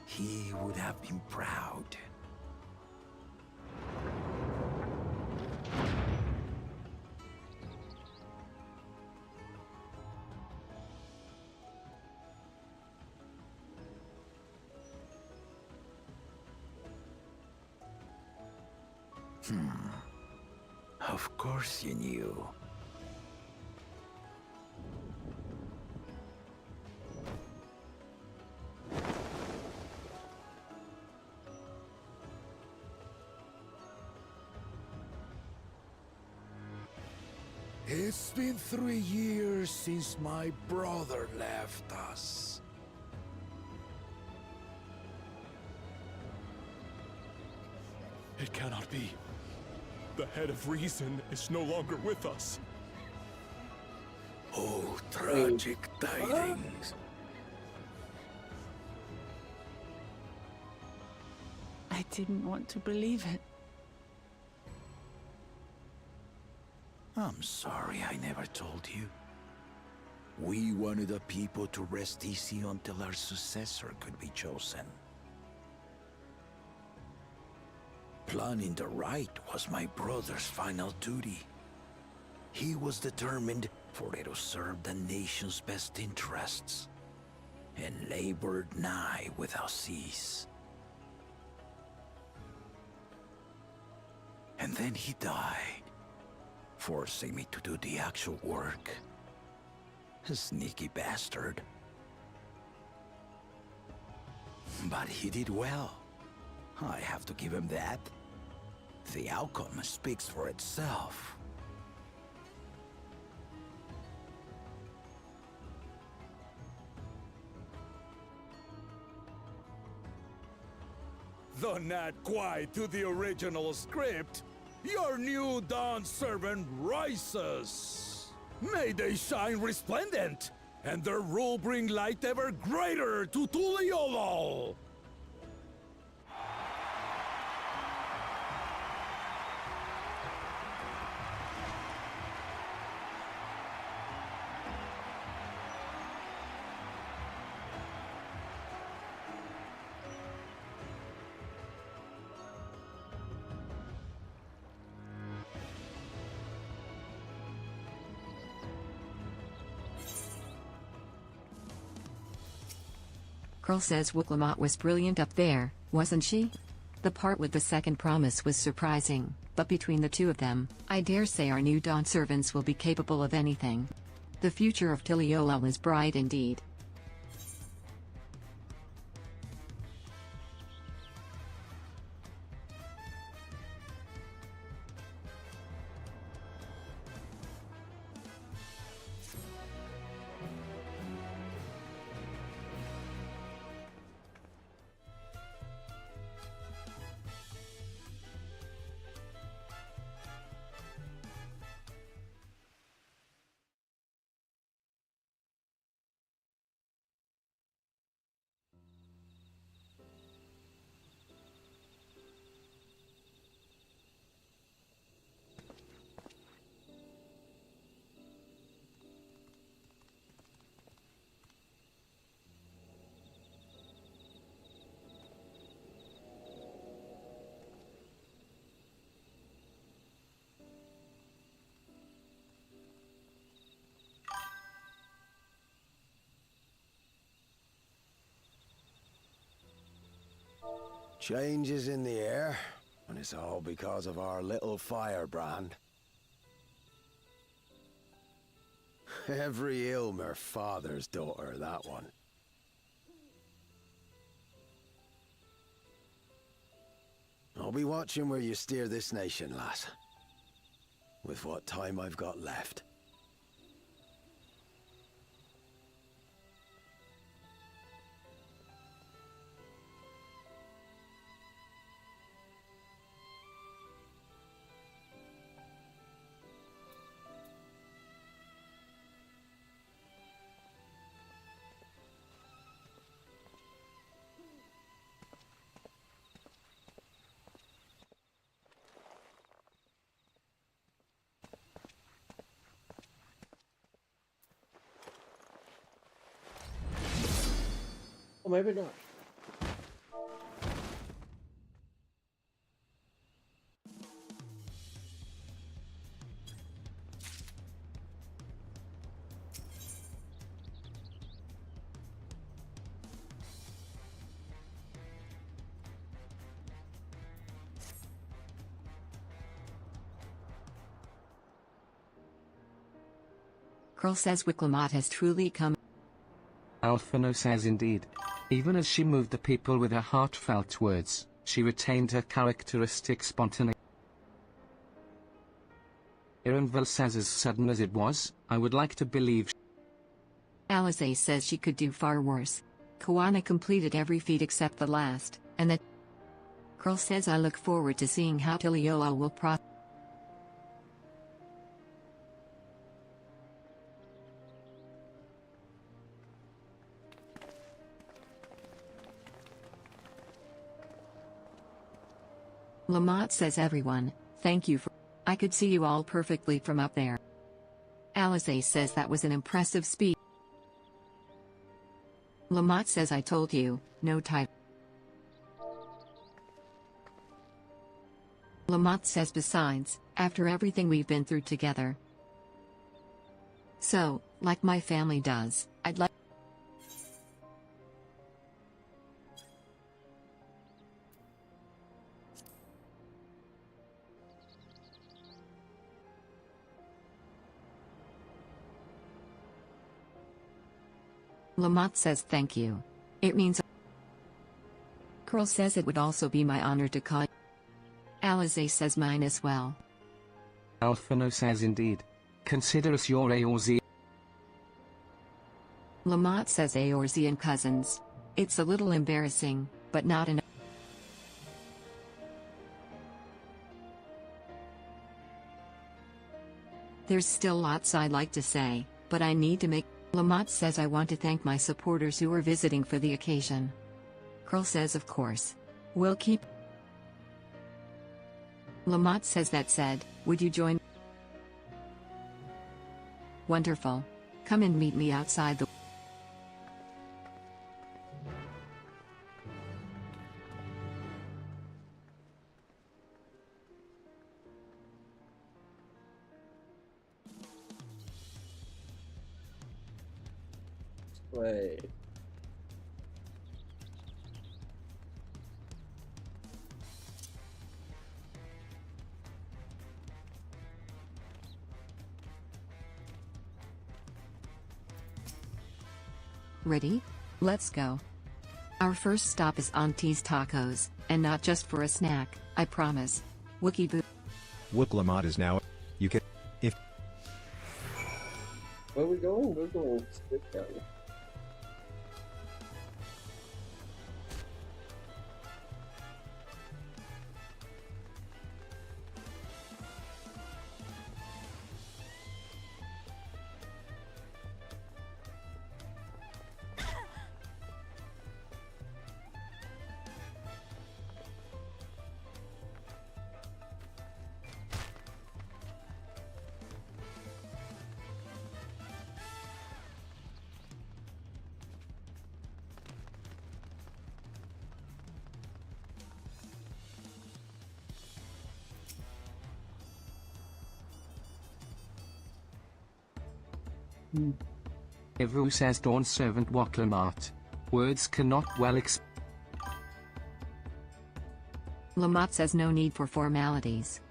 He would have been proud. Of course you knew. It's been 3 years since my brother left us. It cannot be. The head of reason is no longer with us. Oh, tragic tidings. I didn't want to believe it. I'm sorry I never told you. We wanted the people to rest easy until our successor could be chosen. Planning the right was my brother's final duty. He was determined for it to serve the nation's best interests, and labored nigh without cease. And then he died, forcing me to do the actual work. A sneaky bastard. But he did well. I have to give him that. The outcome speaks for itself. Though not quite to the original script, your new Dawn servant rises. May they shine resplendent, and their rule bring light ever greater to Tuliolo! Curl says Wooklamot was brilliant up there, wasn't she? The part with the second promise was surprising, but between the two of them, I dare say our new Dawn servants will be capable of anything. The future of Tuliolo is bright indeed. Changes in the air, and it's all because of our little firebrand. Every Ilmer father's daughter, that one. I'll be watching where you steer this nation, lass. With what time I've got left. Or maybe not. Curl says Wooklamot has truly come. Alphino says indeed. Even as she moved the people with her heartfelt words, she retained her characteristic spontaneity. Ironville says as sudden as it was, I would like to believe. Alize says she could do far worse. Kawana completed every feat except the last, and that. Curl says I look forward to seeing how Tuliolo will prosper. Lamont says everyone, thank you for. I could see you all perfectly from up there. Alize says that was an impressive speech. Lamont says I told you, no type. Lamont says besides, after everything we've been through together. So, like my family does, I'd like. Lamont says thank you. It means. Curl says it would also be my honor to call. Alize says mine as well. Alphino says indeed. Consider us your Eorzean. Lamont says Eorzean cousins. It's a little embarrassing, but not enough. There's still lots I'd like to say, but I need to make. Lamont says I want to thank my supporters who are visiting for the occasion. Curl says of course. We'll keep. Lamont says that said, would you join? Wonderful. Come and meet me outside the. Wait. Ready? Let's go. Our first stop is Auntie's Tacos, and not just for a snack, I promise. Wookie Boo. Wook Lamont is now. You can. If. Where are we going? We're going straight down. Evu says Dawn Servant Wook Lamont. Words cannot well Lamont says no need for formalities.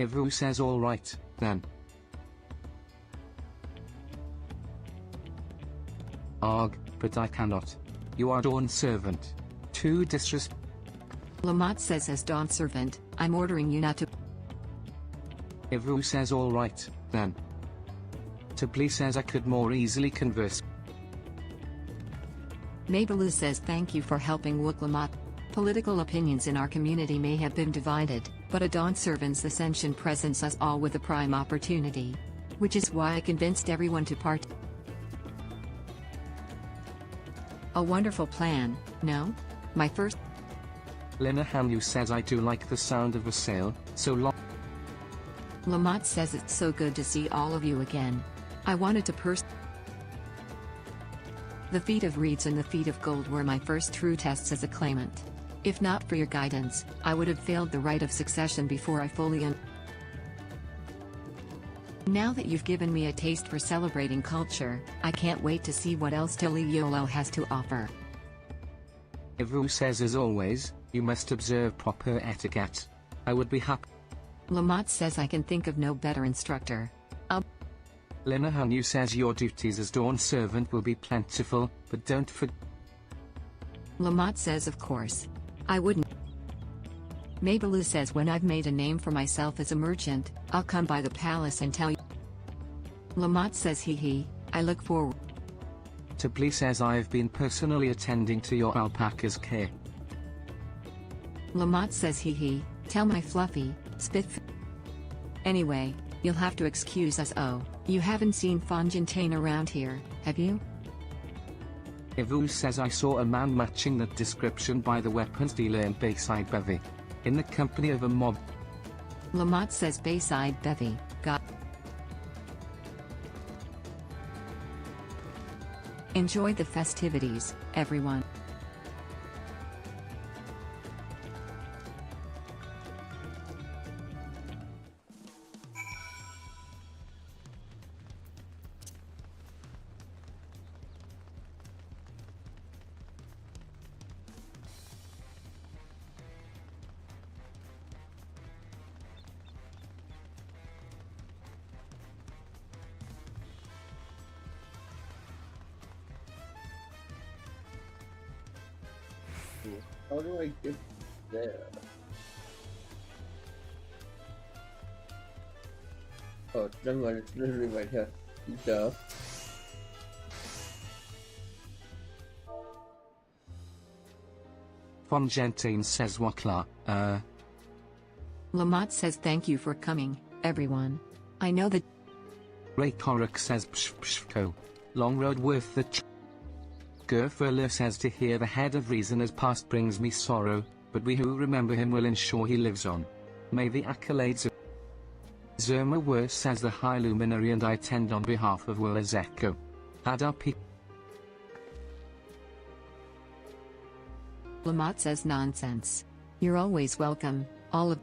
Evu says alright, then. Arg, but I cannot. You are Dawn Servant. Too disrespect. Lamont says as Dawn Servant, I'm ordering you not to. Evu says alright, then. Tabli says I could more easily converse. Mabaloo says thank you for helping Wook Lamont. Political opinions in our community may have been divided, but a Dawn Servant's ascension presents us all with a prime opportunity. Which is why I convinced everyone to part. A wonderful plan, no? My first. Lena Hanu says I do like the sound of a sail, so long. Lamont says it's so good to see all of you again. I wanted to The feat of reeds and the feat of gold were my first true tests as a claimant. If not for your guidance, I would have failed the rite of succession before I fully Now that you've given me a taste for celebrating culture, I can't wait to see what else Tiliolo has to offer. Evu says as always, you must observe proper etiquette. I would be happy. Lamont says I can think of no better instructor. Lena Hanu says your duties as Dawn Servant will be plentiful, but don't forget. Lamont says of course. I wouldn't. Mabaloo says when I've made a name for myself as a merchant, I'll come by the palace and tell you. Lamont says hee, I look forward. Tabli says I've been personally attending to your alpaca's care. Lamont says hee, tell my fluffy, spit. Anyway, you'll have to excuse us. Oh, you haven't seen Fontaine around here, have you? Evu says I saw a man matching that description by the weapons dealer in Bayside Bevy. In the company of a mob. Lamont says Bayside Bevy, got. Enjoy the festivities, everyone. How do I get there? Oh, never mind, it's literally right here. Duh. Fontaine says Wakla, Lamont says thank you for coming, everyone. I know that Ray Korak says psh, long road worth the Gerfurler says to hear the head of reason has passed brings me sorrow, but we who remember him will ensure he lives on. May the accolades of Zerma Worse says the High Luminary and I attend on behalf of Wurzeko. Had our people. Lamont says nonsense. You're always welcome, all of.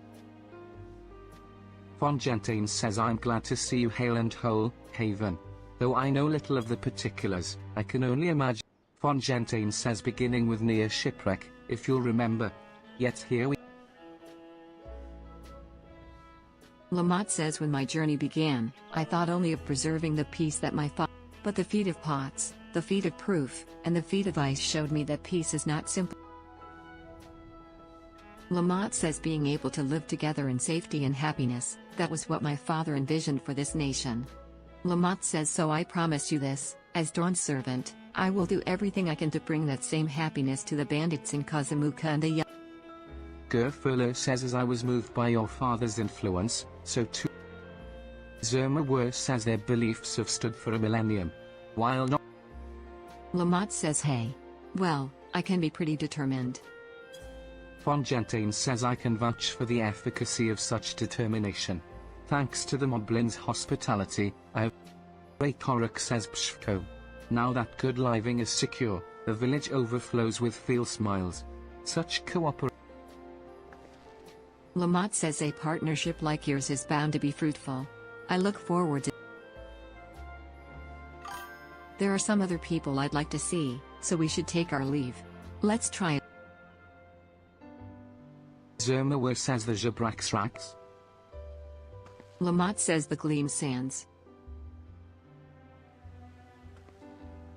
Fongentine says I'm glad to see you hale and whole, Haven. Though I know little of the particulars, I can only imagine. Fongentine says beginning with near shipwreck, if you'll remember. Yet here we. Lamont says when my journey began, I thought only of preserving the peace that my father. But the feat of pots, the feat of proof, and the feat of ice showed me that peace is not simple. Lamont says being able to live together in safety and happiness, that was what my father envisioned for this nation. Lamont says so I promise you this, as Dawn's servant, I will do everything I can to bring that same happiness to the bandits in Kazamuka and the Gerfurler says as I was moved by your father's influence, so too. Zerma Worse says their beliefs have stood for a millennium. While not. Lamont says hey. Well, I can be pretty determined. Fongentine says I can vouch for the efficacy of such determination. Thanks to the Moblin's hospitality, I have. Ray Korak says pshko. Now that good living is secure, the village overflows with feel smiles. Such cooperation. Lamont says a partnership like yours is bound to be fruitful. I look forward to. There are some other people I'd like to see, so we should take our leave. Let's try it. Zerma says the Jabraxrax. Lamont says the Gleam Sands.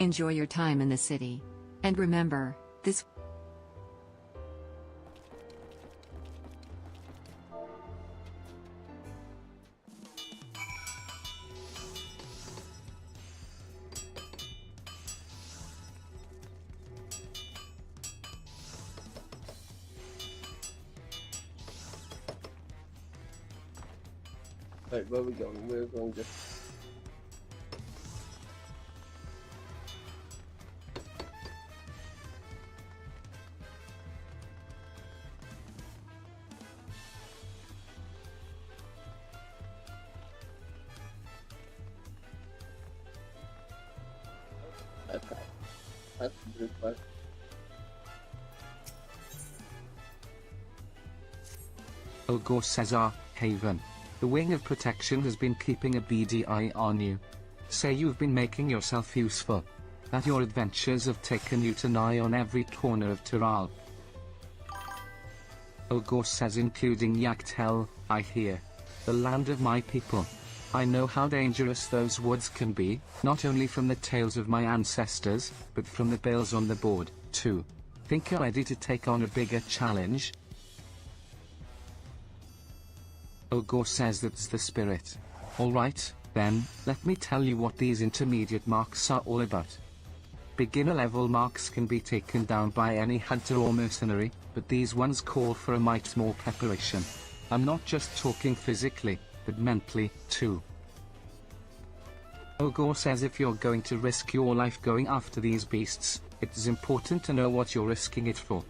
Enjoy your time in the city. And remember, this. Right, where are we going? We're going to. Okay. That's a good question. Olgor says Haven. The Wing of Protection has been keeping a beady eye on you. Say you've been making yourself useful. That your adventures have taken you to nigh on every corner of Tural. Olgor says including Yaktel, I hear. The land of my people. I know how dangerous those woods can be, not only from the tales of my ancestors, but from the bills on the board, too. Think you're ready to take on a bigger challenge? Olgor says that's the spirit. Alright, then, let me tell you what these intermediate marks are all about. Beginner level marks can be taken down by any hunter or mercenary, but these ones call for a mite more preparation. I'm not just talking physically, but mentally, too. Olgor says if you're going to risk your life going after these beasts, it's important to know what you're risking it for.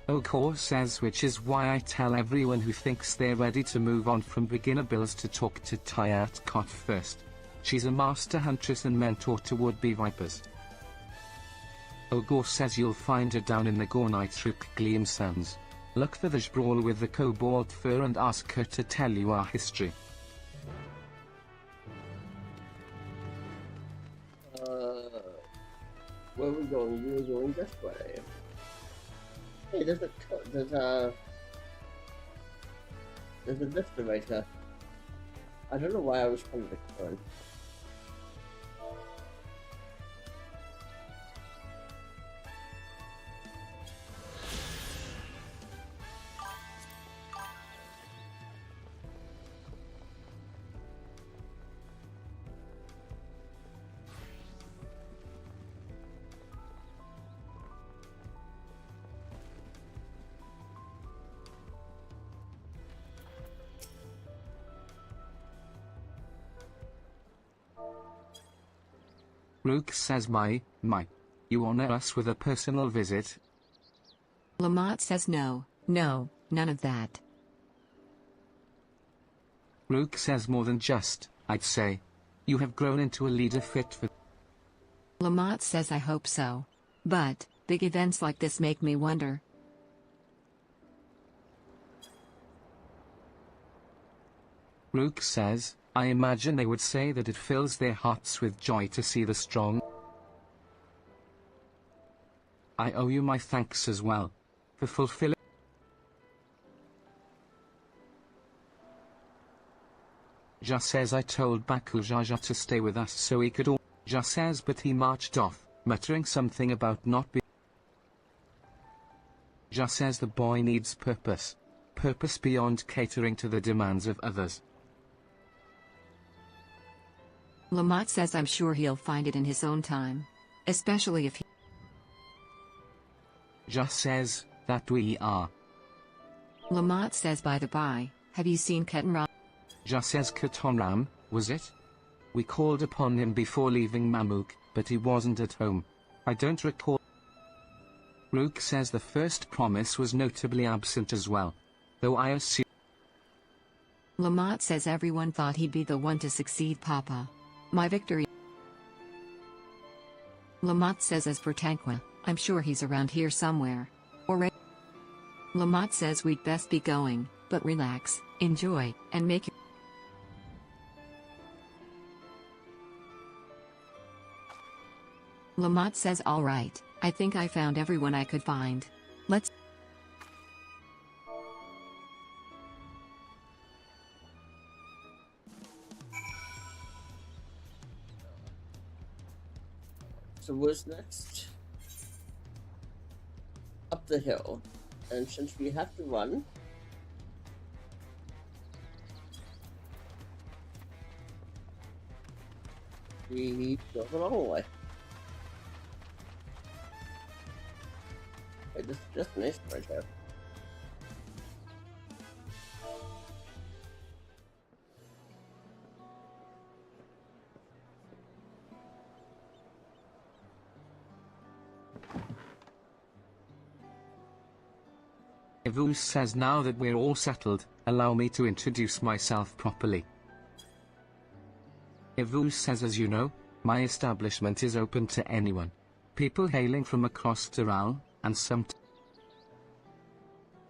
Olgor says which is why I tell everyone who thinks they're ready to move on from beginner builds to talk to Tyat Kot first. She's a master huntress and mentor to would-be vipers. Olgor says you'll find her down in the Gornitruk Gleam Sands. Look for the Jbrawl with the cobalt fur and ask her to tell you our history. Where are we going? We're going this way. Hey, there's a vista right here. I don't know why I was trying to turn. Rook says my, you honor us with a personal visit. Lamont says no, none of that. Rook says more than just, I'd say. You have grown into a leader fit for... Lamont says I hope so. But, big events like this make me wonder. Rook says, I imagine they would say that it fills their hearts with joy to see the strong. I owe you my thanks as well. For fulfilling... Just says I told Bakul Jaja to stay with us so he could all... Just says but he marched off, muttering something about not being... Just says the boy needs purpose. Purpose beyond catering to the demands of others. Lamont says I'm sure he'll find it in his own time. Especially if he... Just says, that we are. Lamont says by the by, have you seen Ketanram? Just says Ketanram, was it? We called upon him before leaving Mamuk, but he wasn't at home. I don't recall. Rook says the first promise was notably absent as well. Though I assume... Lamont says everyone thought he'd be the one to succeed Papa. My victory. Lamont says as for Tanqua, I'm sure he's around here somewhere. Or Lamont says we'd best be going, but relax, enjoy, and make your... Lamont says alright, I think I found everyone I could find. Let's... So what's next? Up the hill. And since we have to run, we go the long way. Hey, this is destination right there. Evus says now that we're all settled, allow me to introduce myself properly. Evus says as you know, my establishment is open to anyone. People hailing from across Tural, and some...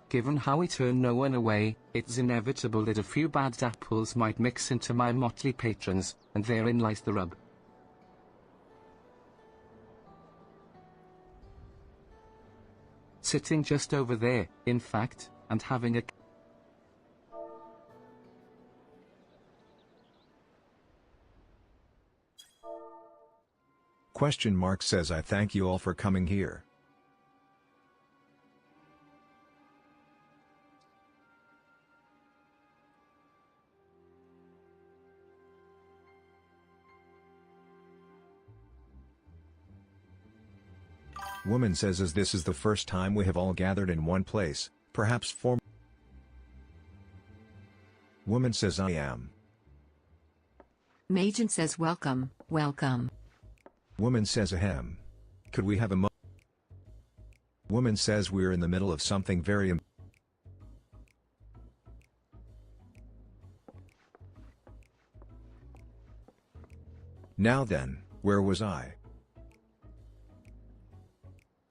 Given how we turn no one away, it's inevitable that a few bad apples might mix into my motley patrons, and therein lies the rub. Sitting just over there, in fact, and having a... Question mark says I thank you all for coming here. Woman says as this is the first time we have all gathered in one place, perhaps for... Woman says I am. Majan says welcome, welcome. Woman says ahem. Could we have a Woman says we're in the middle of something very Now then, where was I?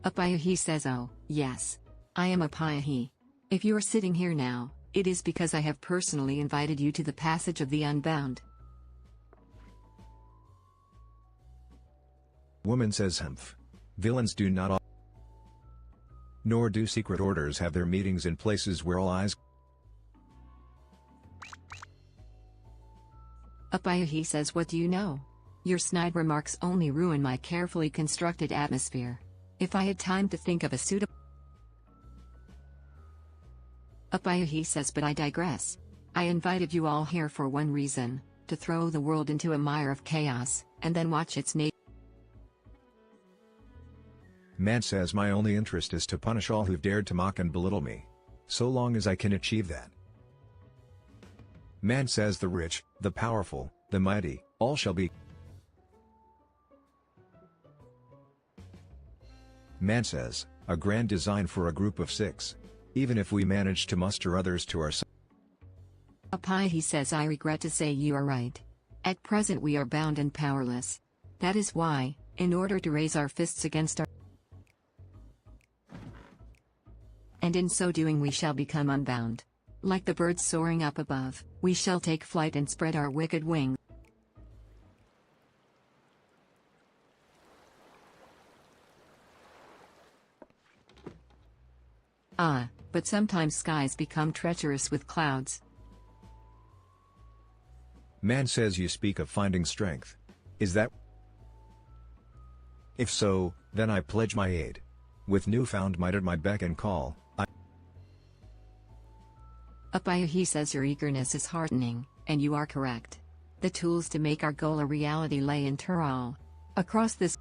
Apayahi says oh, yes. I am Apayahi. If you are sitting here now, it is because I have personally invited you to the Passage of the Unbound. Woman says humph. Villains do not nor do secret orders have their meetings in places where all eyes... Apayahi says what do you know? Your snide remarks only ruin my carefully constructed atmosphere. If I had time to think of a suitable... Apayahi says but I digress. I invited you all here for one reason, to throw the world into a mire of chaos, and then watch its nature. Man says my only interest is to punish all who've dared to mock and belittle me. So long as I can achieve that. Man says the rich, the powerful, the mighty, all shall be... Man says, a grand design for a group of 6. Even if we manage to muster others to our side. He says, I regret to say you are right. At present we are bound and powerless. That is why, in order to raise our fists against our and in so doing we shall become unbound. Like the birds soaring up above, we shall take flight and spread our wicked wings. But sometimes skies become treacherous with clouds. Man says you speak of finding strength. Is that? If so, then I pledge my aid. With newfound might at my beck and call, He says your eagerness is heartening, and you are correct. The tools to make our goal a reality lay in Tural. Across this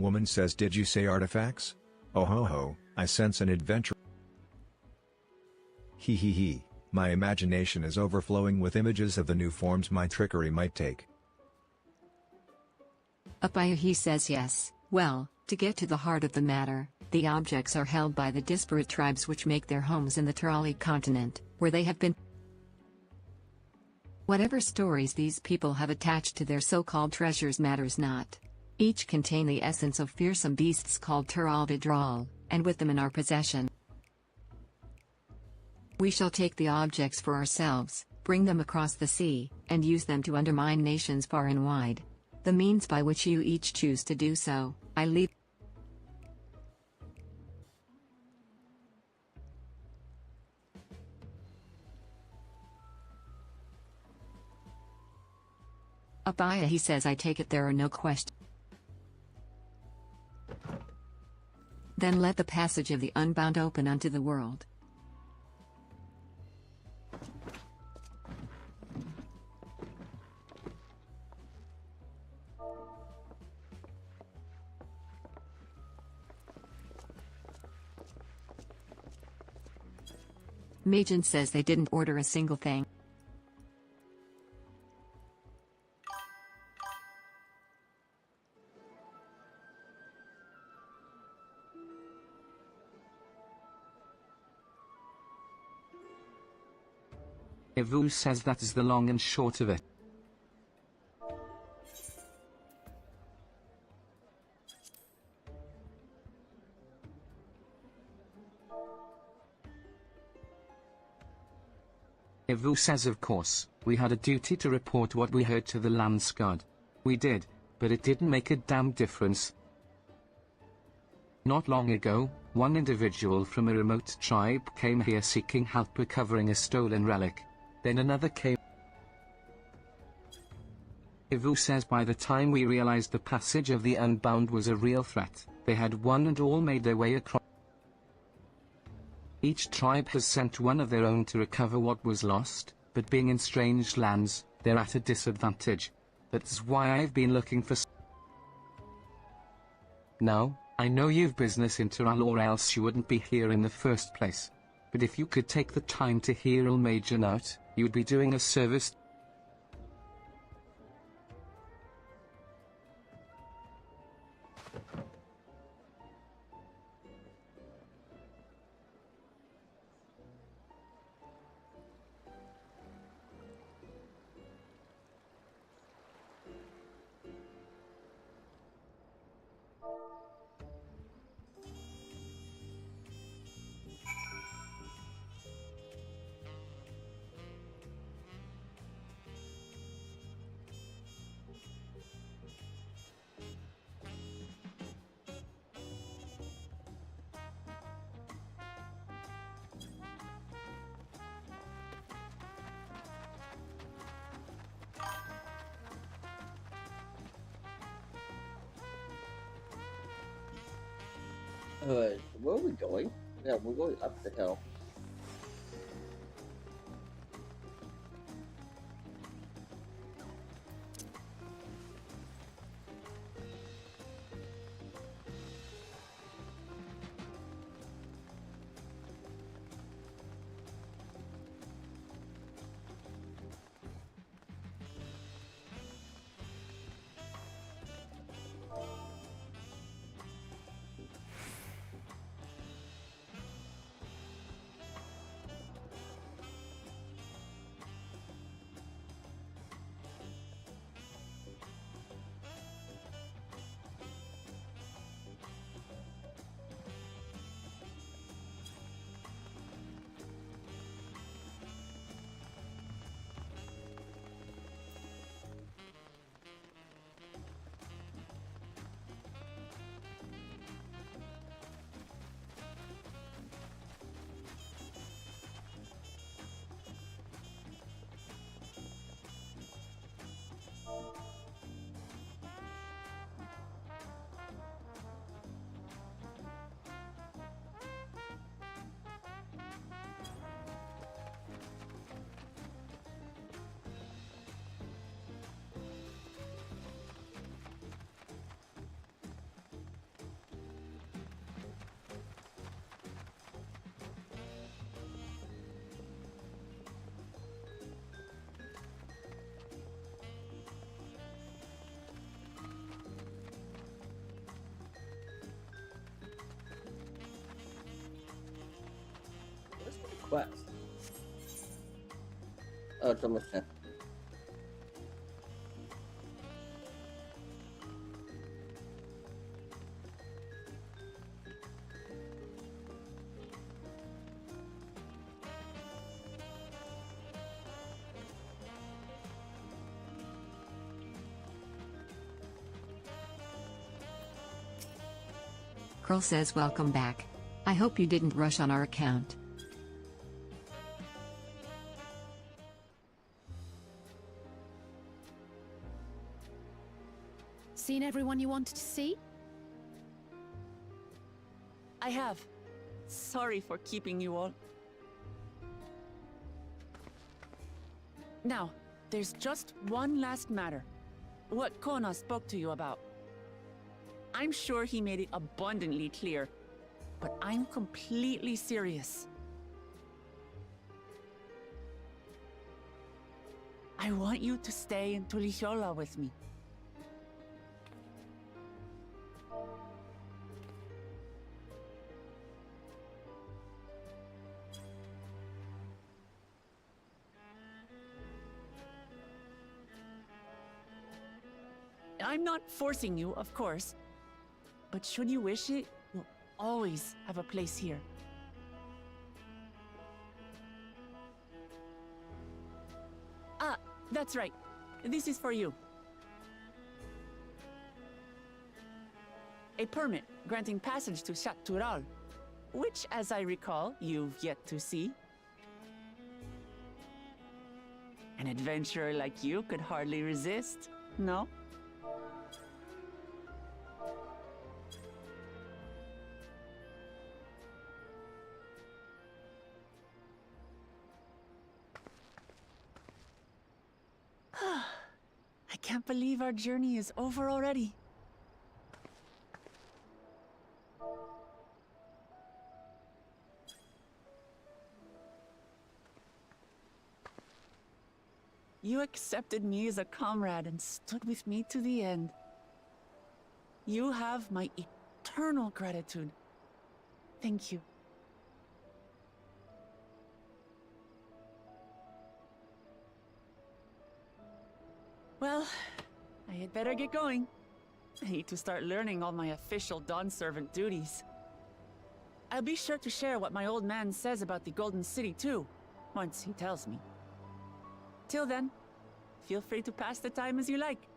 Woman says, did you say artifacts? Oh ho ho, I sense an adventure. He, my imagination is overflowing with images of the new forms my trickery might take. He says yes. Well, to get to the heart of the matter, the objects are held by the disparate tribes which make their homes in the Turali continent, where they have been. Whatever stories these people have attached to their so-called treasures matters not. Each contain the essence of fearsome beasts called Tural Vidral, and with them in our possession, we shall take the objects for ourselves, bring them across the sea, and use them to undermine nations far and wide. The means by which you each choose to do so, I leave. He says, I take it there are no questions. Then let the passage of the unbound open unto the world. Majin says they didn't order a single thing. Evu says that is the long and short of it. Evu says of course, we had a duty to report what we heard to the Lance God. We did, but it didn't make a damn difference. Not long ago, one individual from a remote tribe came here seeking help recovering a stolen relic. Then another came. Evu says by the time we realized the passage of the Unbound was a real threat, they had one and all made their way across. Each tribe has sent one of their own to recover what was lost, but being in strange lands, they're at a disadvantage. That's why I've been looking for. Now, I know you've business in Tural or else you wouldn't be here in the first place. But if you could take the time to hear Majin out, you'd be doing a service. Where are we going? Yeah, we're going up the hill. quest. Oh, it's almost there. Curl says welcome back. I hope you didn't rush on our account. Seen everyone you wanted to see? I have. Sorry for keeping you all. Now, there's just one last matter. What Kona spoke to you about. I'm sure he made it abundantly clear, but I'm completely serious. I want you to stay in Tulishola with me. I'm not forcing you, of course. But should you wish it, you'll always have a place here. Ah, that's right. This is for you. A permit granting passage to Tural, which, as I recall, you've yet to see. An adventurer like you could hardly resist, no? I can't believe our journey is over already. You accepted me as a comrade and stood with me to the end. You have my eternal gratitude. Thank you. Well, I had better get going. I need to start learning all my official Dawn servant duties. I'll be sure to share what my old man says about the Golden City too, once he tells me. Till then, feel free to pass the time as you like.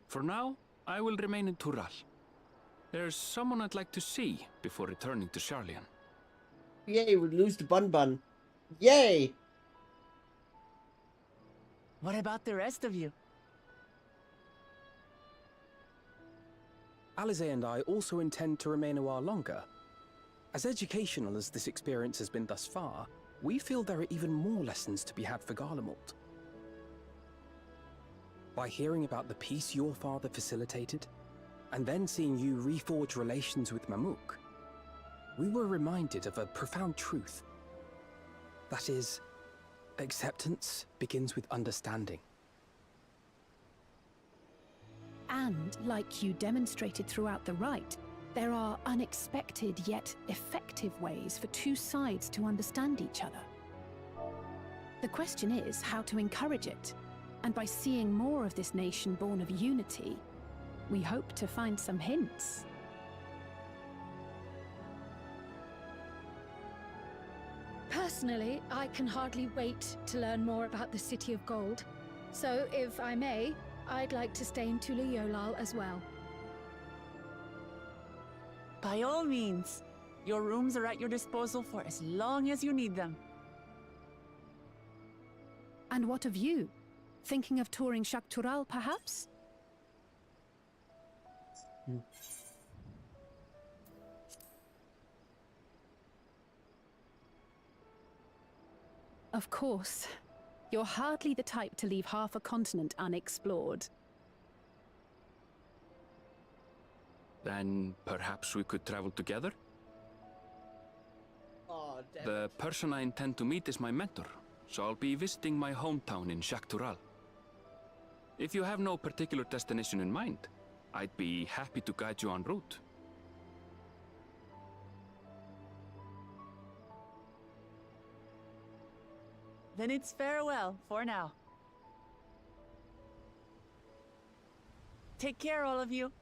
For now, I will remain in Tural. There's someone I'd like to see before returning to Sharlayan. Yay, we lose the Bun Bun. Yay! What about the rest of you? Alize and I also intend to remain a while longer. As educational as this experience has been thus far, we feel there are even more lessons to be had for Garlemald. By hearing about the peace your father facilitated, and then seeing you reforge relations with Mamook, we were reminded of a profound truth. That is, acceptance begins with understanding. And, like you demonstrated throughout the rite, there are unexpected yet effective ways for two sides to understand each other. The question is how to encourage it, and by seeing more of this nation born of unity, we hope to find some hints. Personally, I can hardly wait to learn more about the City of Gold. So, if I may, I'd like to stay in Tulishola as well. By all means. Your rooms are at your disposal for as long as you need them. And what of you? Thinking of touring Tural, perhaps? Of course. You're hardly the type to leave half a continent unexplored. Then perhaps we could travel together? Oh, damn The person I intend to meet is my mentor, so I'll be visiting my hometown in Tural. If you have no particular destination in mind, I'd be happy to guide you en route. Then it's farewell for now. Take care, all of you.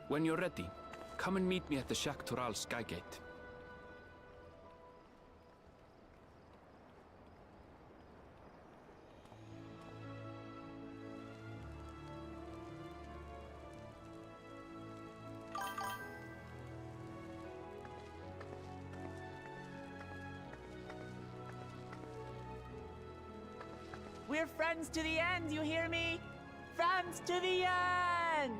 When you're ready, come and meet me at the Shack Tural Skygate. We're friends to the end, you hear me? Friends to the end!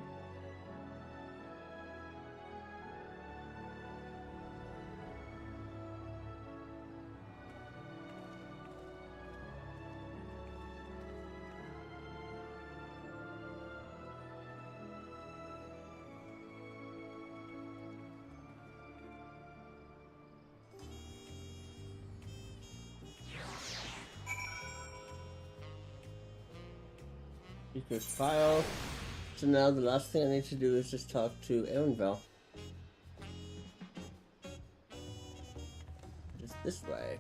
Secret file. So now the last thing I need to do is just talk to Aaronville. Just this way.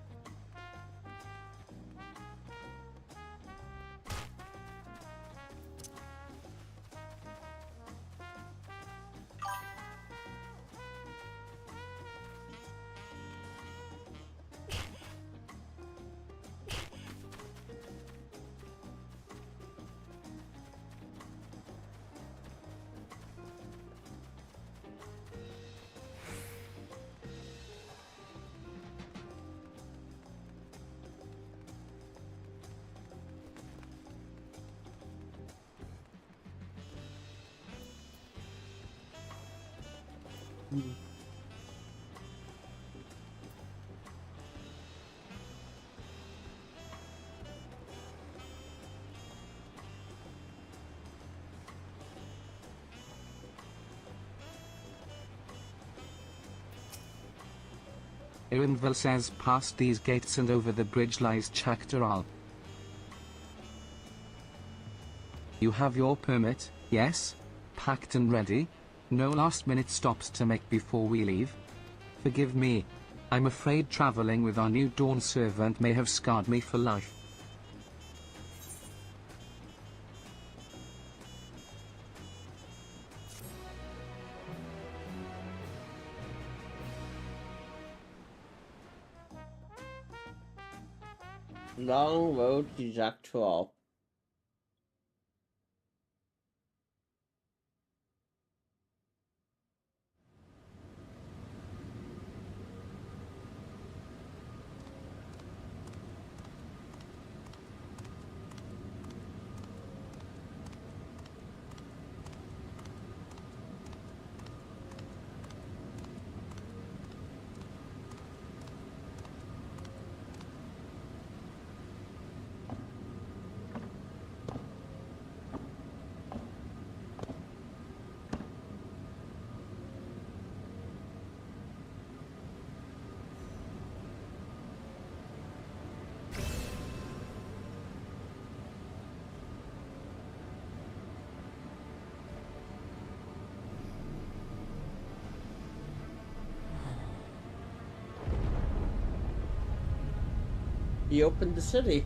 Irinville says past these gates and over the bridge lies Shack Tural. You have your permit, yes? Packed and ready? No last minute stops to make before we leave? Forgive me. I'm afraid traveling with our new Dawn servant may have scarred me for life. Long road to Shack Tural. He opened the city.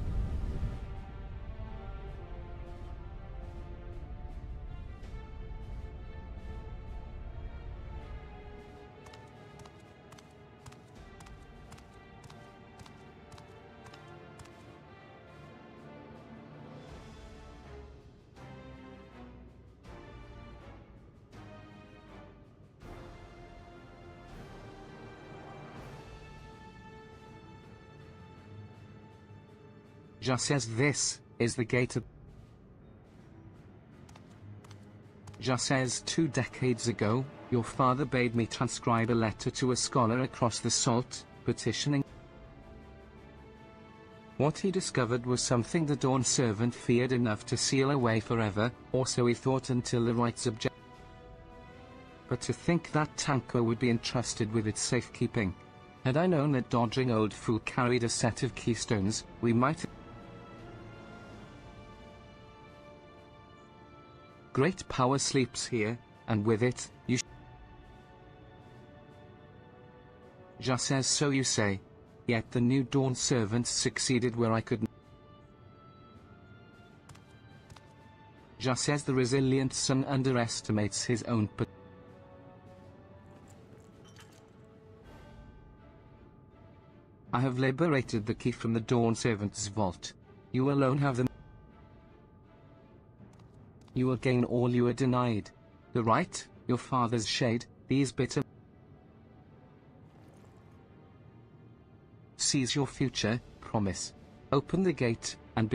Just says this is the gate of... Just says 2 decades ago, your father bade me transcribe a letter to a scholar across the salt, petitioning. What he discovered was something the Dawn Servant feared enough to seal away forever, or so he thought until the right subject. But to think that tanker would be entrusted with its safekeeping. Had I known that dodging old fool carried a set of keystones, we might. Great power sleeps here, and with it, you just says so you say. Yet the new Dawn Servants succeeded where I couldn't. Just says the resilient son underestimates his own potential. I have liberated the key from the Dawn Servant's vault. You alone have them. You will gain all you were denied. The right, your father's shade, these bitter. Seize your future, promise. Open the gate, and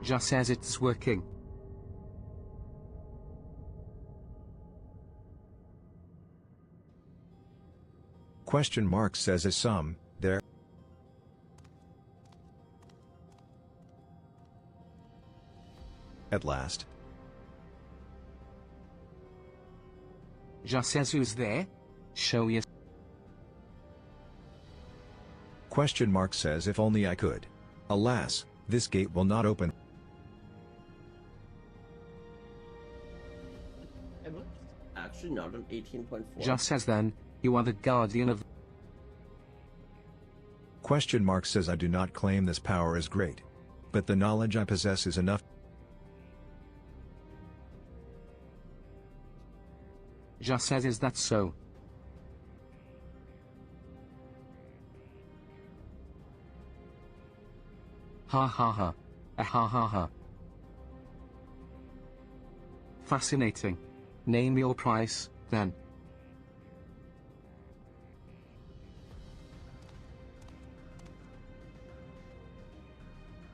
just says it's working. Question mark says a sum, there. At last. Just says who's there? Show you. Question mark says if only I could. Alas, this gate will not open. Actually not an 18.4. Just says then, you are the guardian of. Question mark says I do not claim this power is great. But the knowledge I possess is enough. Just says is that so? Ha ha ha. Ha ha ha. Fascinating. Name your price, then.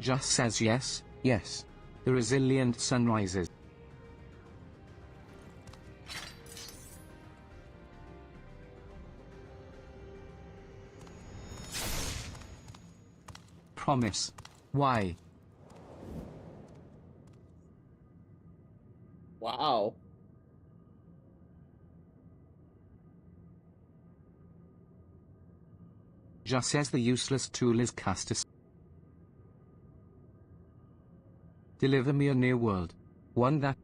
Just says yes, yes. The resilient sun rises. Promise. Why? Wow. Just says the useless tool is cast aside. Deliver me a new world. One that.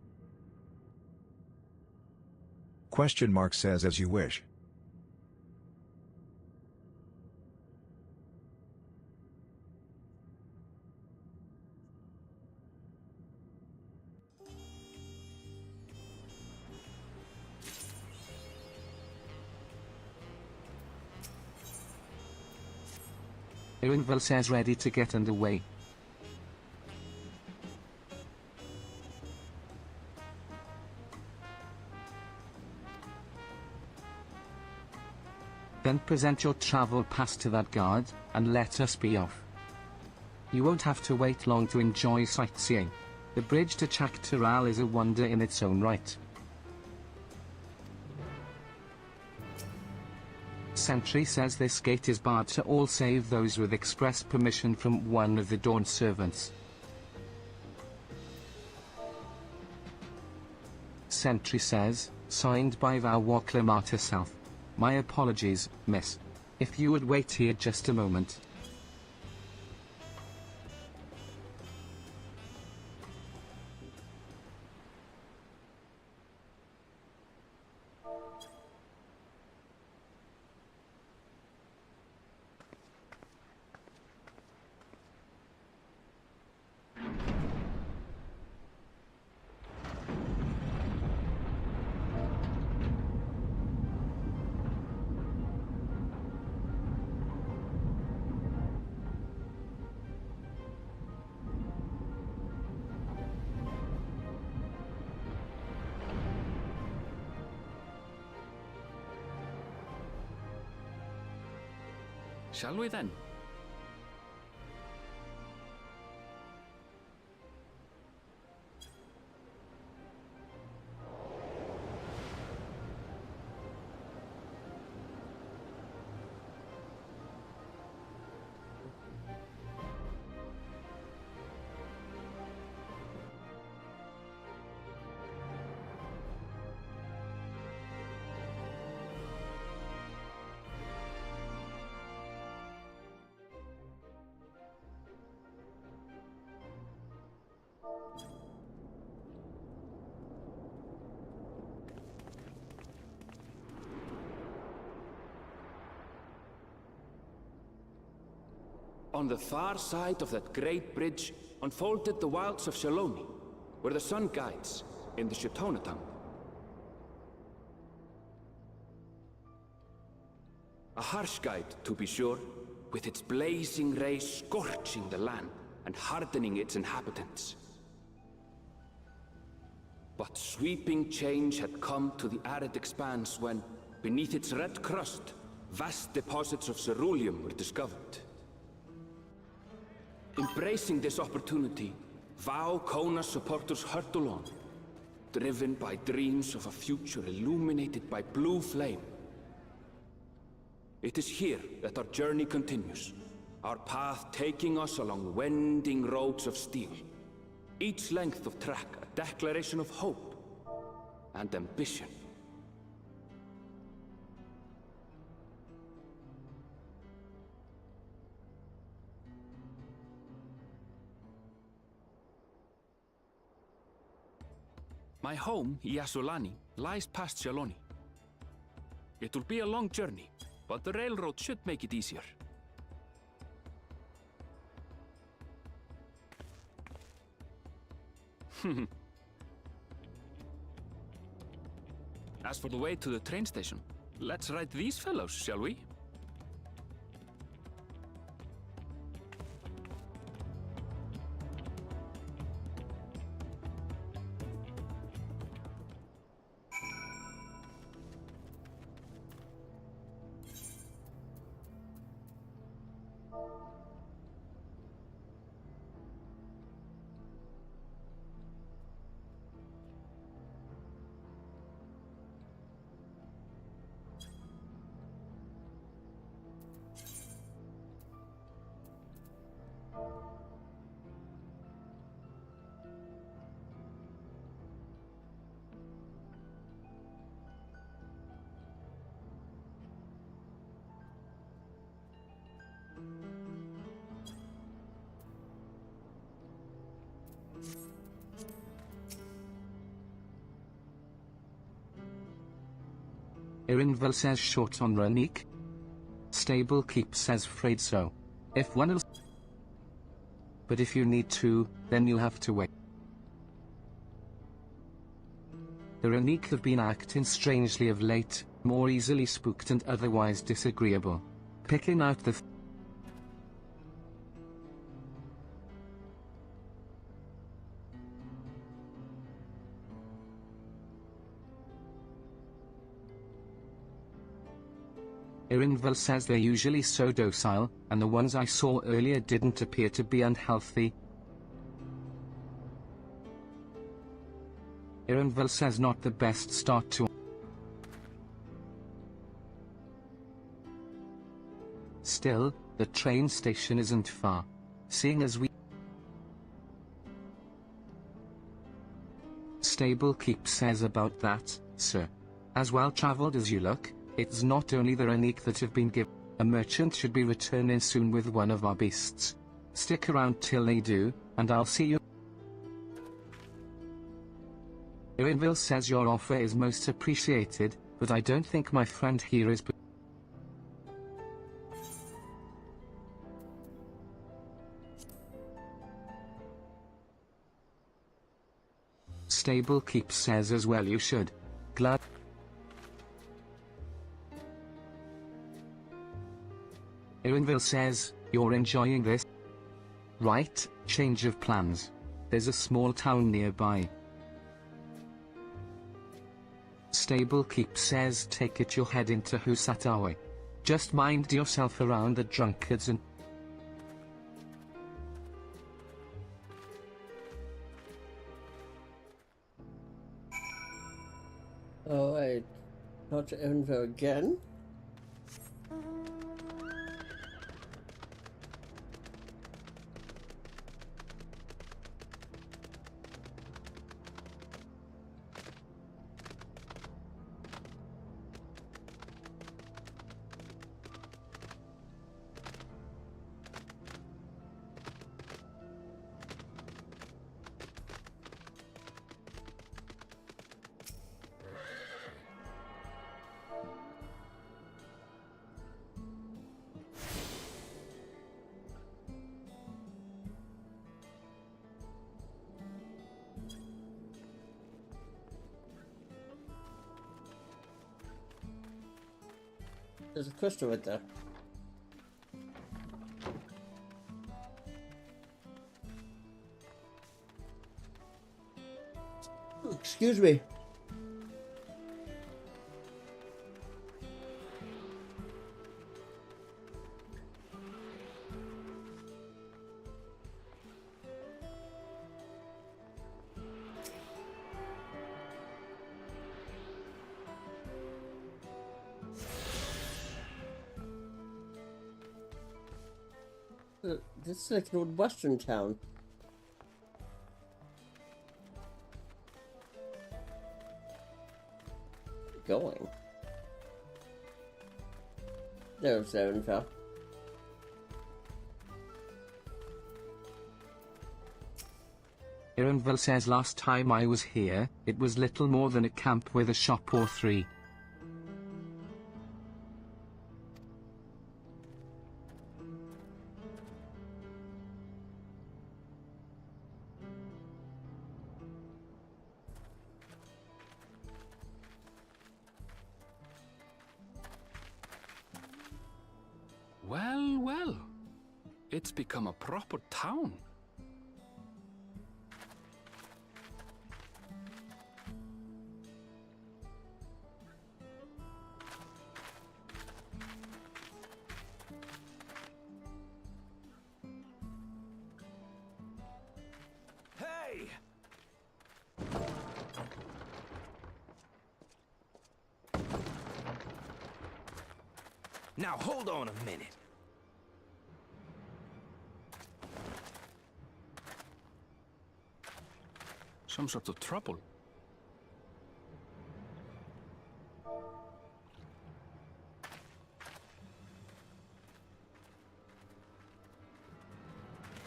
Question mark says as you wish. Irinville says ready to get underway. Then present your travel pass to that guard, and let us be off. You won't have to wait long to enjoy sightseeing. The bridge to Tural is a wonder in its own right. Sentry says this gate is barred to all save those with express permission from one of the Dawn Servants. Sentry says, signed by Valwaklamart herself. My apologies, miss. If you would wait here just a moment. Shall we then? On the far side of that great bridge unfolded the wilds of Shaloni, where the sun guides in the Shitona tongue. A harsh guide, to be sure, with its blazing rays scorching the land and hardening its inhabitants. But sweeping change had come to the arid expanse when, beneath its red crust, vast deposits of ceruleum were discovered. Embracing this opportunity, Vau Kona supporters hurtle on, driven by dreams of a future illuminated by blue flame. It is here that our journey continues, our path taking us along winding roads of steel, each length of track a declaration of hope and ambition. My home, Yasulani, lies past Shaloni. It will be a long journey, but the railroad should make it easier. As for the way to the train station, let's ride these fellows, shall we? Irinville says short on Ronique. Stable Keep says afraid so. If one will... But if you need to, then you'll have to wait. The Ronique have been acting strangely of late, more easily spooked and otherwise disagreeable. Picking out the... Irinville says they're usually so docile, and the ones I saw earlier didn't appear to be unhealthy. Irinville says not the best start to... Still, the train station isn't far. Seeing as we... Stable Keep says about that, sir. As well traveled as you look, it's not only the Ronique that have been given. A merchant should be returning soon with one of our beasts. Stick around till they do, and I'll see you. Irinville says your offer is most appreciated, but I don't think my friend here is... Stable Keep says as well you should. Glad... Irinville says, you're enjoying this? Right, change of plans. There's a small town nearby. Stable Keep says take it you're heading to Husatawe. Just mind yourself around the drunkards and... Alright. Talk to Evanville again. There's a crystal right there. Excuse me. This is like an old western town. Going. There's that info. Ironville says last time I was here, it was little more than a camp with a shop or three. Well, well. It's become a proper town. Hey! Now hold on a minute. Some sort of trouble.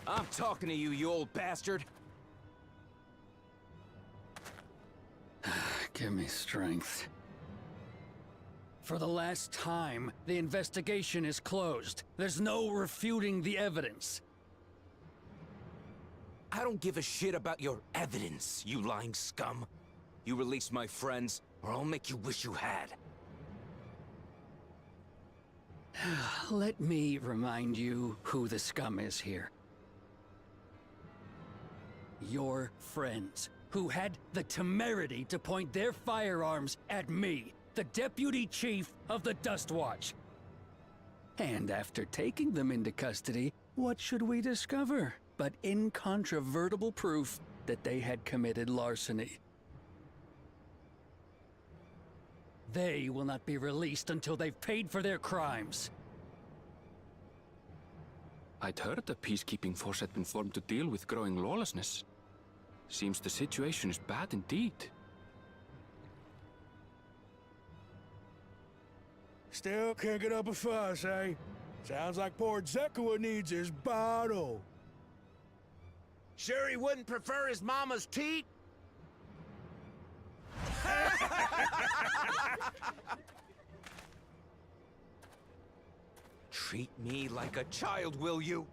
I'm talking to you, you old bastard. Give me strength. For the last time, the investigation is closed. There's no refuting the evidence. I don't give a shit about your evidence, you lying scum. You release my friends, or I'll make you wish you had. Let me remind you who the scum is here. Your friends, who had the temerity to point their firearms at me, the Deputy Chief of the Dust Watch. And after taking them into custody, what should we discover but incontrovertible proof that they had committed larceny? They will not be released until they've paid for their crimes. I'd heard the peacekeeping force had been formed to deal with growing lawlessness. Seems the situation is bad indeed. Still can't get up a fuss, eh? Sounds like poor Zekua needs his bottle. Sure he wouldn't prefer his mama's teat? Treat me like a child, will you?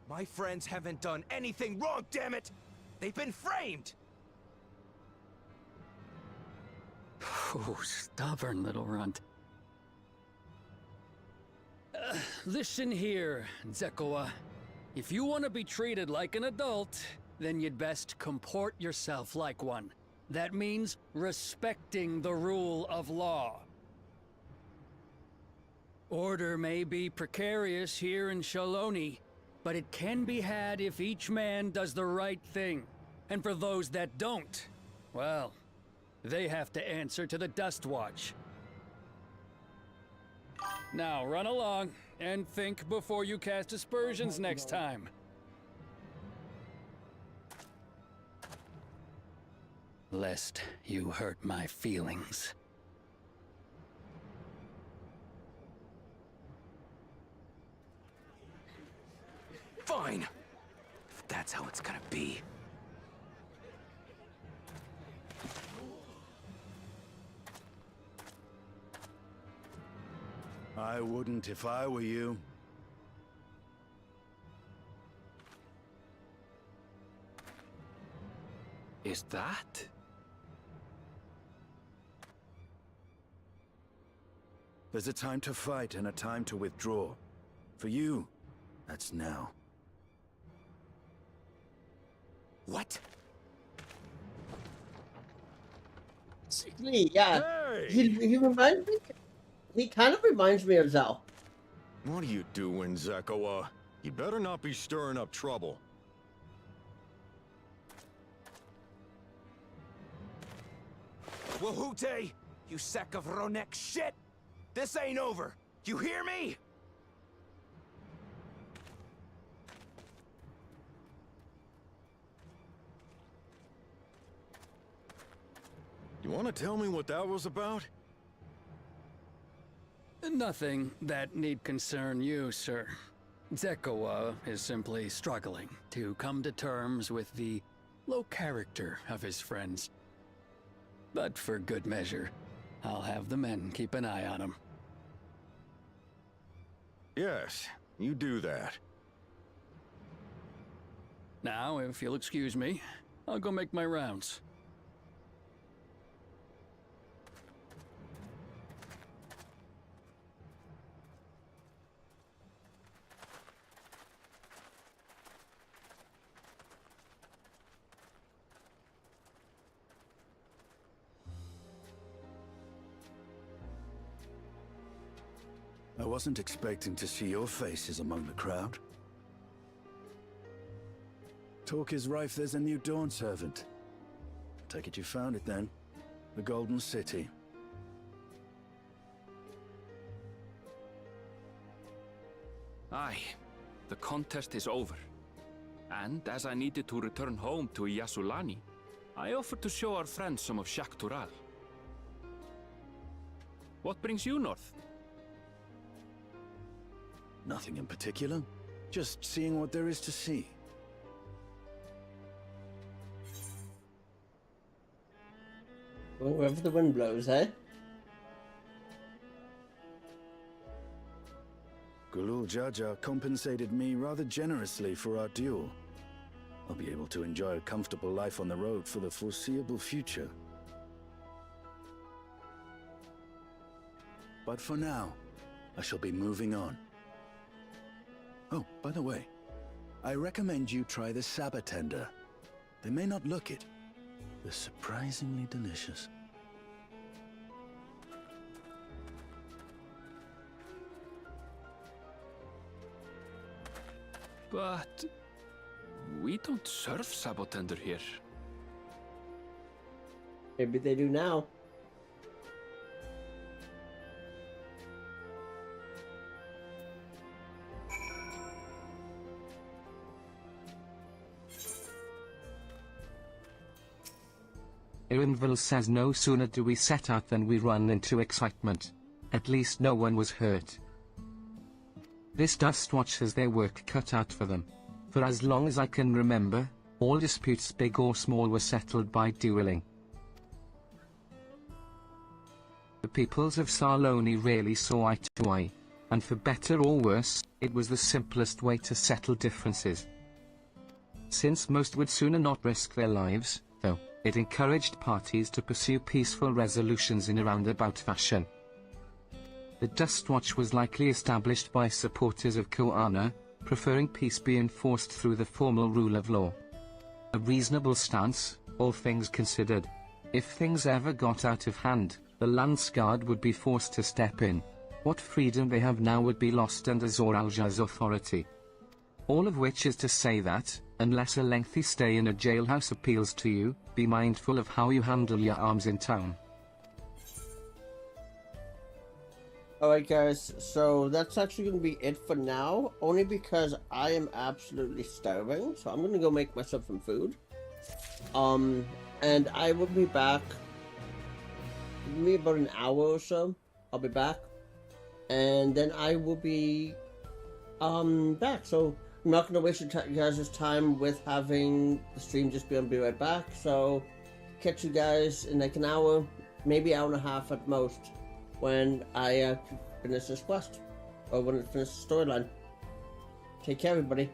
My friends haven't done anything wrong, damn it! They've been framed! Oh, stubborn little runt. Listen here, Zekua. If you want to be treated like an adult, then you'd best comport yourself like one. That means respecting the rule of law. Order may be precarious here in Shaloni, but it can be had if each man does the right thing. And for those that don't, well, they have to answer to the Dustwatch. Now run along, and think before you cast aspersions next time. Lest you hurt my feelings. Fine! If that's how it's gonna be. I wouldn't if I were you. Is that? There's a time to fight and a time to withdraw. For you, that's now. What? Basically, yeah. He reminds me. He kind of reminds me of Zell. What are you doing, Zekoa? You better not be stirring up trouble. Wahute, you sack of Ronek shit! This ain't over! You hear me? You want to tell me what that was about? Nothing that need concern you, sir. Zekoa is simply struggling to come to terms with the low character of his friends. But for good measure, I'll have the men keep an eye on him. Yes, you do that. Now, if you'll excuse me, I'll go make my rounds. I wasn't expecting to see your faces among the crowd. Talk is rife there's a new Dawn servant. Take it you found it then. The Golden City. Aye, the contest is over. And as I needed to return home to Yasulani, I offered to show our friends some of Shak Tural. What brings you north? Nothing in particular. Just seeing what there is to see. Well, wherever the wind blows, eh? Gulul Jaja compensated me rather generously for our duel. I'll be able to enjoy a comfortable life on the road for the foreseeable future. But for now, I shall be moving on. Oh, by the way, I recommend you try the Sabatender. They may not look it. They're surprisingly delicious. But we don't serve Sabotender here. Maybe they do now. Irinville says no sooner do we set out than we run into excitement. At least no one was hurt. This Dustwatch has their work cut out for them. For as long as I can remember, all disputes big or small were settled by dueling. The peoples of Sarloni rarely saw eye to eye, and for better or worse, it was the simplest way to settle differences. Since most would sooner not risk their lives, though, it encouraged parties to pursue peaceful resolutions in a roundabout fashion. The Dustwatch was likely established by supporters of Koana, preferring peace be enforced through the formal rule of law. A reasonable stance, all things considered. If things ever got out of hand, the Landsguard would be forced to step in. What freedom they have now would be lost under Zoralja's authority. All of which is to say that, unless a lengthy stay in a jailhouse appeals to you, be mindful of how you handle your arms in town. Alright guys, so that's actually going to be it for now, only because I am absolutely starving, so I'm going to go make myself some food. And I will be back, maybe about an hour or so, I'll be back. And then I will be, back, so I'm not going to waste your guys' time with having the stream just be right back, so catch you guys in like an hour, maybe hour and a half at most, when I finish this quest, or when I finish the storyline. Take care, everybody.